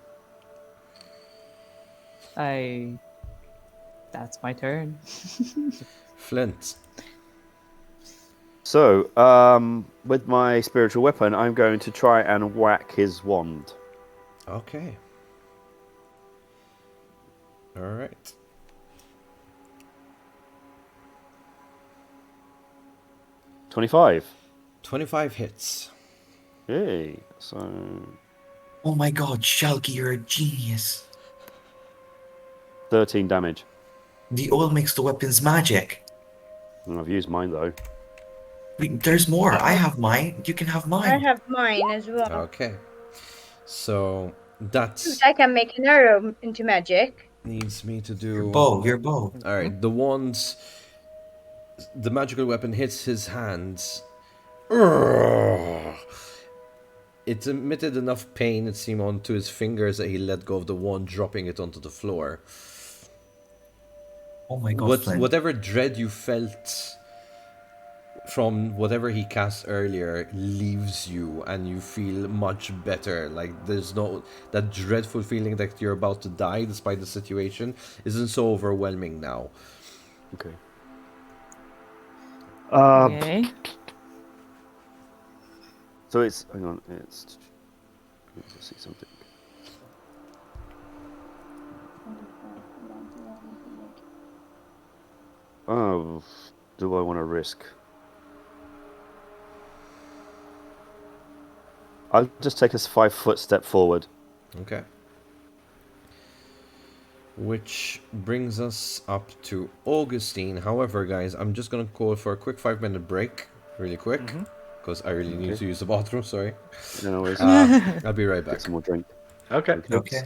That's my turn. Flint. So, with my spiritual weapon, I'm going to try and whack his wand. Okay. All right. $25. 25 hits. Yay. So, Oh my god, Shalky, you're a genius. 13 damage. The oil makes the weapons magic. And I've used mine though. Wait, there's more. I have mine. You can have I mine. have mine as well. Okay. So that I can make an arrow into magic. needs me to do. Your bow. All right. The wand. The magical weapon hits his hands. Urgh. It emitted enough pain, it seemed, onto his fingers that he let go of the wand, dropping it onto the floor. Oh my god, Flint. Whatever dread you felt from whatever he cast earlier leaves you, and you feel much better. Like, there's no... That dreadful feeling that you're about to die despite the situation isn't so overwhelming now. Okay. Okay. So it's hang on. It's let's see something. Oh, do I want to risk? I'll just take a 5-foot step forward. Okay. Which brings us up to Augustine. However, guys, I'm just gonna call for a quick 5-minute break, really quick, because I really need to use the bathroom. Sorry. No worries. I'll be right back. Get some more drink. Okay. Okay.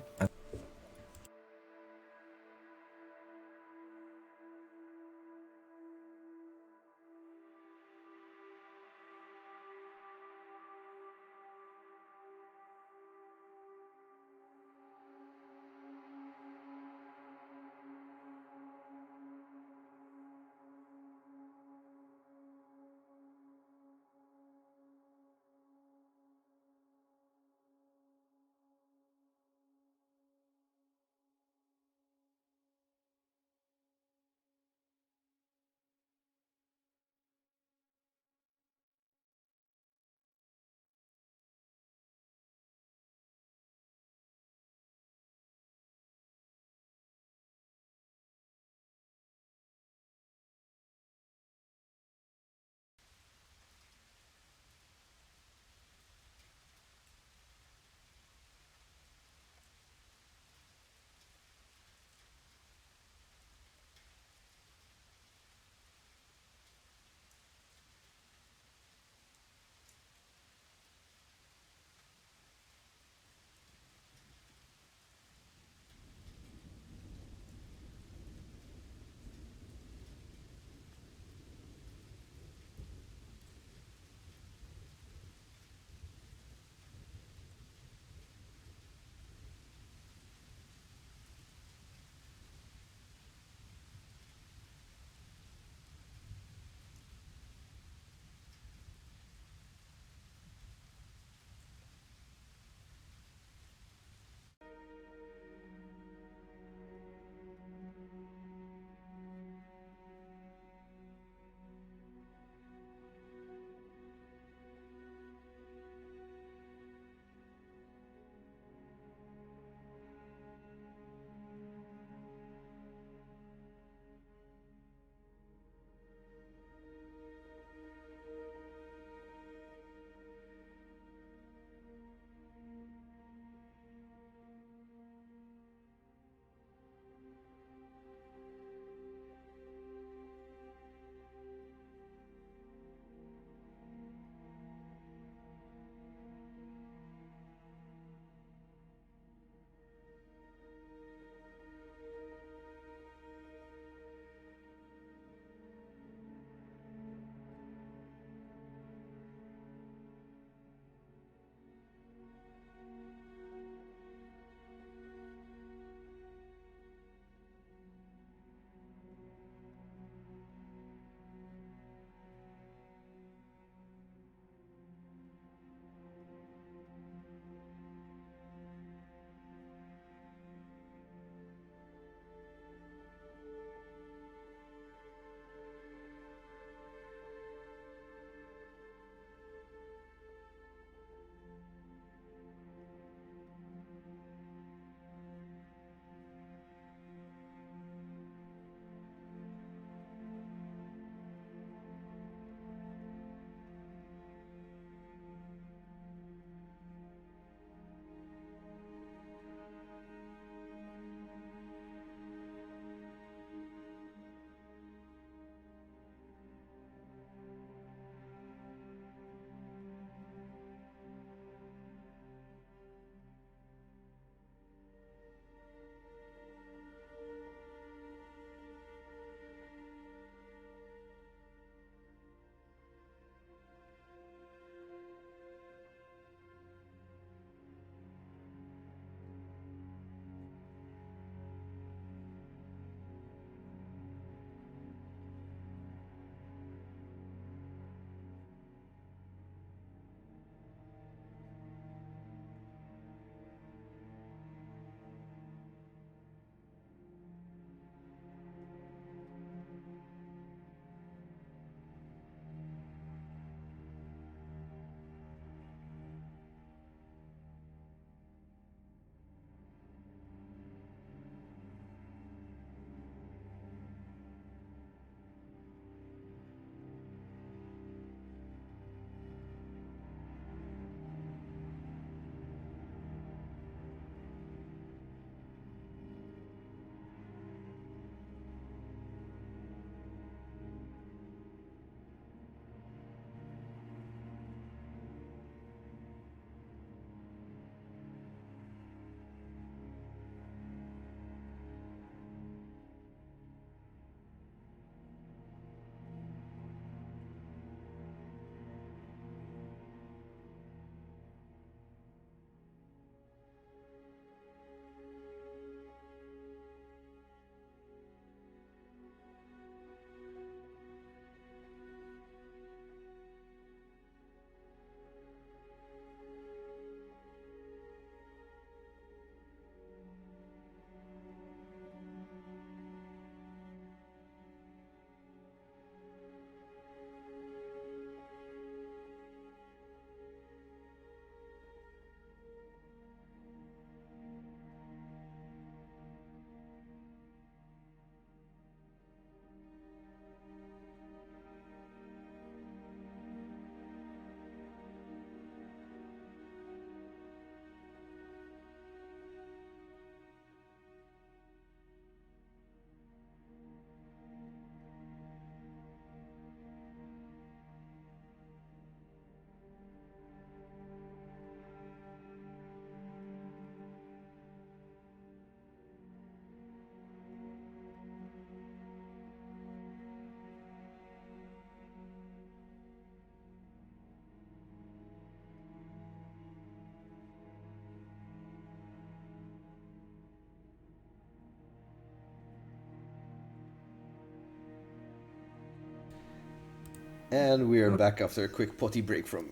And we are back after a quick potty break from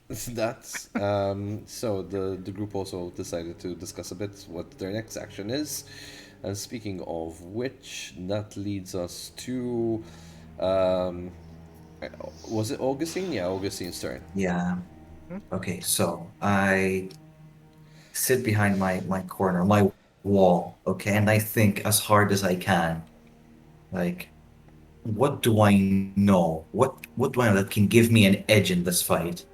that. So the group also decided to discuss a bit what their next action is. And speaking of which, that leads us to was it Augustine? Yeah, Augustine's turn. Yeah. Okay, so I sit behind my corner, my wall, okay, and I think as hard as I can. Like, what do I know? What do I know that can give me an edge in this fight?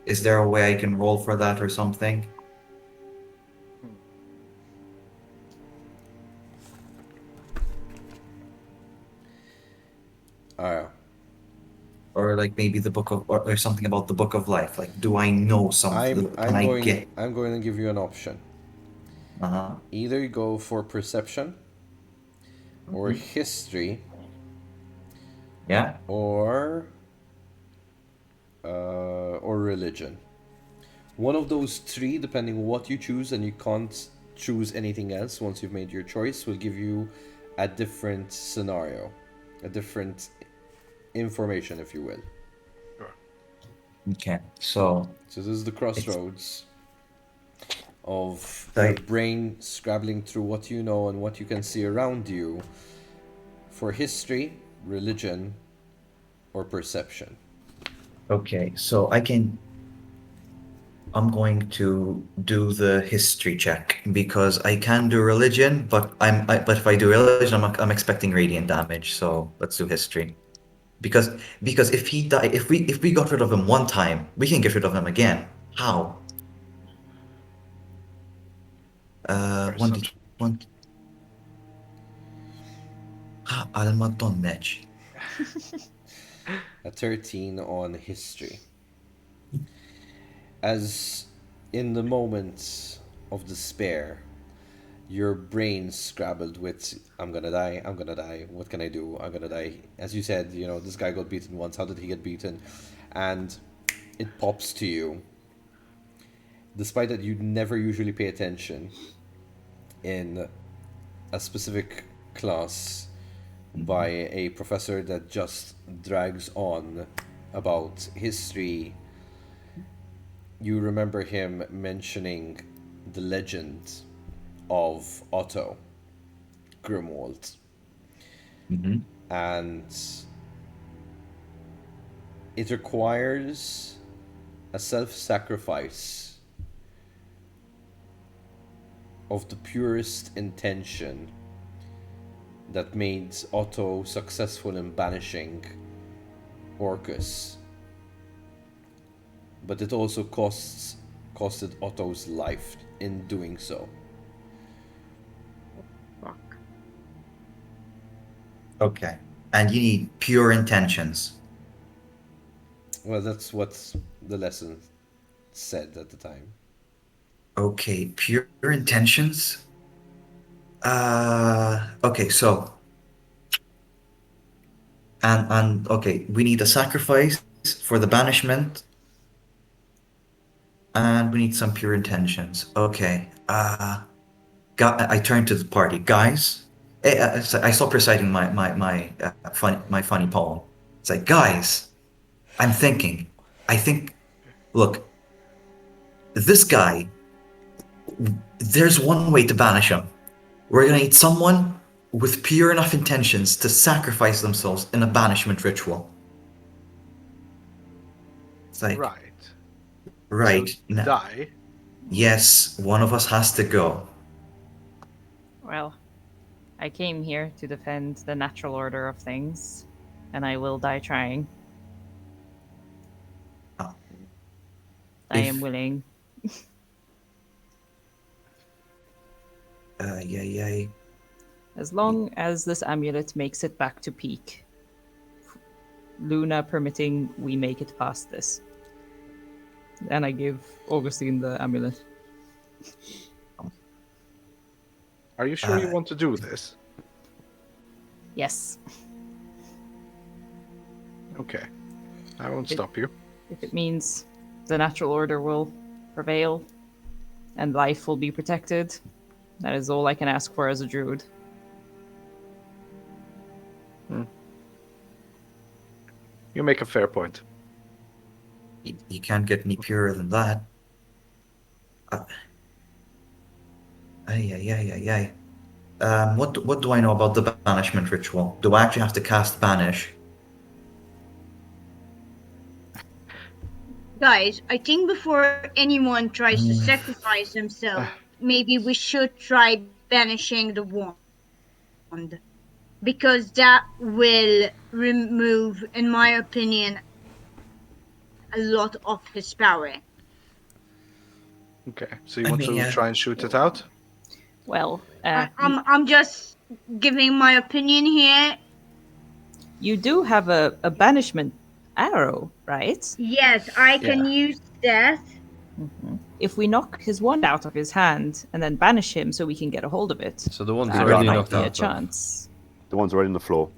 Is there a way I can roll for that or something? Or like maybe the book of or something about the book of life. Like, do I know something? Can I get? I'm going to give you an option. Uh-huh. Either you go for perception, or history, Yeah. or religion. One of those three, depending on what you choose, and you can't choose anything else once you've made your choice, will give you a different scenario, a different information, if you will. Okay. So this is the crossroads of Right. your brain scrabbling through what you know and what you can see around you for history, religion, or perception. Okay, so I'm going to do the history check because I can do religion, but but if I do religion, I'm expecting radiant damage. So let's do history, because if he die, if we got rid of him one time, we can get rid of him again. How? One d Perception. one. Għal ma donneċ. A 13 on history. As in the moments of despair, your brain scrabbled with, I'm gonna die, what can I do, I'm gonna die. As you said, you know, this guy got beaten once, how did he get beaten? And it pops to you, despite that you never usually pay attention in a specific class by a professor that just drags on about history. You remember him mentioning the legend of Otto Grimwald. And it requires a self-sacrifice of the purest intention that made Otto successful in banishing Orcus. But it also costed Otto's life in doing so. Fuck. Okay, and you need pure intentions. Well, that's what the lesson said at the time. Okay, pure intentions. Okay, so and okay, we need a sacrifice for the banishment, and we need some pure intentions. Okay, I turn to the party, guys. I stop reciting my funny poem. It's like, guys, I'm thinking. I think, look, this guy. There's one way to banish him. We're gonna need someone with pure enough intentions to sacrifice themselves in a banishment ritual. It's like, right. So die. Yes, one of us has to go. Well, I came here to defend the natural order of things, and I will die trying. I am willing. Yay. As long as this amulet makes it back to peak. Luna permitting, we make it past this. And I give Augustine the amulet. Are you sure you want to do this? Yes. Okay. I won't stop you. If it means the natural order will prevail and life will be protected, that is all I can ask for as a druid. You make a fair point. You can't get any purer than that. Ay. What do I know about the banishment ritual? Do I actually have to cast banish? Guys, I think before anyone tries to sacrifice themselves, maybe we should try banishing the wand. Because that will remove, in my opinion, a lot of his power. Okay, so you want to try and shoot it out? Well, I'm just giving my opinion here. You do have a banishment arrow, right? Yes, I can use that. If we knock his wand out of his hand and then banish him so we can get a hold of it, So the one's that already might knocked be a out. chance. The one's right on the floor.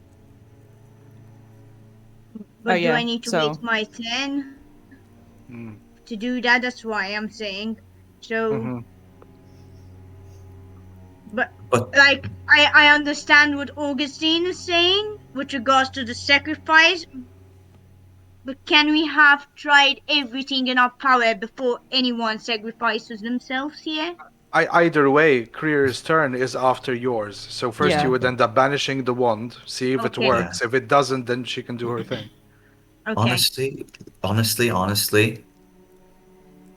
But do I need to wait my turn to do that? That's why I'm saying. So, but like I understand what Augustine is saying with regards to the sacrifice. But can we have tried everything in our power before anyone sacrifices themselves here? Either way, Creer's turn is after yours. So first you would end up banishing the wand, see if it works. If it doesn't, then she can do her thing. Okay. Honestly,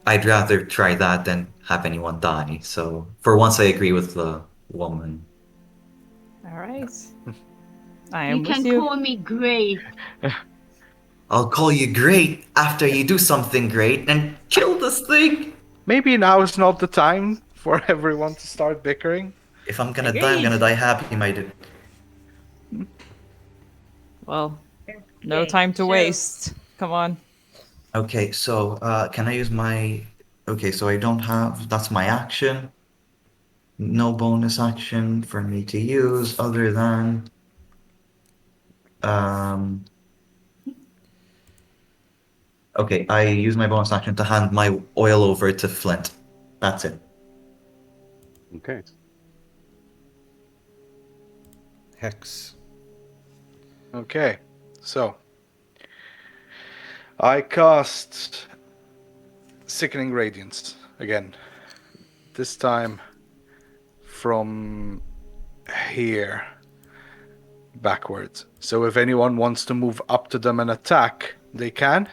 I'd rather try that than have anyone die. So for once, I agree with the woman. All right. I am you with can you. call me great. I'll call you great after you do something great and kill this thing. Maybe now is not the time for everyone to start bickering. If I'm gonna die, I'm gonna die happy, my dude. Well, no time to waste. Come on. Okay, so can I use my... Okay, so I don't have... That's my action. No bonus action for me to use other than... Okay, I use my bonus action to hand my oil over to Flint. That's it. Okay. Hex. Okay, so I cast Sickening Radiance again. This time from here backwards. So if anyone wants to move up to them and attack, they can.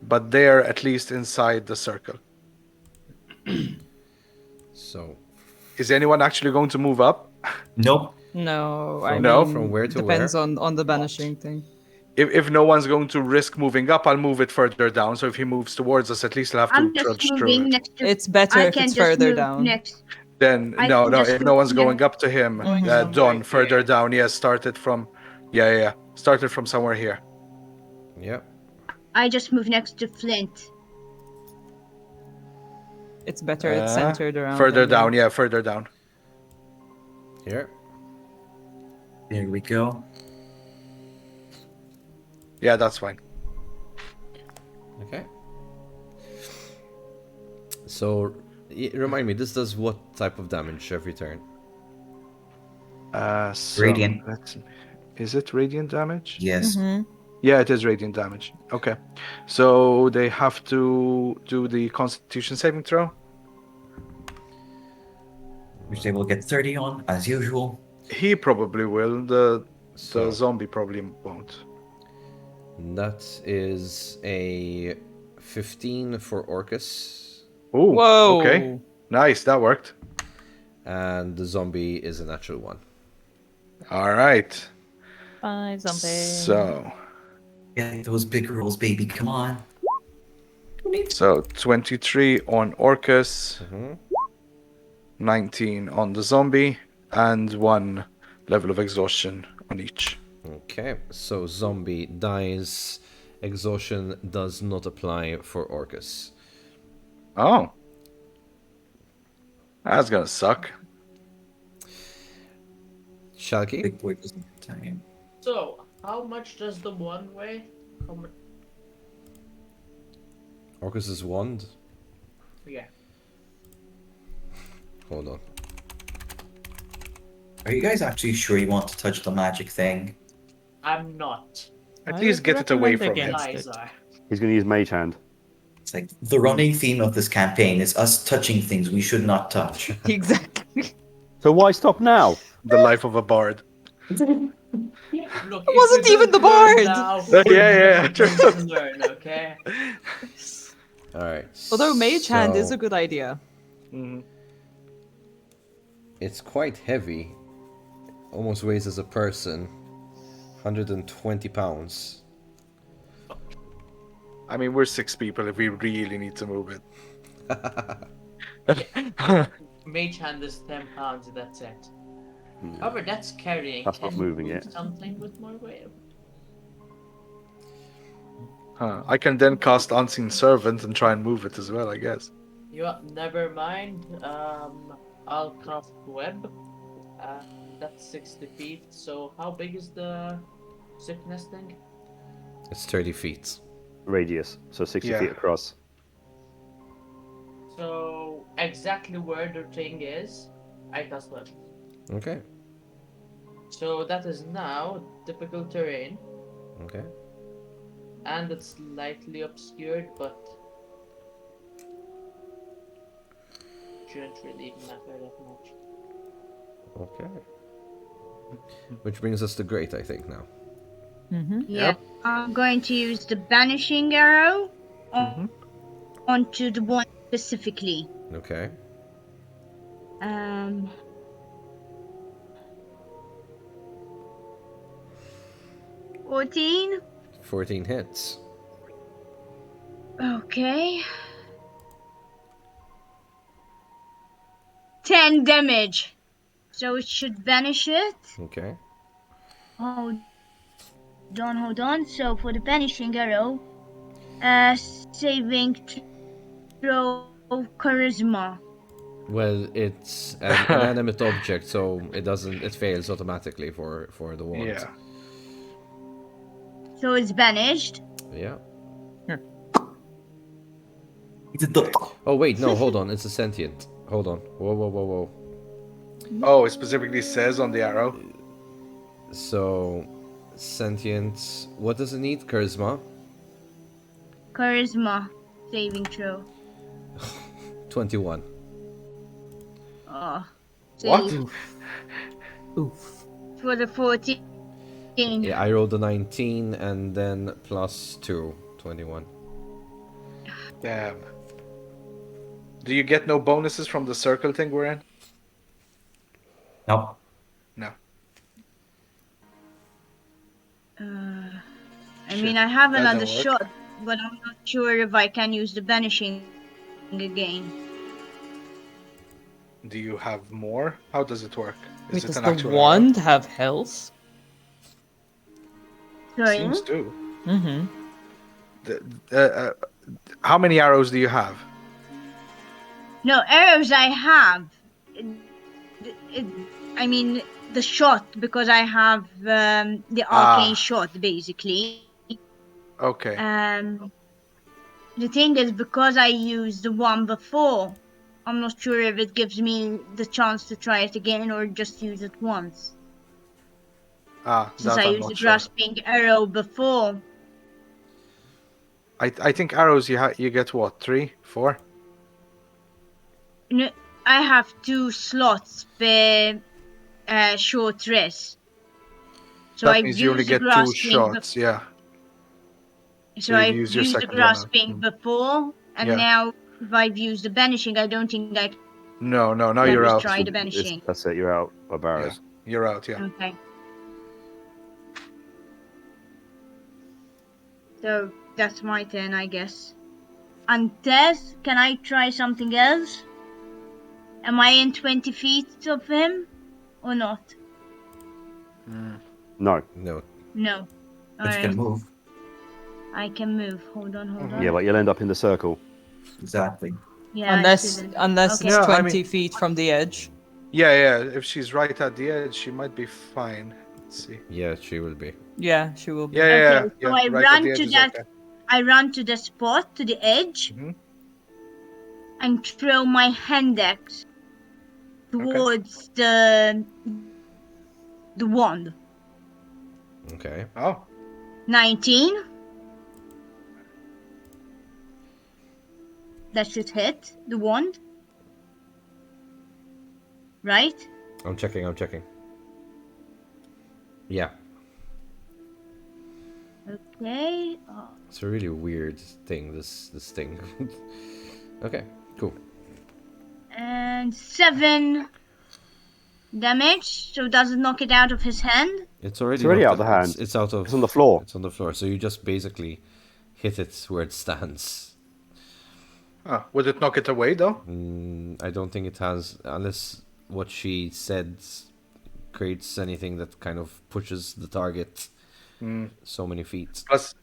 But they're at least inside the circle. So, is anyone actually going to move up? Nope. No, I mean, from where to depends where? on the banishing thing. If no one's going to risk moving up, I'll move it further down. So if he moves towards us, at least he'll have to trudge through it. It's better if it's further down. Then no. If no one's going up to him, Don, further down. Yes, started from, started from somewhere here. Yep. I just moved next to Flint. It's better it's centered around. Further down, further down. Here. There we go. Yeah, that's fine. Okay. So, remind me, this does what type of damage every turn? Radiant. Is it radiant damage? Yes. Yeah, it is radiant damage. Okay. So they have to do the Constitution saving throw. Which they will get 30 on, as usual. He probably will. The zombie probably won't. That is a 15 for Orcus. Ooh, whoa. Okay. Nice, that worked. And the zombie is a natural 1. All right. Bye, zombie. So... Yeah, those big rolls, baby. Come on. So 23 on Orcus, 19 on the zombie, and 1 level of exhaustion on each. Okay, so zombie dies. Exhaustion does not apply for Orcus. Oh. That's gonna suck. Shalky? Big boy doesn't have time. So, how much does the wand weigh? Orcus's wand? Yeah. Hold on. Are you guys actually sure you want to touch the magic thing? I'm not. At I least would get it away recommend from him. against it. He's going to use Mage Hand. It's like the running theme of this campaign is us touching things we should not touch. Exactly. So why stop now? The life of a bard. Look, It wasn't even the bard! Yeah, true. to learn, okay? Alright. Although Mage Hand is so a good idea. Mhm. It's quite heavy. Almost weighs as a person. 120 pounds. I mean, we're 6 people if we really need to move it. Mage hand is 10 pounds, that's it. However, that's carrying. That's not Can you moving move it. something with more weight? Huh. I can then cast Unseen Servant and try and move it as well, I guess. Never mind. I'll cast web. That's 60 feet. So how big is the sickness thing? It's 30 feet. Radius, so 60 Yeah. feet across. So exactly where the thing is, I cast web. Okay. So that is now typical terrain, Okay. and it's slightly obscured, but shouldn't really matter that much. Okay. Which brings us to Great, I think, now. Mm-hmm. Yeah. Yep. I'm going to use the banishing arrow onto the one specifically. Okay. Um. 14. 14 hits. Okay. 10 damage. So it should banish it. Okay. Hold on. So for the banishing arrow, saving throw charisma. Well, it's an inanimate object, so it fails automatically for the wand. Yeah. So it's banished. Yeah. It's a duck. Oh wait, no, hold on. It's a sentient. Hold on. Whoa. Oh, it specifically says on the arrow. So, sentient. What does it need? Charisma. Charisma saving throw. 21. Oh. What? save. Oof. For the 14. Yeah, I rolled a 19 and then plus 2, 21. Damn. Do you get no bonuses from the circle thing we're in? No. No. I mean, I have that another don't work. shot, but I'm not sure if I can use the banishing again. Do you have more? How does it work? Wait, Is it does an the actual wand have health? arrow? Sorry. Seems to. Mm-hmm. How many arrows do you have? No, arrows I have. I mean, the shot, because I have the arcane shot, basically. Okay. The thing is, because I used the one before, I'm not sure if it gives me the chance to try it again or just use it once. Since that I I'm used the not sure. grasping arrow before. I think arrows you get what, 3, 4? No, I have 2 slots per short rest. So That I've means you only used the get 2 grasping shots, yeah. So you've I've used used your the second one now. grasping before, and Yeah. now if I've used the banishing, I don't think I No, now can you're out. try the banishing. That's it, you're out of arrows. You're out, yeah. Okay. So that's my turn, I guess. And Tess, can I try something else? Am I in 20 feet of him or not? No. No. No. But you can move. I can move. Hold on. Yeah, but you'll end up in the circle. Exactly. Yeah, I Unless shouldn't. it's Okay. Yeah, I 20 mean- feet from the edge. Yeah. If she's right at the edge, she might be fine. Let's see. Yeah, she will be. Yeah, she will be. Yeah. Okay, so I right run at the edge to is that- okay. I run to the spot, to the edge, Mhm. and throw my hand axe towards the wand. Okay. Oh, 19. That should hit the wand. Right? I'm checking. Yeah. Okay. It's a really weird thing, this thing. Okay, cool. And 7 damage. So does it knock it out of his hand? It's already out knocked of the hand. It's out of. It's on the floor. It's on the floor. So you just basically hit it where it stands. Would it knock it away though? I don't think it has, unless what she said creates anything that kind of pushes the target so many feet. Plus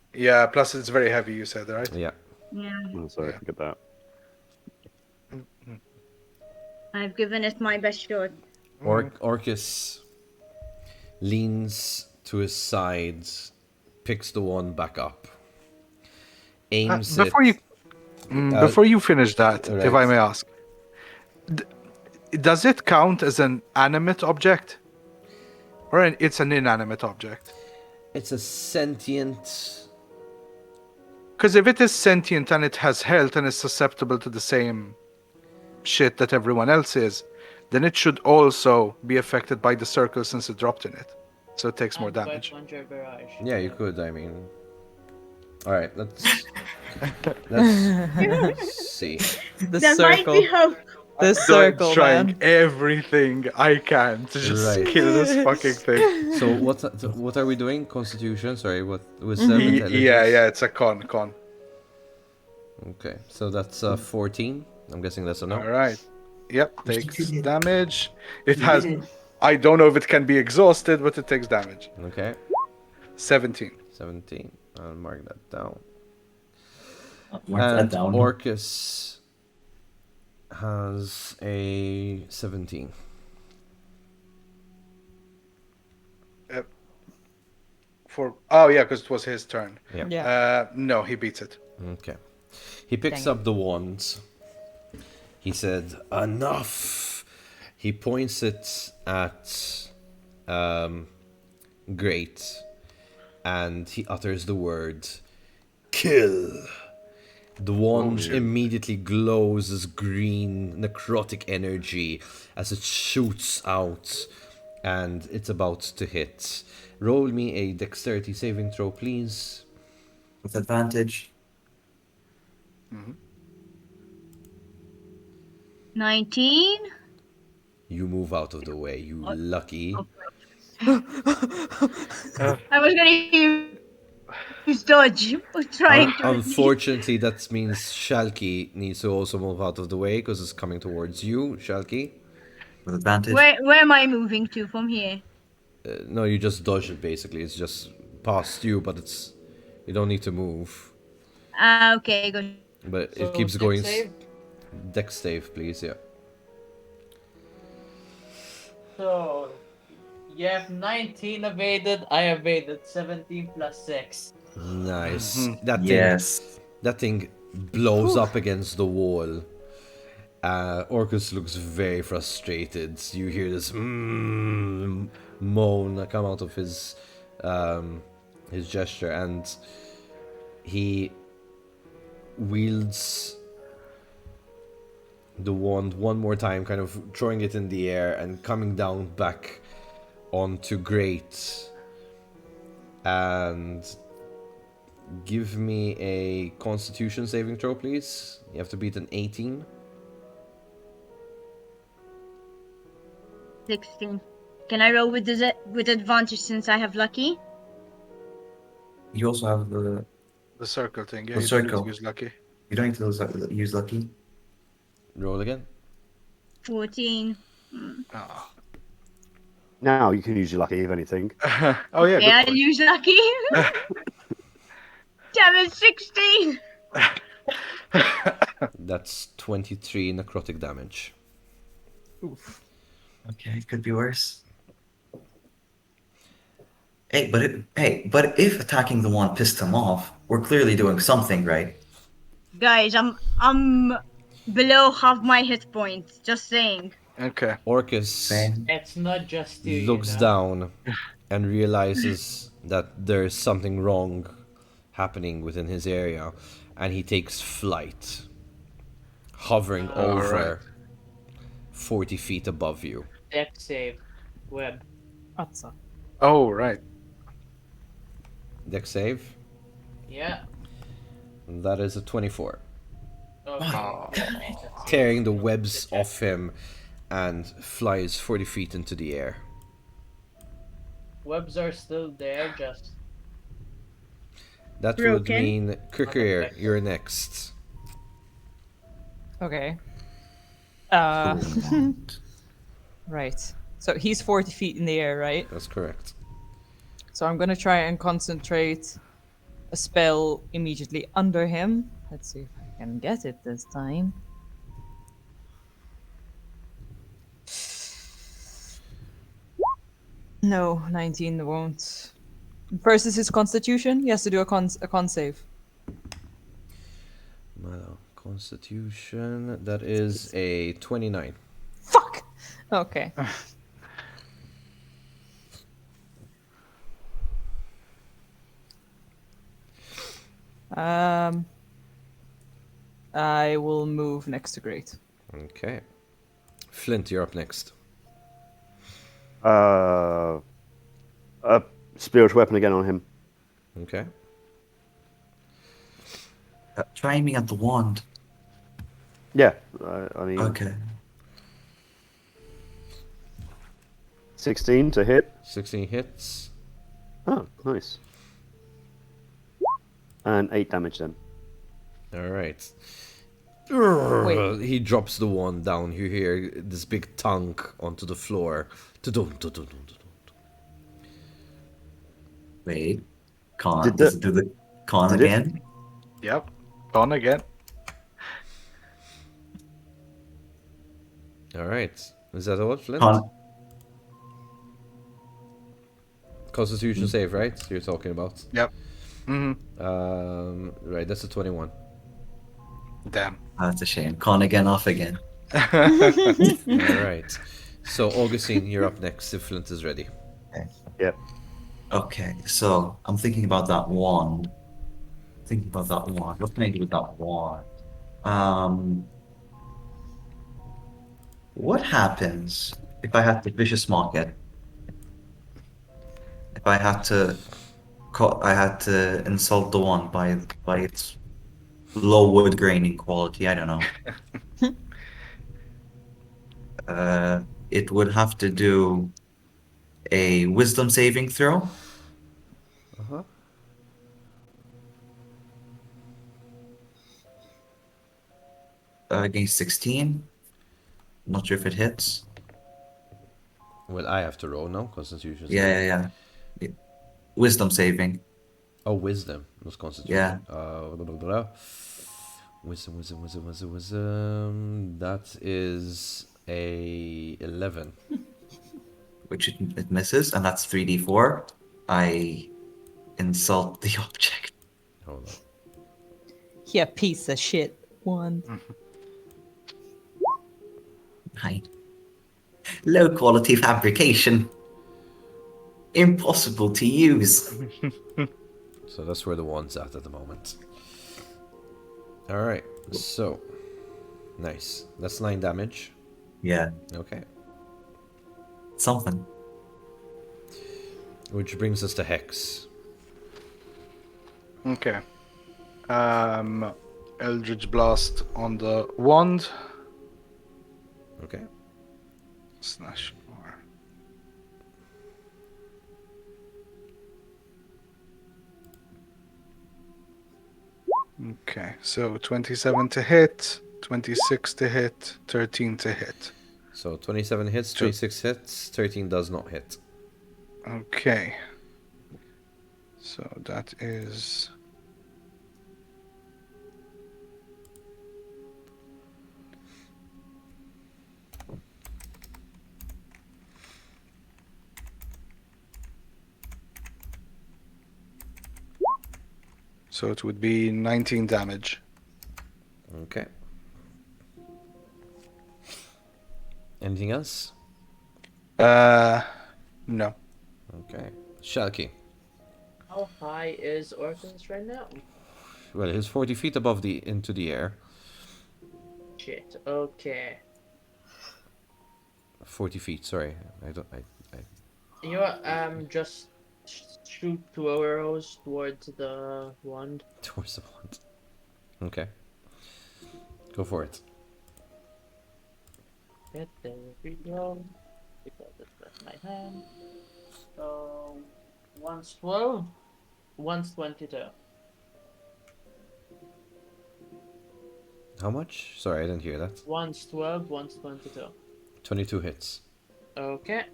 it's very heavy. You said, right? Yeah. Yeah. Oh, sorry, I forget that. I've given it my best shot. Orcus leans to his side, picks the wand back up, aims Before you finish that, right. if I may ask, does it count as an animate object, or it's an inanimate object? It's a sentient. Because if it is sentient and it has health and is susceptible to the same shit that everyone else is, then it should also be affected by the circle since it dropped in it. So it takes more damage. Yeah, you could. I mean, all right. Let's see. The There circle. might be hope. The circle, trying man. everything I can to just kill this fucking thing. So what are we doing? Constitution. Sorry, what was intelligence? Yeah, it's a con. Okay, so that's 14. I'm guessing that's a no. All right. Yep, takes damage. It has. I don't know if it can be exhausted, but it takes damage. Okay. 17. 17. I'll mark that down. Mark that And down. Orcus has a 17. Because it was his turn. Yeah. No, he beats it. Okay. He picks Dang. up the wand. He said, "Enough." He points it at Great, and he utters the word, "Kill." The wand immediately glows as green necrotic energy as it shoots out, and it's about to hit. Roll me a dexterity saving throw, please. With advantage. 19. You move out of the way, you lucky. I was gonna use dodge. Trying to. Unfortunately, that means Shalky needs to also move out of the way because it's coming towards you, Shalky. With advantage. Where am I moving to from here? No, you just dodge it basically. It's just past you, but it's you don't need to move. Okay, good. But So, it keeps dex going. save? Dex save, please. Yeah. So, you have 19 evaded, I evaded 17 plus 6. Nice. Yes. That thing blows up against the wall. Orcus looks very frustrated. You hear this moan come out of his gesture, and he wields the wand one more time, kind of throwing it in the air and coming down back onto Great. And give me a Constitution saving throw, please. You have to beat an 18. 16. Can I roll with advantage since I have lucky? You also have the circle thing. Yeah, The you don't need circle. to use lucky. You don't need to use lucky. Roll again. 14. Now you can use your lucky if anything. Oh yeah. Yeah, Good I use lucky. Damn it, 16. That's 23 necrotic damage. Okay, it could be worse. Hey, but if attacking the one pissed him off, we're clearly doing something right. Guys, I'm below half my hit points. Just saying. Okay. Orcus Same. It's not just you. looks you know? down and realizes that there's something wrong happening within his area, and he takes flight, hovering over 40 feet above you. Deck save. Web. Atsa. Oh, right. Deck save. Yeah. That is a 24. Okay. Tearing the webs off him and flies 40 feet into the air. Webs are still there, just That would Broken. mean Krikir, you're next. Okay. Cool. Right. So he's 40 feet in the air, right? That's correct. So I'm gonna try and concentrate a spell immediately under him. Let's see if I can get it this time. No, 19 won't. Versus his constitution, he has to do a con save. Constitution, that is a 29. Fuck! Okay. I will move next to Great. Okay. Flint, you're up next. A spirit weapon again on him. Okay. Try aiming at the wand. Yeah, I mean, Okay. 16 to hit. 16 hits. Oh, nice. And 8 damage then. Alright. Wait. He drops the wand down. You hear this big thunk onto the floor. Wait. Con. Did Does the- it do the con did it- again? Yep. On again. Alright. Is that all, Flint? Con. Constitution save, right? You're talking about. Yep. Right, that's a 21. Damn. That's a shame. Con again, off again. Alright. So, Augustine, you're up next if Flint is ready. Yep. Okay, so I'm thinking about that wand. What can I do with that wand? What happens if I had to vicious mark it? If I had to, I had to insult the wand by its low wood graining quality. I don't know. It would have to do a wisdom saving throw. Against 16. Not sure if it hits. Well, I have to roll now. Constitution save. Yeah. Wisdom saving. Oh, wisdom. Not constitution. Yeah. Blah, blah, blah. Wisdom. That is a 11. Which it misses, and that's 3d4. I insult the object. Hold on. Yeah, piece of shit. One. Right. Low quality fabrication. Impossible to use. So that's where the wand's at the moment. Alright, so. Nice. That's 9 damage. Yeah, Okay. something. Which brings us to Hex. Okay. Eldritch Blast on the wand. Okay. Slash R. Okay, so 27 to hit, 26 to hit, 13 to hit. So 27 hits, 26 hits, 13 does not hit. Okay. So that is... So it would be 19 damage. Okay. Anything else? No. Okay. Shalky. How high is Orcus right now? Well, he's 40 feet above into the air. Shit. Okay. 40 feet. Sorry, I don't. I You know what? Just shoot 2 arrows towards the wand. towards the wand. Okay, go for it. There we go. Because it's left my hand. So one's 12, one's 22. How much? Sorry, I didn't hear that. One's 12, one's 22. 22 hits. Okay.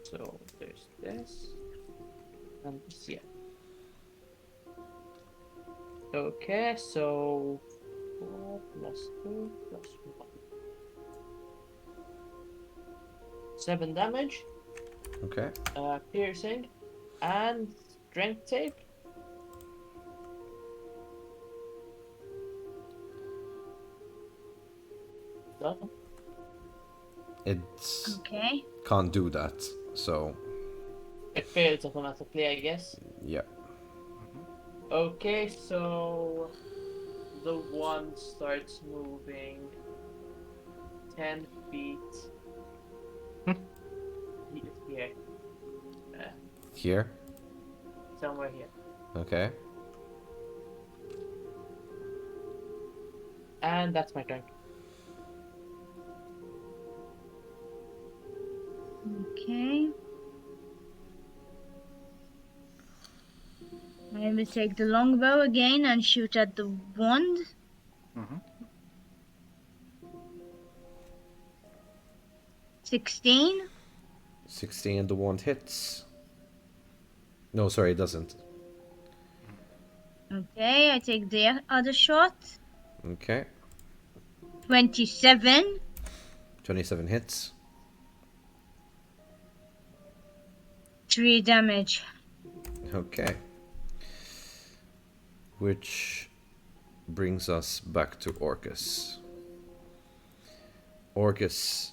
So there's this. And this, yeah. Okay, so 4 plus 2 plus 1. 7 damage, Okay. piercing, and strength save. Done. It's Okay. can't do that. So It fails automatically, I guess. yeah. Okay, so the one starts moving 10 feet here. Here. Somewhere here. Okay. And that's my turn. Okay. I will take the longbow again and shoot at the wand. Mm-hmm. 16. 16, the wand hits. No, sorry, it doesn't. Okay, I take the other shot. Okay. 27. 27 hits. 3 damage. Okay. Which brings us back to Orcus. Orcus,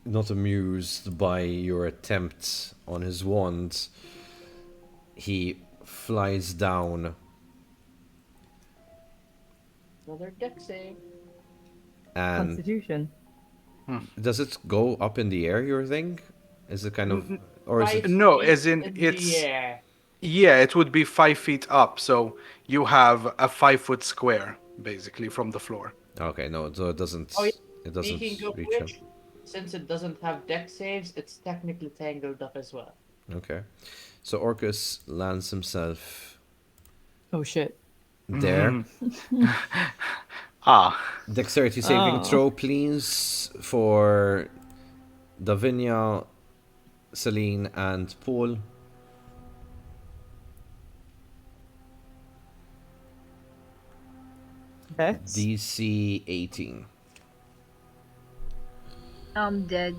not amused by your attempt on his wand, he flies down Another deck save. and Constitution. does it go up in the air, your thing? Is it kind of, or is it? No, 5 as in feet it's the air. yeah, it would be 5 feet up, so you have a 5-foot square basically from the floor. Okay, no, so it doesn't. Oh, yeah. It doesn't Speaking of reach him. which, since it doesn't have deck saves, it's technically tangled up as well. Okay, so Orcus lands himself Oh shit. there. Dexterity saving throw, please, for Davinia, Celine, and Paul. Dex? DC 18. I'm dead.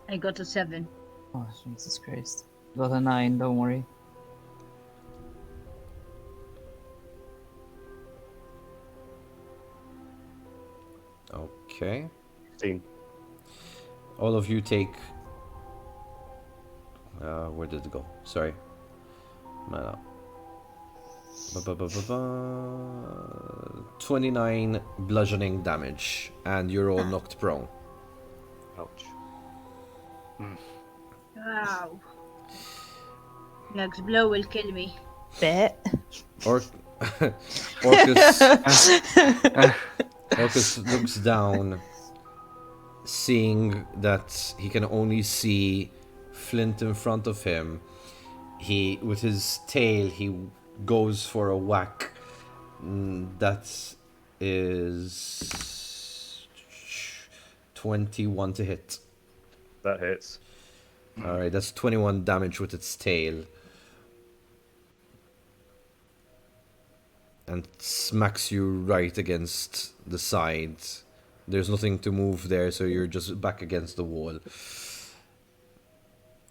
I got a 7. Oh, Jesus Christ. Got a 9, don't worry. Okay. 16. All of you take. Where did it go? Sorry. Mana. 29 bludgeoning damage, and you're all knocked prone. Ouch. Wow. Next blow will kill me. Bet. Orcus looks down, seeing that he can only see Flint in front of him. He, with his tail, he goes for a whack. That is 21 to hit. That hits. Alright, that's 21 damage with its tail. And smacks you right against the side. There's nothing to move there, so you're just back against the wall.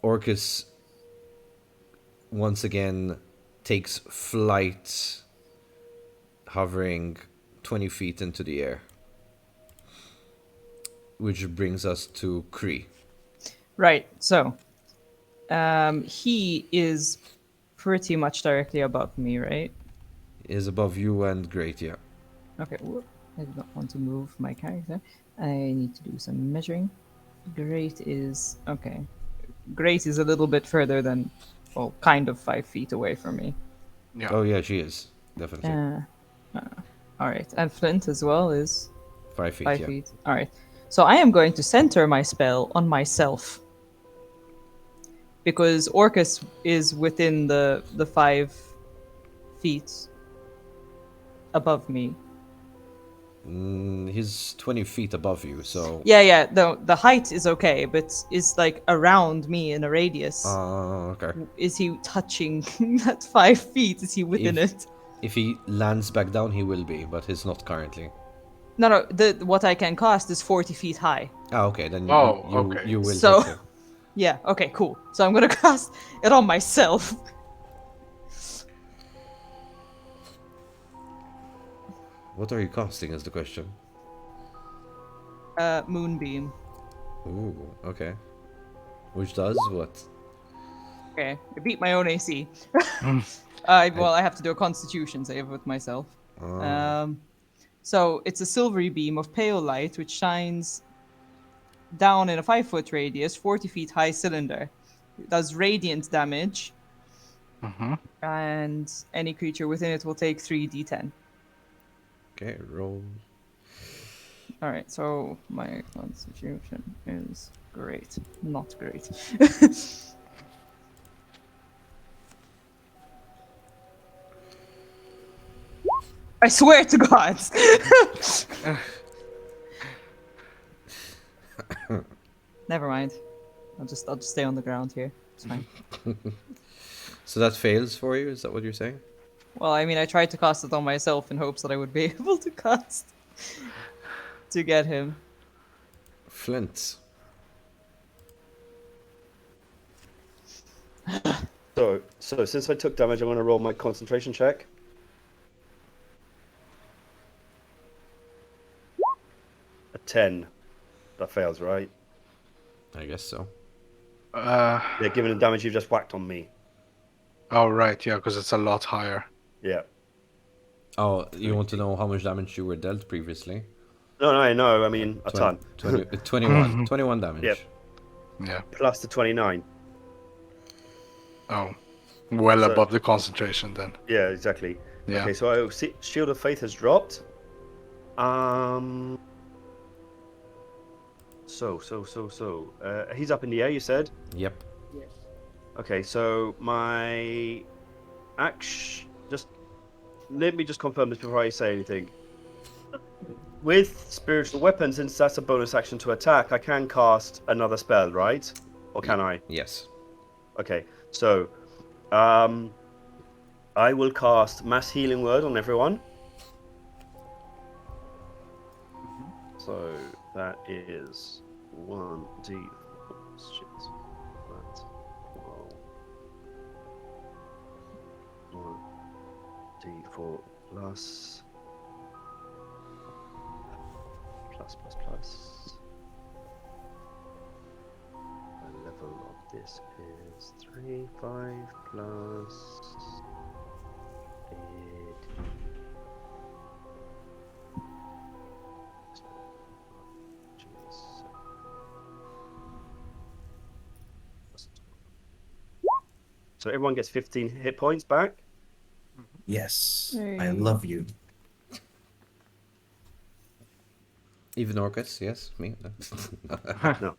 Orcus once again takes flight, hovering 20 feet into the air. Which brings us to Kree. Right. So, he is pretty much directly above me, right? Is above you and great, yeah. Okay. Whoop. I do not want to move my character. I need to do some measuring. Great is okay. Great is a little bit further than, well, kind of 5 feet away from me. Yeah. Oh yeah, she is definitely All right, and Flint as well is 5 feet. 5 feet. All right, so I am going to center my spell on myself because Orcus is within the 5 feet above me. He's 20 feet above you, so. Yeah. The height is okay, but is like around me in a radius. Okay. Is he touching that 5 feet? Is he within it? If he lands back down, he will be, but he's not currently. No. What I can cast is 40 feet high. Ah, okay. Then okay. you will So, hit him. yeah. Okay. Cool. So I'm gonna cast it on myself. What are you casting is the question. Moonbeam. Ooh, okay. Which does what? Okay, I beat my own AC. Well, I have to do a Constitution save with myself. So it's a silvery beam of pale light which shines down in a 5-foot radius, 40 feet high cylinder. It does radiant damage, and any creature within it will take 3d10. Okay, roll. All right, so my Constitution is great, not great. I swear to God. Never mind. I'll just stay on the ground here. It's fine. So that fails for you? Is that what you're saying? Well, I mean, I tried to cast it on myself in hopes that I would be able to cast to get him. Flint. So since I took damage, I'm going to roll my concentration check. A 10. That fails, right? I guess so. Yeah, given the damage you've just whacked on me. Oh, right, yeah, because it's a lot higher. Yeah. Oh, you want to know how much damage you were dealt previously? No, I mean a ton. 21 damage. Yep. Yeah. Plus the 29. Oh, well above the concentration then. Yeah, exactly. Yeah. Okay, so Shield of Faith has dropped. He's up in the air, you said? Yep. Okay, so my action. Let me just confirm this before I say anything. With spiritual weapons, since that's a bonus action to attack, I can cast another spell, right? Or can I? Yes. Okay, so I will cast Mass Healing Word on everyone. So that is 1d. Shit. That's 1d4 plus. The level of this is 3, 5 plus 8. So everyone gets 15 hit points back. Yes, Hey. I love you. Even Orcus, yes, me. No.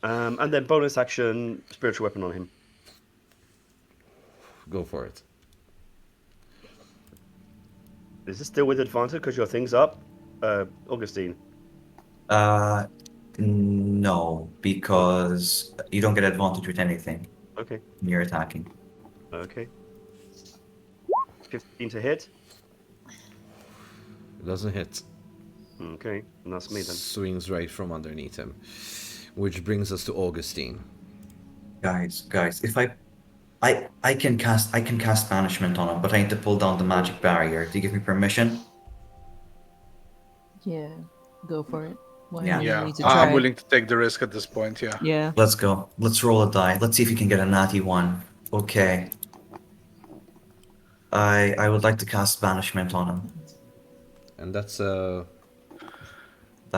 And then bonus action, spiritual weapon on him. Go for it. Is this still with advantage because your thing's up, Augustine? No, because you don't get advantage with anything Okay. when you're attacking. Okay. 15 to hit. It doesn't hit. Okay, and that's me then. Swings right from underneath him. Which brings us to Augustine. Guys, if I can cast banishment on him, but I need to pull down the magic barrier. Do you give me permission? Yeah, go for it. Why Yeah. do we Yeah, need to I'm try? willing to take the risk at this point. Yeah. Yeah. Let's go. Let's roll a die. Let's see if you can get a natty one. Okay. I would like to cast banishment on him. And that's That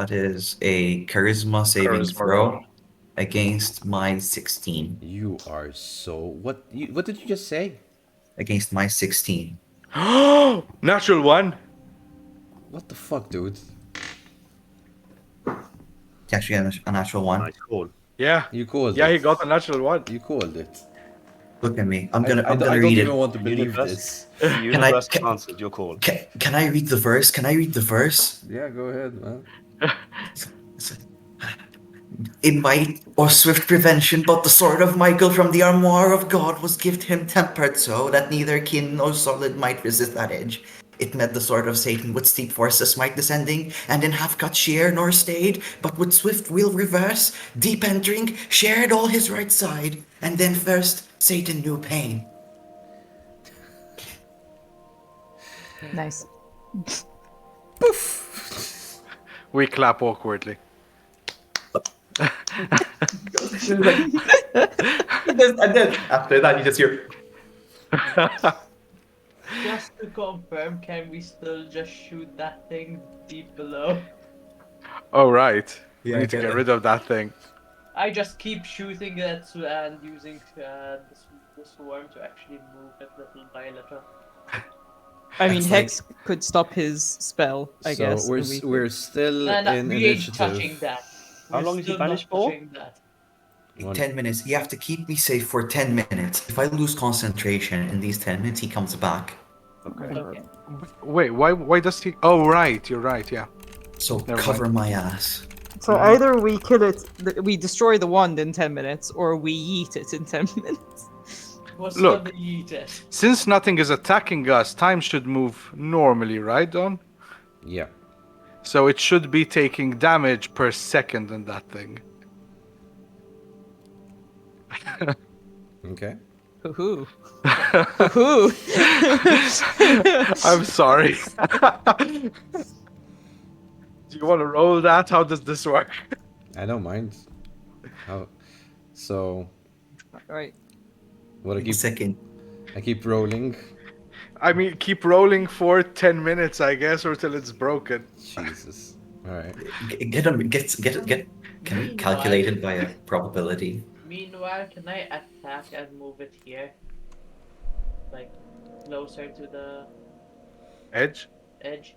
is a charisma saving Charisma throw roll. against my 16. you are so what did you just say? Against my 16. Natural one. What the fuck, dude? It's actually a natural one. Nice call. Yeah. You called Yeah, it. he got a natural one. You called it. Look at me. I'm I gonna don't read even it. want to believe Universe. this. The universe answered your call. Can I read the verse? Can I read the verse? Yeah, go ahead, man. In might or swift prevention, but the sword of Michael from the armoire of God was given him tempered so that neither kin nor solid might resist that edge. It met the sword of Satan with steep forces might descending, and in half cut sheer nor stayed, but with swift wheel reverse, deep entering, shared all his right side, and then first Satan knew pain. Nice. We clap awkwardly. And then after that, you just hear. Just to confirm, can we still just shoot that thing deep below? Oh right. Yeah, We need to get get it. rid of that thing. I just keep shooting it and using the swarm to actually move it little by little. I mean, That's Hex could stop his spell, I So guess. we're and we could- we're still And in we ain't initiative. touching that. How We're long is he still not banished for? touching that. 10 minutes. You have to keep me safe for 10 minutes. If I lose concentration in these 10 minutes, he comes back. Okay. Wait, why does he? Oh right, you're right. Yeah. So Never cover my ass. So either we kill it, we destroy the wand in 10 minutes, or we yeet it in 10 minutes. What's Look. gonna eat it? Since nothing is attacking us, time should move normally, right, Don? Yeah. So it should be taking damage per second in that thing. Okay. Hoo-hoo. Hoo-hoo. I'm sorry. Do you want to roll that? How does this work? I don't mind. How? So Right. what Second. I keep rolling. I mean, keep rolling for 10 minutes, I guess, or till it's broken. Jesus. All right. Get him. Get. Can we calculate it by a probability? Meanwhile, can I attack and move it here? Like, closer to the Edge? edge?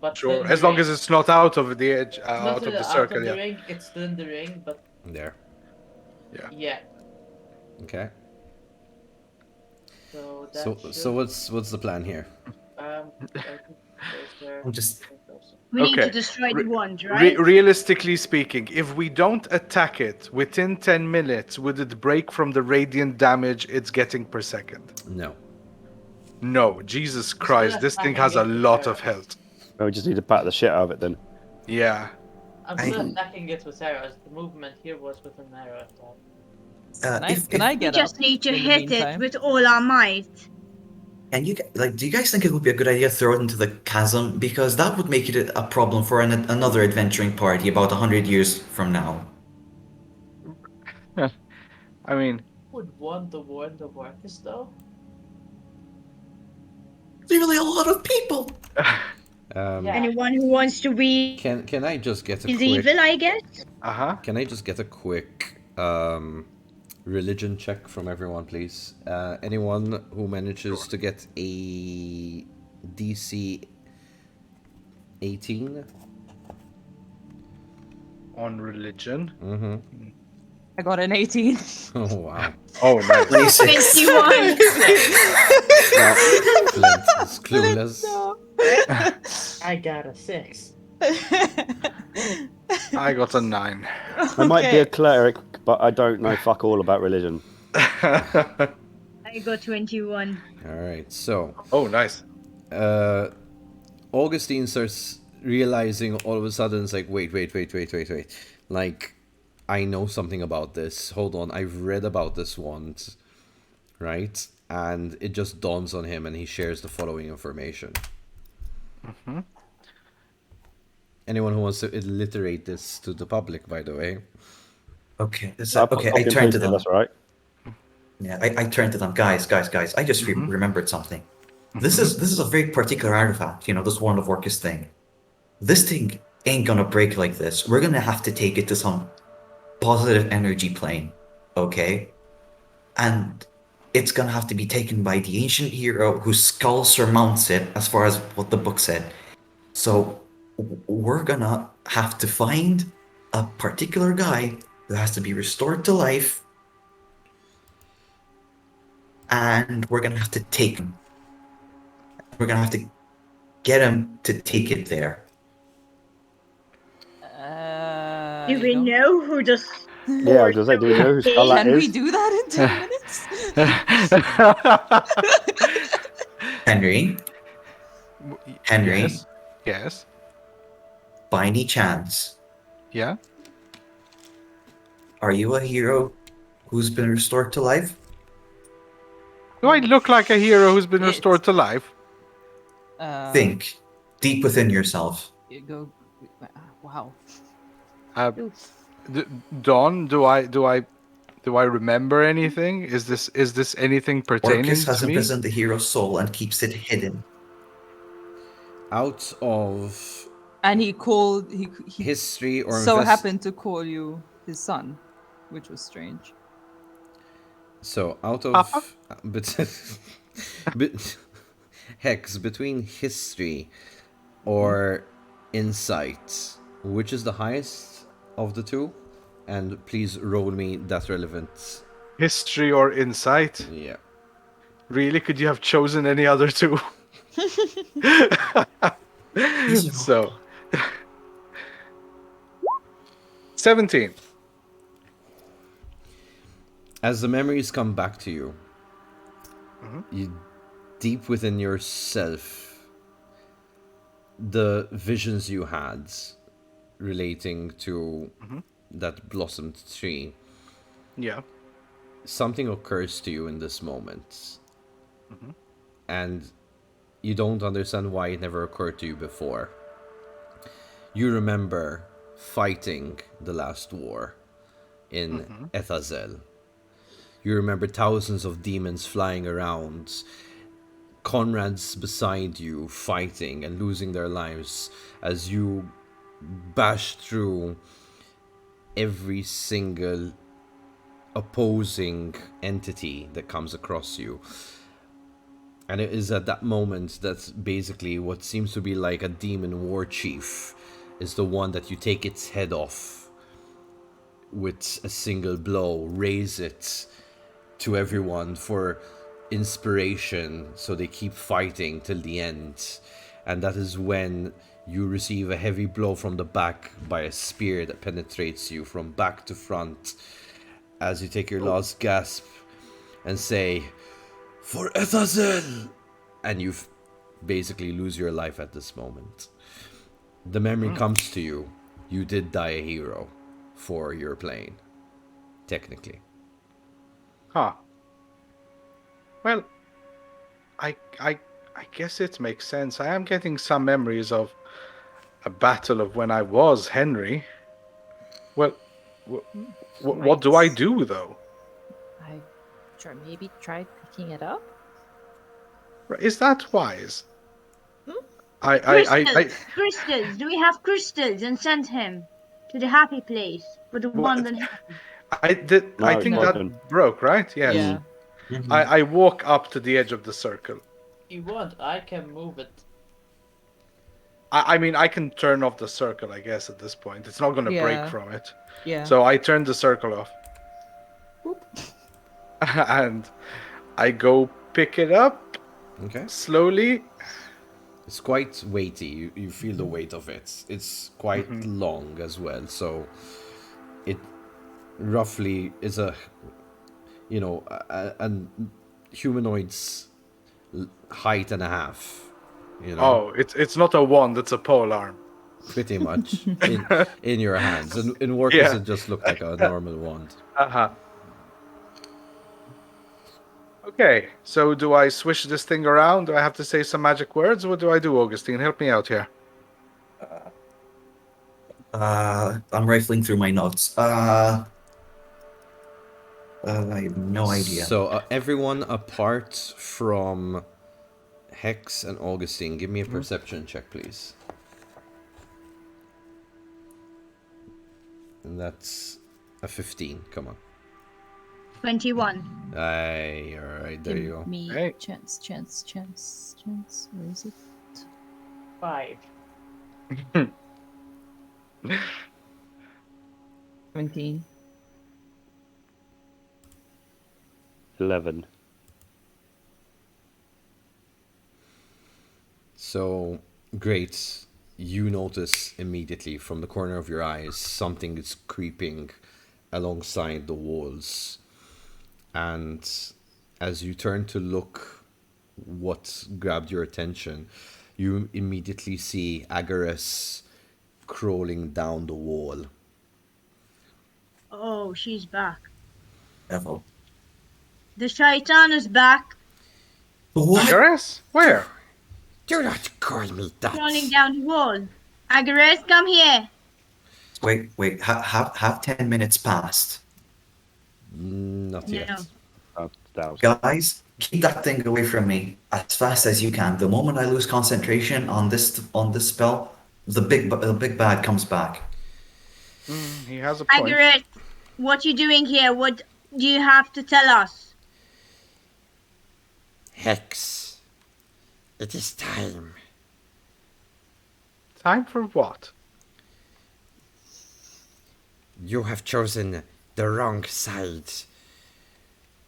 But Sure. still As the long ring. as it's not out of the edge, Not out to of the out circle, of the yeah. ring, it's still in the ring, but There. yeah. Okay. So that So should, what's the plan here? I think those are I'm just. closer. We need to Okay. destroy the wand, right? Realistically speaking, if we don't attack it within 10 minutes, would it break from the radiant damage it's getting per second? No. No, Jesus Christ, this thing has a attacking it lot with of health. Well, we just need to bat the shit out of it then. Yeah. I'm still attacking it with arrows. The movement here was with an arrow attack. Can I We get just up need to in the hit it meantime? with all our might. And you like? Do you guys think it would be a good idea to throw it into the chasm? Because that would make it a problem for another adventuring party about 100 years from now. I mean, Would want the wand of Arcus though? Really, a lot of people. Yeah. Anyone who wants to be Can I just get a is quick? evil, I guess. Can I just get a quick religion check from everyone, please? Anyone who manages to get a DC 18? On religion. Mm-hmm. I got an 18. Oh wow. Oh, nice. 21. Flint is clueless. I got a 6. I got a 9. I might be a cleric, but I don't know fuck all about religion. I got 21. All right. So. Oh, nice. Augustine starts realizing all of a sudden, it's like, wait. Like, I know something about this. Hold on, I've read about this once, right? And it just dawns on him, and he shares the following information. Anyone who wants to alliterate this to the public, by the way. Okay. Copy I and turned to paste it, them. that's all right. Yeah, I turned to them. Guys. I just remembered something. This is a very particular artifact. This Wand of Orcus thing. This thing ain't gonna break like this. We're gonna have to take it to some positive energy plane, okay? And it's gonna have to be taken by the ancient hero whose skull surmounts it, as far as what the book said. So we're gonna have to find a particular guy who has to be restored to life, and we're gonna have to take him. We're gonna have to get him to take it there. Do we know who the Yeah, I was gonna say, do we know who skull that Can we is? do that in 10 minutes? Henry, Yes. by any chance, Yeah. are you a hero who's been restored to life? Do I look like a hero who's been restored to life? Think deep within yourself. You go. Wow. Don, do I remember anything? Is this anything pertaining Orcus has to me? imprisoned the hero's soul and keeps it hidden. Out of And he called. He history or so happened to call you his son, which was strange. So out of Hex, between history or insight, which is the highest of the two? And please roll me that relevant. History or insight? Yeah. Really? Could you have chosen any other two? So 17. As the memories come back to you, you deep within yourself, the visions you had relating to that blossomed tree, Yeah. something occurs to you in this moment. And you don't understand why it never occurred to you before. You remember fighting the last war in Ethazel. You remember thousands of demons flying around, Conrad's beside you fighting and losing their lives as you bash through every single opposing entity that comes across you. And it is at that moment that basically what seems to be like a demon war chief is the one that you take its head off with a single blow, raise it to everyone for inspiration so they keep fighting till the end. And that is when you receive a heavy blow from the back by a spear that penetrates you from back to front as you take your last gasp and say, "For Ethazel!" And you basically lose your life at this moment. The memory comes to you. You did die a hero for your plane, technically. Huh. Well, I guess it makes sense. I am getting some memories of a battle of when I was Henry. Well, what do I do though? Maybe try picking it up. Is that wise? Crystals. Do we have crystals and send him to the happy place for the wand and I think that broke, right? Yes. Yeah. I walk up to the edge of the circle. You want? I can move it. I mean, I can turn off the circle, I guess, at this point. It's not going to break from it. Yeah. So I turn the circle off. And I go pick it up. Okay. Slowly. It's quite weighty. You feel the weight of it. It's quite long as well. So it roughly is a humanoid's height and a half. Oh, it's not a wand, it's a pole arm. Pretty much in your hands. In Orcus, it just looked like a normal wand. Okay, so do I swish this thing around? Do I have to say some magic words? What do I do, Augustine? Help me out here. I'm rifling through my notes. I have no idea. So everyone apart from Hex and Augustine, give me a perception check, please. And that's a 15. Come on. 21. Aye, alright, there you go. Give me Hey. chance. Where is it? 5. 17. 11. So, great. You notice immediately from the corner of your eyes something is creeping alongside the walls. And as you turn to look what grabbed your attention, you immediately see Agares crawling down the wall. Oh, she's back. Devil. The shaitan is back, What? Agares? Where? Do not call me that. crawling down the wall. Agares, come here. Wait. Have 10 minutes passed. Not yet. No. Guys, keep that thing away from me as fast as you can. The moment I lose concentration on this spell, the big bad comes back. He has a point. Agares, what you doing here? What do you have to tell us? Hex, it is time. Time for what? You have chosen the wrong side.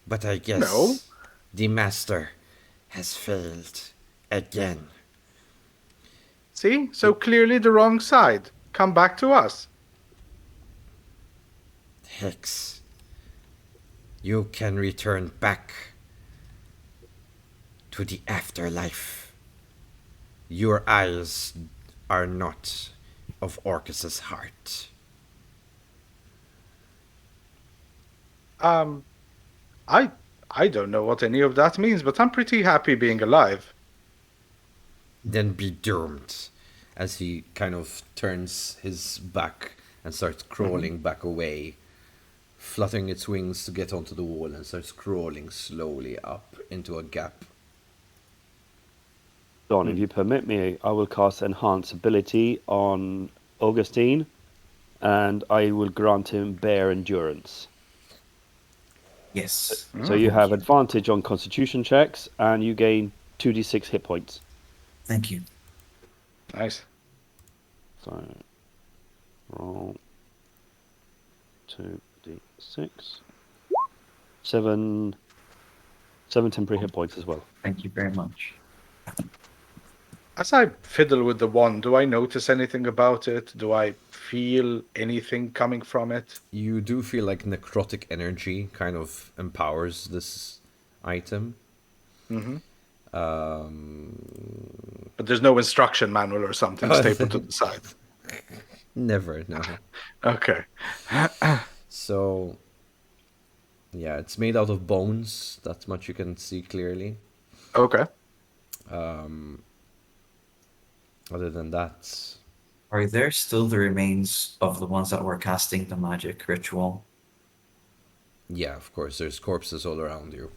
But I guess No. the master has failed again. See? So clearly the wrong side. Come back to us. Hex, you can return back to the afterlife. Your eyes are not of Orcus's heart. I don't know what any of that means, but I'm pretty happy being alive. Then be doomed. As he kind of turns his back and starts crawling back away, fluttering its wings to get onto the wall, and starts crawling slowly up into a gap. Don, if you permit me, I will cast Enhance Ability on Augustine, and I will grant him Bear Endurance. Yes. So you have advantage on Constitution checks, and you gain 2d6 hit points. Thank you. Nice. So, roll 2d6. 7 temporary hit points as well. Thank you very much. As I fiddle with the wand, do I notice anything about it? Do I feel anything coming from it? You do feel like necrotic energy kind of empowers this item. Mm-hmm. But there's no instruction manual or something stapled to the side. Never, no. Okay. So, yeah, it's made out of bones. That much you can see clearly. Okay. Other than that, Are there still the remains of the ones that were casting the magic ritual? yeah, of course, there's corpses all around you.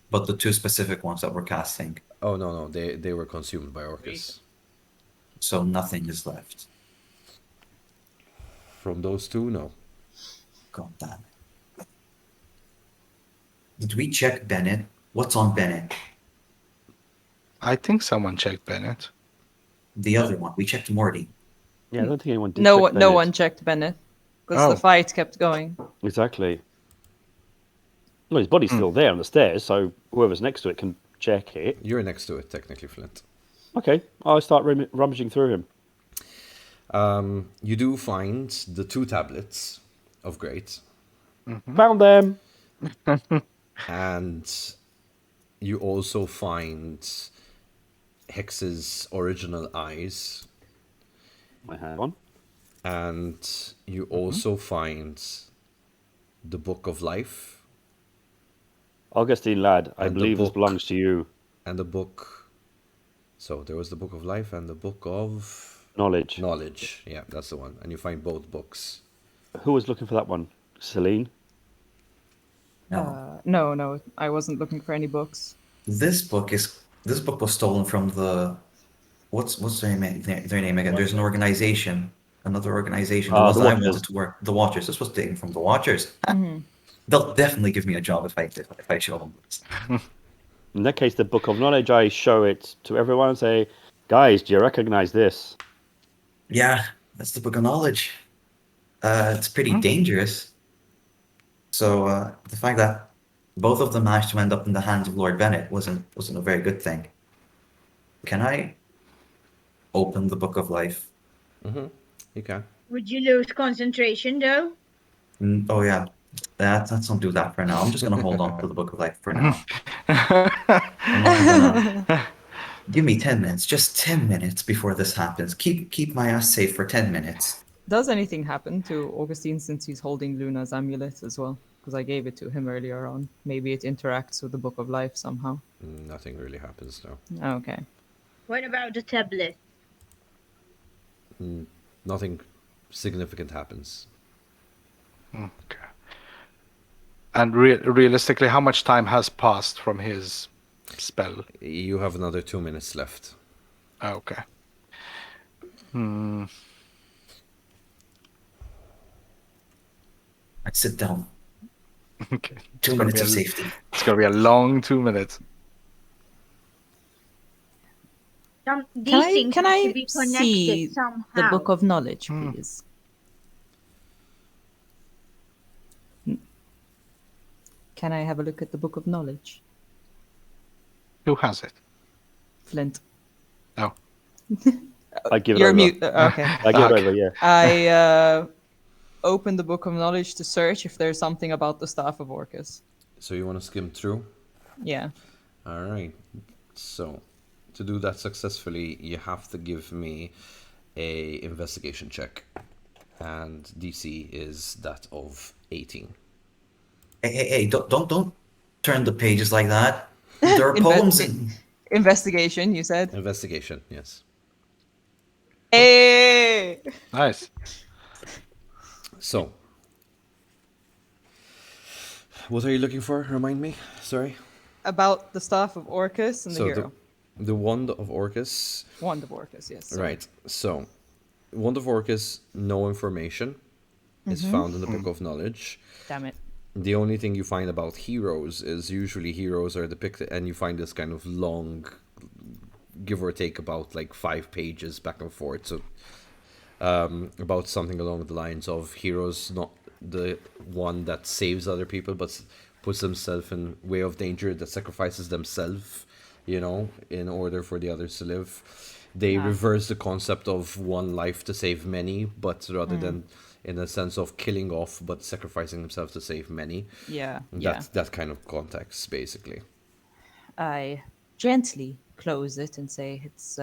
But the two specific ones that were casting, Oh, no, they were consumed by Orcus. so nothing is left. From those two, no. God damn it. Did we check Bennett? What's on Bennett? I think someone checked Bennett. The other one. We checked Morty. Yeah, I don't think anyone did. No check no Bennett. one checked Bennett because Oh. the fight kept going. Exactly. Well, his body's still there on the stairs, so whoever's next to it can check it. You're next to it, technically, Flint. Okay, I'll start rummaging through him. You do find the 2 tablets of Great, Found them! and you also find Hex's original eyes, I have one. and you also find the Book of Life, Augustine, lad, I And the believe this book. belongs to you. and the book. So there was the Book of Life and the Book of. Knowledge. Knowledge. Yeah, that's the one. And you find both books. Who was looking for that one? Celine? No. No, I wasn't looking for any books. This book was stolen from the what's their name again? There's an organization, another organization, the ones The that I Watchers. wanted to work. The Watchers. This was taken from the Watchers. Mm-hmm. They'll definitely give me a job if I show them this. In that case, the Book of Knowledge, I show it to everyone and say, guys, do you recognize this? Yeah, that's the Book of Knowledge. It's pretty dangerous. So the fact that both of them managed to end up in the hands of Lord Bennett wasn't a very good thing. Can I open the Book of Life? Mm-hmm. You can. Would you lose concentration though? Oh yeah, let's not do that for now. I'm just gonna hold on to the Book of Life for now. I'm not gonna... Give me 10 minutes, just 10 minutes before this happens. Keep my ass safe for 10 minutes. Does anything happen to Augustine since he's holding Luna's amulet as well? Because I gave it to him earlier on. Maybe it interacts with the Book of Life somehow. Nothing really happens now. Okay. What about the tablet? Nothing significant happens. Okay. And realistically, how much time has passed from his spell? You have another 2 minutes left. Okay. I'd sit down. Okay. 2 minutes of safety. It's gonna be a long 2 minutes. These things Can have I to be connected see somehow. the Book of Knowledge, please? Can I have a look at the Book of Knowledge? Who has it? Flint. Oh. I give it You're over. mute. Okay. I give it over, yeah. I open the Book of Knowledge to search if there's something about the Staff of Orcus. So you want to skim through? Yeah. All right. So to do that successfully, you have to give me a investigation check, and DC is that of 18. Hey! Don't turn the pages like that. There are poems in. Investigation, you said? Investigation, yes. Hey! Nice. So, what are you looking for? Remind me. Sorry. About the Staff of Orcus and the So hero. the wand of Orcus. Wand of Orcus, yes. Sorry. Right. So, wand of Orcus, no information is found in the Book of Knowledge. Damn it. The only thing you find about heroes is usually heroes are depicted, and you find this kind of long, give or take about like 5 pages back and forth. So, about something along the lines of heroes not the one that saves other people, but puts themselves in way of danger, that sacrifices themselves, in order for the others to live. They reverse the concept of one life to save many, but rather than in a sense of killing off, but sacrificing themselves to save many. Yeah. That kind of context, basically. I gently close it and say it's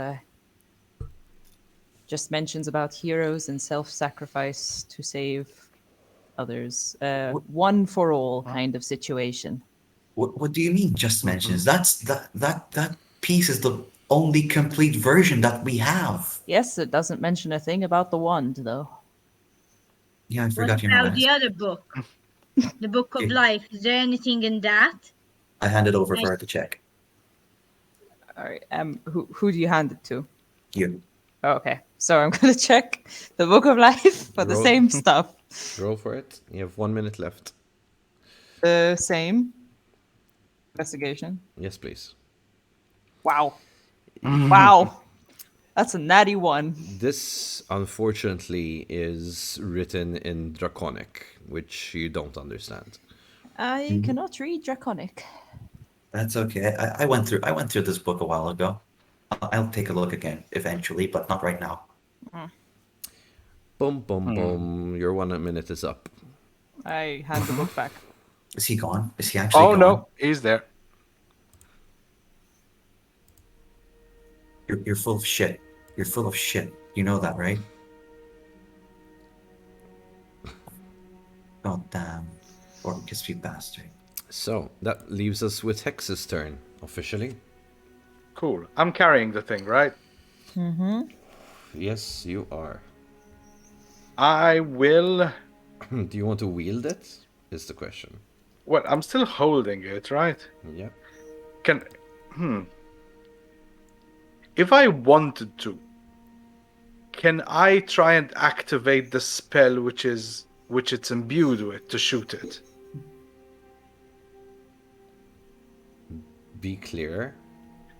just mentions about heroes and self-sacrifice to save others. One for all kind of situation. What do you mean? Just mentions that piece is the only complete version that we have. Yes, it doesn't mention a thing about the wand, though. Yeah, I What forgot your about name. the other book? The Book of Okay. Life. Is there anything in that? I hand it over for her to check. All right. Who do you hand it to? You. Oh, okay. So I'm gonna check the Book of Life for the Roll. same stuff. Roll for it. You have 1 minute left. The same investigation. Yes, please. Wow. Wow. That's a natty one. This, unfortunately, is written in Draconic, which you don't understand. I cannot read Draconic. That's okay. I went through this book a while ago. I'll take a look again eventually, but not right now. Boom, boom, boom. Your 1 minute is up. I hand the book back. Is he gone? Is he actually Oh gone? no, he's there. You're full of shit. You're full of shit. You know that, right? God damn. Orcus, you bastard. So, that leaves us with Hex's turn, officially. Cool. I'm carrying the thing, right? Yes, you are. I will. Do you want to wield it? Is the question. What? I'm still holding it, right? Yep. Can. If I wanted to, can I try and activate the spell which it's imbued with to shoot it? Be clear.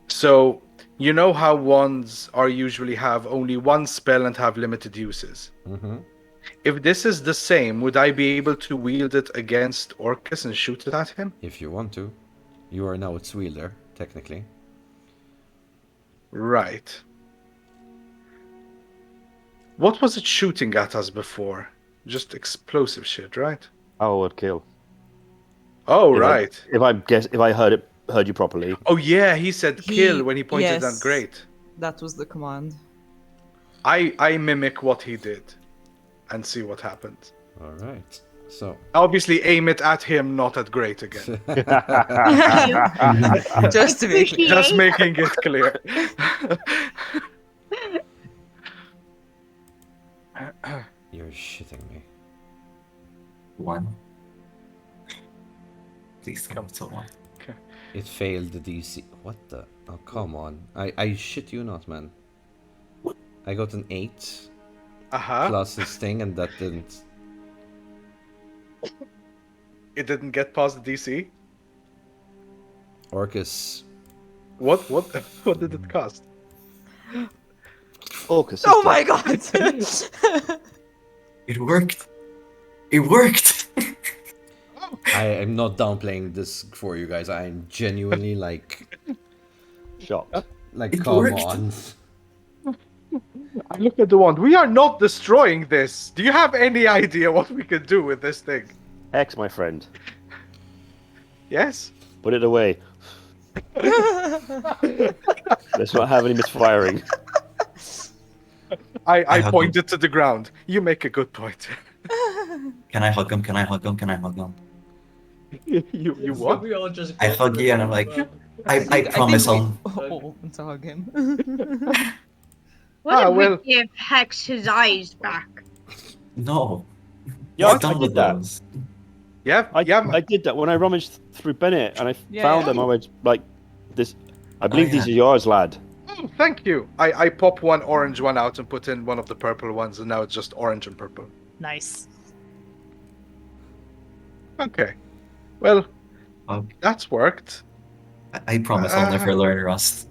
So, you know how wands are usually have only one spell and have limited uses? Mm-hmm. If this is the same, would I be able to wield it against Orcus and shoot it at him? If you want to. You are now its wielder, technically. Right. What was it shooting at us before? Just explosive shit, right? Oh, would kill. Oh, If right. if I heard you properly. Oh, yeah, he said kill when he pointed yes, at great. That was the command. I mimic what he did and see what happens. All right. So. Obviously, aim it at him, not at great again. Just to be clear. Just making it clear. You're shitting me. 1. Please come to 1. It failed the DC. What the? Oh, come on. I shit you not, man. I got an 8 plus his thing, and that didn't. It didn't get past the DC? Orcus. What did it cost? Orcus. Oh my god! It worked. It worked. I am not downplaying this for you guys. I'm genuinely like shocked. Like, It come worked. on. I look at the wand. We are not destroying this. Do you have any idea what we could do with this thing? X, my friend. Yes? Put it away. Let's not have any misfiring. I pointed to the ground. You make a good point. Can I hug him? Can I hug him? Can I hug him? You what? We all just I hug you and I'm like, I promise I'll. Oh, to hug him. What if well. we give Hex his eyes back? No. Yeah, He's done I with did that. those. I did that when I rummaged through Bennett and I found them. I was like, "This, I believe these are yours, lad." Oh, thank you. I pop one orange one out and put in one of the purple ones, and now it's just orange and purple. Nice. Okay. Well, Okay. that's worked. I promise I'll never learn Rust.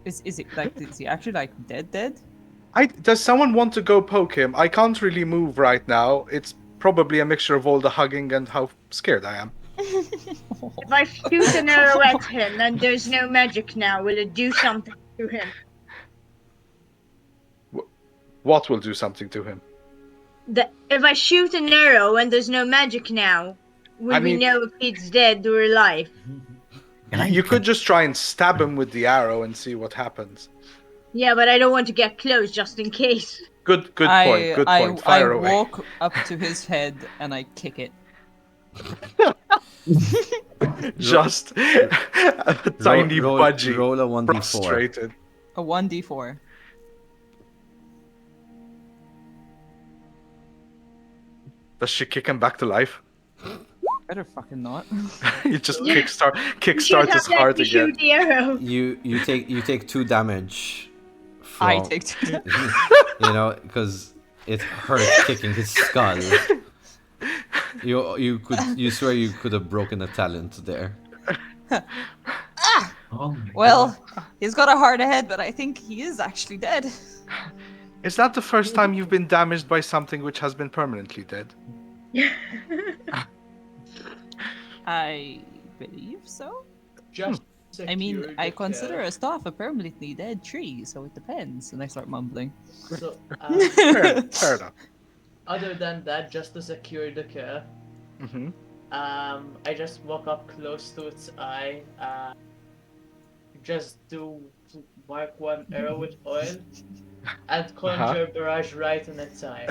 Is it like, is he actually like dead? Does someone want to go poke him? I can't really move right now. It's probably a mixture of all the hugging and how scared I am. If I shoot an arrow at him and there's no magic now, will it do something to him? What will do something to him? If I shoot an arrow and there's no magic now, will we know if he's dead or alive? You could just try and stab him with the arrow and see what happens. Yeah, but I don't want to get close just in case. Good point. Good point. Fire away. I walk up to his head and I kick it. Just a tiny budgie. Roll a 1d4. Frustrated. A 1d4. Does she kick him back to life? Better fucking not. You just kickstart his heart again. Shoot the arrow. You take 2 damage. I take 2 damage. You know, because it hurts kicking his skull. You swear you could have broken a talent there. Well, he's got a hard head, but I think he is actually dead. Is that the first time you've been damaged by something which has been permanently dead? I believe so. Just I mean, secured I the consider a staff a permanently dead tree, so it depends. And I start mumbling. So, Fair enough. other than that, just to secure the care, Mm-hmm. I just walk up close to its eye, just do mark one arrow with oil, and conjure a barrage right in its eye.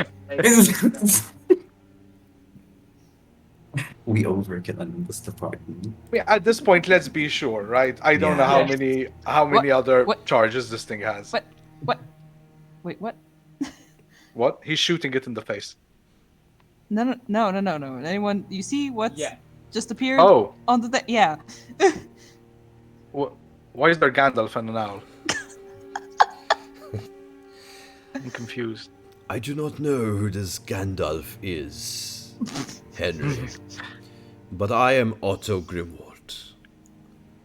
We overkill in this department. Yeah, at this point, let's be sure, right? I don't know how many other charges this thing has. What? Wait, what? What? He's shooting it in the face. No. Anyone? You see what's just appeared Oh. on the yeah. Why is there Gandalf and an owl? I'm confused. I do not know who this Gandalf is, Henry. But I am Otto Grimwald.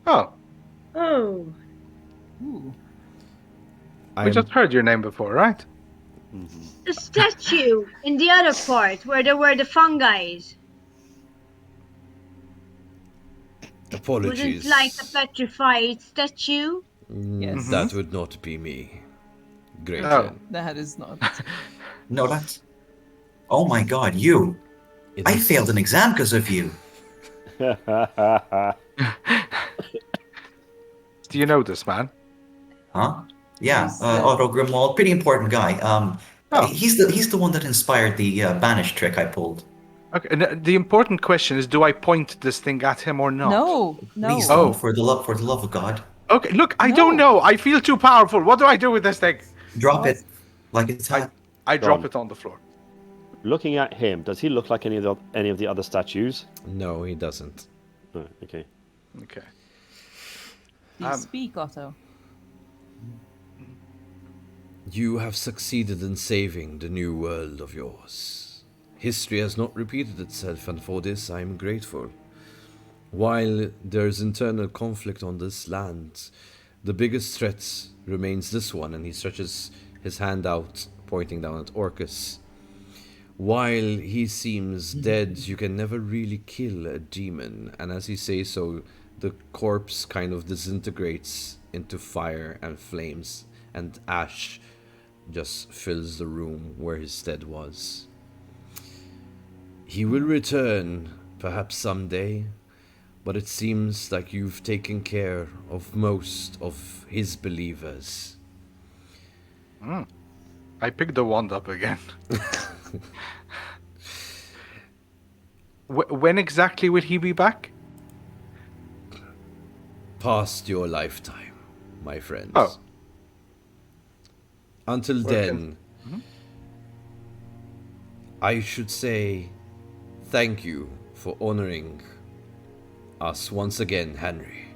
Oh. Oh. Ooh. We just heard your name before, right? The statue in the other part where there were the fungi. Apologies. Wouldn't like a petrified statue? Yes. That would not be me. Great. Oh. That is not. No, that's. Oh my god, you! I failed an exam because of you. Do you know this man? Huh? Yeah, Who's Otto Grimwald, pretty important guy. Oh. He's the one that inspired the banish trick I pulled. Okay. And the important question is: do I point this thing at him or not? No. Please, Oh. don't, for the love of God. Okay. Look, I No. don't know. I feel too powerful. What do I do with this thing? Drop it like it's hot. I drop Done. it on the floor. Looking at him, does he look like any of the other statues? No, he doesn't. Oh, okay. Okay. Please speak, Otto. You have succeeded in saving the new world of yours. History has not repeated itself, and for this I am grateful. While there is internal conflict on this land, the biggest threat remains this one, and he stretches his hand out, pointing down at Orcus. While he seems dead, you can never really kill a demon, and as he says so, the corpse kind of disintegrates into fire and flames, and ash just fills the room where his stead was. He will return, perhaps someday, but it seems like you've taken care of most of his believers. I picked the wand up again. When exactly will he be back? Past your lifetime, my friends. Oh. Until then, I should say thank you for honoring us once again, Henry.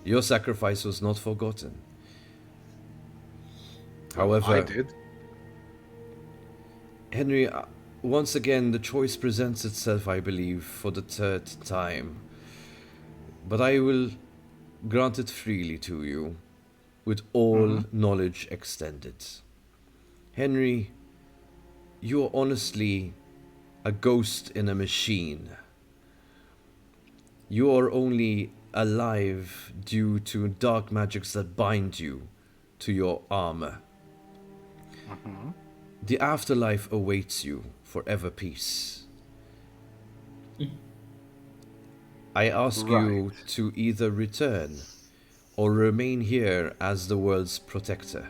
Your sacrifice was not forgotten. However, I did. Henry, once again, the choice presents itself, I believe, for the third time. But I will grant it freely to you, with all knowledge extended. Henry, you are honestly a ghost in a machine. You are only alive due to dark magics that bind you to your armor. The afterlife awaits you, forever peace. I ask you to either return or remain here as the world's protector.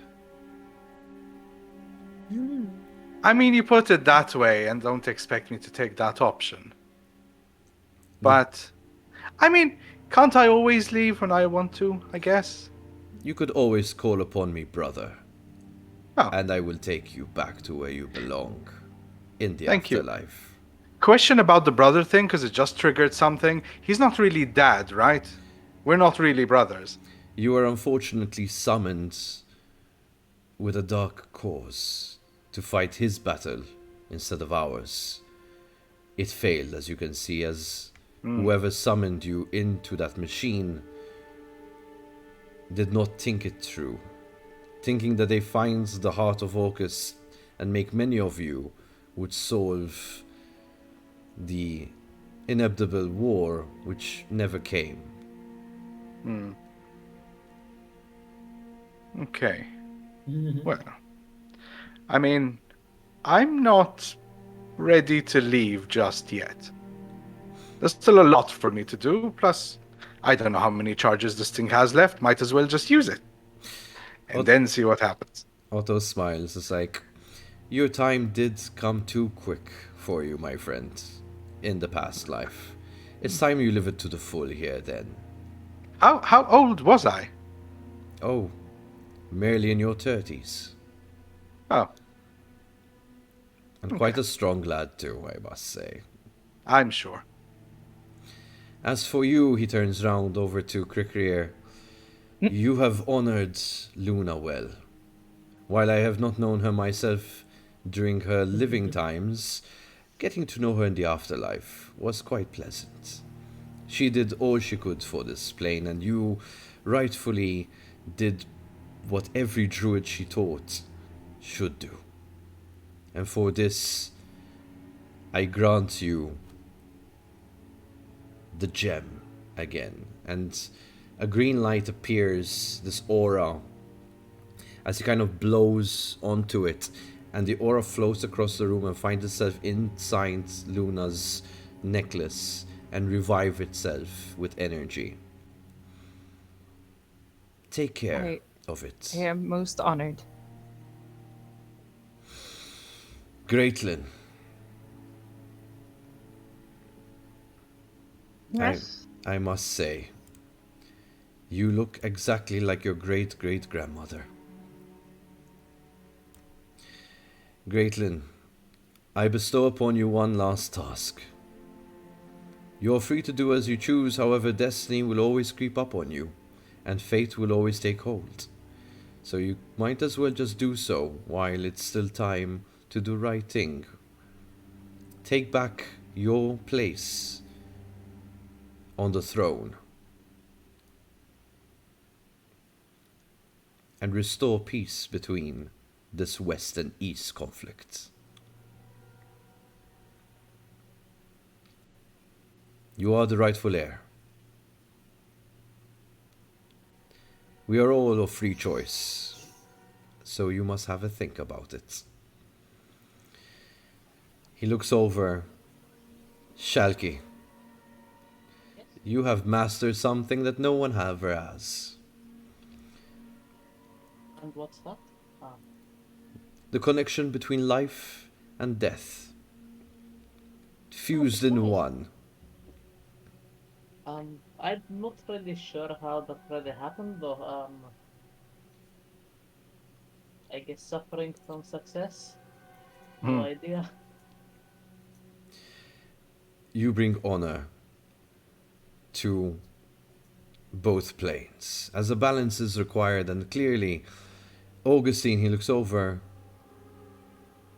I mean, you put it that way, and don't expect me to take that option. But, I mean, can't I always leave when I want to, I guess? You could always call upon me, brother. Oh. And I will take you back to where you belong, in the Thank you. afterlife. Question about the brother thing, because it just triggered something. He's not really dad, right? We're not really brothers. You are unfortunately summoned with a dark cause to fight his battle instead of ours. It failed, as you can see, as whoever summoned you into that machine did not think it through, thinking that they find the heart of Orcus and make many of you would solve the inevitable war which never came. Okay. Well, I mean, I'm not ready to leave just yet. There's still a lot for me to do, plus I don't know how many charges this thing has left. Might as well just use it. And then see what happens. Otto smiles. It's like, your time did come too quick for you, my friend, in the past life. It's time you live it to the full here, then. How old was I? Oh, merely in your 30s. Oh. And quite a strong lad, too, I must say. I'm sure. As for you, he turns round over to Crickereer. You have honored Luna well. While I have not known her myself during her living times, getting to know her in the afterlife was quite pleasant. She did all she could for this plane, and you rightfully did what every druid she taught should do. And for this, I grant you the gem again. And a green light appears, this aura, as he kind of blows onto it, and the aura floats across the room and finds itself inside Luna's necklace and revive itself with energy. Take care of it. I am most honored. Greatlin. Yes. I must say, you look exactly like your great-great-grandmother. Greatlin, I bestow upon you one last task. You are free to do as you choose, however, destiny will always creep up on you, and fate will always take hold. So you might as well just do so while it's still time to do right thing. Take back your place on the throne and restore peace between this West and East conflict. You are the rightful heir. We are all of free choice, so you must have a think about it. He looks over. Shalki, you have mastered something that no one ever has. And what's that? The connection between life and death, fused in one. I'm not really sure how that really happened, though. I guess suffering from success. No idea. You bring honor to both planes, as a balance is required, and clearly, Augustine, he looks over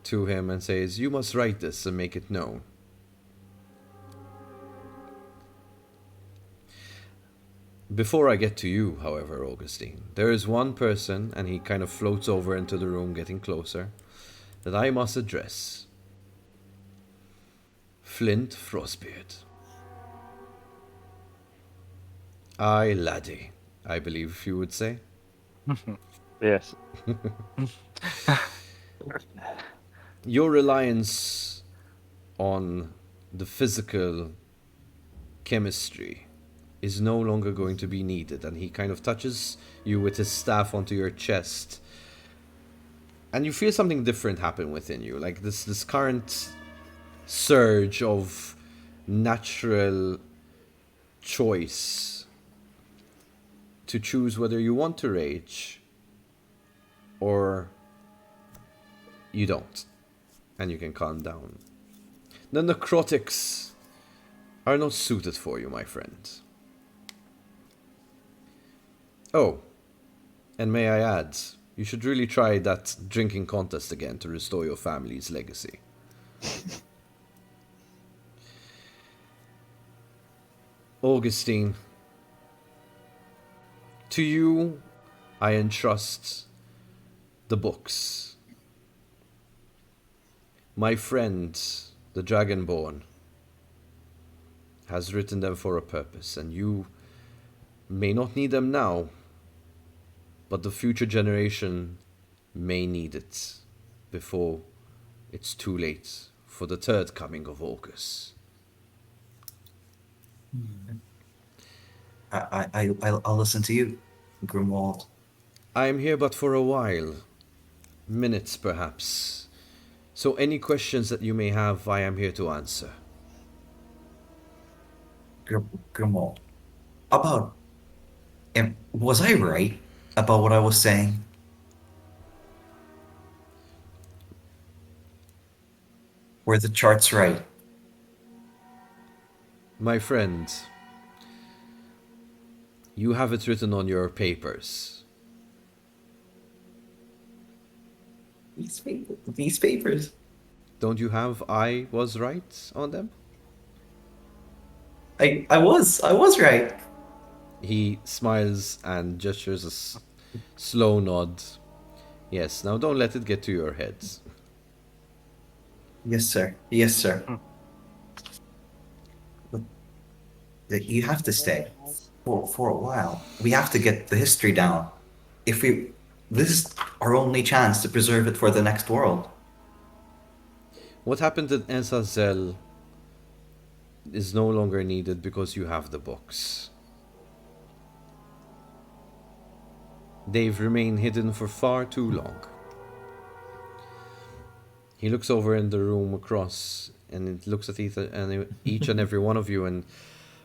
to him and says, you must write this and make it known. Before I get to you, however, Augustine, there is one person, and he kind of floats over into the room, getting closer, that I must address. Flint Frostbeard. Aye, laddie, I believe you would say. Yes. Your reliance on the physical chemistry is no longer going to be needed, and he kind of touches you with his staff onto your chest, and you feel something different happen within you, like this current surge of natural choice to choose whether you want to rage or you don't, and you can calm down. The necrotics are not suited for you, my friend. Oh, and may I add, you should really try that drinking contest again to restore your family's legacy. Augustine, to you I entrust the books. My friend, the Dragonborn, has written them for a purpose, and you may not need them now, but the future generation may need it before it's too late for the third coming of Orcus. I'll listen to you, Grimwald. I am here but for a while, minutes perhaps. So any questions that you may have, I am here to answer. Grimwald, about... was I right about what I was saying? Were the charts right? My friend, you have it written on your papers. These papers. Don't you have I was right on them? I was right. He smiles and gestures a slow nod. Yes, now don't let it get to your heads. Yes, sir. Yes, sir. But you have to stay for a while. We have to get the history down. This is our only chance to preserve it for the next world. What happened in Ensazel is no longer needed because you have the books. They've remained hidden for far too long. He looks over in the room across and it looks at each and every one of you and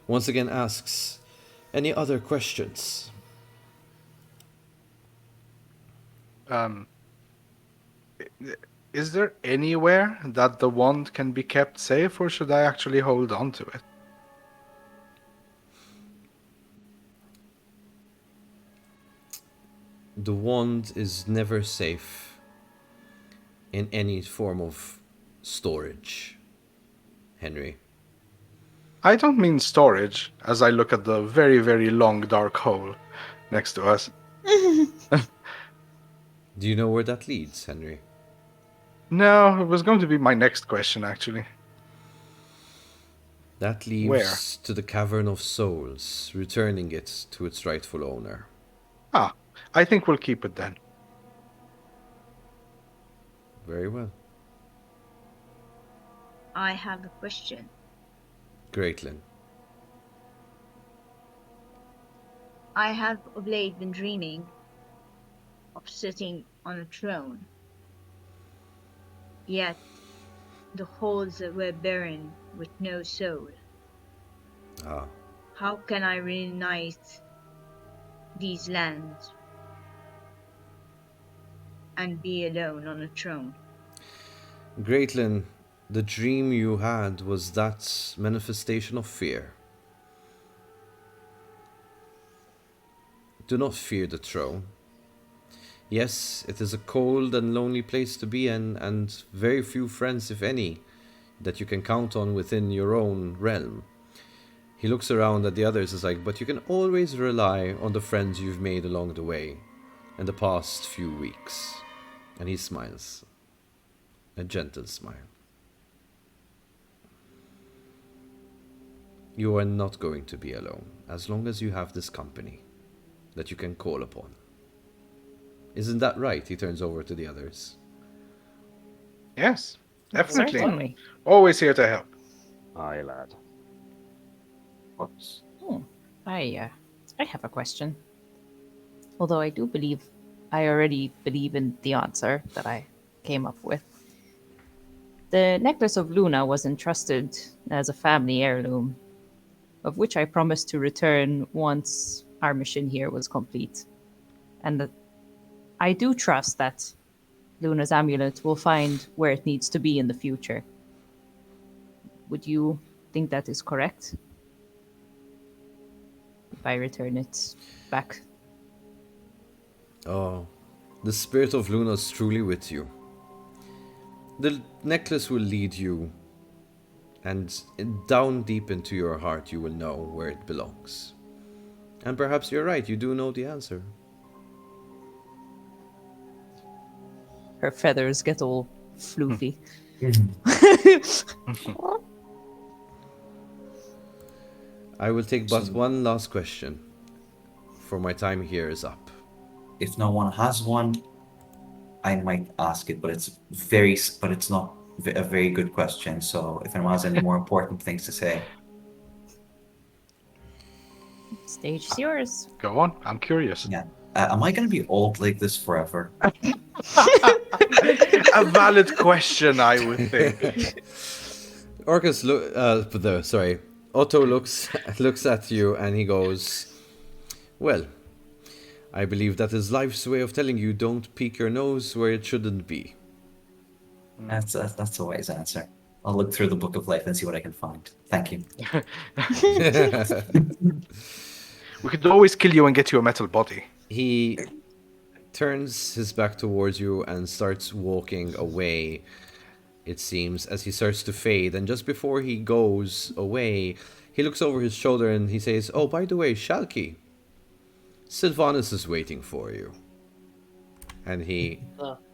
once again asks, any other questions? Is there anywhere that the wand can be kept safe, or should I actually hold on to it? The wand is never safe in any form of storage, Henry. I don't mean storage, as I look at the very, very long dark hole next to us. Do you know where that leads, Henry? No, it was going to be my next question, actually. That leads Where? to the Cavern of Souls, returning it to its rightful owner. Ah, I think we'll keep it then. Very well. I have a question. Greatlin. I have of late been dreaming of sitting on a throne. Yet the halls were barren with no soul. Ah. How can I reunite these lands and be alone on a throne? Greatlin, the dream you had was that manifestation of fear. Do not fear the throne. Yes, it is a cold and lonely place to be in, and very few friends, if any, that you can count on within your own realm. He looks around at the others and is like, but you can always rely on the friends you've made along the way in the past few weeks. And he smiles. A gentle smile. You are not going to be alone, as long as you have this company that you can call upon. Isn't that right? He turns over to the others. Yes, definitely. Certainly. Always here to help. Aye, lad. Whoops. I have a question. Although I do believe I already believe in the answer that I came up with. The necklace of Luna was entrusted as a family heirloom, of which I promised to return once our mission here was complete. And that I do trust that Luna's amulet will find where it needs to be in the future. Would you think that is correct? If I return it back? Oh, the spirit of Luna is truly with you. The necklace will lead you, and down deep into your heart you will know where it belongs. And perhaps you're right, you do know the answer. Her feathers get all floofy. I will take but one last question, for my time here is up. If no one has one, I might ask it, but it's not a very good question. So if anyone has any more important things to say, Stage is yours. Go on, I'm curious. yeah. Am I going to be old like this forever? A valid question, I would think. Otto looks at you and he goes, well, I believe that is life's way of telling you don't peek your nose where it shouldn't be. That's a wise answer. I'll look through the Book of Life and see what I can find. Thank you. We could always kill you and get you a metal body. He turns his back towards you and starts walking away, it seems, as he starts to fade. And just before he goes away, he looks over his shoulder and he says, "Oh, by the way, Shalky, Sylvanus is waiting for you." And he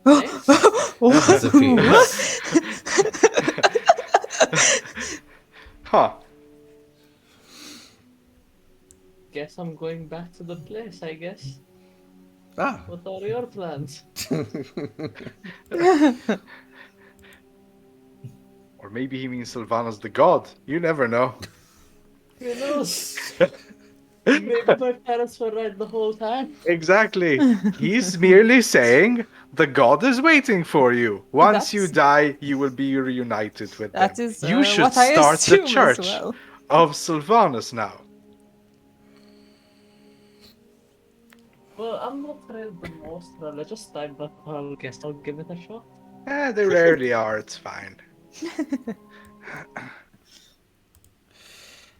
disappears. Huh. Guess I'm going back to the place, I guess. Ah, What are your plans? Or maybe he means Sylvanas the god. You never know. Who knows? Maybe my parents were right the whole time. Exactly. He's merely saying the god is waiting for you. Once you die, you will be reunited with them. That is you should what I start the assume as church well. of Sylvanus now. Well, I'm not really the most religious type, but I guess I'll give it a shot. They rarely are. It's fine.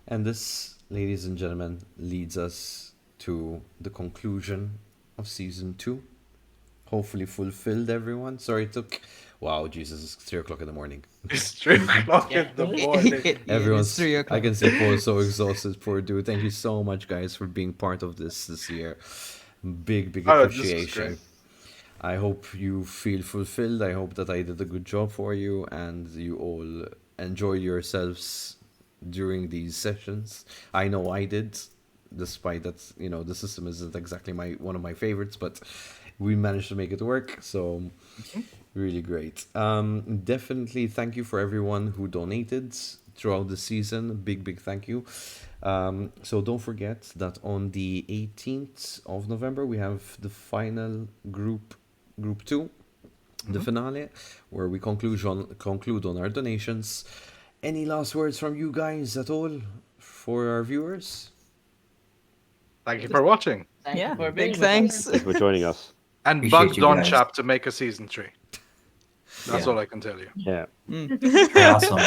and this, ladies and gentlemen, leads us to the conclusion of season 2. Hopefully fulfilled, everyone. Sorry it took... Wow, Jesus, it's 3 o'clock in the morning. It's 3 o'clock in the morning. Everyone's... 3 o'clock. I can say Paul is so exhausted, poor dude. Thank you so much, guys, for being part of this year. Big This was appreciation. great. I hope you feel fulfilled. I hope that I did a good job for you and you all enjoy yourselves during these sessions. I know I did, despite that, you know, the system isn't exactly one of my favorites, but we managed to make it work. So really great. Definitely thank you for everyone who donated throughout the season. Big thank you. So don't forget that on the 18th of November we have the final group 2, the finale, where we conclude on our donations. Any last words from you guys at all for our viewers? Thank you for watching. Thank Yeah, you for being big with us. thanks. Thanks for joining us. And Appreciate bug you Don guys. Chap to make a season 3. That's Yeah. all I can tell you. Yeah. Awesome.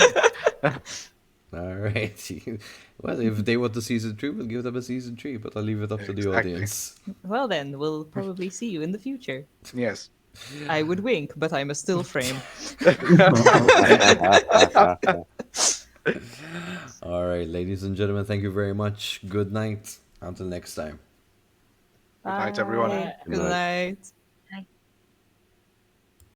All right. Well, if they want the season 3, we'll give them a season 3, but I'll leave it up to the Exactly. audience. Well then, we'll probably see you in the future. Yes. I would wink, but I'm a still frame. All right, ladies and gentlemen, thank you very much. Good night. Until next time. Good night, everyone. Bye. Good night.